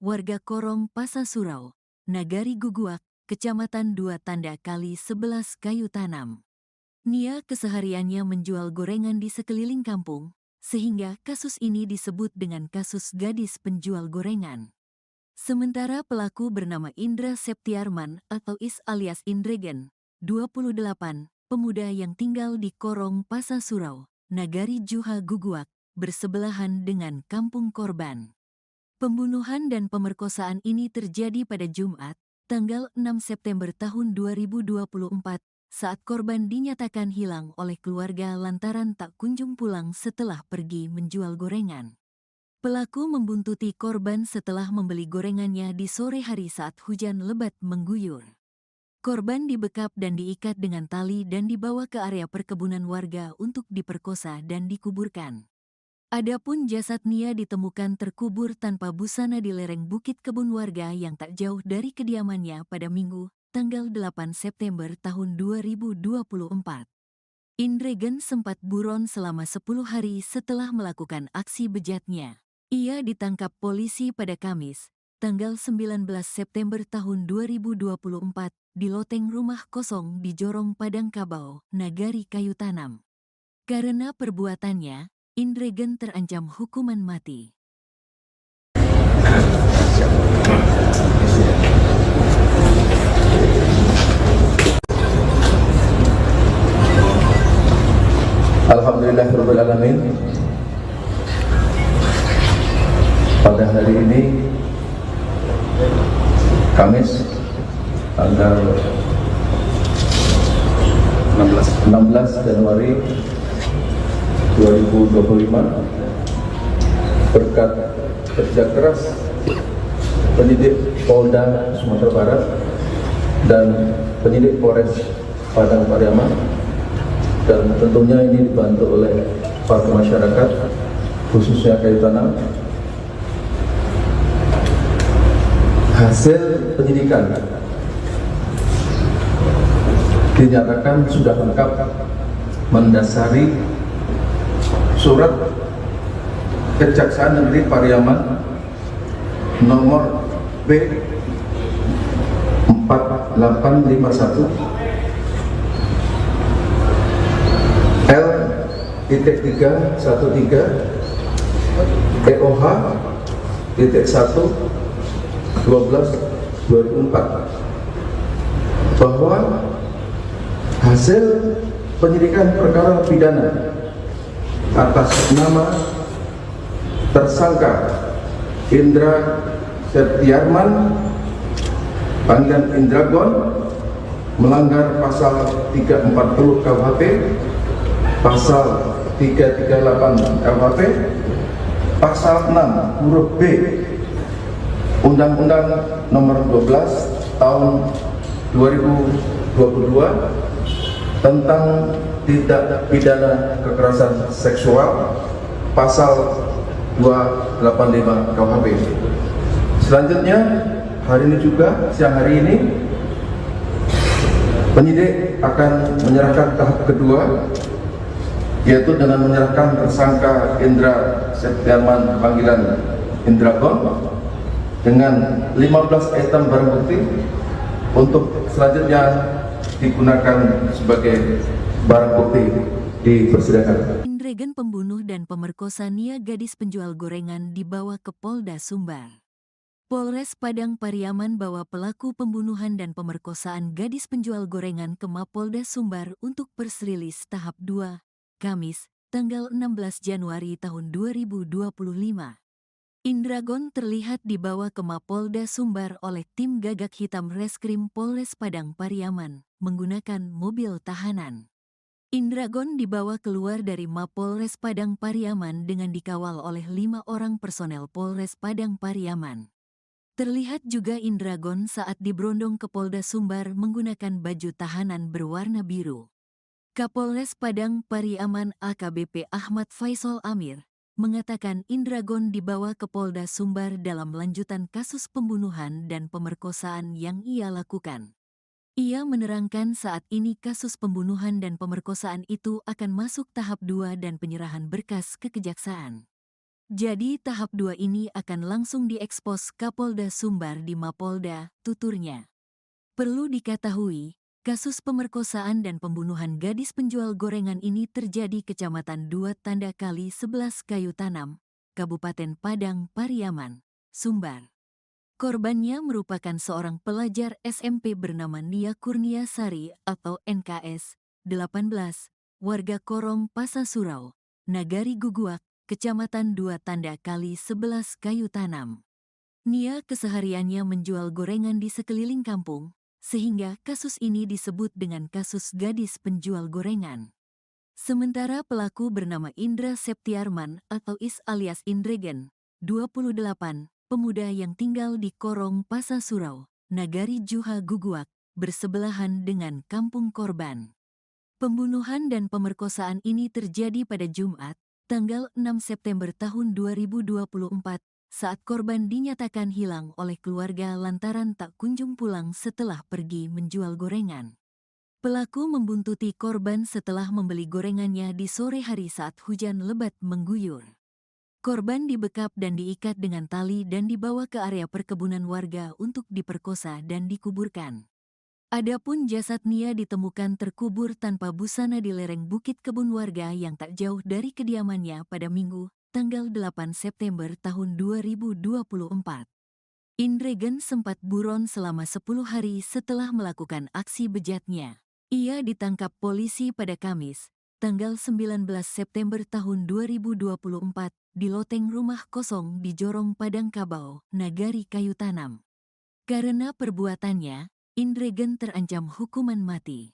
warga Korong Pasasurau, Nagari Guguak, Kecamatan 2 Tanda Kali 11 Kayu Tanam. Nia kesehariannya menjual gorengan di sekeliling kampung, sehingga kasus ini disebut dengan kasus gadis penjual gorengan. Sementara pelaku bernama Indra Septiarman atau Is alias Indragon, 28, pemuda yang tinggal di Korong Pasasurau, Nagari Juha Guguak, bersebelahan dengan kampung korban. Pembunuhan dan pemerkosaan ini terjadi pada Jumat, tanggal 6 September tahun 2024, saat korban dinyatakan hilang oleh keluarga lantaran tak kunjung pulang setelah pergi menjual gorengan. Pelaku membuntuti korban setelah membeli gorengannya di sore hari saat hujan lebat mengguyur. Korban dibekap dan diikat dengan tali dan dibawa ke area perkebunan warga untuk diperkosa dan dikuburkan. Adapun jasad Nia ditemukan terkubur tanpa busana di lereng bukit kebun warga yang tak jauh dari kediamannya pada Minggu, tanggal 8 September tahun 2024. Indragon sempat buron selama 10 hari setelah melakukan aksi bejatnya. Ia ditangkap polisi pada Kamis, tanggal 19 September tahun 2024, di loteng rumah kosong di Jorong Padang Kabau, Nagari Kayu Tanam. Karena perbuatannya, Indragon terancam hukuman mati. Alhamdulillahirabbil alamin. Pada hari ini Kamis tanggal 16 Januari 2025, berkat kerja keras penyidik Polda Sumatera Barat dan penyidik Polres Padang Pariaman, dan tentunya ini dibantu oleh para masyarakat khususnya kayu tanam, hasil penyidikan dinyatakan sudah lengkap mendasari surat Kejaksaan Negeri Pariaman nomor B 4851 L.313 EOH .1 12/2004 bahwa hasil penyidikan perkara pidana atas nama tersangka Indra Septiarman panggilan Indragon melanggar pasal 340 KUHP, pasal 338 KUHP, pasal 6 huruf B Undang-Undang Nomor 12 Tahun 2022 tentang tindak pidana kekerasan seksual, pasal 285 KUHP. Selanjutnya, hari ini juga, siang hari ini, penyidik akan menyerahkan tahap kedua, yaitu dengan menyerahkan tersangka Indra Septiarman panggilan Indragon dengan 15 item barang bukti untuk selanjutnya digunakan sebagai barang bukti di persidangan. Indragon pembunuh dan pemerkosa Nia gadis penjual gorengan dibawa ke Polda Sumbar. Polres Padang Pariaman bawa pelaku pembunuhan dan pemerkosaan gadis penjual gorengan ke Mapolda Sumbar untuk press release tahap 2, Kamis, tanggal 16 Januari tahun 2025. Indragon terlihat dibawa ke Mapolda Sumbar oleh tim gagak hitam Reskrim Polres Padang Pariaman menggunakan mobil tahanan. Indragon dibawa keluar dari Mapolres Padang Pariaman dengan dikawal oleh 5 orang personel Polres Padang Pariaman. Terlihat juga Indragon saat diberondong ke Polda Sumbar menggunakan baju tahanan berwarna biru. Kapolres Padang Pariaman AKBP Ahmad Faisal Amir mengatakan Indragon dibawa ke Polda Sumbar dalam lanjutan kasus pembunuhan dan pemerkosaan yang ia lakukan. Ia menerangkan saat ini kasus pembunuhan dan pemerkosaan itu akan masuk tahap 2 dan penyerahan berkas ke kejaksaan. Jadi tahap 2 ini akan langsung diekspos Kapolda Sumbar di Mapolda, tuturnya. Perlu diketahui, kasus pemerkosaan dan pembunuhan gadis penjual gorengan ini terjadi Kecamatan 2 Tanda Kali 11 Kayu Tanam, Kabupaten Padang Pariaman, Sumbar. Korbannya merupakan seorang pelajar SMP bernama Nia Kurnia Sari atau NKS 18, warga Korong Pasasurau, Nagari Guguak, Kecamatan 2 Tanda Kali 11 Kayu Tanam. Nia kesehariannya menjual gorengan di sekeliling kampung, sehingga kasus ini disebut dengan kasus gadis penjual gorengan. Sementara pelaku bernama Indra Septiarman atau Is alias Indragon, 28, pemuda yang tinggal di Korong Pasasurau, Nagari Juha Guguak, bersebelahan dengan kampung korban. Pembunuhan dan pemerkosaan ini terjadi pada Jumat, tanggal 6 September tahun 2024, saat korban dinyatakan hilang oleh keluarga lantaran tak kunjung pulang setelah pergi menjual gorengan. Pelaku membuntuti korban setelah membeli gorengannya di sore hari saat hujan lebat mengguyur. Korban dibekap dan diikat dengan tali dan dibawa ke area perkebunan warga untuk diperkosa dan dikuburkan. Adapun jasad Nia ditemukan terkubur tanpa busana di lereng bukit kebun warga yang tak jauh dari kediamannya pada Minggu, tanggal 8 September tahun 2024. Indragon sempat buron selama 10 hari setelah melakukan aksi bejatnya. Ia ditangkap polisi pada Kamis, tanggal 19 September tahun 2024 di loteng rumah kosong di Jorong Padang Kabau, Nagari Kayu Tanam. Karena perbuatannya, Indregen terancam hukuman mati.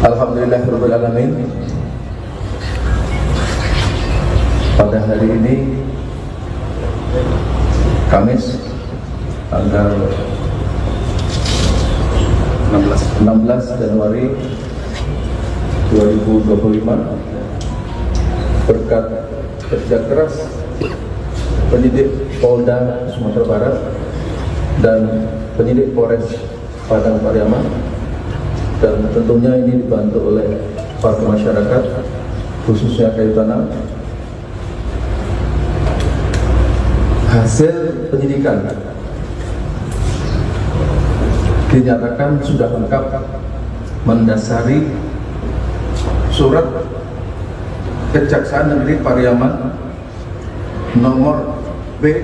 Alhamdulillahirrahmanirrahim. Pada hari ini, Kamis, tanggal 16 Januari 2025, berkat kerja keras penyidik Polda Sumatera Barat dan penyidik Polres Padang Pariaman, dan tentunya ini dibantu oleh warga masyarakat, khususnya kayu tanam. Hasil penyidikan dinyatakan sudah lengkap mendasari surat Kejaksaan Negeri Pariaman nomor B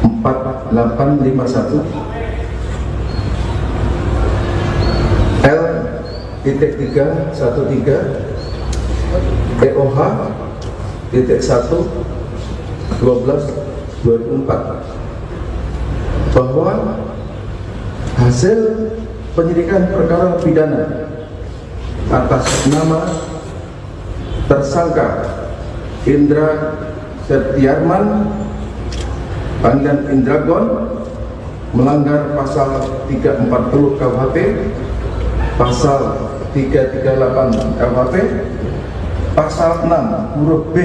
4851 L.313 EOH .1 12/24 bahwa hasil penyidikan perkara pidana atas nama tersangka Indra Septiarman panggilan Indragon melanggar pasal 340 KUHP, pasal 338 KUHP, pasal 6 huruf B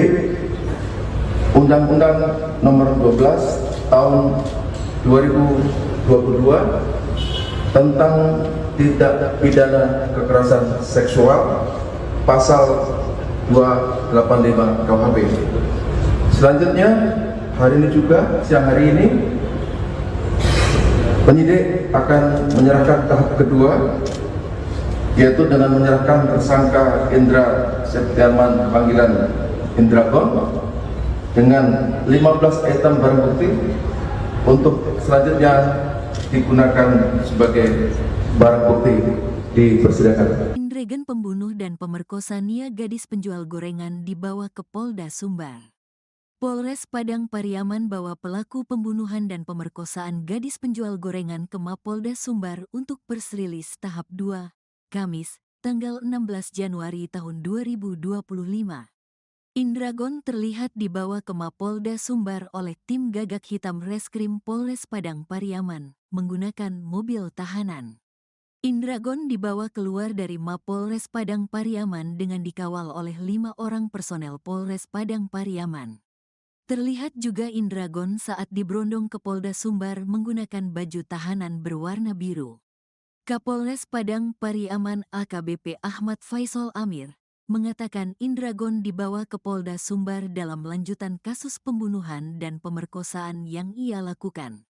Undang-Undang Nomor 12 Tahun 2022 tentang tindak pidana kekerasan seksual, pasal 285 KUHP. Selanjutnya, hari ini juga, siang hari ini, penyidik akan menyerahkan tahap kedua, yaitu dengan menyerahkan tersangka Indra Septiarman panggilan Indragon dengan 15 item barang bukti untuk selanjutnya digunakan sebagai barang bukti di persidangan. Indregen pembunuh dan pemerkosa Nia gadis penjual gorengan dibawa ke Polda Sumbar. Polres Padang Pariaman bawa pelaku pembunuhan dan pemerkosaan gadis penjual gorengan ke Mapolda Sumbar untuk persrilis tahap 2, Kamis, tanggal 16 Januari tahun 2025. Indragon terlihat dibawa ke Mapolda Sumbar oleh tim gagak hitam Reskrim Polres Padang Pariaman menggunakan mobil tahanan. Indragon dibawa keluar dari Mapolres Padang Pariaman dengan dikawal oleh 5 orang personel Polres Padang Pariaman. Terlihat juga Indragon saat diberondong ke Polda Sumbar menggunakan baju tahanan berwarna biru. Kapolres Padang Pariaman AKBP Ahmad Faisal Amir mengatakan Indragon dibawa ke Polda Sumbar dalam lanjutan kasus pembunuhan dan pemerkosaan yang ia lakukan.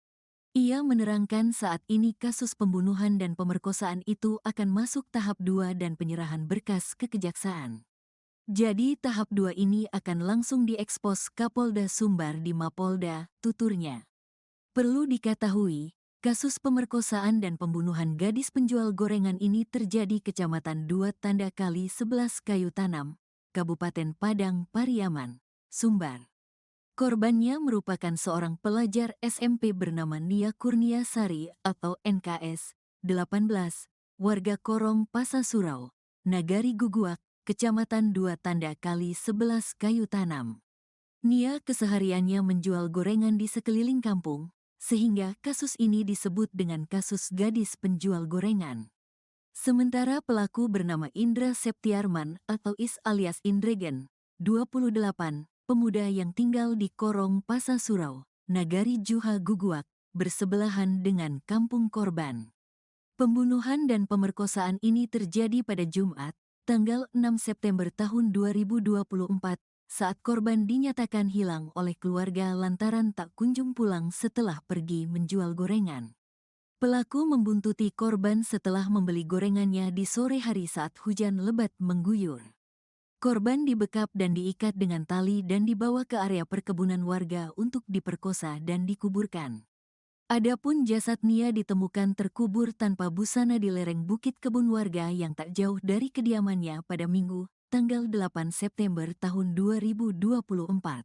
Ia menerangkan saat ini kasus pembunuhan dan pemerkosaan itu akan masuk tahap 2 dan penyerahan berkas ke kejaksaan. Jadi tahap 2 ini akan langsung diekspos Kapolda Sumbar di Mapolda, tuturnya. Perlu diketahui, kasus pemerkosaan dan pembunuhan gadis penjual gorengan ini terjadi Kecamatan 2 Tanda Kali 11 Kayu Tanam, Kabupaten Padang Pariaman, Sumbar. Korbannya merupakan seorang pelajar SMP bernama Nia Kurniasari atau NKS 18, warga Korong Pasasurau, Nagari Guguak, Kecamatan 2 Tanda Kali 11 Kayu Tanam. Nia kesehariannya menjual gorengan di sekeliling kampung, sehingga kasus ini disebut dengan kasus gadis penjual gorengan. Sementara pelaku bernama Indra Septiarman atau Is alias Indregen, 28, pemuda yang tinggal di Korong Pasasurau, Nagari Juha Guguak, bersebelahan dengan kampung korban. Pembunuhan dan pemerkosaan ini terjadi pada Jumat, tanggal 6 September tahun 2024, saat korban dinyatakan hilang oleh keluarga lantaran tak kunjung pulang setelah pergi menjual gorengan. Pelaku membuntuti korban setelah membeli gorengannya di sore hari saat hujan lebat mengguyur. Korban dibekap dan diikat dengan tali dan dibawa ke area perkebunan warga untuk diperkosa dan dikuburkan. Adapun jasad Nia ditemukan terkubur tanpa busana di lereng bukit kebun warga yang tak jauh dari kediamannya pada Minggu, tanggal 8 September tahun 2024.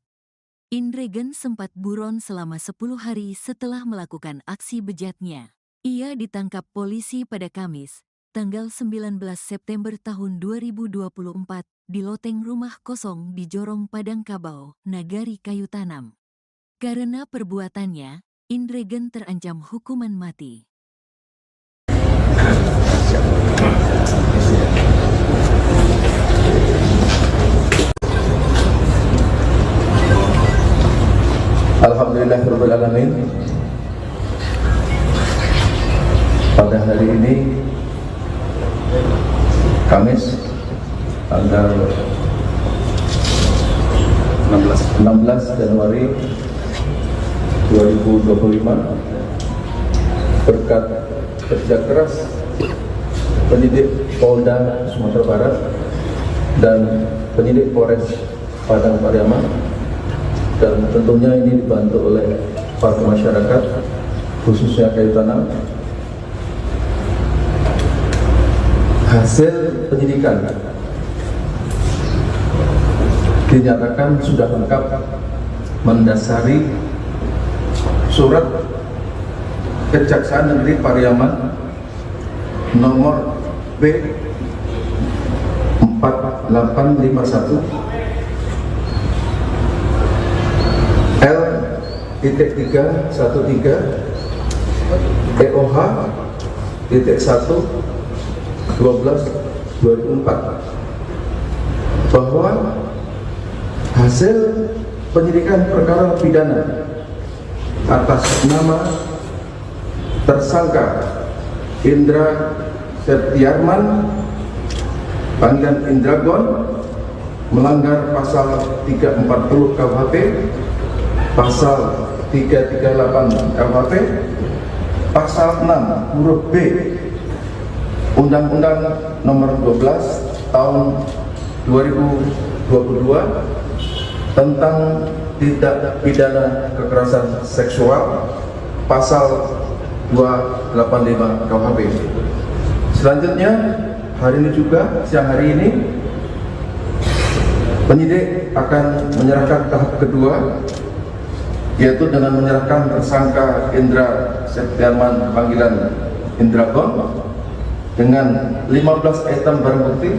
Indregen sempat buron selama 10 hari setelah melakukan aksi bejatnya. Ia ditangkap polisi pada Kamis, tanggal 19 September tahun 2024, di loteng rumah kosong di Jorong Padang Kabau, Nagari Kayu Tanam. Karena perbuatannya, Indregen terancam hukuman mati. Alhamdulillahirrahmanirrahim. Pada hari ini, Kamis, tanggal 16 Januari 2025, berkat kerja keras penyidik Polda Sumatera Barat dan penyidik Polres Padang Pariaman, dan tentunya ini dibantu oleh para masyarakat, khususnya kayu tanam. Hasil penyidikan dinyatakan sudah lengkap mendasari surat Kejaksaan Negeri Pariaman nomor B 4851 L.313 EOH .1 12/2004 bahwa hasil penyidikan perkara pidana atas nama tersangka Indra Septiarman panggilan Indragon melanggar pasal 340 KUHP, pasal 338 KUHP, pasal 6 huruf B Undang-Undang Nomor 12 Tahun 2022 tentang tindak pidana kekerasan seksual, pasal 285 KUHP. Selanjutnya, hari ini juga, siang hari ini, penyidik akan menyerahkan tahap kedua, yaitu dengan menyerahkan tersangka Indra Septiarman panggilan Indragon dengan 15 item barang bukti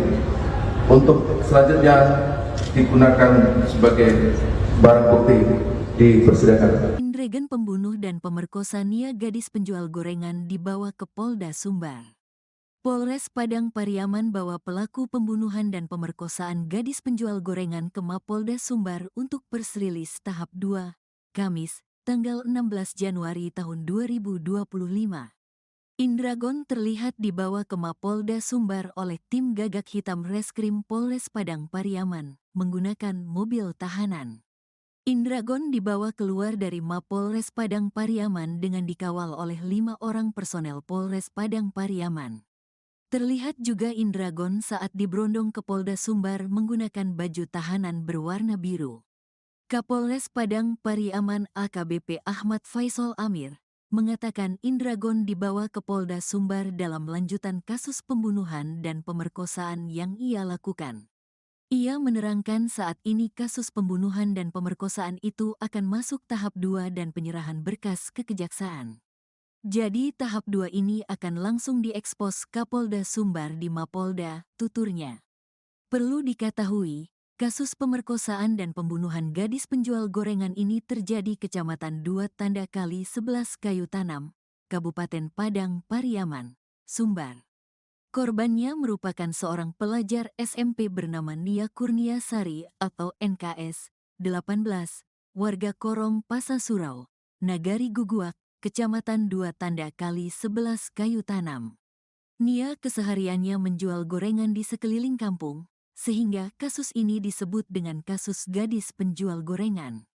untuk selanjutnya digunakan sebagai barang bukti di persidangan. Indregen pembunuh dan pemerkosa Nia gadis penjual gorengan dibawa ke Polda Sumbar. Polres Padang Pariaman bawa pelaku pembunuhan dan pemerkosaan gadis penjual gorengan ke Mapolda Sumbar untuk persrilis tahap 2, Kamis, tanggal 16 Januari tahun 2025. Indragon terlihat dibawa ke Mapolda Sumbar oleh tim gagak hitam Reskrim Polres Padang Pariaman menggunakan mobil tahanan. Indragon dibawa keluar dari Mapolres Padang Pariaman dengan dikawal oleh 5 orang personel Polres Padang Pariaman. Terlihat juga Indragon saat diberondong ke Polda Sumbar menggunakan baju tahanan berwarna biru. Kapolres Padang Pariaman AKBP Ahmad Faisal Amir mengatakan Indragon dibawa ke Polda Sumbar dalam lanjutan kasus pembunuhan dan pemerkosaan yang ia lakukan. Ia menerangkan saat ini kasus pembunuhan dan pemerkosaan itu akan masuk tahap 2 dan penyerahan berkas ke kejaksaan. Jadi tahap 2 ini akan langsung diekspos Kapolda Sumbar di Mapolda, tuturnya. Perlu diketahui, kasus pemerkosaan dan pembunuhan gadis penjual gorengan ini terjadi Kecamatan 2 Tanda Kali 11 Kayu Tanam, Kabupaten Padang Pariaman, Sumbar. Korbannya merupakan seorang pelajar SMP bernama Nia Kurniasari atau NKS 18, warga Korong Pasasurau, Nagari Guguak, Kecamatan 2 Tanda Kali 11 Kayu Tanam. Nia kesehariannya menjual gorengan di sekeliling kampung, sehingga kasus ini disebut dengan kasus gadis penjual gorengan.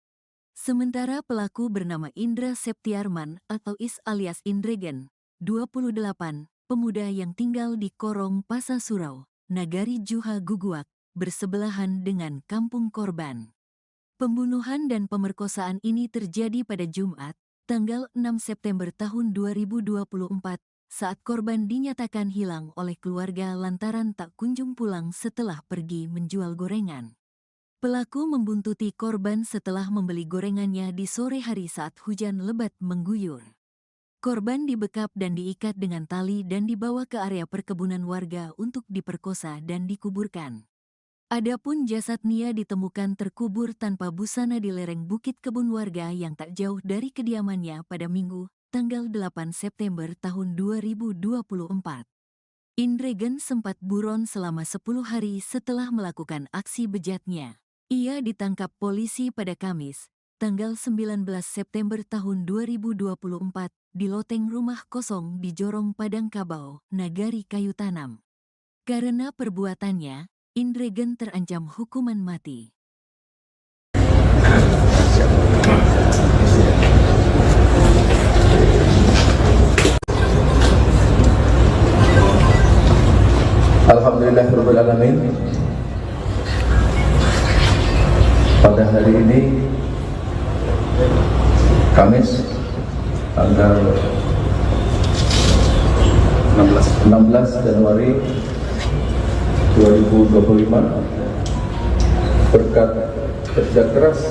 Sementara pelaku bernama Indra Septiarman atau Is alias Indregen, 28, pemuda yang tinggal di Korong Pasasurau, Nagari Juha Guguak, bersebelahan dengan kampung korban. Pembunuhan dan pemerkosaan ini terjadi pada Jumat, tanggal 6 September tahun 2024, saat korban dinyatakan hilang oleh keluarga lantaran tak kunjung pulang setelah pergi menjual gorengan. Pelaku membuntuti korban setelah membeli gorengannya di sore hari saat hujan lebat mengguyur. Korban dibekap dan diikat dengan tali dan dibawa ke area perkebunan warga untuk diperkosa dan dikuburkan. Adapun jasad Nia ditemukan terkubur tanpa busana di lereng bukit kebun warga yang tak jauh dari kediamannya pada Minggu, tanggal 8 September tahun 2024. Indregen sempat buron selama 10 hari setelah melakukan aksi bejatnya. Ia ditangkap polisi pada Kamis, tanggal 19 September tahun 2024, di loteng rumah kosong di Jorong Padangkabau, Nagari Kayu Tanam. Karena perbuatannya, Indregen terancam hukuman mati. Alhamdulillahirrahmanirrahim. Pada hari ini, Kamis, tanggal 16 Januari 2025, berkat kerja keras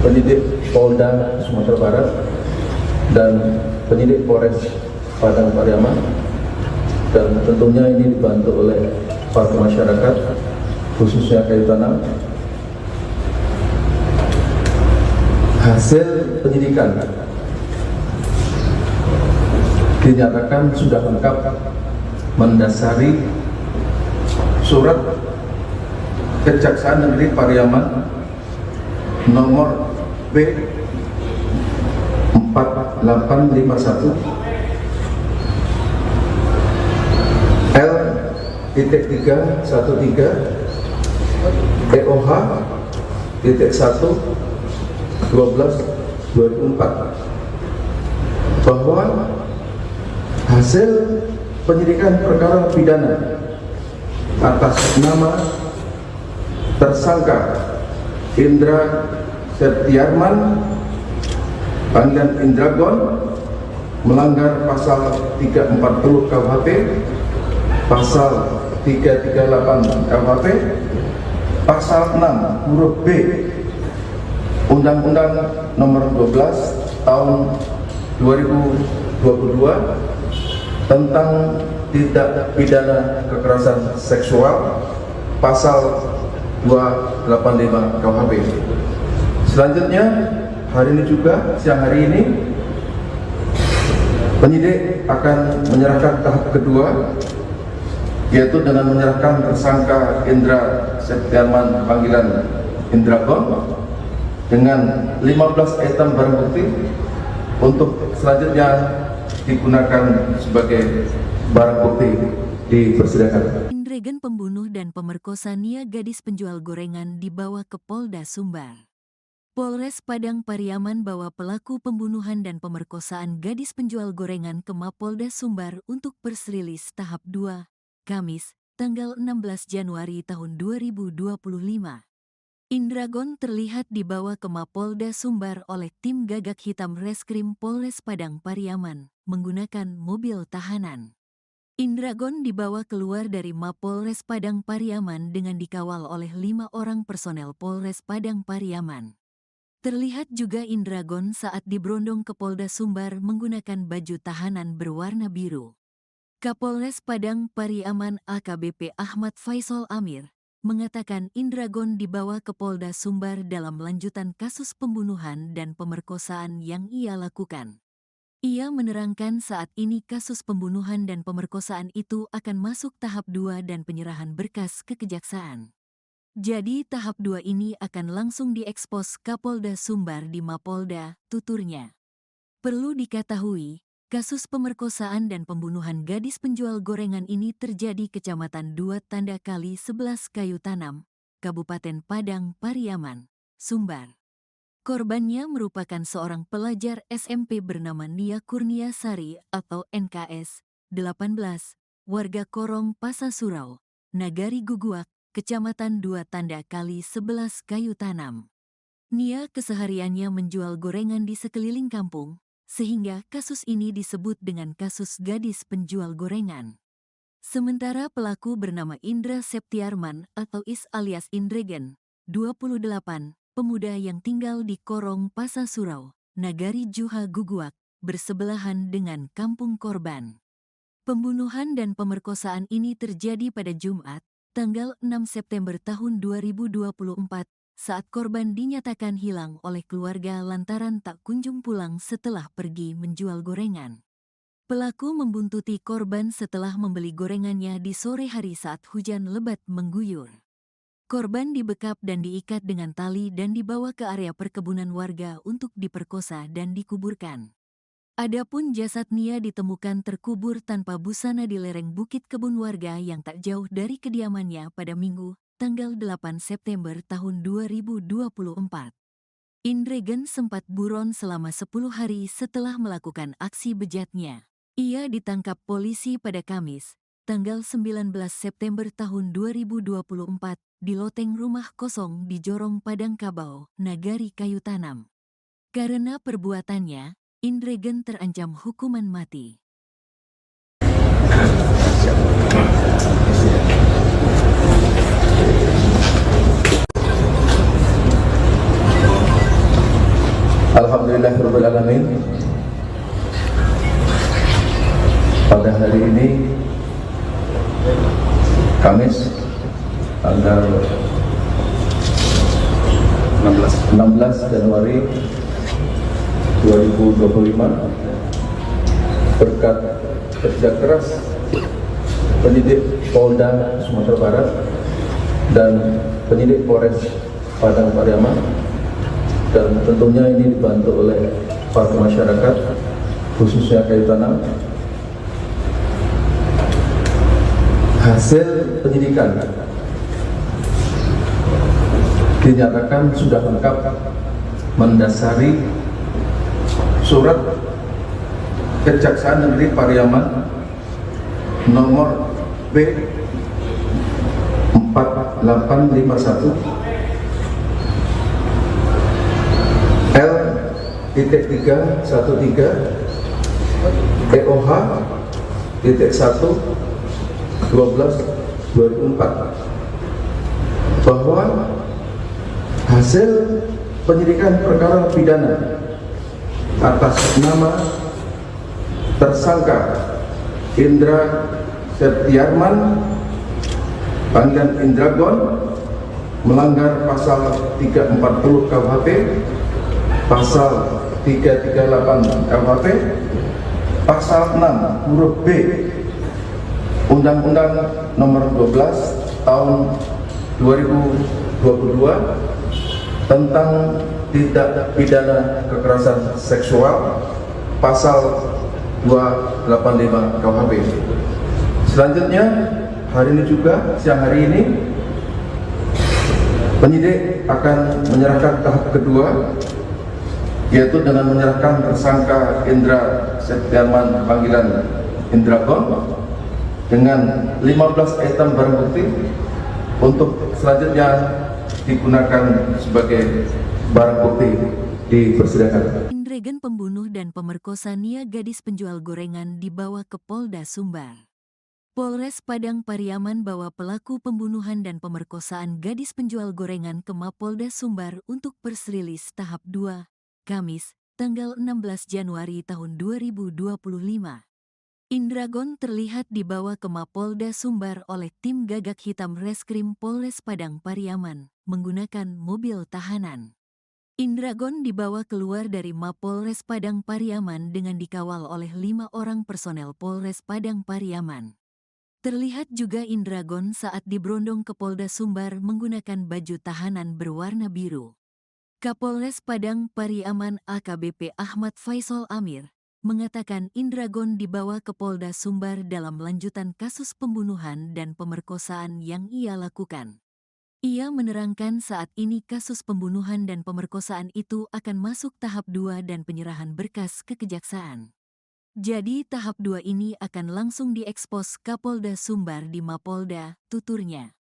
penyidik Polda Sumatera Barat dan penyidik Polres Padang Pariaman, dan tentunya ini dibantu oleh para masyarakat, khususnya kayu tanam. Hasil penyidikan dinyatakan sudah lengkap mendasari surat Kejaksaan Negeri Pariaman nomor B 4851 L.313 EOH .1/12/2024 bahwa hasil penyidikan perkara pidana atas nama tersangka Indra Septiarman panggilan Indragon melanggar pasal 340 KUHP, pasal 338 KUHP, pasal 6 huruf B Undang-Undang Nomor 12 Tahun 2022 tentang tindak pidana kekerasan seksual, pasal 285 KUHP. Selanjutnya, hari ini juga, siang hari ini, penyidik akan menyerahkan tahap kedua, yaitu dengan menyerahkan tersangka Indra Septiarman panggilan Indragon dengan 15 item barang bukti untuk selanjutnya digunakan sebagai barang bukti di persidangan. Indregen pembunuh dan pemerkosa Nia gadis penjual gorengan dibawa ke Polda Sumbar. Polres Padang Pariaman bawa pelaku pembunuhan dan pemerkosaan gadis penjual gorengan ke Mapolda Sumbar untuk persrilis tahap 2, Kamis, tanggal 16 Januari tahun 2025. Indragon terlihat dibawa ke Mapolda Sumbar oleh tim gagak hitam Reskrim Polres Padang Pariaman menggunakan mobil tahanan. Indragon dibawa keluar dari Mapolres Padang Pariaman dengan dikawal oleh 5 orang personel Polres Padang Pariaman. Terlihat juga Indragon saat diberondong ke Polda Sumbar menggunakan baju tahanan berwarna biru. Kapolres Padang Pariaman AKBP Ahmad Faisal Amir mengatakan Indragon dibawa ke Polda Sumbar dalam lanjutan kasus pembunuhan dan pemerkosaan yang ia lakukan. Ia menerangkan saat ini kasus pembunuhan dan pemerkosaan itu akan masuk tahap 2 dan penyerahan berkas ke kejaksaan. Jadi tahap 2 ini akan langsung diekspos Kapolda Sumbar di Mapolda, tuturnya. Perlu diketahui, kasus pemerkosaan dan pembunuhan gadis penjual gorengan ini terjadi Kecamatan 2 Tanda Kali 11 Kayu Tanam, Kabupaten Padang Pariaman, Sumbar. Korbannya merupakan seorang pelajar SMP bernama Nia Kurnia Sari atau NKS 18, warga Korong Pasasurau, Nagari Guguak, Kecamatan 2 Tanda Kali 11 Kayu Tanam. Nia kesehariannya menjual gorengan di sekeliling kampung, sehingga kasus ini disebut dengan kasus gadis penjual gorengan. Sementara pelaku bernama Indra Septiarman atau Is alias Indregen, 28, pemuda yang tinggal di Korong Pasa Surau, Nagari Juha Guguak, bersebelahan dengan kampung korban. Pembunuhan dan pemerkosaan ini terjadi pada Jumat, tanggal 6 September tahun 2024, saat korban dinyatakan hilang oleh keluarga lantaran tak kunjung pulang setelah pergi menjual gorengan. Pelaku membuntuti korban setelah membeli gorengannya di sore hari saat hujan lebat mengguyur. Korban dibekap dan diikat dengan tali dan dibawa ke area perkebunan warga untuk diperkosa dan dikuburkan. Adapun jasad Nia ditemukan terkubur tanpa busana di lereng bukit kebun warga yang tak jauh dari kediamannya pada Minggu, tanggal 8 September tahun 2024. Indregen sempat buron selama 10 hari setelah melakukan aksi bejatnya. Ia ditangkap polisi pada Kamis, tanggal 19 September tahun 2024, di loteng rumah kosong di Jorong Padang Kabau, Nagari Kayu Tanam. Karena perbuatannya, Indregen terancam hukuman mati. Alhamdulillahirrahmanirrahim. Pada hari ini, Kamis, tanggal 16 Januari 2025, berkat kerja keras penyidik Polda Sumatera Barat dan penyidik Polres Padang Pariaman, dan tentunya ini dibantu oleh para masyarakat, khususnya Kayu Tanam. Hasil penyidikan dinyatakan sudah lengkap mendasari surat Kejaksaan Negeri Pariaman nomor B 4851 L.313 EOH .1 12/2004 bahwa hasil penyidikan perkara pidana atas nama tersangka Indra Septiarman panggilan Indragon melanggar pasal 340 KUHP, pasal 338 KUHP, pasal 6 huruf B Undang-Undang Nomor 12 Tahun 2022 tentang tindak pidana kekerasan seksual, pasal 285 KUHP. Selanjutnya, hari ini juga, siang hari ini, penyidik akan menyerahkan tahap kedua, yaitu dengan menyerahkan tersangka Indra Septiarman panggilan Indragon dengan 15 item barang bukti untuk selanjutnya digunakan sebagai barang bukti di persidangan. Indregen pembunuh dan pemerkosa Nia gadis penjual gorengan dibawa ke Polda Sumbar. Polres Padang Pariaman bawa pelaku pembunuhan dan pemerkosaan gadis penjual gorengan ke Mapolda Sumbar untuk persrilis tahap 2, Kamis, tanggal 16 Januari tahun 2025. Indragon terlihat dibawa ke Mapolda Sumbar oleh tim gagak hitam Reskrim Polres Padang Pariaman menggunakan mobil tahanan. Indragon dibawa keluar dari Mapolres Padang Pariaman dengan dikawal oleh 5 orang personel Polres Padang Pariaman. Terlihat juga Indragon saat diberondong ke Polda Sumbar menggunakan baju tahanan berwarna biru. Kapolres Padang Pariaman AKBP Ahmad Faisal Amir mengatakan Indragon dibawa ke Polda Sumbar dalam lanjutan kasus pembunuhan dan pemerkosaan yang ia lakukan. Ia menerangkan saat ini kasus pembunuhan dan pemerkosaan itu akan masuk tahap 2 dan penyerahan berkas ke kejaksaan. Jadi tahap 2 ini akan langsung diekspos Kapolda Sumbar di Mapolda, tuturnya.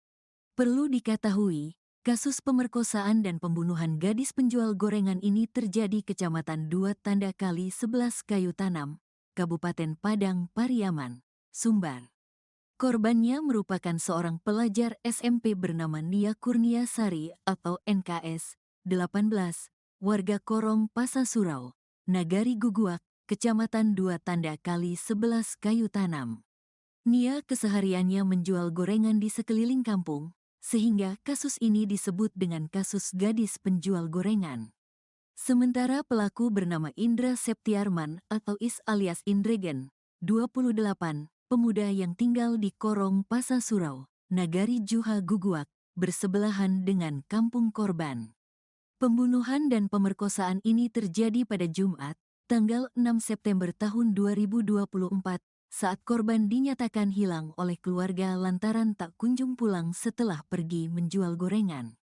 Perlu diketahui, kasus pemerkosaan dan pembunuhan gadis penjual gorengan ini terjadi Kecamatan 2 Tanda Kali 11 Kayu Tanam, Kabupaten Padang Pariaman, Sumbar. Korbannya merupakan seorang pelajar SMP bernama Nia Kurnia Sari atau NKS 18, warga Korong Pasasurau, Nagari Guguak, Kecamatan 2 Tanda Kali 11 Kayu Tanam. Nia kesehariannya menjual gorengan di sekeliling kampung, sehingga kasus ini disebut dengan kasus gadis penjual gorengan. Sementara pelaku bernama Indra Septiarman atau Is alias Indregen, 28, pemuda yang tinggal di Korong Pasasurau, Nagari Juha Guguak, bersebelahan dengan kampung korban. Pembunuhan dan pemerkosaan ini terjadi pada Jumat, tanggal 6 September tahun 2024, saat korban dinyatakan hilang oleh keluarga lantaran tak kunjung pulang setelah pergi menjual gorengan.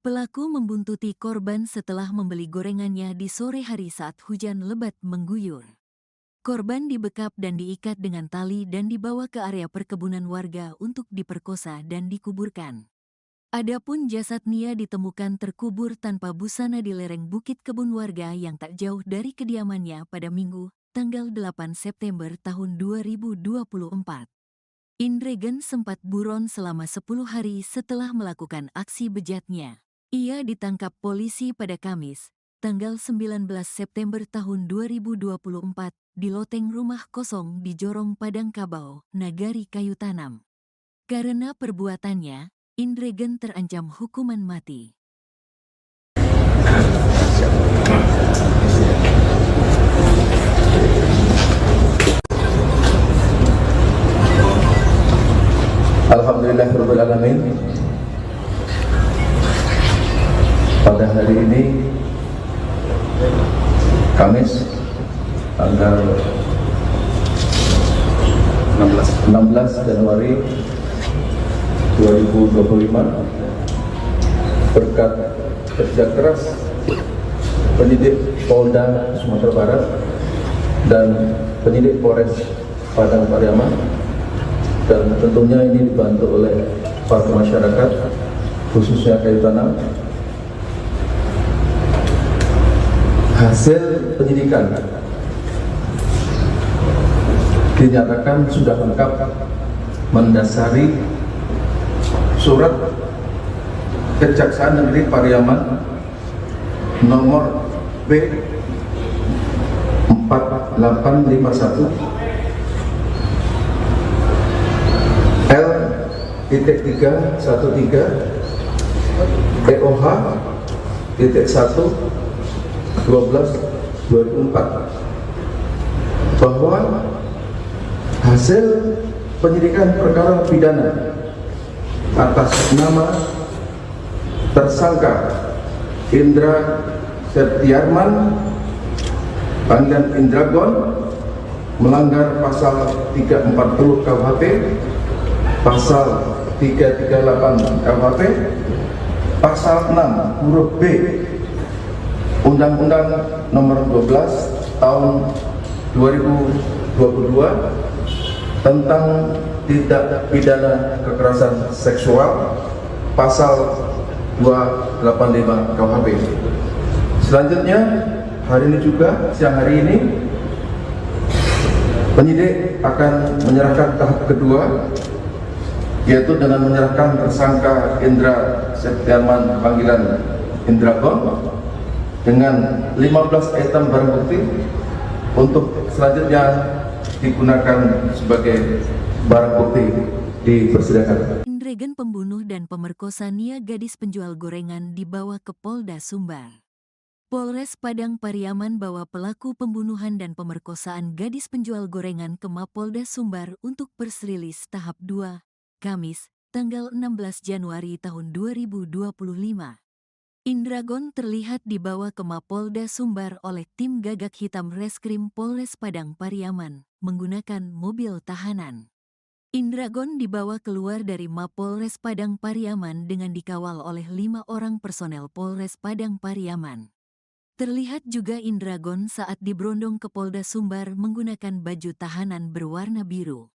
Pelaku membuntuti korban setelah membeli gorengannya di sore hari saat hujan lebat mengguyur. Korban dibekap dan diikat dengan tali dan dibawa ke area perkebunan warga untuk diperkosa dan dikuburkan. Adapun jasad Nia ditemukan terkubur tanpa busana di lereng bukit kebun warga yang tak jauh dari kediamannya pada Minggu, tanggal 8 September tahun 2024. Indregen sempat buron selama 10 hari setelah melakukan aksi bejatnya. Ia ditangkap polisi pada Kamis, tanggal 19 September tahun 2024, di loteng rumah kosong di Jorong Padang Kabau, Nagari Kayu Tanam. Karena perbuatannya, Indregen terancam hukuman mati. Alhamdulillahirrahmanirrahim. Pada hari ini, Kamis, tanggal 16 Januari 2025, berkat kerja keras penyidik Polda Sumatera Barat dan penyidik Polres Padang Pariaman, dan tentunya ini dibantu oleh para masyarakat, khususnya Kayu Tanam. Hasil penyidikan dinyatakan sudah lengkap mendasari surat Kejaksaan Negeri Pariaman nomor B 4851 L.313 EOH .1 12/24 bahwa hasil penyidikan perkara pidana atas nama tersangka Indra Septiarman panggilan Indragon melanggar pasal 340 KUHP, pasal 338 KUHP, pasal 6 huruf B Undang-Undang Nomor 12 Tahun 2022 tentang tindak pidana kekerasan seksual, pasal 285 KUHP. Selanjutnya, hari ini juga, siang hari ini, penyidik akan menyerahkan tahap kedua, yaitu dengan menyerahkan tersangka Indra Septiarman panggilan Indragon dengan 15 item barang bukti untuk selanjutnya digunakan sebagai barang bukti di persidangan. Indregen pembunuh dan pemerkosa Nia gadis penjual gorengan dibawa ke Polda Sumbar. Polres Padang Pariaman bawa pelaku pembunuhan dan pemerkosaan gadis penjual gorengan ke Mapolda Sumbar untuk persrilis tahap 2, Kamis, tanggal 16 Januari tahun 2025. Indragon terlihat dibawa ke Mapolda Sumbar oleh tim gagak hitam Reskrim Polres Padang Pariaman menggunakan mobil tahanan. Indragon dibawa keluar dari Mapolres Padang Pariaman dengan dikawal oleh 5 orang personel Polres Padang Pariaman. Terlihat juga Indragon saat diberondong ke Polda Sumbar menggunakan baju tahanan berwarna biru.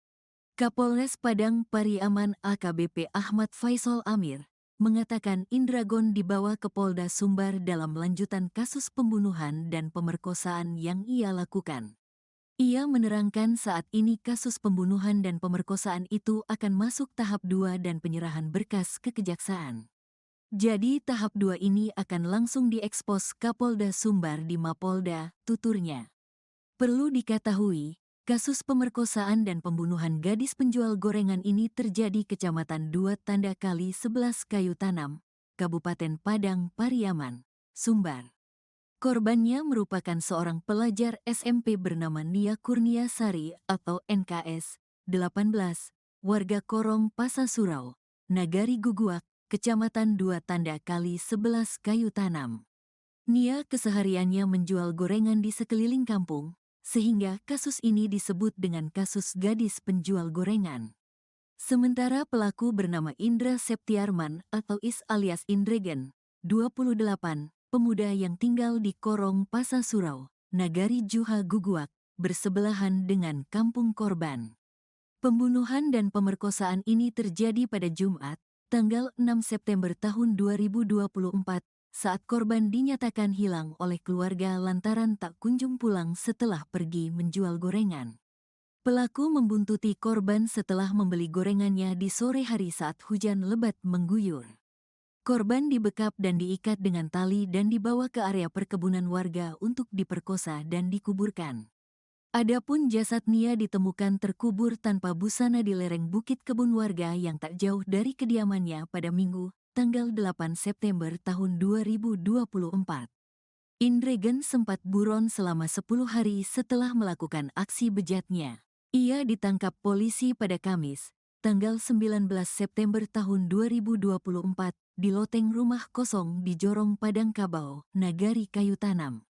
Kapolres Padang Pariaman AKBP Ahmad Faisal Amir mengatakan Indragon dibawa ke Polda Sumbar dalam lanjutan kasus pembunuhan dan pemerkosaan yang ia lakukan. Ia menerangkan saat ini kasus pembunuhan dan pemerkosaan itu akan masuk tahap 2 dan penyerahan berkas ke kejaksaan. Jadi tahap 2 ini akan langsung diekspos Kapolda Sumbar di Mapolda, tuturnya. Perlu diketahui, kasus pemerkosaan dan pembunuhan gadis penjual gorengan ini terjadi Kecamatan 2 Tanda Kali 11 Kayu Tanam, Kabupaten Padang Pariaman, Sumbar. Korbannya merupakan seorang pelajar SMP bernama Nia Kurnia Sari atau NKS 18, warga Korong Pasasurau, Nagari Guguak, Kecamatan 2 Tanda Kali 11 Kayu Tanam. Nia kesehariannya menjual gorengan di sekeliling kampung, sehingga kasus ini disebut dengan kasus gadis penjual gorengan. Sementara pelaku bernama Indra Septiarman atau Is alias Indregen, 28, pemuda yang tinggal di Korong Pasasurau, Nagari Juha Guguak, bersebelahan dengan kampung korban. Pembunuhan dan pemerkosaan ini terjadi pada Jumat, tanggal 6 September tahun 2024, saat korban dinyatakan hilang oleh keluarga lantaran tak kunjung pulang setelah pergi menjual gorengan. Pelaku membuntuti korban setelah membeli gorengannya di sore hari saat hujan lebat mengguyur. Korban dibekap dan diikat dengan tali dan dibawa ke area perkebunan warga untuk diperkosa dan dikuburkan. Adapun jasad Nia ditemukan terkubur tanpa busana di lereng bukit kebun warga yang tak jauh dari kediamannya pada Minggu, tanggal 8 September tahun 2024. Indregen sempat buron selama 10 hari setelah melakukan aksi bejatnya. Ia ditangkap polisi pada Kamis, tanggal 19 September tahun 2024, di loteng rumah kosong di Jorong Padang Kabau, Nagari Kayu Tanam.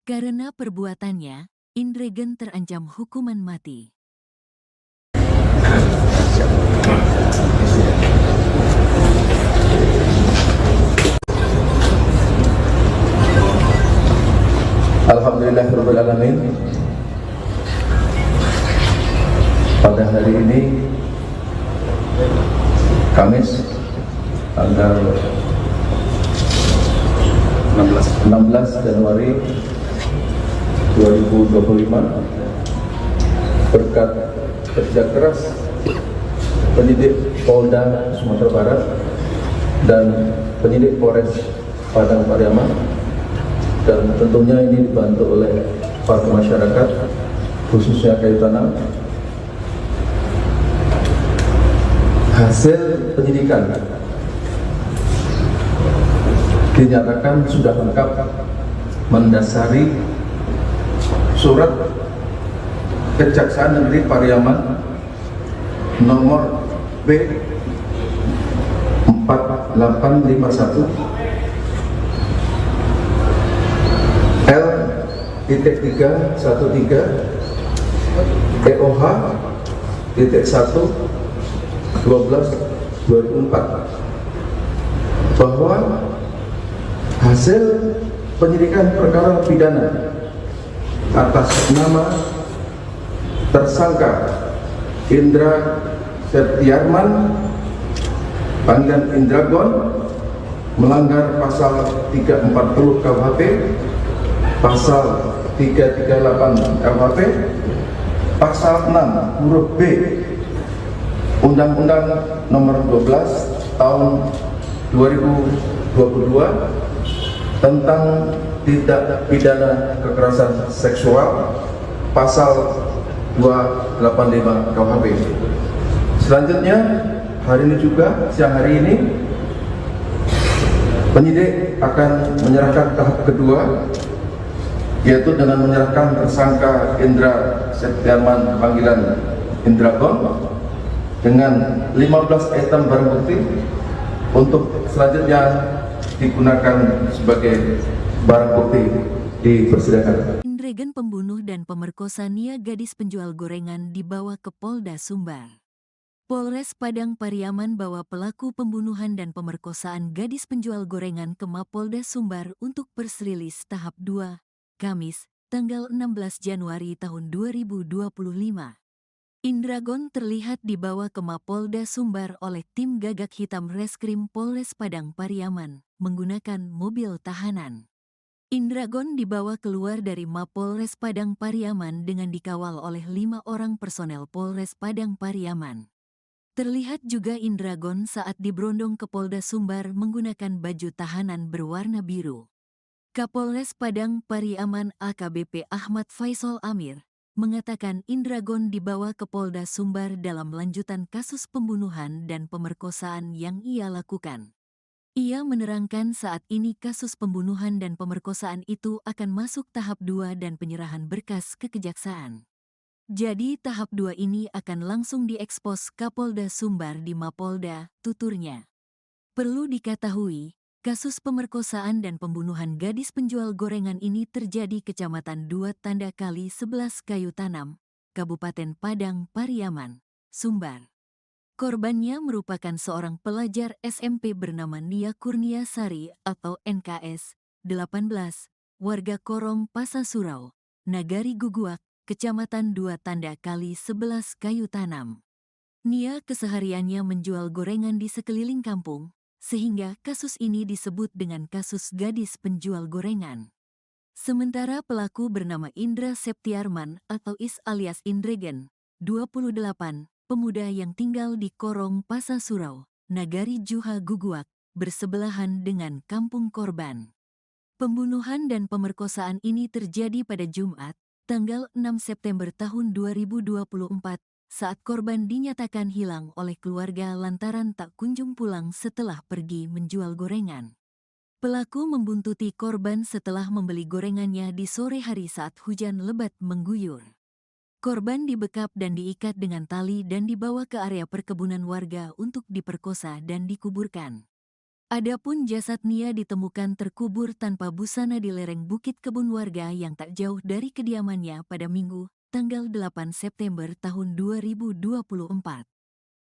Karena perbuatannya, Indregen terancam hukuman mati. Alhamdulillahirrahmanirrahim. Pada hari ini, Kamis, tanggal 16 Januari 2025, berkat kerja keras penyidik Polda Sumatera Barat dan penyidik Polres Padang Pariaman, dan tentunya ini dibantu oleh para masyarakat, khususnya Kayu Tanam. Hasil penyidikan dinyatakan sudah lengkap mendasari surat Kejaksaan Negeri Pariaman nomor B 4851 L.313 EOH .1 12/2004 bahwa hasil penyidikan perkara pidana atas nama tersangka Indra Septiarman panggilan Indragon melanggar pasal 340 KUHP, pasal 338 KUHP, pasal 6 huruf B Undang-Undang Nomor 12 Tahun 2022 tentang tindak pidana kekerasan seksual, pasal 285 KUHP. Selanjutnya, hari ini juga, siang hari ini, penyidik akan menyerahkan tahap kedua, yaitu dengan menyerahkan tersangka Indra Septiarman panggilan Indragon dengan 15 item barang bukti untuk selanjutnya digunakan sebagai barang bukti di persidangan. Indregen pembunuh dan pemerkosa Nia gadis penjual gorengan dibawa ke Polda Sumbar. Polres Padang Pariaman bawa pelaku pembunuhan dan pemerkosaan gadis penjual gorengan ke Mapolda Sumbar untuk persrilis tahap 2, Kamis, tanggal 16 Januari tahun 2025. Indragon terlihat dibawa ke Mapolda Sumbar oleh tim Gagak Hitam Reskrim Polres Padang Pariaman menggunakan mobil tahanan. Indragon dibawa keluar dari Mapolres Padang Pariaman dengan dikawal oleh 5 orang personel Polres Padang Pariaman. Terlihat juga Indragon saat diberondong ke Polda Sumbar menggunakan baju tahanan berwarna biru. Kapolres Padang Pariaman AKBP Ahmad Faisal Amir mengatakan Indragon dibawa ke Polda Sumbar dalam lanjutan kasus pembunuhan dan pemerkosaan yang ia lakukan. Ia menerangkan saat ini kasus pembunuhan dan pemerkosaan itu akan masuk tahap 2 dan penyerahan berkas ke kejaksaan. Jadi tahap 2 ini akan langsung diekspos Kapolda Sumbar di Mapolda, tuturnya. Perlu diketahui, kasus pemerkosaan dan pembunuhan gadis penjual gorengan ini terjadi Kecamatan 2 Tanda Kali 11 Kayu Tanam, Kabupaten Padang Pariaman, Sumbar. Korbannya merupakan seorang pelajar SMP bernama Nia Kurnia Sari atau NKS 18, warga Korong Pasasurau, Nagari Guguak, Kecamatan 2 Tanda Kali 11 Kayu Tanam. Nia kesehariannya menjual gorengan di sekeliling kampung, sehingga kasus ini disebut dengan kasus gadis penjual gorengan. Sementara pelaku bernama Indra Septiarman atau Is alias Indregen, 28, pemuda yang tinggal di Korong Pasasurau, Nagari Juha Guguak, bersebelahan dengan kampung korban. Pembunuhan dan pemerkosaan ini terjadi pada Jumat, tanggal 6 September tahun 2024, saat korban dinyatakan hilang oleh keluarga lantaran tak kunjung pulang setelah pergi menjual gorengan. Pelaku membuntuti korban setelah membeli gorengannya di sore hari saat hujan lebat mengguyur. Korban dibekap dan diikat dengan tali dan dibawa ke area perkebunan warga untuk diperkosa dan dikuburkan. Adapun jasad Nia ditemukan terkubur tanpa busana di lereng bukit kebun warga yang tak jauh dari kediamannya pada Minggu, tanggal 8 September tahun 2024.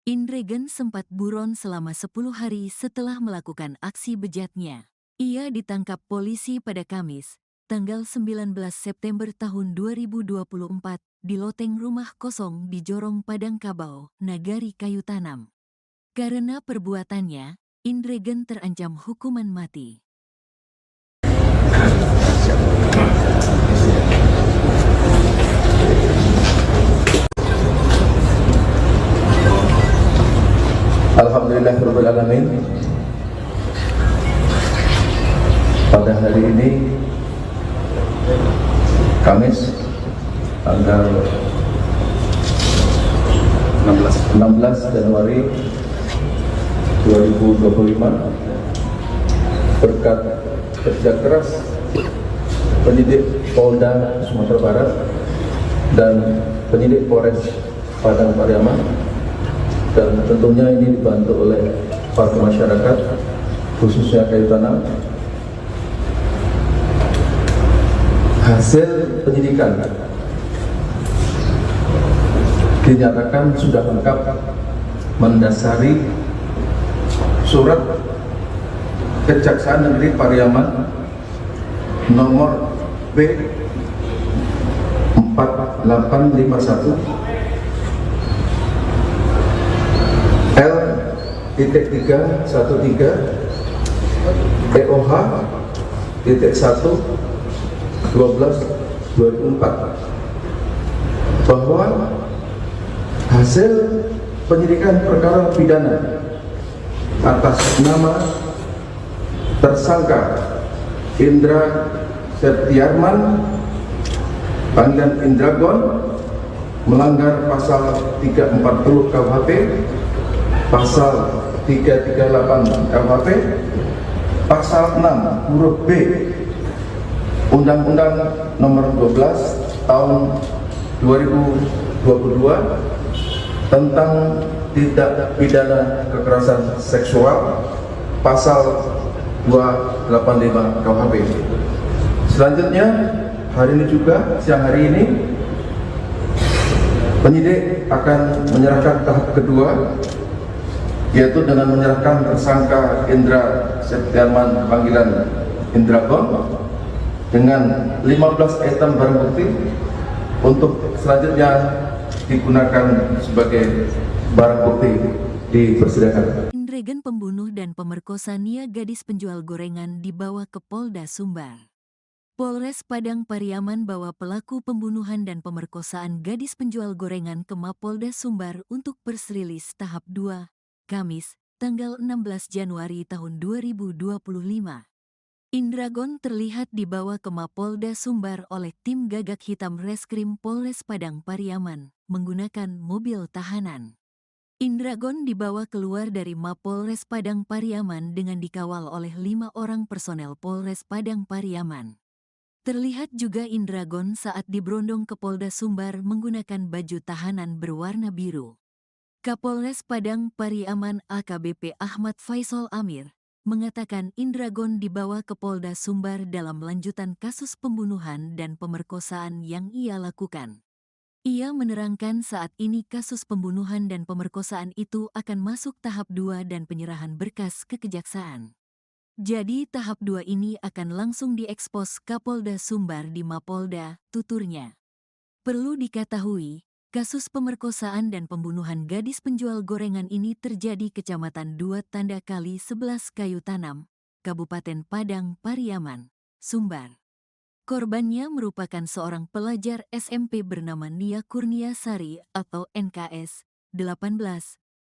Indregen sempat buron selama 10 hari setelah melakukan aksi bejatnya. Ia ditangkap polisi pada Kamis, tanggal 19 September tahun 2024, di loteng rumah kosong di Jorong Padang Kabau, Nagari Kayu Tanam. Karena perbuatannya, Indregen terancam hukuman mati. Alhamdulillahirrahmanirrahim. Pada hari ini, Kamis, tanggal 16 Januari 2025, berkat kerja keras penyidik Polda Sumatera Barat dan penyidik Polres Padang Pariaman, dan tentunya ini dibantu oleh warga masyarakat, khususnya Kayu Tanam. Hasil penyidikan dinyatakan sudah lengkap mendasari surat Kejaksaan Negeri Pariaman nomor B 4851 L.313 EOH .1 12/24 bahwa hasil penyidikan perkara pidana atas nama tersangka Indra Septiarman panggilan Indragon melanggar pasal 340 KUHP, pasal 338 KUHP, pasal 6 huruf B Undang-Undang Nomor 12 Tahun 2022 tentang tindak pidana kekerasan seksual, pasal 285 KUHP. Selanjutnya, hari ini juga, siang hari ini, penyidik akan menyerahkan tahap kedua, yaitu dengan menyerahkan tersangka Indra Septiarman panggilan Indragon dengan 15 item barang bukti untuk selanjutnya digunakan sebagai barang bukti di persidangan. Indregen pembunuh dan pemerkosa Nia gadis penjual gorengan dibawa ke Polda Sumbar. Polres Padang Pariaman bawa pelaku pembunuhan dan pemerkosaan gadis penjual gorengan ke Mapolda Sumbar untuk press release tahap 2, Kamis, tanggal 16 Januari tahun 2025. Indragon terlihat dibawa ke Mapolda Sumbar oleh tim Gagak Hitam Reskrim Polres Padang Pariaman menggunakan mobil tahanan. Indragon dibawa keluar dari Mapolres Padang Pariaman dengan dikawal oleh 5 orang personel Polres Padang Pariaman. Terlihat juga Indragon saat diberondong ke Polda Sumbar menggunakan baju tahanan berwarna biru. Kapolres Padang Pariaman AKBP Ahmad Faisal Amir mengatakan Indragon dibawa ke Polda Sumbar dalam lanjutan kasus pembunuhan dan pemerkosaan yang ia lakukan. Ia menerangkan saat ini kasus pembunuhan dan pemerkosaan itu akan masuk tahap 2 dan penyerahan berkas ke kejaksaan. Jadi tahap 2 ini akan langsung diekspos Kapolda Sumbar di Mapolda, tuturnya. Perlu diketahui, kasus pemerkosaan dan pembunuhan gadis penjual gorengan ini terjadi Kecamatan 2 Tanda Kali 11 Kayu Tanam, Kabupaten Padang Pariaman, Sumbar. Korbannya merupakan seorang pelajar SMP bernama Nia Kurnia Sari atau NKS 18,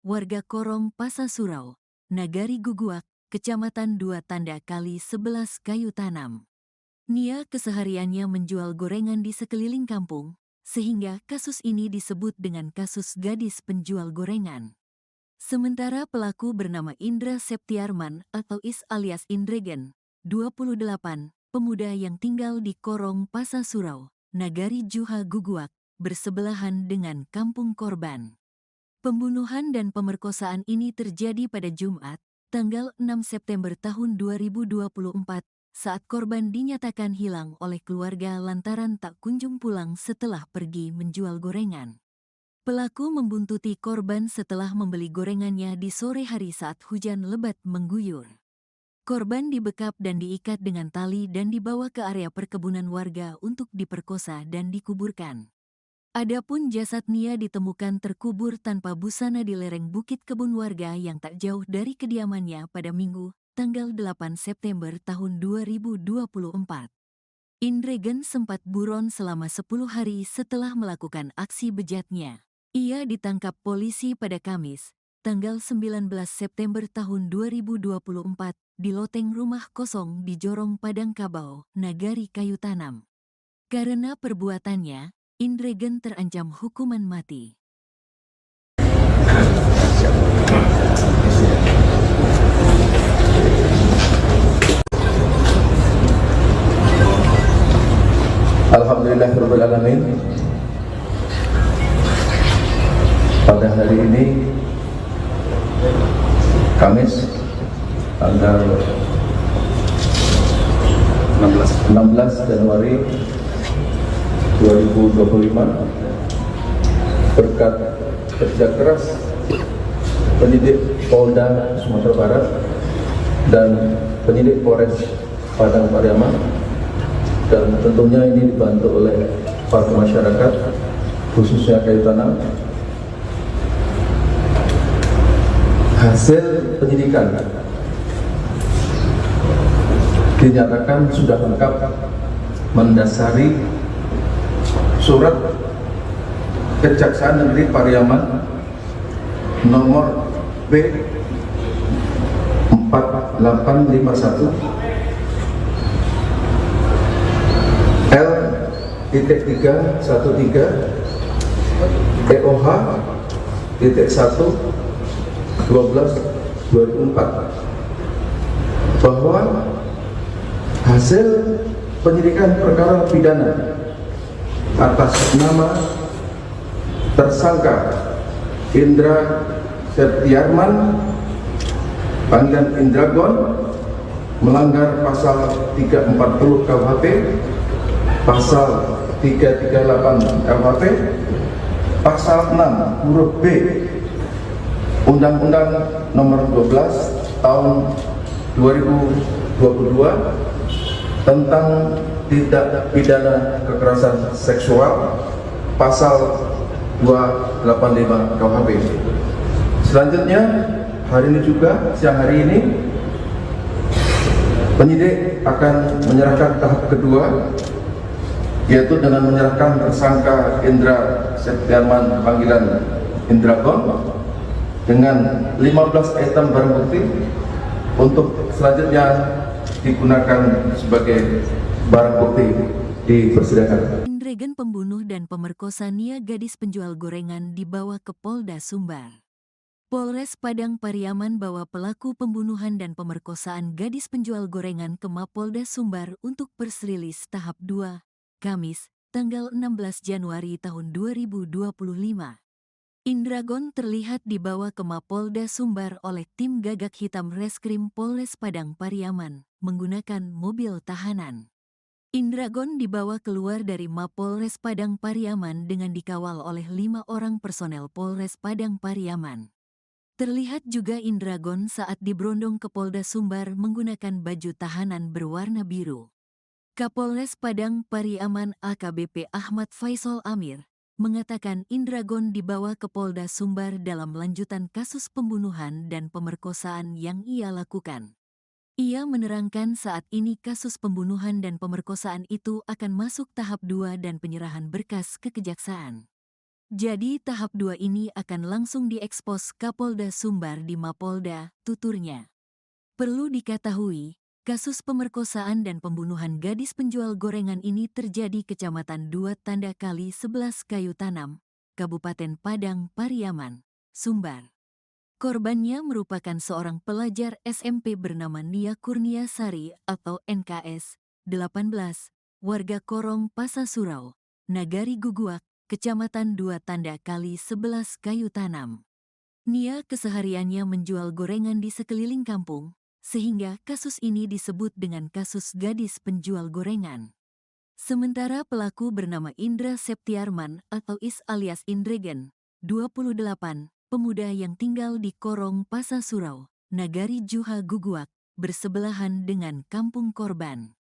warga Korong Pasasurau, Nagari Guguak, Kecamatan 2 Tanda Kali 11 Kayu Tanam. Nia kesehariannya menjual gorengan di sekeliling kampung, sehingga kasus ini disebut dengan kasus gadis penjual gorengan. Sementara pelaku bernama Indra Septiarman atau Is alias Indregen, 28, pemuda yang tinggal di Korong Pasasurau, Nagari Juha Guguak, bersebelahan dengan kampung korban. Pembunuhan dan pemerkosaan ini terjadi pada Jumat, tanggal 6 September tahun 2024, saat korban dinyatakan hilang oleh keluarga lantaran tak kunjung pulang setelah pergi menjual gorengan. Pelaku membuntuti korban setelah membeli gorengannya di sore hari saat hujan lebat mengguyur. Korban dibekap dan diikat dengan tali dan dibawa ke area perkebunan warga untuk diperkosa dan dikuburkan. Adapun jasad Nia ditemukan terkubur tanpa busana di lereng bukit kebun warga yang tak jauh dari kediamannya pada Minggu, tanggal 8 September tahun 2024. Indregen sempat buron selama 10 hari setelah melakukan aksi bejatnya. Ia ditangkap polisi pada Kamis, tanggal 19 September tahun 2024, di loteng rumah kosong di Jorong Padang Kabau, Nagari Kayu Tanam. Karena perbuatannya, Indregen terancam hukuman mati. Alhamdulillahirrahmanirrahim. Pada hari ini, Kamis, tanggal 16 Januari 2025, berkat kerja keras penyidik Polda Sumatera Barat dan penyidik Polres Padang Pariaman, dan tentunya ini dibantu oleh para masyarakat khususnya Kayu Tanam, hasil penyidikan dinyatakan sudah lengkap mendasari surat Kejaksaan Negeri Pariaman nomor B 4851 L.313 EOH .1/12/2024 bahwa hasil penyidikan perkara pidana atas nama tersangka Indra Septiarman panggilan Indragon melanggar pasal 340 KUHP, pasal 338 KUHP, pasal 6 huruf B Undang-Undang Nomor 12 Tahun 2022 tentang tindak pidana kekerasan seksual, pasal 285 KUHP. Selanjutnya, hari ini juga, siang hari ini, penyidik akan menyerahkan tahap kedua, yaitu dengan menyerahkan tersangka Indra Septiarman panggilan Indragon dengan 15 item barang bukti untuk selanjutnya digunakan sebagai barang bukti di persidangan. Indragon pembunuh dan pemerkosa Nia gadis penjual gorengan dibawa ke Polda Sumbar. Polres Padang Pariaman bawa pelaku pembunuhan dan pemerkosaan gadis penjual gorengan ke Mapolda Sumbar untuk persrilis tahap 2, Kamis, tanggal 16 Januari tahun 2025. Indragon terlihat dibawa ke Mapolda Sumbar oleh tim gagak hitam Reskrim Polres Padang Pariaman menggunakan mobil tahanan. Indragon dibawa keluar dari Mapolres Padang Pariaman dengan dikawal oleh 5 orang personel Polres Padang Pariaman. Terlihat juga Indragon saat diberondong ke Polda Sumbar menggunakan baju tahanan berwarna biru. Kapolres Padang Pariaman AKBP Ahmad Faisal Amir mengatakan Indragon dibawa ke Polda Sumbar dalam lanjutan kasus pembunuhan dan pemerkosaan yang ia lakukan. Ia menerangkan saat ini kasus pembunuhan dan pemerkosaan itu akan masuk tahap 2 dan penyerahan berkas ke kejaksaan. Jadi tahap 2 ini akan langsung diekspos Kapolda Sumbar di Mapolda, tuturnya. Perlu diketahui, kasus pemerkosaan dan pembunuhan gadis penjual gorengan ini terjadi Kecamatan 2 Tanda Kali 11 Kayu Tanam, Kabupaten Padang Pariaman, Sumbar. Korbannya merupakan seorang pelajar SMP bernama Nia Kurniasari atau NKS 18, warga Korong Pasasurau, Nagari Guguak, Kecamatan 2 Tanda Kali 11 Kayu Tanam. Nia kesehariannya menjual gorengan di sekeliling kampung, sehingga kasus ini disebut dengan kasus gadis penjual gorengan. Sementara pelaku bernama Indra Septiarman atau Is alias Indragon, 28, pemuda yang tinggal di Korong Pasasurau, Nagari Juha Guguak, bersebelahan dengan kampung korban.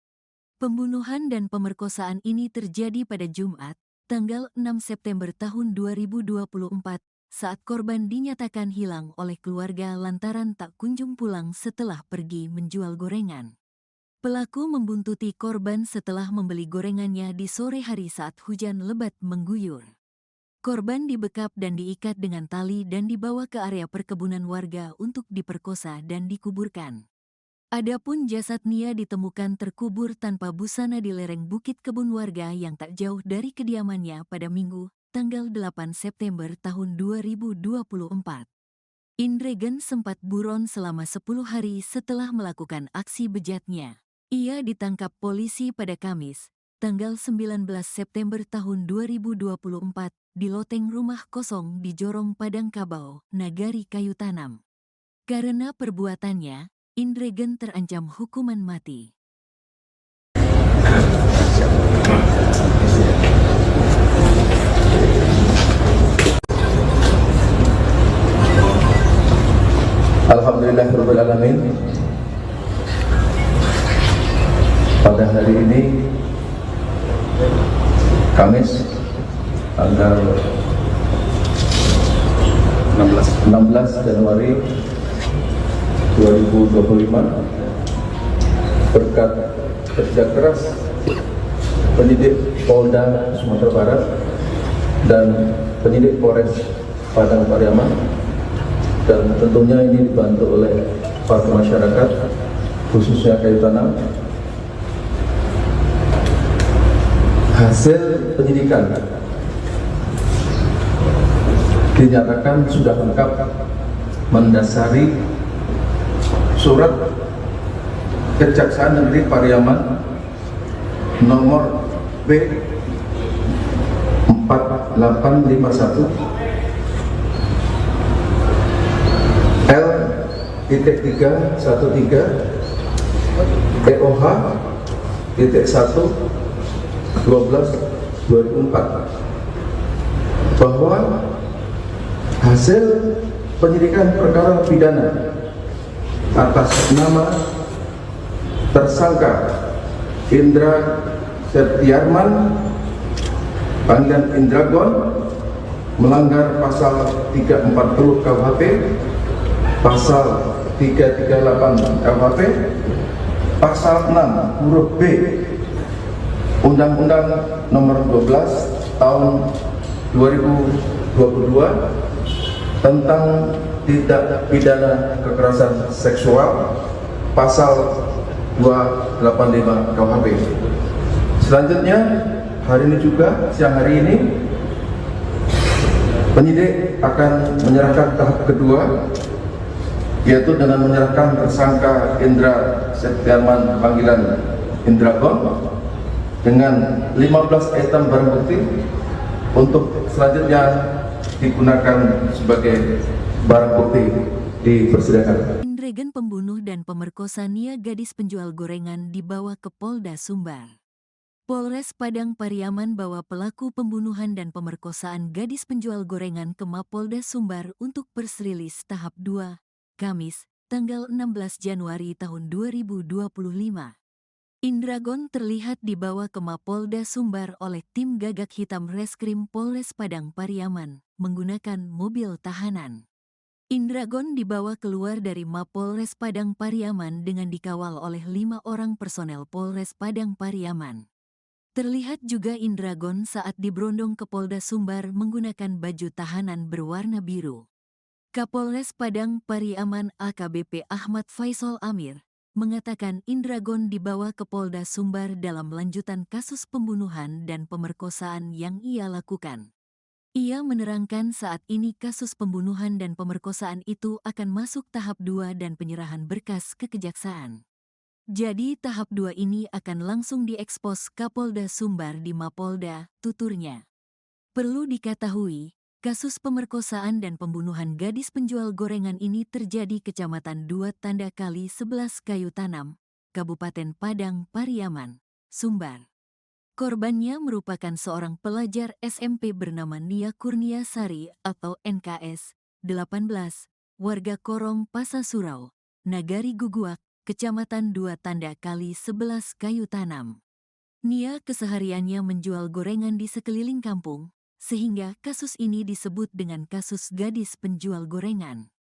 Pembunuhan dan pemerkosaan ini terjadi pada Jumat, tanggal 6 September tahun 2024, saat korban dinyatakan hilang oleh keluarga lantaran tak kunjung pulang setelah pergi menjual gorengan. Pelaku membuntuti korban setelah membeli gorengannya di sore hari saat hujan lebat mengguyur. Korban dibekap dan diikat dengan tali dan dibawa ke area perkebunan warga untuk diperkosa dan dikuburkan. Adapun jasad Nia ditemukan terkubur tanpa busana di lereng bukit kebun warga yang tak jauh dari kediamannya pada Minggu, tanggal 8 September tahun 2024. Indragon sempat buron selama 10 hari setelah melakukan aksi bejatnya. Ia ditangkap polisi pada Kamis, tanggal 19 September tahun 2024, di loteng rumah kosong di Jorong Padang Kabau, Nagari Kayu Tanam. Karena perbuatannya, Indragon terancam hukuman mati. Alhamdulillahirabbil alamin. Pada hari ini Kamis tanggal 16 Januari 2025, berkat kerja keras penyidik Polda Sumatera Barat dan penyidik Polres Padang Pariaman, dan tentunya ini dibantu oleh para masyarakat khususnya Kayu Tanam, hasil penyidikan dinyatakan sudah lengkap mendasari surat Kejaksaan Negeri Pariaman nomor B 4851 L.313 EOH .1 12/2004 bahwa hasil penyidikan perkara pidana atas nama tersangka Indra Septiarman panggilan Indragon melanggar pasal 340 KUHP, pasal 338 KUHP, pasal 6 huruf B Undang-Undang Nomor 12 Tahun 2022 tentang tindak pidana kekerasan seksual, pasal 285 KUHP. Selanjutnya, hari ini juga, siang hari ini, penyidik akan menyerahkan tahap kedua, yaitu dengan menyerahkan tersangka Indra Septiarman panggilan Indragon dengan 15 item barang bukti untuk selanjutnya digunakan sebagai barang bukti di persidangan. Indragon pembunuh dan pemerkosa Nia gadis penjual gorengan dibawa ke Polda Sumbar. Polres Padang Pariaman bawa pelaku pembunuhan dan pemerkosaan gadis penjual gorengan ke Mapolda Sumbar untuk press release tahap 2, Kamis, tanggal 16 Januari tahun 2025. Indragon terlihat dibawa ke Mapolda Sumbar oleh tim Gagak Hitam Reskrim Polres Padang Pariaman menggunakan mobil tahanan. Indragon dibawa keluar dari Mapolres Padang Pariaman dengan dikawal oleh 5 orang personel Polres Padang Pariaman. Terlihat juga Indragon saat diberondong ke Polda Sumbar menggunakan baju tahanan berwarna biru. Kapolres Padang Pariaman AKBP Ahmad Faisal Amir mengatakan Indragon dibawa ke Polda Sumbar dalam lanjutan kasus pembunuhan dan pemerkosaan yang ia lakukan. Ia menerangkan saat ini kasus pembunuhan dan pemerkosaan itu akan masuk tahap 2 dan penyerahan berkas ke kejaksaan. Jadi tahap 2 ini akan langsung diekspos Kapolda Sumbar di Mapolda, tuturnya. Perlu diketahui, kasus pemerkosaan dan pembunuhan gadis penjual gorengan ini terjadi Kecamatan 2 Tanda Kali 11 Kayu Tanam, Kabupaten Padang Pariaman, Sumbar. Korbannya merupakan seorang pelajar SMP bernama Nia Kurniasari atau NKS, 18, warga Korong Pasasurau, Nagari Guguak, Kecamatan 2 Tanda Kali 11 Kayu Tanam. Nia kesehariannya menjual gorengan di sekeliling kampung, sehingga kasus ini disebut dengan kasus gadis penjual gorengan.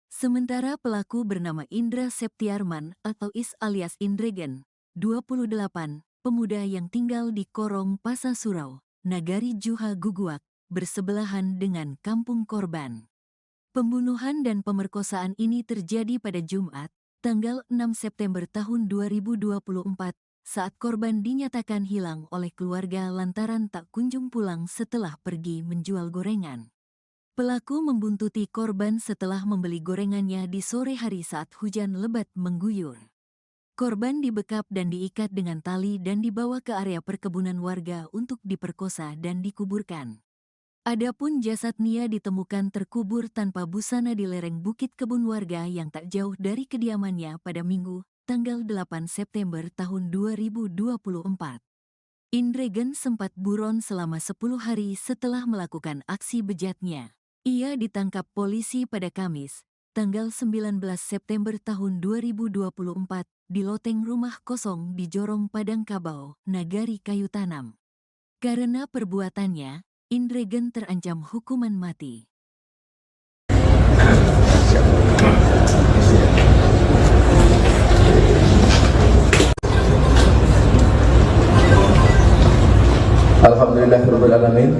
Sementara pelaku bernama Indra Septiarman atau Is alias Indragon, 28, pemuda yang tinggal di Korong Pasasurau, Nagari Juha Guguak, bersebelahan dengan kampung korban. Pembunuhan dan pemerkosaan ini terjadi pada Jumat, tanggal 6 September tahun 2024, saat korban dinyatakan hilang oleh keluarga lantaran tak kunjung pulang setelah pergi menjual gorengan. Pelaku membuntuti korban setelah membeli gorengannya di sore hari saat hujan lebat mengguyur. Korban dibekap dan diikat dengan tali dan dibawa ke area perkebunan warga untuk diperkosa dan dikuburkan. Adapun jasad Nia ditemukan terkubur tanpa busana di lereng bukit kebun warga yang tak jauh dari kediamannya pada Minggu, tanggal 8 September tahun 2024. Indragon sempat buron selama 10 hari setelah melakukan aksi bejatnya. Ia ditangkap polisi pada Kamis, tanggal 19 September tahun 2024, di loteng rumah kosong di Jorong Padang Kabau, Nagari Kayu Tanam. Karena perbuatannya, Indragon terancam hukuman mati. Alhamdulillahirabbil alamin.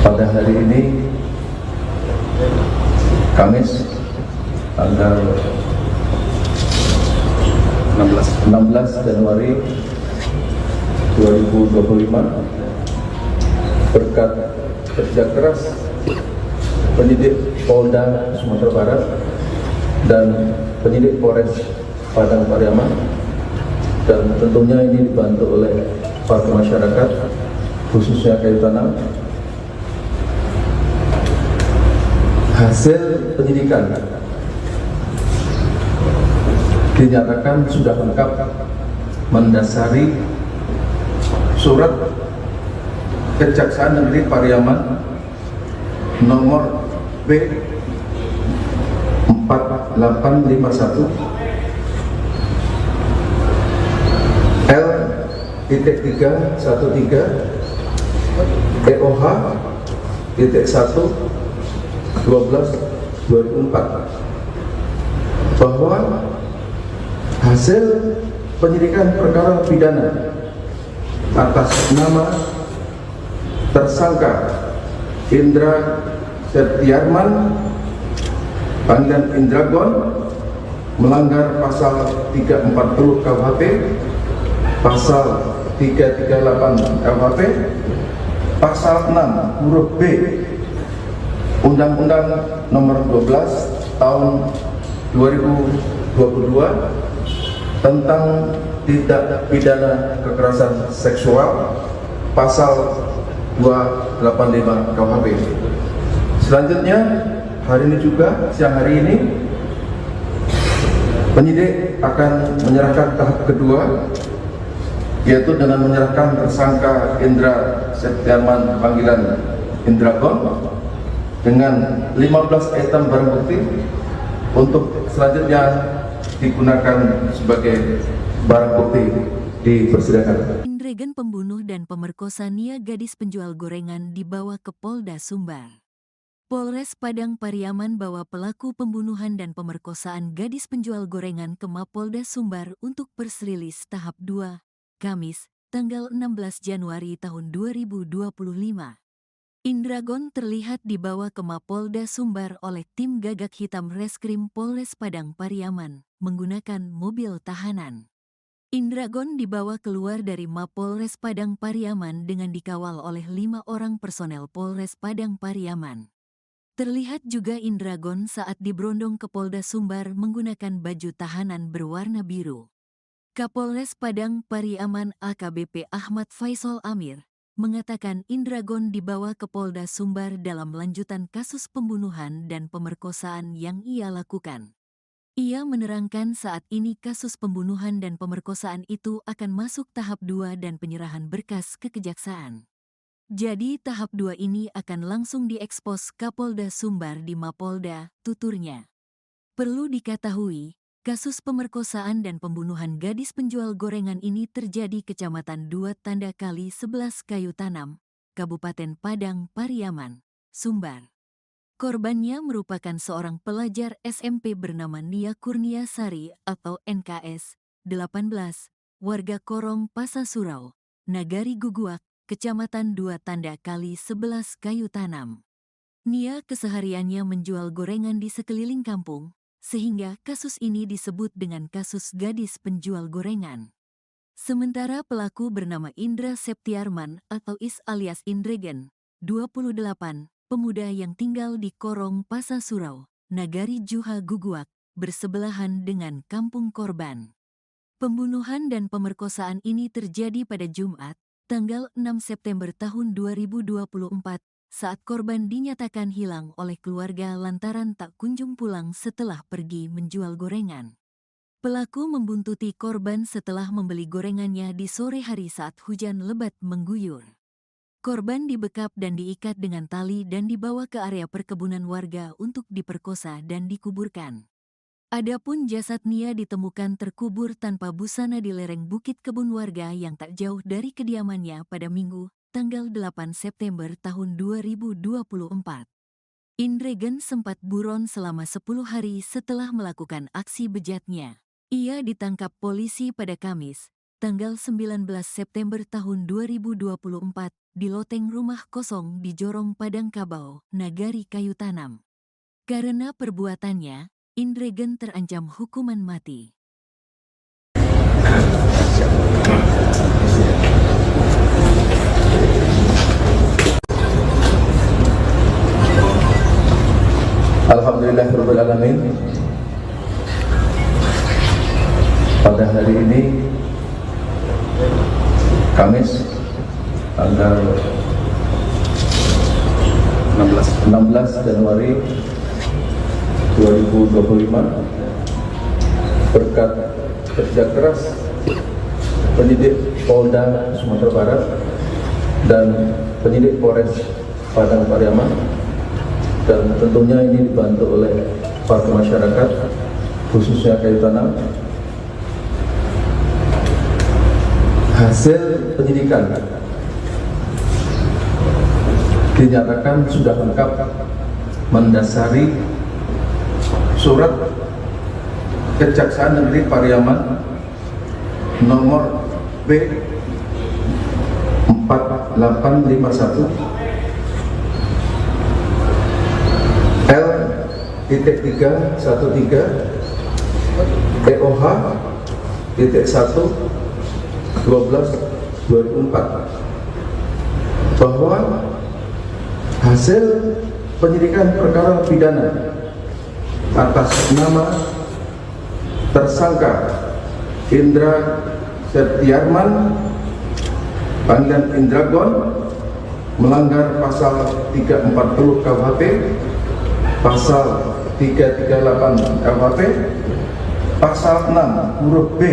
Pada hari ini Kamis tanggal 16 Januari 2025, berkat kerja keras penyidik Polda Sumatera Barat dan penyidik Polres Padang Pariaman, dan tentunya ini dibantu oleh para masyarakat khususnya Kayu Tanam. Hasil penyidikan dinyatakan sudah lengkap mendasari surat Kejaksaan Negeri Pariaman nomor B 4851 L.313 POH titik 1/12/2004 bahwa hasil penyidikan perkara pidana atas nama tersangka Indra Septiarman panggilan Indragon melanggar pasal 340 KUHP, pasal 338 KUHP, pasal 6 huruf B Undang-Undang Nomor 12 Tahun 2022 tentang tindak pidana kekerasan seksual, pasal 285 KUHP. Selanjutnya, hari ini juga, siang hari ini, penyidik akan menyerahkan tahap kedua, yaitu dengan menyerahkan tersangka Indra Septiarman panggilan Indragon dengan 15 item barang bukti untuk selanjutnya digunakan sebagai barang bukti di persidangan. Indragon pembunuh dan pemerkosa Nia gadis penjual gorengan dibawa ke Polda Sumbar. Polres Padang Pariaman bawa pelaku pembunuhan dan pemerkosaan gadis penjual gorengan ke Mapolda Sumbar untuk persrilis tahap 2, Kamis, tanggal 16 Januari tahun 2025. Indragon terlihat dibawa ke Mapolda Sumbar oleh tim Gagak Hitam Reskrim Polres Padang Pariaman menggunakan mobil tahanan. Indragon dibawa keluar dari Mapolres Padang Pariaman dengan dikawal oleh 5 orang personel Polres Padang Pariaman. Terlihat juga Indragon saat diberondong ke Polda Sumbar menggunakan baju tahanan berwarna biru. Kapolres Padang Pariaman AKBP Ahmad Faisal Amir mengatakan Indragon dibawa ke Polda Sumbar dalam lanjutan kasus pembunuhan dan pemerkosaan yang ia lakukan. Ia menerangkan saat ini kasus pembunuhan dan pemerkosaan itu akan masuk tahap 2 dan penyerahan berkas ke Kejaksaan. Jadi tahap 2 ini akan langsung diekspos Kapolda Sumbar di Mapolda, tuturnya. Perlu diketahui, kasus pemerkosaan dan pembunuhan gadis penjual gorengan ini terjadi Kecamatan 2 Tanda Kali 11 Kayu Tanam, Kabupaten Padang Pariaman, Sumbar. Korbannya merupakan seorang pelajar SMP bernama Nia Kurniasari atau NKS, 18, warga Korong Pasasurau, Nagari Guguak, Kecamatan 2 Tanda Kali 11 Kayu Tanam. Nia kesehariannya menjual gorengan di sekeliling kampung, sehingga kasus ini disebut dengan kasus gadis penjual gorengan. Sementara pelaku bernama Indra Septiarman atau Is alias Indragon, 28, pemuda yang tinggal di Korong Pasasurau, Nagari Juha Guguak, bersebelahan dengan kampung korban. Pembunuhan dan pemerkosaan ini terjadi pada Jumat, tanggal 6 September tahun 2024, saat korban dinyatakan hilang oleh keluarga lantaran tak kunjung pulang setelah pergi menjual gorengan. Pelaku membuntuti korban setelah membeli gorengannya di sore hari saat hujan lebat mengguyur. Korban dibekap dan diikat dengan tali dan dibawa ke area perkebunan warga untuk diperkosa dan dikuburkan. Adapun jasad Nia ditemukan terkubur tanpa busana di lereng bukit kebun warga yang tak jauh dari kediamannya pada Minggu, tanggal 8 September tahun 2024. Indragon sempat buron selama 10 hari setelah melakukan aksi bejatnya. Ia ditangkap polisi pada Kamis, tanggal 19 September tahun 2024, di loteng rumah kosong di Jorong Padang Kabau, Nagari Kayu Tanam. Karena perbuatannya, Indragon terancam hukuman mati. Alhamdulillahirabbil alamin. Pada hari ini Kamis tanggal 16 Januari 2025, berkat kerja keras penyidik Polda Sumatera Barat dan penyidik Polres Padang Pariaman, dan tentunya ini dibantu oleh warga masyarakat khususnya Kayu Tanam, hasil penyidikan dinyatakan sudah lengkap mendasari surat Kejaksaan Negeri Pariaman nomor B 4851 L.313 EOH .1 12/2004 bahwa hasil penyidikan perkara pidana atas nama tersangka Indra Septiarman panggilan Indragon melanggar pasal 340 KUHP, pasal 338 KUHP, pasal 6 huruf B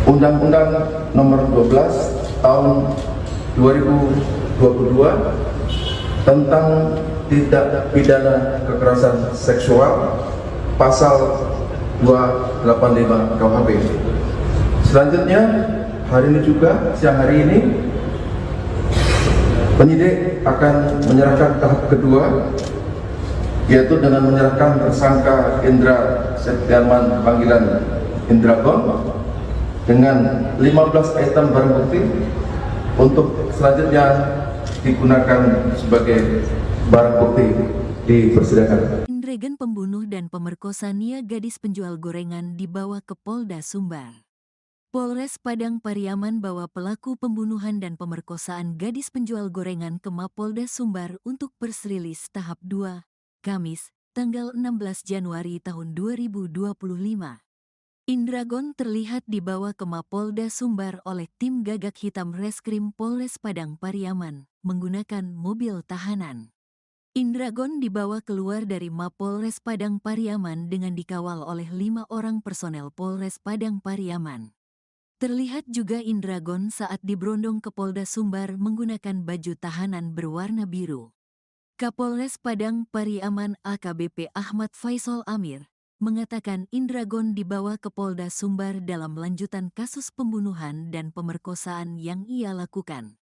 Undang-Undang Nomor 12 Tahun 2022 tentang tindak pidana kekerasan seksual, pasal 285 KUHP. Selanjutnya, hari ini juga, siang hari ini, penyidik akan menyerahkan tahap kedua, yaitu dengan menyerahkan tersangka Indra Septiarman panggilan Indragon dengan 15 item barang bukti untuk selanjutnya digunakan sebagai barang bukti di persidangan. Indragon pembunuh dan pemerkosa Nia gadis penjual gorengan dibawa ke Polda Sumbar. Polres Padang Pariaman bawa pelaku pembunuhan dan pemerkosaan gadis penjual gorengan ke Mapolda Sumbar untuk persrilis tahap 2, Kamis, tanggal 16 Januari tahun 2025. Indragon terlihat dibawa ke Mapolda Sumbar oleh tim gagak hitam Reskrim Polres Padang Pariaman menggunakan mobil tahanan. Indragon dibawa keluar dari Mapolres Padang Pariaman dengan dikawal oleh 5 orang personel Polres Padang Pariaman. Terlihat juga Indragon saat diberondong ke Polda Sumbar menggunakan baju tahanan berwarna biru. Kapolres Padang Pariaman AKBP Ahmad Faisal Amir mengatakan Indragon dibawa ke Polda Sumbar dalam lanjutan kasus pembunuhan dan pemerkosaan yang ia lakukan.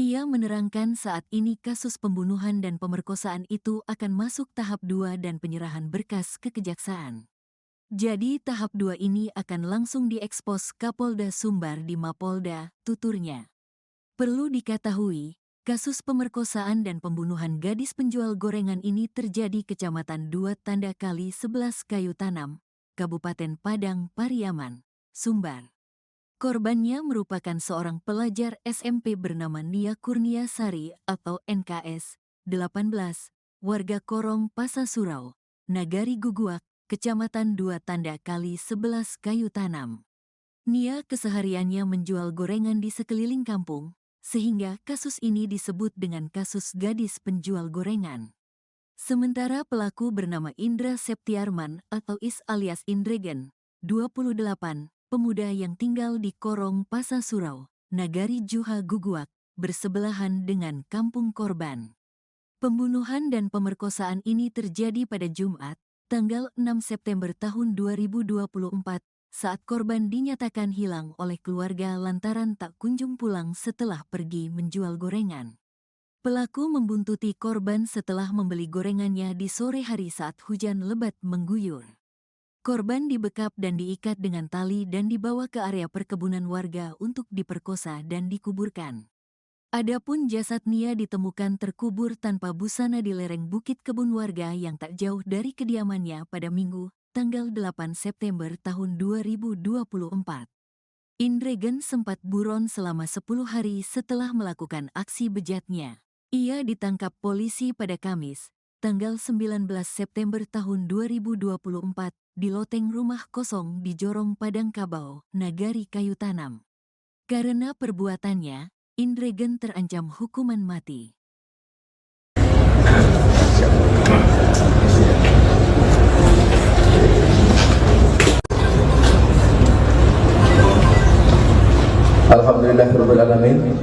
Ia menerangkan saat ini kasus pembunuhan dan pemerkosaan itu akan masuk tahap 2 dan penyerahan berkas ke kejaksaan. Jadi tahap 2 ini akan langsung diekspos Kapolda Sumbar di Mapolda, tuturnya. Perlu diketahui, kasus pemerkosaan dan pembunuhan gadis penjual gorengan ini terjadi Kecamatan 2 Tanda Kali 11 Kayu Tanam, Kabupaten Padang Pariaman, Sumbar. Korbannya merupakan seorang pelajar SMP bernama Nia Kurnia Sari atau NKS 18, warga Korong Pasasurau, Nagari Guguak, Kecamatan 2 Tanda Kali 11 Kayu Tanam. Nia kesehariannya menjual gorengan di sekeliling kampung, sehingga kasus ini disebut dengan kasus gadis penjual gorengan. Sementara pelaku bernama Indra Septiarman atau Is alias Indragon, 28, pemuda yang tinggal di Korong Pasasurau, Nagari Juha Guguak, bersebelahan dengan kampung korban. Pembunuhan dan pemerkosaan ini terjadi pada Jumat, tanggal 6 September tahun 2024, saat korban dinyatakan hilang oleh keluarga lantaran tak kunjung pulang setelah pergi menjual gorengan. Pelaku membuntuti korban setelah membeli gorengannya di sore hari saat hujan lebat mengguyur. Korban dibekap dan diikat dengan tali dan dibawa ke area perkebunan warga untuk diperkosa dan dikuburkan. Adapun jasad Nia ditemukan terkubur tanpa busana di lereng bukit kebun warga yang tak jauh dari kediamannya pada Minggu, tanggal 8 September tahun 2024. Indragon sempat buron selama 10 hari setelah melakukan aksi bejatnya. Ia ditangkap polisi pada Kamis, tanggal 19 September tahun 2024, di loteng rumah kosong di Jorong Padang Kabau, Nagari Kayu Tanam. Karena perbuatannya, Indragon terancam hukuman mati. Alhamdulillahirabbil alamin.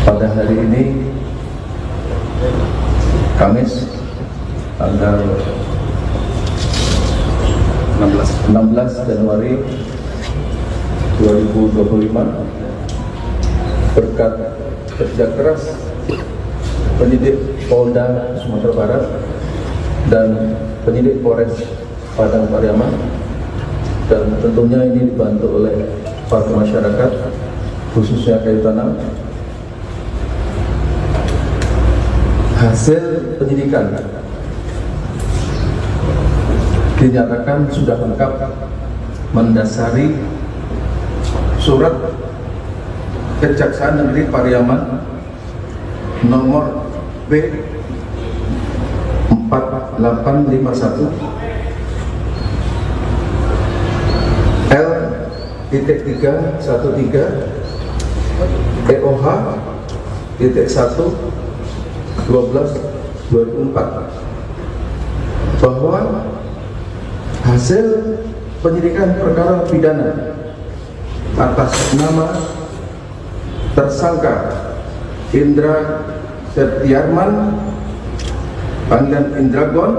Pada hari ini Kamis tanggal 16 Januari 2025, berkat kerja keras penyidik Polda Sumatera Barat dan penyidik Polres Padang Pariaman, dan tentunya ini dibantu oleh para masyarakat khususnya Kayu Tanam. Hasil penyidikan dinyatakan sudah lengkap mendasari surat Kejaksaan Negeri Pariaman nomor B 4851 L.313 EOH .1 12/2004 bahwa hasil penyidikan perkara pidana atas nama tersangka Indra Septiarman panggilan Indragon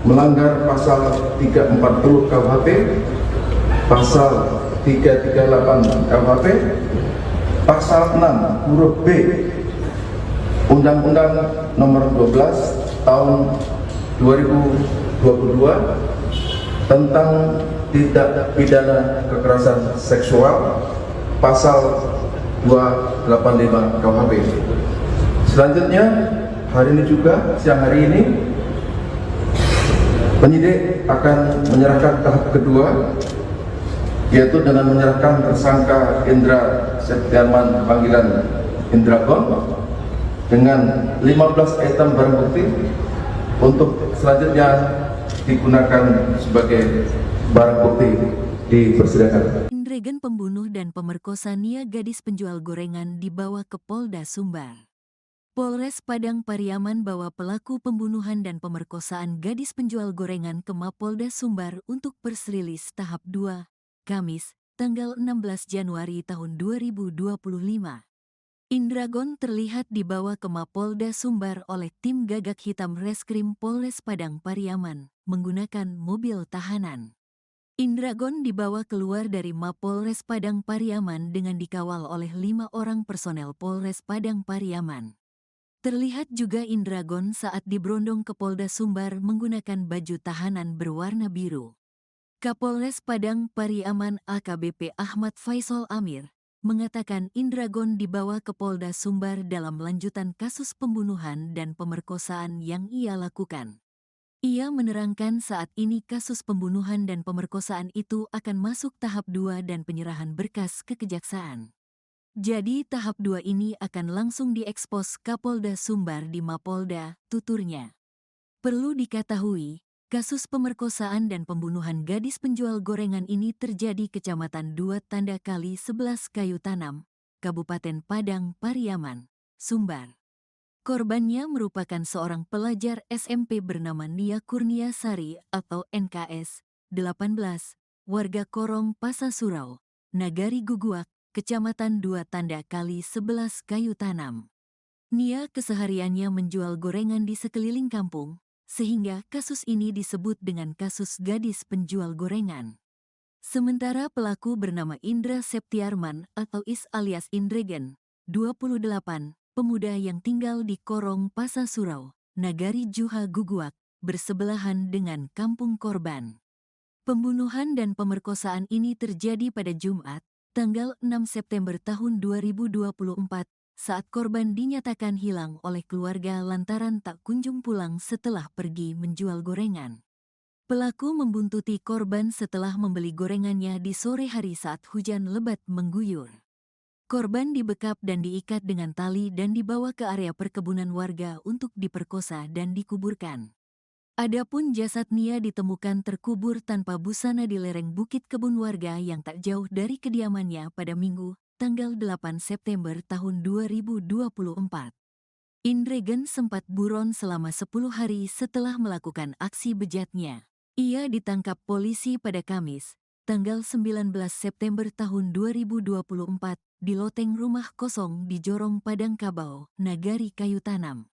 melanggar pasal 340 KUHP, pasal 338 KUHP, pasal 6 huruf B Undang-Undang Nomor 12 Tahun 2022 tentang tindak pidana kekerasan seksual, pasal 285 KUHP. Selanjutnya, hari ini juga, siang hari ini, penyidik akan menyerahkan tahap kedua, yaitu dengan menyerahkan tersangka Indra Septiarman panggilan Indragon dengan 15 item barang bukti untuk selanjutnya digunakan sebagai barang bukti di persidangan. Indragon pembunuh dan pemerkosa Nia gadis penjual gorengan dibawa ke Polda Sumbar. Polres Padang Pariaman bawa pelaku pembunuhan dan pemerkosaan gadis penjual gorengan ke Mapolda Sumbar untuk persrilis tahap 2, Kamis, tanggal 16 Januari tahun 2025. Indragon terlihat dibawa ke Mapolda Sumbar oleh tim gagak hitam Reskrim Polres Padang Pariaman menggunakan mobil tahanan. Indragon dibawa keluar dari Mapolres Padang Pariaman dengan dikawal oleh 5 orang personel Polres Padang Pariaman. Terlihat juga Indragon saat diberondong ke Polda Sumbar menggunakan baju tahanan berwarna biru. Kapolres Padang Pariaman AKBP Ahmad Faisal Amir mengatakan Indragon dibawa ke Polda Sumbar dalam lanjutan kasus pembunuhan dan pemerkosaan yang ia lakukan. Ia menerangkan saat ini kasus pembunuhan dan pemerkosaan itu akan masuk tahap 2 dan penyerahan berkas ke kejaksaan. Jadi tahap 2 ini akan langsung diekspos Kapolda Sumbar di Mapolda, tuturnya. Perlu diketahui, kasus pemerkosaan dan pembunuhan gadis penjual gorengan ini terjadi Kecamatan 2 Tanda Kali 11 Kayu Tanam, Kabupaten Padang Pariaman, Sumbar. Korbannya merupakan seorang pelajar SMP bernama Nia Kurniasari atau NKS, 18, warga Korong Pasasurau, Nagari Guguak, Kecamatan 2 Tanda Kali 11 Kayu Tanam. Nia kesehariannya menjual gorengan di sekeliling kampung, sehingga kasus ini disebut dengan kasus gadis penjual gorengan. Sementara pelaku bernama Indra Septiarman atau Is alias Indragon, 28, pemuda yang tinggal di Korong Pasasurau, Nagari Juha Guguak, bersebelahan dengan kampung korban. Pembunuhan dan pemerkosaan ini terjadi pada Jumat, tanggal 6 September tahun 2024, saat korban dinyatakan hilang oleh keluarga lantaran tak kunjung pulang setelah pergi menjual gorengan. Pelaku membuntuti korban setelah membeli gorengannya di sore hari saat hujan lebat mengguyur. Korban dibekap dan diikat dengan tali dan dibawa ke area perkebunan warga untuk diperkosa dan dikuburkan. Adapun jasad Nia ditemukan terkubur tanpa busana di lereng bukit kebun warga yang tak jauh dari kediamannya pada Minggu, tanggal 8 September tahun 2024. Indragon sempat buron selama 10 hari setelah melakukan aksi bejatnya. Ia ditangkap polisi pada Kamis, tanggal 19 September tahun 2024, di loteng rumah kosong di Jorong Padang Kabau, Nagari Kayu Tanam.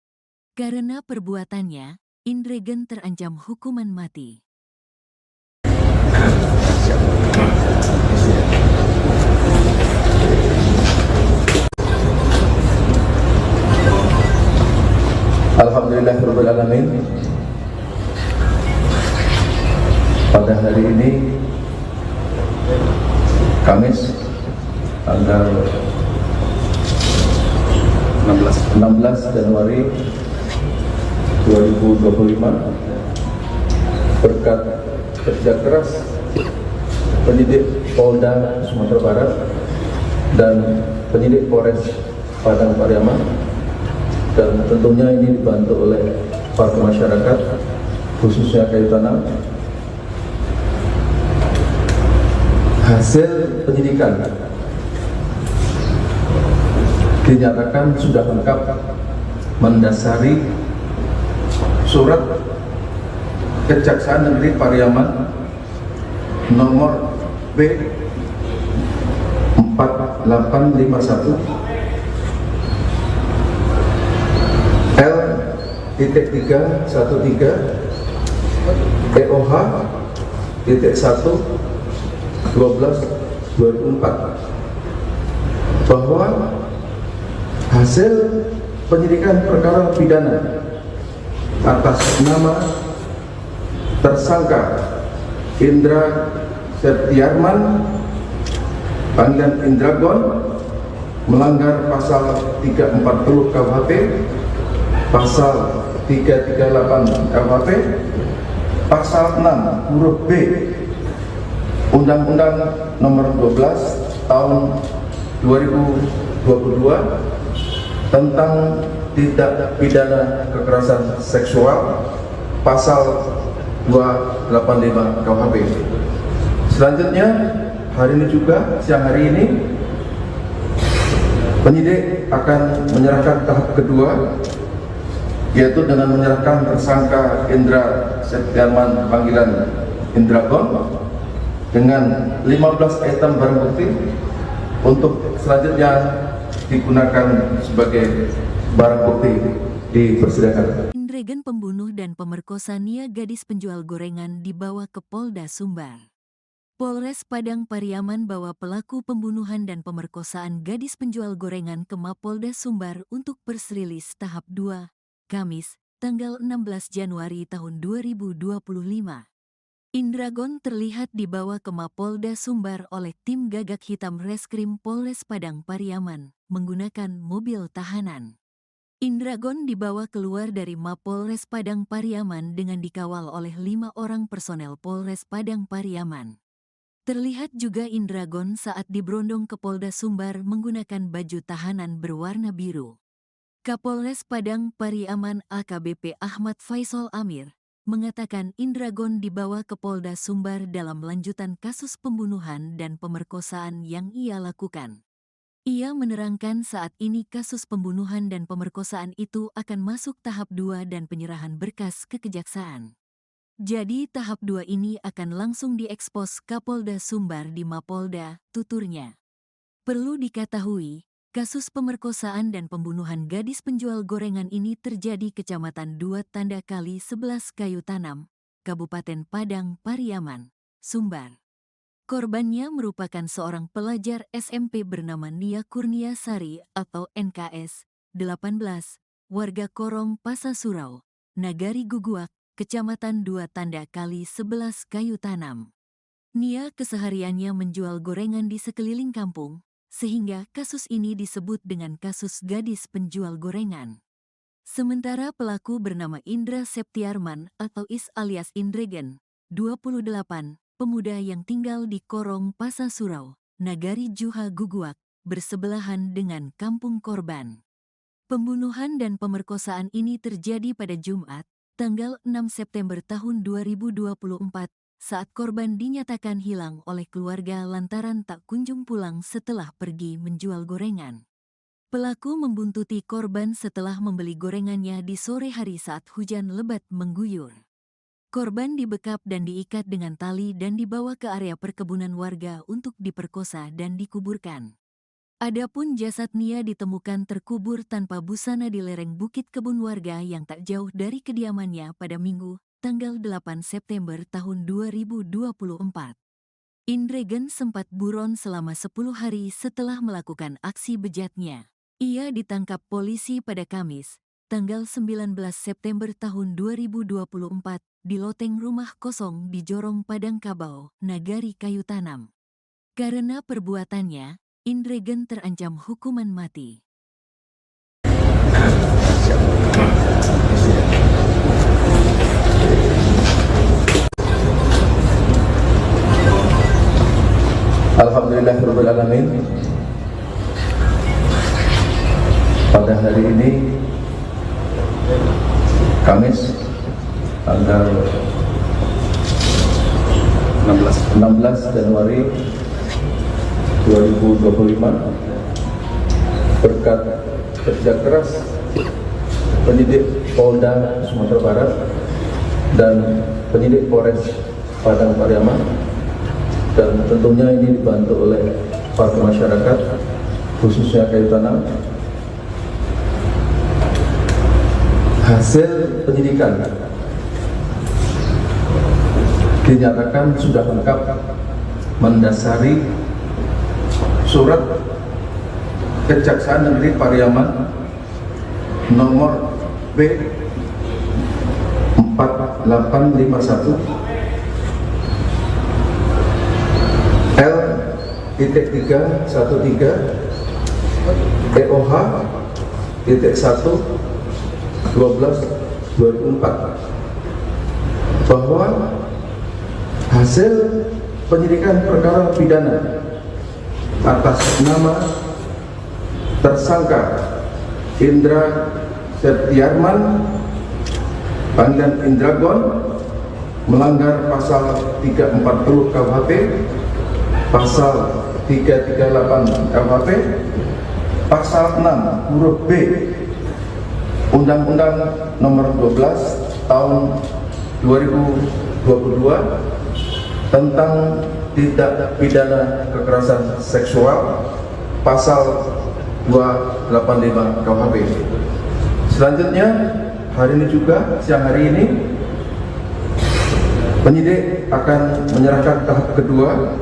Karena perbuatannya, Indragon terancam hukuman mati. Alhamdulillahirabbil alamin. Pada hari ini Kamis tanggal 16 Januari 2025, berkat kerja keras penyidik Polda Sumatera Barat dan penyidik Polres Padang Pariaman, dan tentunya ini dibantu oleh warga masyarakat khususnya kayu tanam. Hasil penyidikan dinyatakan sudah lengkap mendasari surat Kejaksaan Negeri Pariaman nomor B 4851 L.313 EOH .1 12/2004 bahwa hasil penyidikan perkara pidana atas nama tersangka Indra Septiarman panggilan Indragon melanggar pasal 340 KUHP, pasal 338 KUHP, pasal 6 huruf B Undang-Undang Nomor 12 Tahun 2022 tentang tindak pidana kekerasan seksual, pasal 285 KUHP. Selanjutnya, hari ini juga, siang hari ini, penyidik akan menyerahkan tahap kedua, yaitu dengan menyerahkan tersangka Indra Septiarman panggilan Indragon dengan 15 item barang bukti untuk selanjutnya digunakan sebagai barang bukti di persidangan. Indragon pembunuh dan pemerkosa Nia gadis penjual gorengan dibawa ke Polda Sumbar. Polres Padang Pariaman bawa pelaku pembunuhan dan pemerkosaan gadis penjual gorengan ke Mapolda Sumbar untuk persrilis tahap 2, Kamis, tanggal 16 Januari tahun 2025. Indragon terlihat dibawa ke Mapolda Sumbar oleh tim gagak hitam Reskrim Polres Padang Pariaman menggunakan mobil tahanan. Indragon dibawa keluar dari Mapolres Padang Pariaman dengan dikawal oleh 5 orang personel Polres Padang Pariaman. Terlihat juga Indragon saat diberondong ke Polda Sumbar menggunakan baju tahanan berwarna biru. Kapolres Padang Pariaman AKBP Ahmad Faisal Amir mengatakan Indragon dibawa ke Polda Sumbar dalam lanjutan kasus pembunuhan dan pemerkosaan yang ia lakukan. Ia menerangkan saat ini kasus pembunuhan dan pemerkosaan itu akan masuk tahap 2 dan penyerahan berkas ke kejaksaan. Jadi tahap 2 ini akan langsung diekspos Kapolda Sumbar di Mapolda, tuturnya. Perlu diketahui, kasus pemerkosaan dan pembunuhan gadis penjual gorengan ini terjadi Kecamatan 2 Tanda Kali 11 Kayu Tanam, Kabupaten Padang Pariaman, Sumbar. Korbannya merupakan seorang pelajar SMP bernama Nia Kurniasari atau NKS 18, warga Korong Pasasurau, Nagari Guguak, Kecamatan 2 Tanda Kali 11 Kayu Tanam. Nia kesehariannya menjual gorengan di sekeliling kampung, sehingga kasus ini disebut dengan kasus gadis penjual gorengan. Sementara pelaku bernama Indra Septiarman atau Is alias Indragon, 28, pemuda yang tinggal di Korong Pasasurau, Nagari Juha Guguak, bersebelahan dengan kampung korban. Pembunuhan dan pemerkosaan ini terjadi pada Jumat, tanggal 6 September tahun 2024, saat korban dinyatakan hilang oleh keluarga lantaran tak kunjung pulang setelah pergi menjual gorengan. Pelaku membuntuti korban setelah membeli gorengannya di sore hari saat hujan lebat mengguyur. Korban dibekap dan diikat dengan tali dan dibawa ke area perkebunan warga untuk diperkosa dan dikuburkan. Adapun jasad Nia ditemukan terkubur tanpa busana di lereng bukit kebun warga yang tak jauh dari kediamannya pada Minggu, tanggal 8 September tahun 2024. Indragon sempat buron selama 10 hari setelah melakukan aksi bejatnya. Ia ditangkap polisi pada Kamis, tanggal 19 September tahun 2024 di loteng rumah kosong di Jorong Padang Kabau, Nagari Kayu Tanam. Karena perbuatannya, Indregen terancam hukuman mati. Alhamdulillahirabbil alamin. Pada hari ini Kamis tanggal 16 Januari 2025, berkat kerja keras penyidik Polda Sumatera Barat dan penyidik Polres Padang Pariaman, dan tentunya ini dibantu oleh warga masyarakat khususnya Kayu Tanam, hasil penyidikan dinyatakan sudah lengkap mendasari surat Kejaksaan Negeri Pariaman nomor B 4851 L.313 EOH .1 12/2004 bahwa hasil penyidikan perkara pidana atas nama tersangka Indra Septiarman panggilan Indragon melanggar pasal 340 KUHP, pasal 338 KUHP, pasal 6 huruf B Undang-Undang Nomor 12 Tahun 2022 tentang tindak pidana kekerasan seksual, pasal 285 KUHP. Selanjutnya, hari ini juga, siang hari ini, penyidik akan menyerahkan tahap kedua,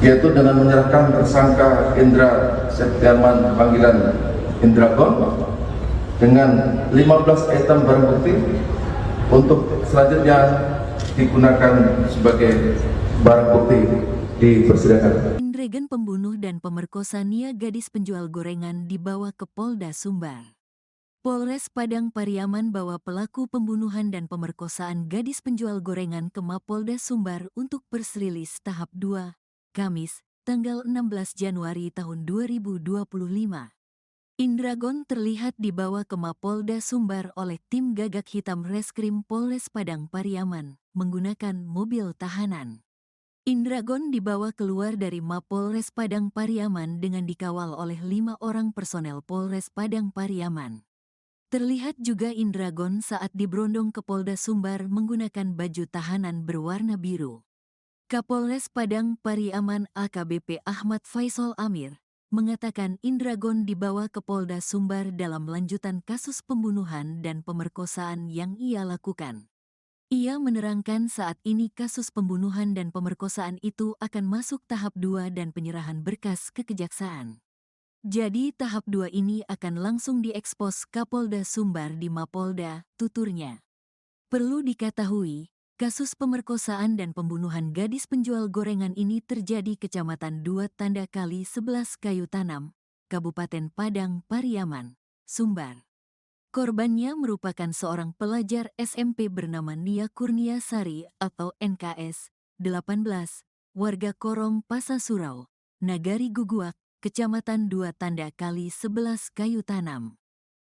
yaitu dengan menyerahkan tersangka Indra Septiarman panggilan Indragon dengan 15 item barang bukti untuk selanjutnya digunakan sebagai barang bukti di persidangan. Indregen pembunuh dan pemerkosa Nia gadis penjual gorengan dibawa ke Polda Sumbar. Polres Padang Pariaman bawa pelaku pembunuhan dan pemerkosaan gadis penjual gorengan ke Mapolda Sumbar untuk persrilis tahap 2, Kamis, tanggal 16 Januari tahun 2025. Indragon terlihat dibawa ke Mapolda Sumbar oleh tim gagak hitam Reskrim Polres Padang Pariaman menggunakan mobil tahanan. Indragon dibawa keluar dari Mapolres Padang Pariaman dengan dikawal oleh 5 orang personel Polres Padang Pariaman. Terlihat juga Indragon saat diberondong ke Polda Sumbar menggunakan baju tahanan berwarna biru. Kapolres Padang Pariaman AKBP Ahmad Faisal Amir mengatakan Indragon dibawa ke Polda Sumbar dalam lanjutan kasus pembunuhan dan pemerkosaan yang ia lakukan. Ia menerangkan saat ini kasus pembunuhan dan pemerkosaan itu akan masuk tahap 2 dan penyerahan berkas ke kejaksaan. Jadi tahap 2 ini akan langsung diekspos Kapolda Sumbar di Mapolda, tuturnya. Perlu diketahui, kasus pemerkosaan dan pembunuhan gadis penjual gorengan ini terjadi Kecamatan 2 Tanda Kali 11 Kayu Tanam, Kabupaten Padang Pariaman, Sumbar. Korbannya merupakan seorang pelajar SMP bernama Nia Kurniasari atau NKS 18, warga Korong Pasasurau, Nagari Guguak, Kecamatan 2 Tanda Kali 11 Kayu Tanam.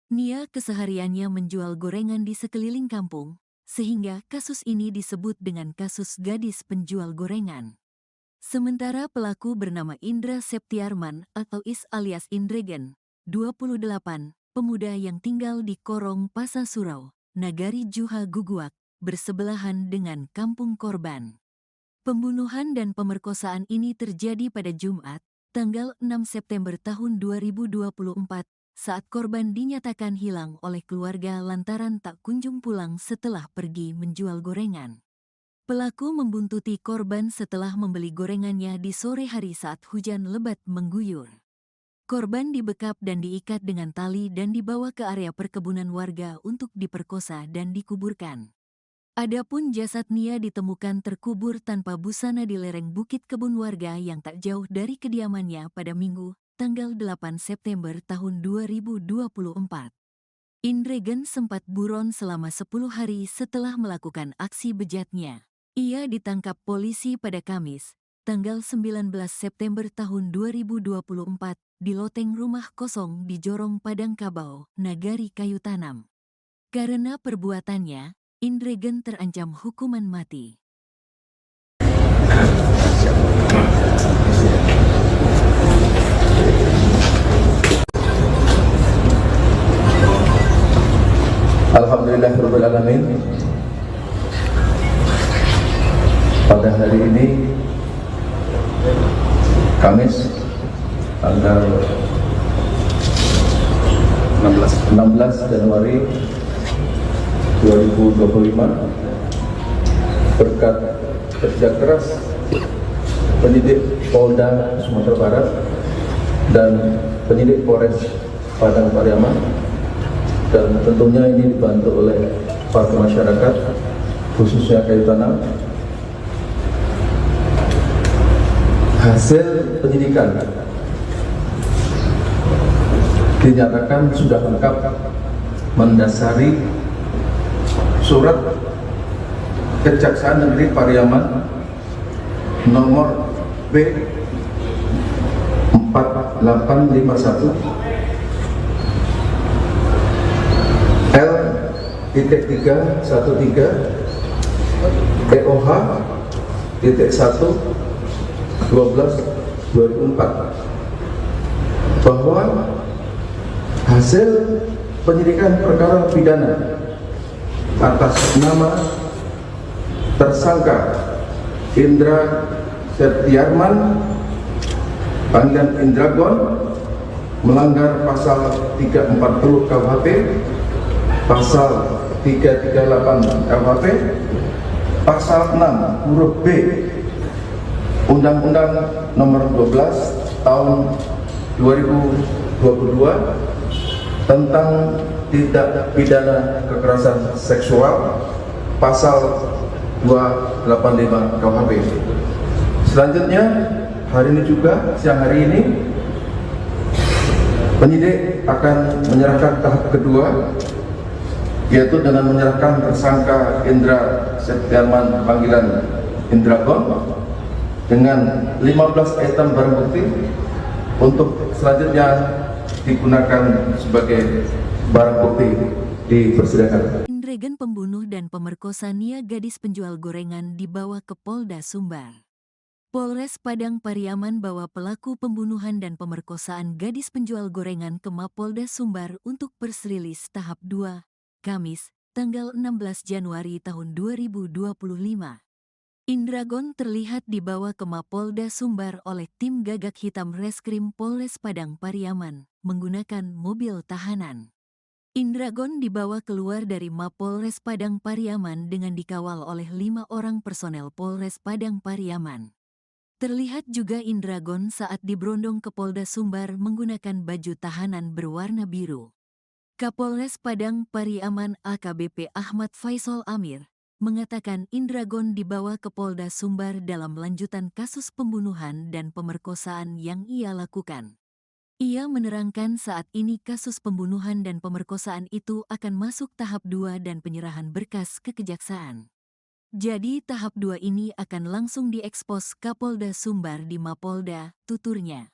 Nia kesehariannya menjual gorengan di sekeliling kampung, sehingga kasus ini disebut dengan kasus gadis penjual gorengan. Sementara pelaku bernama Indra Septiarman atau Is alias Indregen, 28, pemuda yang tinggal di Korong Pasasurau, Nagari Juha Guguak, bersebelahan dengan kampung korban. Pembunuhan dan pemerkosaan ini terjadi pada Jumat, tanggal 6 September tahun 2024, saat korban dinyatakan hilang oleh keluarga lantaran tak kunjung pulang setelah pergi menjual gorengan. Pelaku membuntuti korban setelah membeli gorengannya di sore hari saat hujan lebat mengguyur. Korban dibekap dan diikat dengan tali dan dibawa ke area perkebunan warga untuk diperkosa dan dikuburkan. Adapun jasad Nia ditemukan terkubur tanpa busana di lereng bukit kebun warga yang tak jauh dari kediamannya pada Minggu, tanggal 8 September tahun 2024. Indregen sempat buron selama 10 hari setelah melakukan aksi bejatnya. Ia ditangkap polisi pada Kamis, tanggal 19 September tahun 2024 di loteng rumah kosong di Jorong Padang Kabau, Nagari Kayu Tanam. Karena perbuatannya, Indregen terancam hukuman mati. Alhamdulillahirabbil alamin. Pada hari ini Kamis tanggal 16 Januari 2025, berkat kerja keras penyidik Polda Sumatera Barat dan penyidik Polres Padang Pariaman, dan tentunya ini dibantu oleh para masyarakat khususnya Kayu Tanam, hasil penyidikan dinyatakan sudah lengkap mendasari surat Kejaksaan Negeri Pariaman nomor B 4851 L.313 EOH .1 12/2004 bahwa hasil penyidikan perkara pidana atas nama tersangka Indra Septiarman panggilan Indragon melanggar pasal 340 KUHP, pasal 338 KUHP, pasal 6 huruf B Undang-Undang Nomor 12 Tahun 2022 tentang tindak pidana kekerasan seksual, pasal 285 KUHP. Selanjutnya, hari ini juga, siang hari ini, penyidik akan menyerahkan tahap kedua, yaitu dengan menyerahkan tersangka Indra Septiarman panggilan Indragon dengan 15 item barang bukti untuk selanjutnya digunakan sebagai barang bukti di persidangan. Indregen pembunuh dan pemerkosa Nia gadis penjual gorengan dibawa ke Polda Sumbar. Polres Padang Pariaman bawa pelaku pembunuhan dan pemerkosaan gadis penjual gorengan ke Mapolda Sumbar untuk persrilis tahap 2, Kamis, tanggal 16 Januari tahun 2025. Indragon terlihat dibawa ke Mapolda Sumbar oleh tim gagak hitam Reskrim Polres Padang Pariaman menggunakan mobil tahanan. Indragon dibawa keluar dari Mapolres Padang Pariaman dengan dikawal oleh 5 orang personel Polres Padang Pariaman. Terlihat juga Indragon saat diberondong ke Polda Sumbar menggunakan baju tahanan berwarna biru. Kapolres Padang Pariaman AKBP Ahmad Faisal Amir mengatakan Indragon dibawa ke Polda Sumbar dalam lanjutan kasus pembunuhan dan pemerkosaan yang ia lakukan. Ia menerangkan saat ini kasus pembunuhan dan pemerkosaan itu akan masuk tahap 2 dan penyerahan berkas ke kejaksaan. Jadi tahap 2 ini akan langsung diekspos Kapolda Sumbar di Mapolda, tuturnya.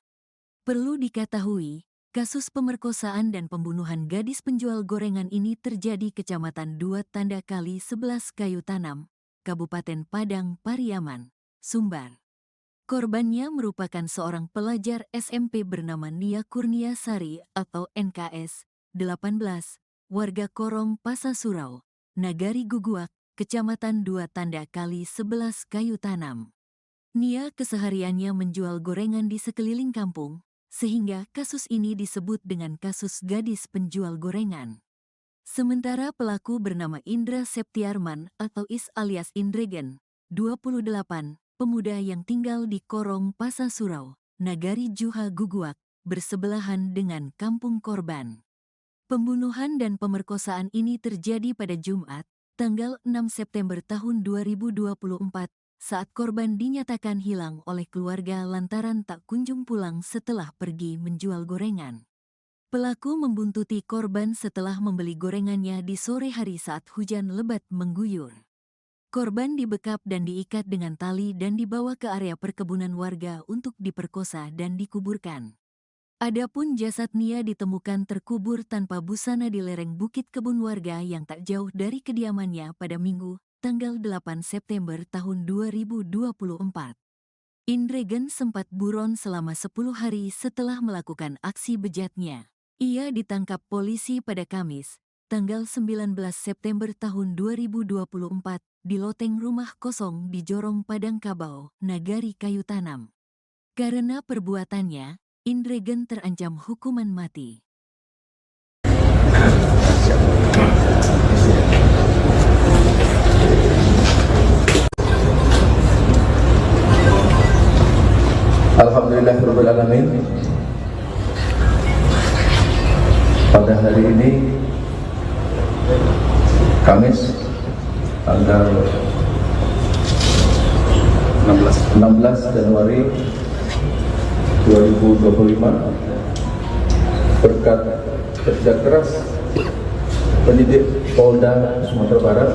Perlu diketahui, kasus pemerkosaan dan pembunuhan gadis penjual gorengan ini terjadi Kecamatan 2 Tanda Kali 11 Kayu Tanam, Kabupaten Padang Pariaman, Sumbar. Korbannya merupakan seorang pelajar SMP bernama Nia Kurniasari atau NKS 18, warga Korong Pasasurau, Nagari Guguak, Kecamatan 2 Tanda Kali 11 Kayu Tanam. Nia kesehariannya menjual gorengan di sekeliling kampung, sehingga kasus ini disebut dengan kasus gadis penjual gorengan. Sementara pelaku bernama Indra Septiarman atau Is alias Indregen, 28, pemuda yang tinggal di Korong Pasasurau, Nagari Juha Guguak, bersebelahan dengan kampung korban. Pembunuhan dan pemerkosaan ini terjadi pada Jumat, tanggal 6 September tahun 2024, saat korban dinyatakan hilang oleh keluarga lantaran tak kunjung pulang setelah pergi menjual gorengan. Pelaku membuntuti korban setelah membeli gorengannya di sore hari saat hujan lebat mengguyur. Korban dibekap dan diikat dengan tali dan dibawa ke area perkebunan warga untuk diperkosa dan dikuburkan. Adapun jasad Nia ditemukan terkubur tanpa busana di lereng bukit kebun warga yang tak jauh dari kediamannya pada Minggu, tanggal 8 September tahun 2024. Indregen sempat buron selama 10 hari setelah melakukan aksi bejatnya. Ia ditangkap polisi pada Kamis, tanggal 19 September tahun 2024, di loteng rumah kosong di Jorong Padang Kabau, Nagari Kayu Tanam. Karena perbuatannya, Indregen terancam hukuman mati. Alhamdulillahirabbil alamin. Pada hari ini Kamis tanggal 16 Januari 2025, berkat kerja keras penyidik Polda Sumatera Barat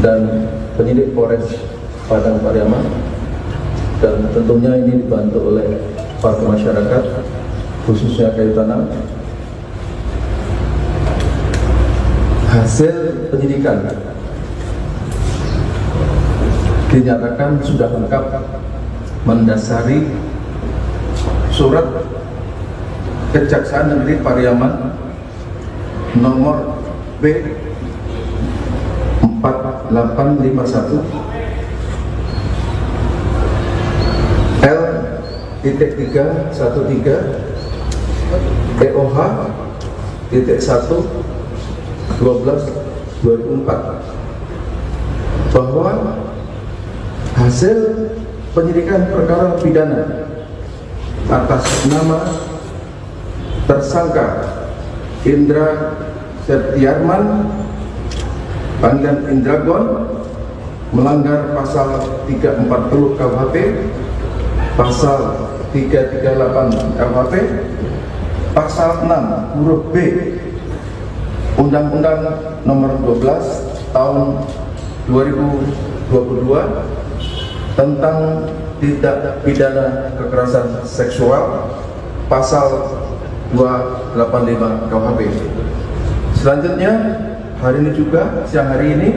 dan penyidik Polres Padang Pariaman, dan tentunya ini dibantu oleh warga masyarakat khususnya Kayu Tanam, hasil penyidikan dinyatakan sudah lengkap mendasari surat Kejaksaan Negeri Pariaman nomor B 4851 L.313 EOH .1 12/2024 bahwa hasil penyidikan perkara pidana atas nama tersangka Indra Septiarman panggilan Indragon melanggar pasal 340 KUHP, pasal 338 KUHP, pasal 6 huruf B Undang-Undang Nomor 12 Tahun 2022 tentang tindak pidana kekerasan seksual, pasal 285 KUHP. Selanjutnya, hari ini juga, siang hari ini,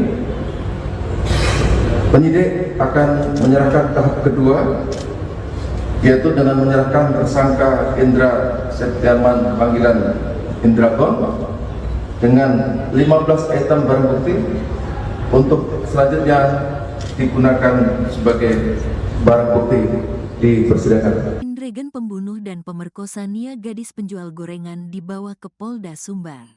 penyidik akan menyerahkan tahap kedua, yaitu dengan menyerahkan tersangka Indra Septiarman panggilan Indragon dengan 15 item barang bukti untuk selanjutnya digunakan sebagai barang bukti di persidangan. Indregen pembunuh dan pemerkosa Nia gadis penjual gorengan dibawa ke Polda Sumbar.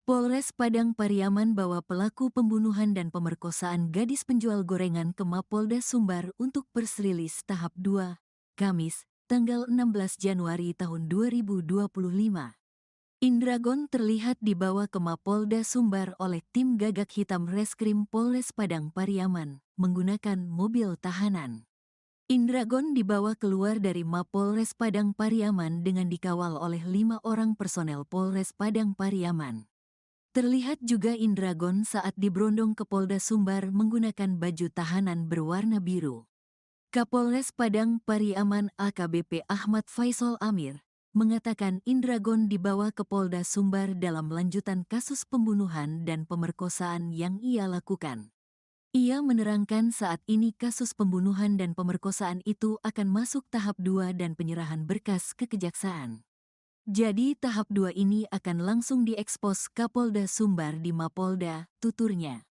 Polres Padang Pariaman bawa pelaku pembunuhan dan pemerkosaan gadis penjual gorengan ke Mapolda Sumbar untuk persrilis tahap 2, Kamis, tanggal 16 Januari tahun 2025. Indragon terlihat dibawa ke Mapolda Sumbar oleh tim gagak hitam Reskrim Polres Padang Pariaman menggunakan mobil tahanan. Indragon dibawa keluar dari Mapolres Padang Pariaman dengan dikawal oleh 5 orang personel Polres Padang Pariaman. Terlihat juga Indragon saat diberondong ke Polda Sumbar menggunakan baju tahanan berwarna biru. Kapolres Padang Pariaman AKBP Ahmad Faisal Amir mengatakan Indragon dibawa ke Polda Sumbar dalam lanjutan kasus pembunuhan dan pemerkosaan yang ia lakukan. Ia menerangkan saat ini kasus pembunuhan dan pemerkosaan itu akan masuk tahap 2 dan penyerahan berkas ke kejaksaan. Jadi tahap 2 ini akan langsung diekspos Kapolda Sumbar di Mapolda, tuturnya.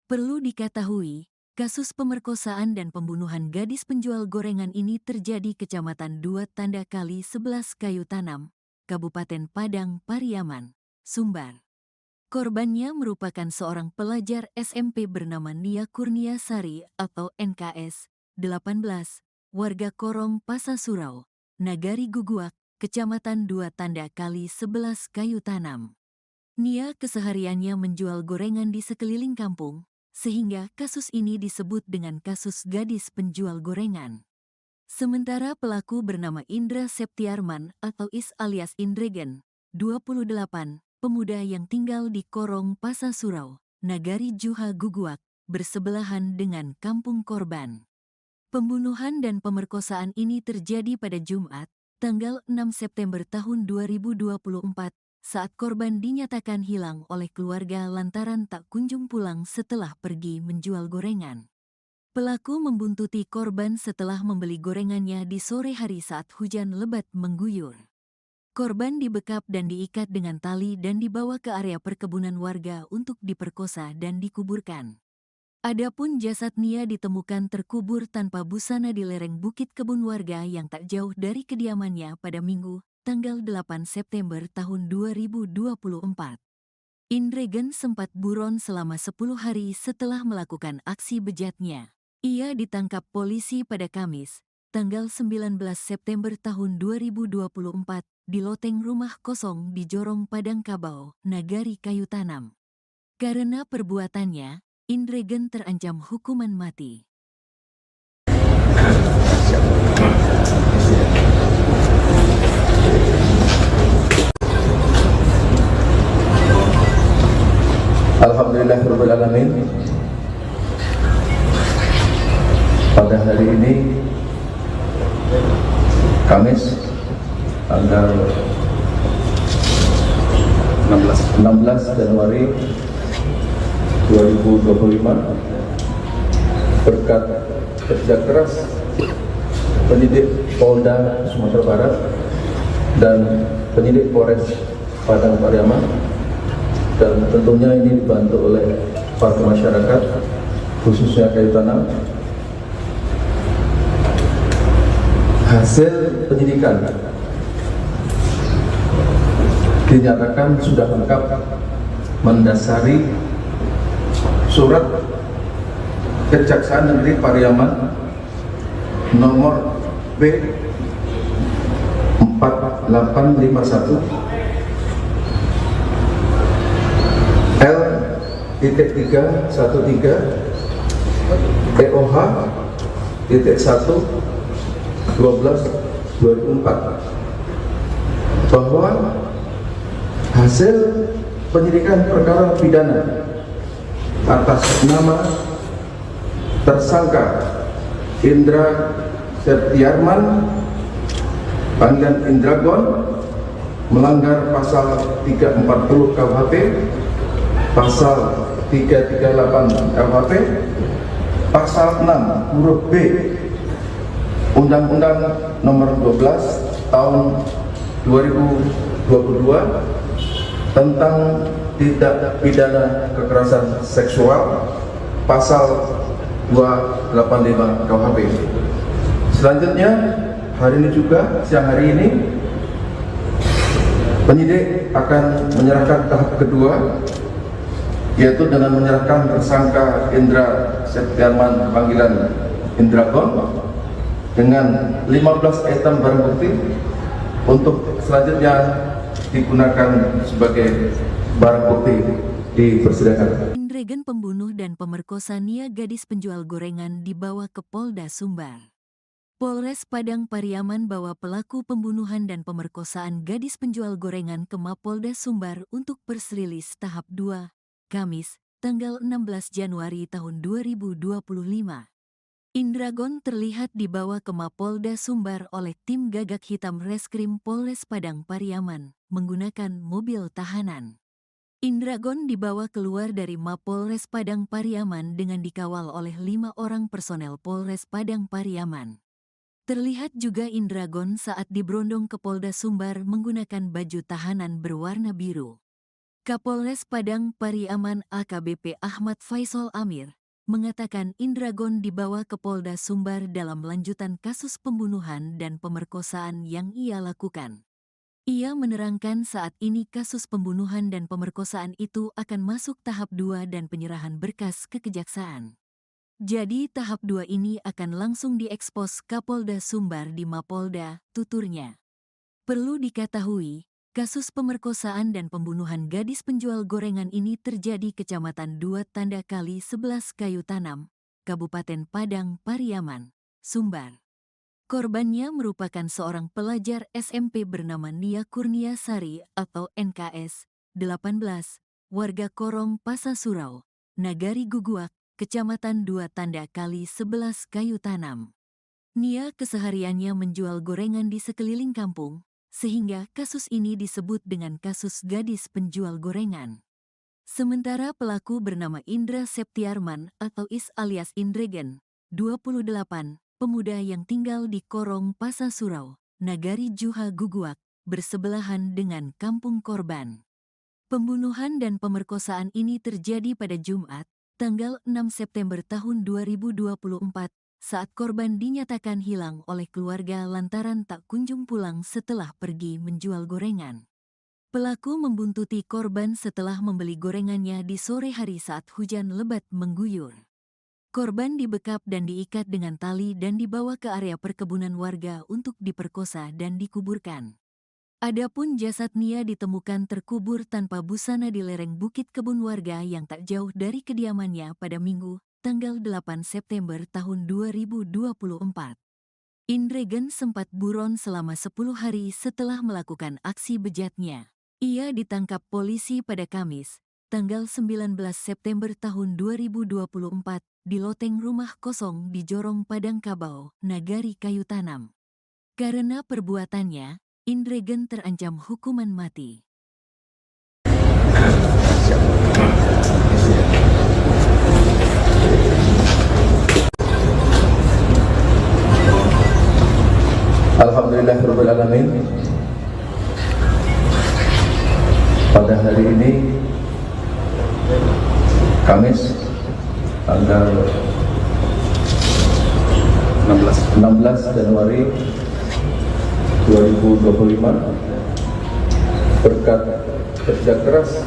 Perlu diketahui, kasus pemerkosaan dan pembunuhan gadis penjual gorengan ini terjadi Kecamatan 2 Tanda Kali 11 Kayu Tanam, Kabupaten Padang Pariaman, Sumbar. Korbannya merupakan seorang pelajar SMP bernama Nia Kurniasari atau NKS 18, warga Korong Pasasurau, Nagari Guguak, Kecamatan 2 Tanda Kali 11 Kayu Tanam. Nia kesehariannya menjual gorengan di sekeliling kampung, sehingga kasus ini disebut dengan kasus gadis penjual gorengan. Sementara pelaku bernama Indra Septiarman atau Is alias Indregen, 28, pemuda yang tinggal di Korong Pasa Surau, Nagari Juha Guguak, bersebelahan dengan kampung korban. Pembunuhan dan pemerkosaan ini terjadi pada Jumat, tanggal 6 September tahun 2024, saat korban dinyatakan hilang oleh keluarga lantaran tak kunjung pulang setelah pergi menjual gorengan. Pelaku membuntuti korban setelah membeli gorengannya di sore hari saat hujan lebat mengguyur. Korban dibekap dan diikat dengan tali dan dibawa ke area perkebunan warga untuk diperkosa dan dikuburkan. Adapun jasad Nia ditemukan terkubur tanpa busana di lereng bukit kebun warga yang tak jauh dari kediamannya pada Minggu, tanggal 8 September tahun 2024. Indregen sempat buron selama 10 hari setelah melakukan aksi bejatnya. Ia ditangkap polisi pada Kamis, tanggal 19 September tahun 2024, di loteng rumah kosong di Jorong Padang Kabau, Nagari Kayu Tanam. Karena perbuatannya, Indregen terancam hukuman mati. Alhamdulillahirrahmanirrahim. Pada hari ini, Kamis, tanggal 16 Januari 2025, berkat kerja keras penyidik Polda Sumatera Barat dan penyidik Polres Padang Pariaman, dan tentunya ini dibantu oleh warga masyarakat, khususnya Kayu Tanam. Hasil penyidikan dinyatakan sudah lengkap mendasari surat Kejaksaan Negeri Pariaman nomor B 4851 L.313 EOH .1 12/2004 bahwa hasil penyidikan perkara pidana atas nama tersangka Indra Septiarman panggilan Indragon melanggar pasal 340 KUHP, pasal 338 KUHP, pasal 6 huruf B Undang-Undang Nomor 12 Tahun 2022 tentang tindak pidana kekerasan seksual, pasal 285 KUHP. Selanjutnya, hari ini juga, siang hari ini, penyidik akan menyerahkan tahap kedua, yaitu dengan menyerahkan tersangka Indra Septiarman panggilan Indragon dengan 15 item barang bukti untuk selanjutnya digunakan sebagai barang bukti di persidangan. Indregen pembunuh dan pemerkosa Nia gadis penjual gorengan dibawa ke Polda Sumbar. Polres Padang Pariaman bawa pelaku pembunuhan dan pemerkosaan gadis penjual gorengan ke Mapolda Sumbar untuk persrilis tahap 2, Kamis, tanggal 16 Januari tahun 2025. Indragon terlihat dibawa ke Mapolda Sumbar oleh tim gagak hitam Reskrim Polres Padang Pariaman menggunakan mobil tahanan. Indragon dibawa keluar dari Mapolres Padang Pariaman dengan dikawal oleh 5 orang personel Polres Padang Pariaman. Terlihat juga Indragon saat diberondong ke Polda Sumbar menggunakan baju tahanan berwarna biru. Kapolres Padang Pariaman AKBP Ahmad Faisal Amir mengatakan Indragon dibawa ke Polda Sumbar dalam lanjutan kasus pembunuhan dan pemerkosaan yang ia lakukan. Ia menerangkan saat ini kasus pembunuhan dan pemerkosaan itu akan masuk tahap 2 dan penyerahan berkas ke kejaksaan. Jadi tahap 2 ini akan langsung diekspos Kapolda Sumbar di Mapolda, tuturnya. Perlu diketahui, kasus pemerkosaan dan pembunuhan gadis penjual gorengan ini terjadi Kecamatan 2 Tanda Kali 11 Kayu Tanam, Kabupaten Padang Pariaman, Sumbar. Korbannya merupakan seorang pelajar SMP bernama Nia Kurnia Sari atau NKS 18, warga Korong Pasasurau, Nagari Guguak, Kecamatan 2 Tanda Kali 11 Kayu Tanam. Nia kesehariannya menjual gorengan di sekeliling kampung, sehingga kasus ini disebut dengan kasus gadis penjual gorengan. Sementara pelaku bernama Indra Septiarman atau Is alias Indregen, 28, pemuda yang tinggal di Korong Pasasurau, Nagari Juha Guguak, bersebelahan dengan kampung korban. Pembunuhan dan pemerkosaan ini terjadi pada Jumat, tanggal 6 September tahun 2024, saat korban dinyatakan hilang oleh keluarga lantaran tak kunjung pulang setelah pergi menjual gorengan. Pelaku membuntuti korban setelah membeli gorengannya di sore hari saat hujan lebat mengguyur. Korban dibekap dan diikat dengan tali dan dibawa ke area perkebunan warga untuk diperkosa dan dikuburkan. Adapun jasad Nia ditemukan terkubur tanpa busana di lereng bukit kebun warga yang tak jauh dari kediamannya pada Minggu, tanggal 8 September tahun 2024. Indregen sempat buron selama 10 hari setelah melakukan aksi bejatnya. Ia ditangkap polisi pada Kamis, tanggal 19 September tahun 2024, di loteng rumah kosong di Jorong Padang Kabau, Nagari Kayu Tanam. Karena perbuatannya, Indregen terancam hukuman mati. Alhamdulillahirrahmanirrahim. Pada hari ini, Kamis, tanggal 16 Januari 2025, berkat kerja keras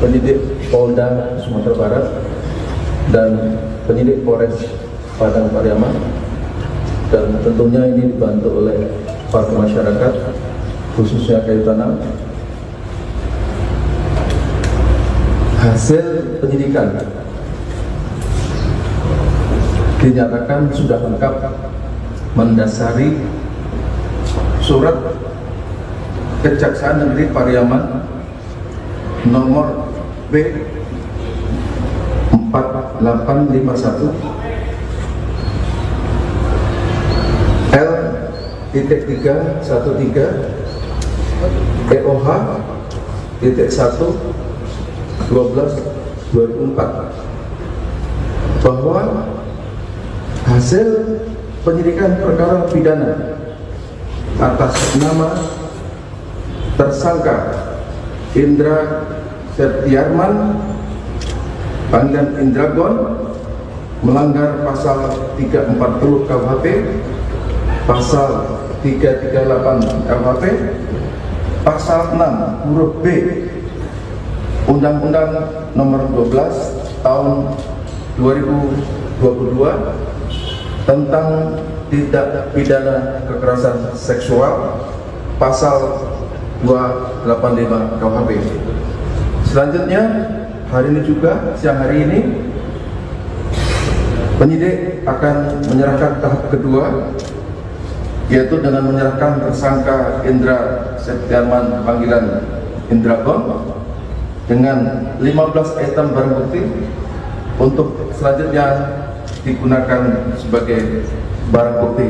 penyidik Polda Sumatera Barat dan penyidik Polres Padang Pariaman, dan tentunya ini dibantu oleh para masyarakat, khususnya Kayu Tanam. Hasil penyidikan dinyatakan sudah lengkap mendasari surat Kejaksaan Negeri Pariaman nomor B 4851 L.313 EOH .1 12/2024 bahwa hasil penyidikan perkara pidana atas nama tersangka Indra Septiarman panggilan Indragon melanggar pasal 340 KUHP, pasal 338 KUHP, pasal 6 huruf B Undang-Undang Nomor 12 Tahun 2022 tentang tindak pidana kekerasan seksual, pasal 285 KUHP. Selanjutnya, hari ini juga, siang hari ini, penyidik akan menyerahkan tahap kedua, yaitu dengan menyerahkan tersangka Indra Septiarman panggilan Indragon dengan 15 item barang bukti untuk selanjutnya digunakan sebagai barang bukti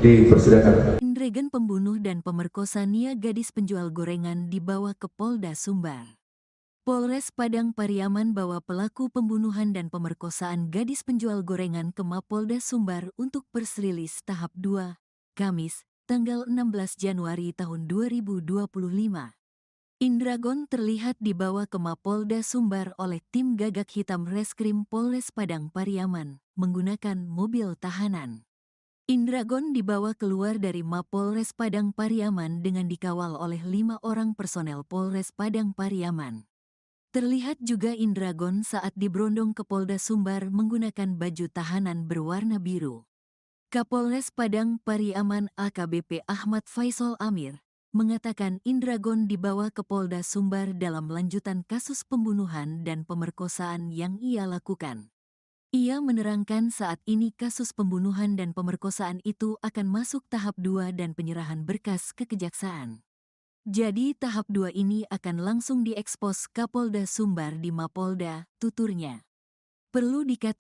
di persidangan. Indregen pembunuh dan pemerkosa Nia gadis penjual gorengan dibawa ke Polda Sumbar. Polres Padang Pariaman bawa pelaku pembunuhan dan pemerkosaan gadis penjual gorengan ke Mapolda Sumbar untuk persrilis tahap 2, Kamis, tanggal 16 Januari tahun 2025. Indragon terlihat dibawa ke Mapolda Sumbar oleh tim gagak hitam Reskrim Polres Padang Pariaman menggunakan mobil tahanan. Indragon dibawa keluar dari Mapolres Padang Pariaman dengan dikawal oleh 5 orang personel Polres Padang Pariaman. Terlihat juga Indragon saat diberondong ke Polda Sumbar menggunakan baju tahanan berwarna biru. Kapolres Padang Pariaman AKBP Ahmad Faisal Amir mengatakan Indragon dibawa ke Polda Sumbar dalam lanjutan kasus pembunuhan dan pemerkosaan yang ia lakukan. Ia menerangkan saat ini kasus pembunuhan dan pemerkosaan itu akan masuk tahap 2 dan penyerahan berkas ke kejaksaan. Jadi tahap 2 ini akan langsung diekspos Kapolda Sumbar di Mapolda, tuturnya. Perlu dikatakan